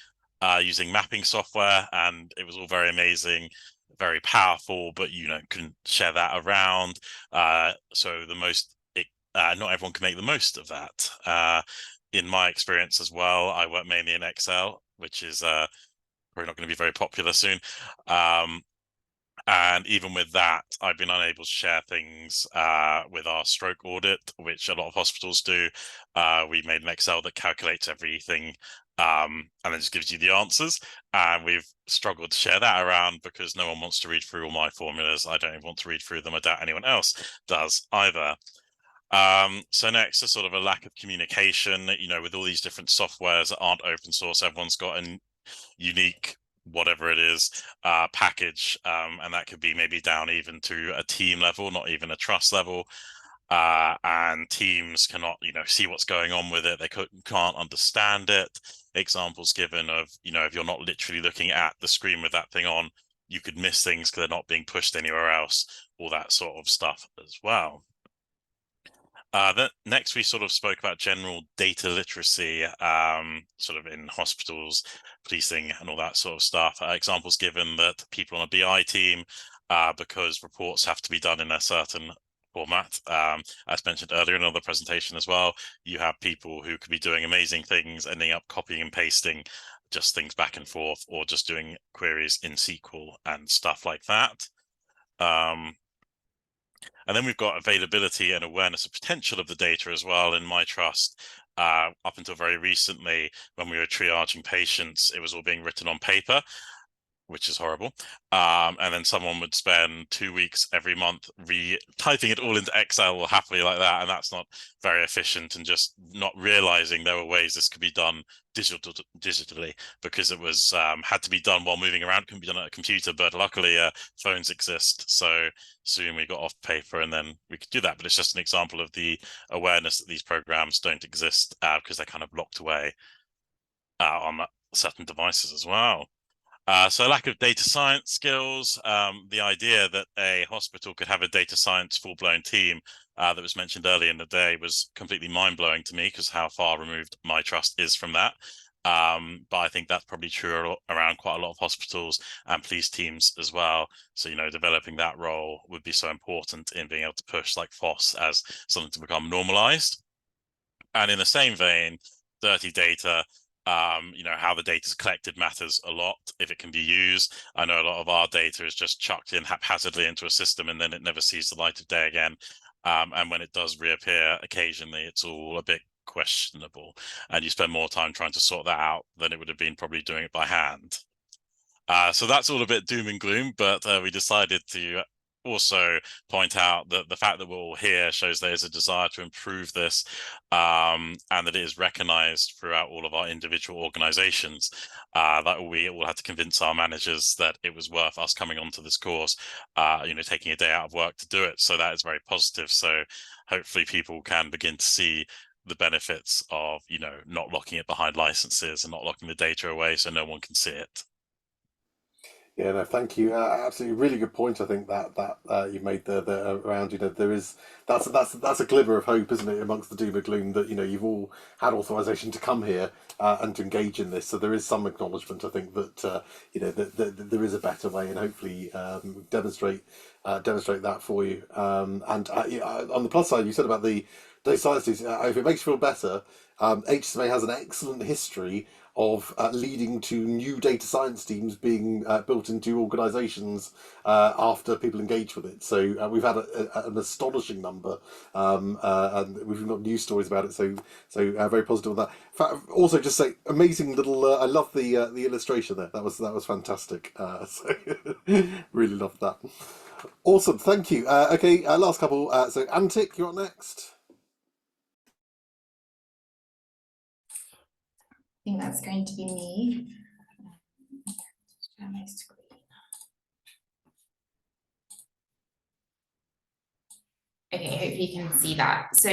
using mapping software, and it was all very amazing, very powerful, but you know, couldn't share that around. So not everyone can make the most of that. In my experience as well, I work mainly in Excel, which is probably not going to be very popular soon. And even with that, I've been unable to share things with our stroke audit, which a lot of hospitals do. We made an Excel that calculates everything and then just gives you the answers. And we've struggled to share that around because no one wants to read through all my formulas. I don't even want to read through them. I doubt anyone else does either. So next is sort of a lack of communication, you know, with all these different softwares that aren't open source. Everyone's got a unique whatever it is package, and that could be maybe down even to a team level, not even a trust level, and teams cannot, you know, see what's going on with it. They can't understand it. Examples given of, you know, if you're not literally looking at the screen with that thing on, you could miss things because they're not being pushed anywhere else, all that sort of stuff as well. Next, we sort of spoke about general data literacy, sort of in hospitals, policing, and all that sort of stuff. Examples given that people on a BI team, because reports have to be done in a certain format, as mentioned earlier in another presentation as well, you have people who could be doing amazing things, ending up copying and pasting just things back and forth, or just doing queries in SQL and stuff like that. And then we've got availability and awareness of potential of the data as well. In my trust, up until very recently, when we were triaging patients, it was all being written on paper, which is horrible. And then someone would spend 2 weeks every month typing it all into Excel happily like that. And that's not very efficient, and just not realizing there were ways this could be done digitally, because it was had to be done while moving around, couldn't be done at a computer, but luckily phones exist, so soon we got off paper and then we could do that. But it's just an example of the awareness that these programs don't exist because they're kind of locked away on certain devices as well. So lack of data science skills, the idea that a hospital could have a data science full-blown team that was mentioned earlier in the day was completely mind-blowing to me, because how far removed my trust is from that. But I think that's probably true around quite a lot of hospitals and police teams as well. So, you know, developing that role would be so important in being able to push like FOSS as something to become normalized. And in the same vein, dirty data, you know, how the data is collected matters a lot if it can be used. I know a lot of our data is just chucked in haphazardly into a system and then it never sees the light of day again. And when it does reappear occasionally, it's all a bit questionable, and you spend more time trying to sort that out than it would have been probably doing it by hand. So that's all a bit doom and gloom, but we decided to also point out that the fact that we're all here shows there's a desire to improve this, and that it is recognized throughout all of our individual organizations, that we all had to convince our managers that it was worth us coming onto this course, you know, taking a day out of work to do it. So that is very positive. So hopefully people can begin to see the benefits of, you know, not locking it behind licenses and not locking the data away so no one can see it. Yeah, no, thank you. Absolutely, really good point. I think that you made the around, you know, there is that's a glimmer of hope, isn't it, amongst the doom and gloom, that, you know, you've all had authorization to come here and to engage in this. So there is some acknowledgement, I think, that you know, that there is a better way, and hopefully demonstrate that for you. And on the plus side, you said about the data sciences. If it makes you feel better, HSMA has an excellent history leading to new data science teams being built into organisations after people engage with it. So we've had an astonishing number, and we've got news stories about it. So very positive on that. Also, just say amazing little. I love the illustration there. That was fantastic. So really loved that. Awesome, thank you. Okay, last couple. So Antic, you're up next. I think that's going to be me. Share my screen. Okay, hopefully you can see that. So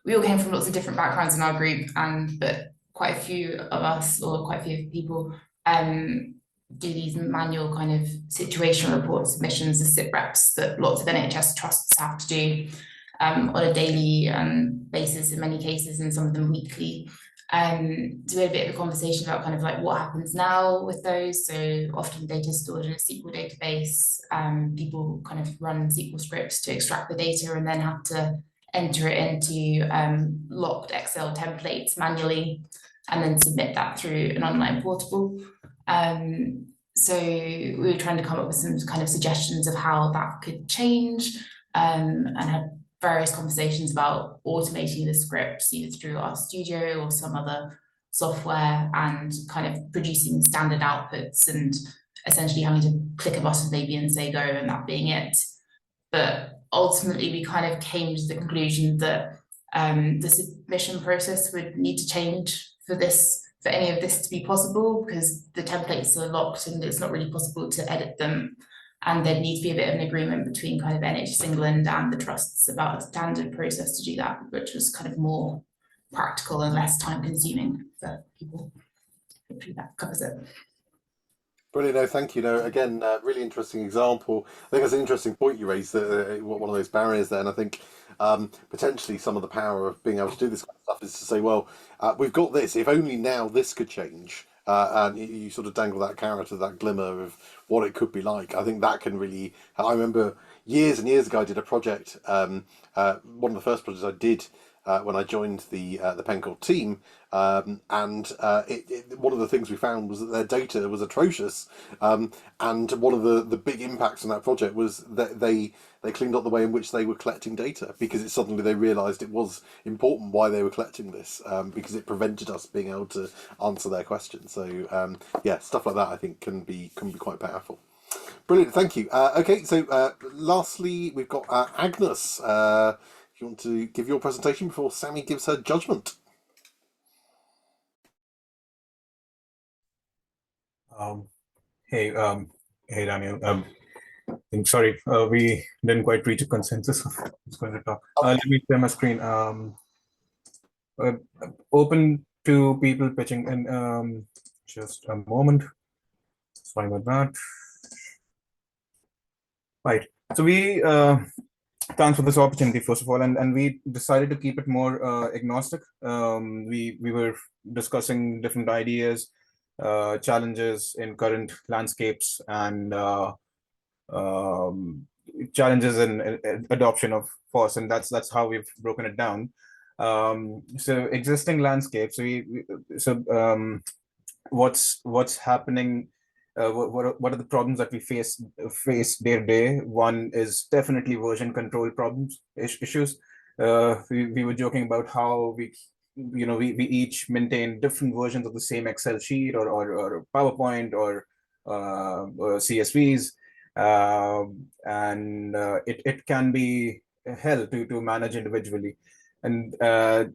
we all came from lots of different backgrounds in our group, but quite a few of us, or quite a few people, do these manual kind of situation report submissions as SIP reps that lots of NHS trusts have to do on a daily basis in many cases, and some of them weekly. So we had a bit of a conversation about kind of like what happens now with those. So often data is stored in a SQL database. People kind of run SQL scripts to extract the data and then have to enter it into locked Excel templates manually and then submit that through an online portal. So we were trying to come up with some kind of suggestions of how that could change, and had various conversations about automating the scripts either through our studio or some other software, and kind of producing standard outputs and essentially having to click a button maybe and say go, and that being it. But ultimately we kind of came to the conclusion that the submission process would need to change for any of this to be possible, because the templates are locked and it's not really possible to edit them. And there needs to be a bit of an agreement between kind of NHS England and the trusts about a standard process to do that, which was kind of more practical and less time consuming for people. Hopefully that covers it. Brilliant, no, thank you. No, again, really interesting example. I think that's an interesting point you raised, one of those barriers there, and I think potentially some of the power of being able to do this kind of stuff is to say, well, we've got this, if only now this could change. And you sort of dangle that carrot of that glimmer of what it could be like. I think that can really. I remember years and years ago, I did a project. One of the first projects I did when I joined the Pencourt team, and one of the things we found was that their data was atrocious. And one of the big impacts on that project was that they cleaned up the way in which they were collecting data, because suddenly they realised it was important why they were collecting this, because it prevented us being able to answer their questions. So yeah, stuff like that I think can be quite powerful. Brilliant, thank you. Okay, so lastly we've got Agnes. You want to give your presentation before Sammy gives her judgment? Hey Daniel. I'm sorry, we didn't quite reach a consensus of who's going to talk. Let me share my screen. Open to people pitching in. Just a moment. Sorry about that. Right. So we thanks for this opportunity, first of all, and we decided to keep it more agnostic. We were discussing different ideas, challenges in current landscapes, and challenges in adoption of FOSS, and that's how we've broken it down. So existing landscapes. What's happening? What are the problems that we face day to day? One is definitely version control problems, issues. We were joking about how we each maintain different versions of the same Excel sheet or PowerPoint or CSVs, and it can be hell to manage individually, and there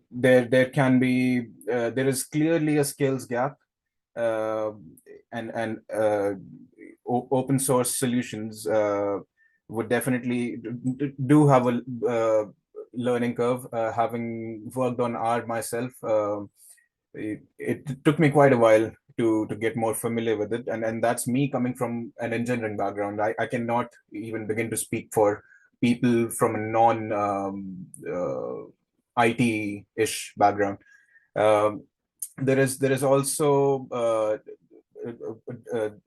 is clearly a skills gap. And open source solutions would definitely do have a learning curve. Having worked on R myself, it took me quite a while to get more familiar with it, and that's me coming from an engineering background. I cannot even begin to speak for people from a non IT-ish background. There is also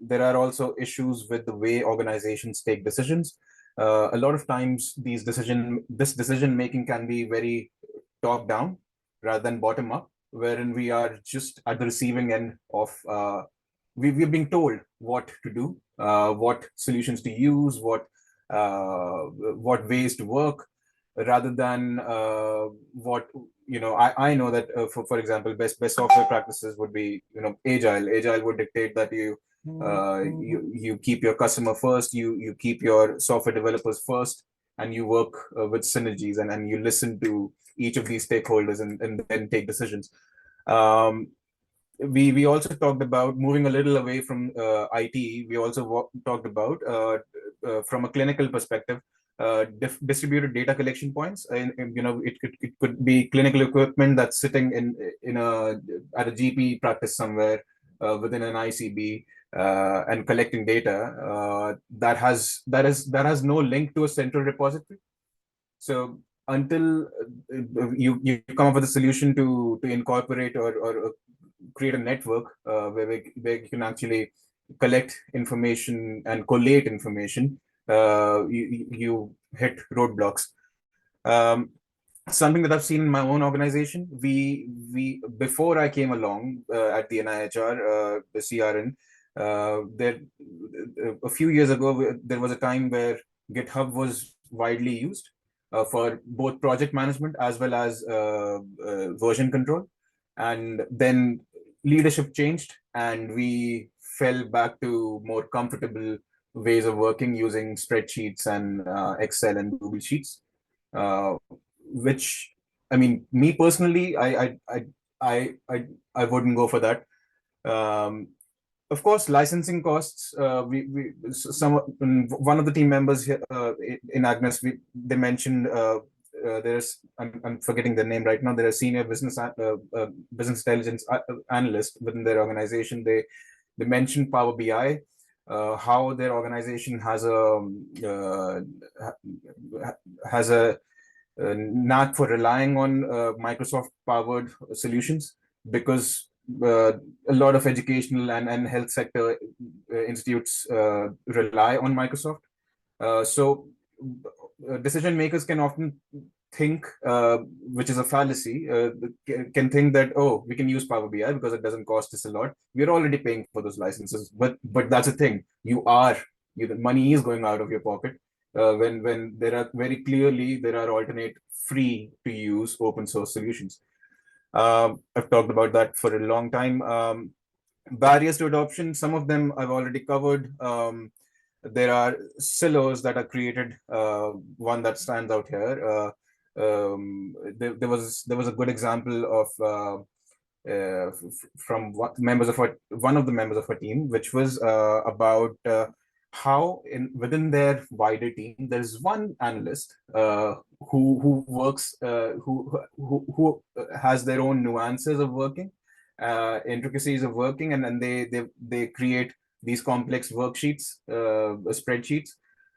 there are also issues with the way organizations take decisions. A lot of times this decision making can be very top down rather than bottom up. wherein we are just at the receiving end of we're being told what to do, what solutions to use, what ways to work, rather than what I know that for example, best software practices would be agile would dictate that you keep your customer first, you keep your software developers first, and you work with synergies, and you listen to each of these stakeholders and then take decisions. We also talked about moving a little away from IT. We also talked about from a clinical perspective, distributed data collection points, and it could be clinical equipment that's sitting at a GP practice somewhere within an ICB and collecting data that has no link to a central repository. So until you come up with a solution to incorporate or create a network where you can actually collect information and collate information, you hit roadblocks. Something that I've seen in my own organization, we before I came along at the NIHR, the CRN, there a few years ago, there was a time where GitHub was widely used for both project management as well as version control. And then leadership changed, and we fell back to more comfortable ways of working using spreadsheets and Excel and Google Sheets, which, I mean, me personally, I wouldn't go for that. Of course, licensing costs. One of the team members here in Agnes, they mentioned there's I'm forgetting their name right now. They're a senior business intelligence analyst within their organization. They mentioned Power BI, how their organization has a knack for relying on Microsoft powered solutions, because a lot of educational and health sector institutes rely on Microsoft. So decision makers can often think, which is a fallacy, can think that, oh, we can use Power BI because it doesn't cost us a lot. We're already paying for those licenses, but that's the thing. The money is going out of your pocket when there are very clearly there are alternate free to use open source solutions. I've talked about that for a long time. Barriers to adoption, some of them I've already covered. There are silos that are created. One that stands out here. There was a good example of from one of the members of our team, which was about how within their wider team there's one analyst who works who has their own nuances of working, intricacies of working, and then they create these complex worksheets, spreadsheets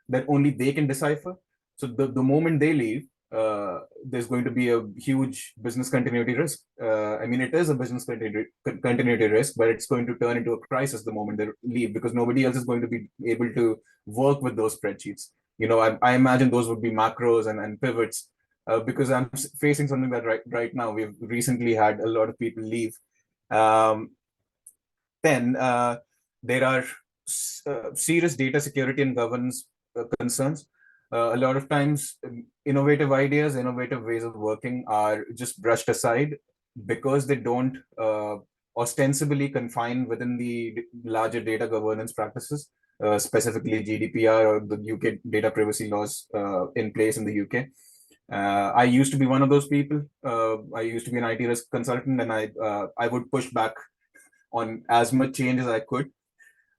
that only they can decipher. So the moment they leave, there's going to be a huge business continuity risk. I mean, it is a business continuity risk, but it's going to turn into a crisis the moment they leave, because nobody else is going to be able to work with those spreadsheets. I imagine those would be macros and pivots, because I'm facing something that right now we've recently had a lot of people leave. Then there are serious data security and governance concerns. A lot of times, innovative ideas, innovative ways of working are just brushed aside because they don't ostensibly confine within the larger data governance practices, specifically GDPR or the UK data privacy laws in place in the UK. I used to be one of those people. I used to be an IT risk consultant, and I would push back on as much change as I could,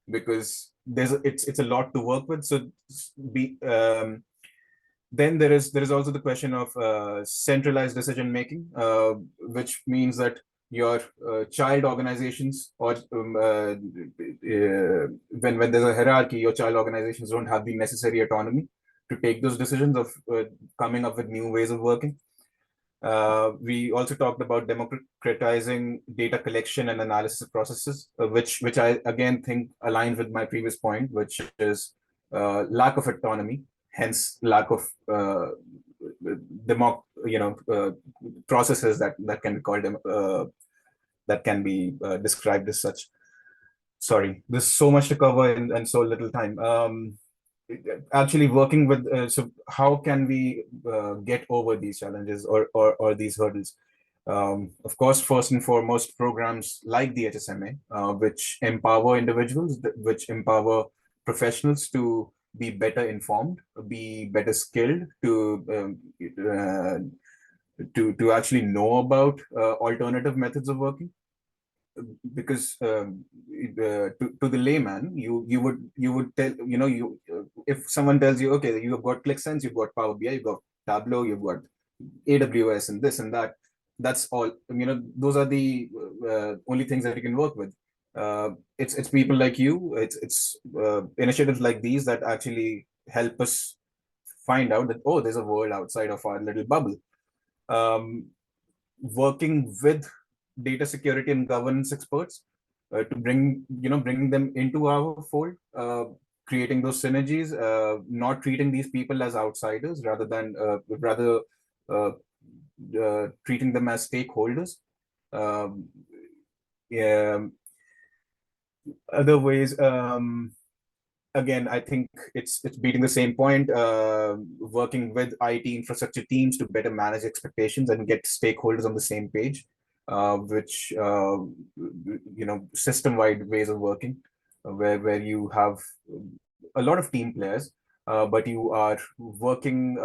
because it's a lot to work with. So then there is also the question of centralized decision making, which means that your child organizations, or when there's a hierarchy, your child organizations don't have the necessary autonomy to take those decisions of coming up with new ways of working. We also talked about democratizing data collection and analysis processes, which I again think aligns with my previous point, which is lack of autonomy, hence lack of processes that can be called that can be described as such. Sorry, there's so much to cover and so little time. Actually working with, so how can we get over these challenges or these hurdles? Of course, first and foremost, programs like the HSMA, which empower individuals, which empower professionals to be better informed, be better skilled, to actually know about alternative methods of working. Because to the layman, you would tell, if someone tells you, okay, you've got ClickSense, you've got Power BI, you've got Tableau, you've got AWS and this and that, that's all, those are the only things that you can work with. It's people like you, it's initiatives like these that actually help us find out that, oh, there's a world outside of our little bubble. Working with data security and governance experts to bring them into our fold, creating those synergies, not treating these people as outsiders, rather treating them as stakeholders. Other ways, again, I think it's beating the same point, working with IT infrastructure teams to better manage expectations and get stakeholders on the same page, which system-wide ways of working, where you have a lot of team players, but you are working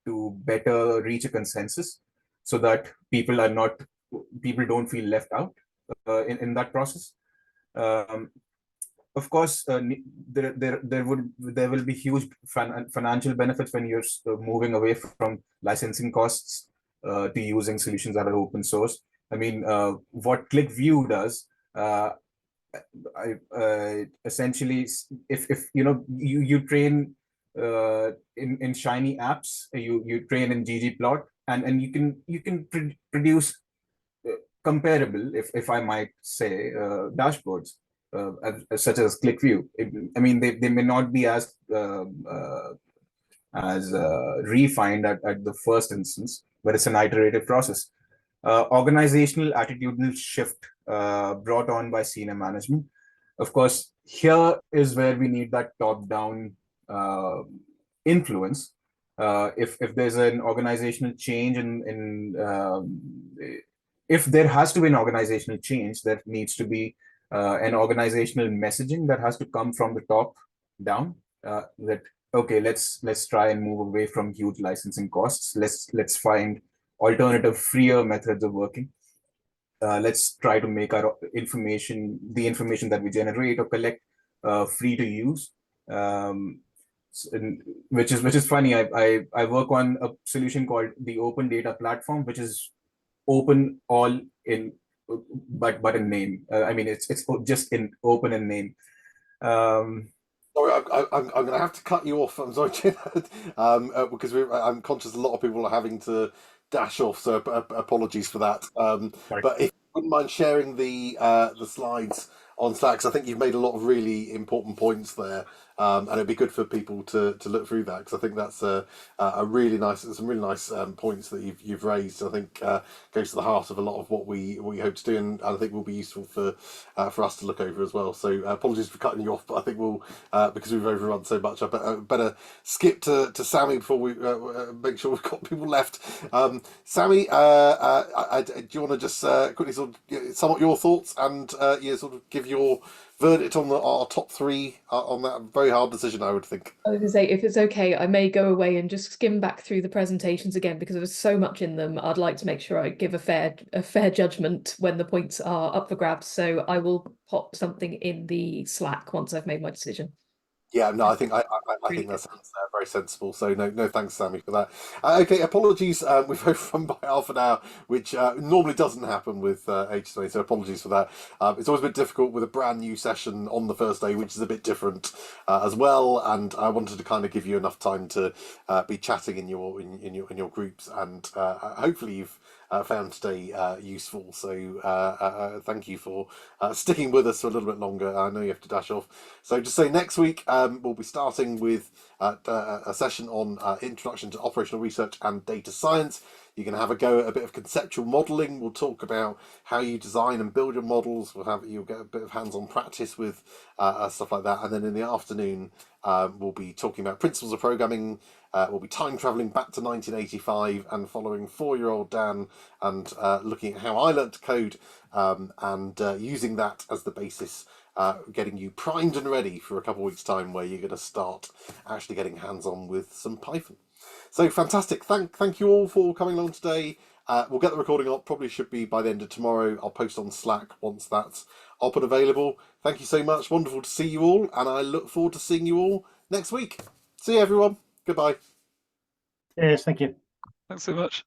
to better reach a consensus, so that people don't feel left out in that process. Of course, there will be huge financial benefits when you're moving away from licensing costs to using solutions that are open source. I mean, what ClickView does, essentially, if you train in Shiny apps, you train in ggplot, and you can produce comparable, if I might say, dashboards. Such as ClickView. I mean, they may not be as refined at the first instance, but it's an iterative process. Organizational attitudinal shift brought on by senior management. Of course, here is where we need that top-down influence. If there's an organizational change if there has to be an organizational change, there needs to be an organizational messaging that has to come from the top down. That, okay, let's try and move away from huge licensing costs. Let's find alternative, freer methods of working. Let's try to make our the information that we generate or collect free to use. Which is funny. I work on a solution called the Open Data Platform, which is open all in, but in name. I mean, it's just in open in name. Sorry, I'm going to have to cut you off. I'm sorry, because I'm conscious a lot of people are having to dash off, so apologies for that. But if you wouldn't mind sharing the slides on Slack, 'cause I think you've made a lot of really important points there, and it'd be good for people to look through that, because I think that's some really nice points that you've raised. I think goes to the heart of a lot of what we hope to do, and I think will be useful for us to look over as well. So apologies for cutting you off, but I think we'll because we've overrun so much, I better skip to Sammy before we make sure we've got people left. Sammy, do you want to just quickly sort of sum up your thoughts and sort of give your verdict on our top three on that very hard decision, I would think. I was going to say, if it's okay, I may go away and just skim back through the presentations again, because there was so much in them. I'd like to make sure I give a fair judgment when the points are up for grabs. So I will pop something in the Slack once I've made my decision. Yeah, no, I think that sounds very sensible. So no, thanks, Sammy, for that. Okay, apologies. We've overrun by half an hour, which normally doesn't happen with HSMA. So apologies for that. It's always a bit difficult with a brand new session on the first day, which is a bit different as well. And I wanted to kind of give you enough time to be chatting in your groups, and hopefully you've found today useful. So thank you for sticking with us for a little bit longer. I know you have to dash off. So just say next week we'll be starting with a session on Introduction to Operational Research and Data Science. You can have a go at a bit of conceptual modelling. We'll talk about how you design and build your models. You'll get a bit of hands-on practice with stuff like that. And then in the afternoon, we'll be talking about principles of programming. We'll be time travelling back to 1985 and following 4-year-old Dan and looking at how I learnt to code and using that as the basis, getting you primed and ready for a couple of weeks' time where you're going to start actually getting hands-on with some Python. So fantastic. Thank you all for coming along today. We'll get the recording up, probably should be by the end of tomorrow. I'll post on Slack once that's up and available. Thank you so much. Wonderful to see you all, and I look forward to seeing you all next week. See you, everyone. Goodbye. Yes, thank you. Thanks so much.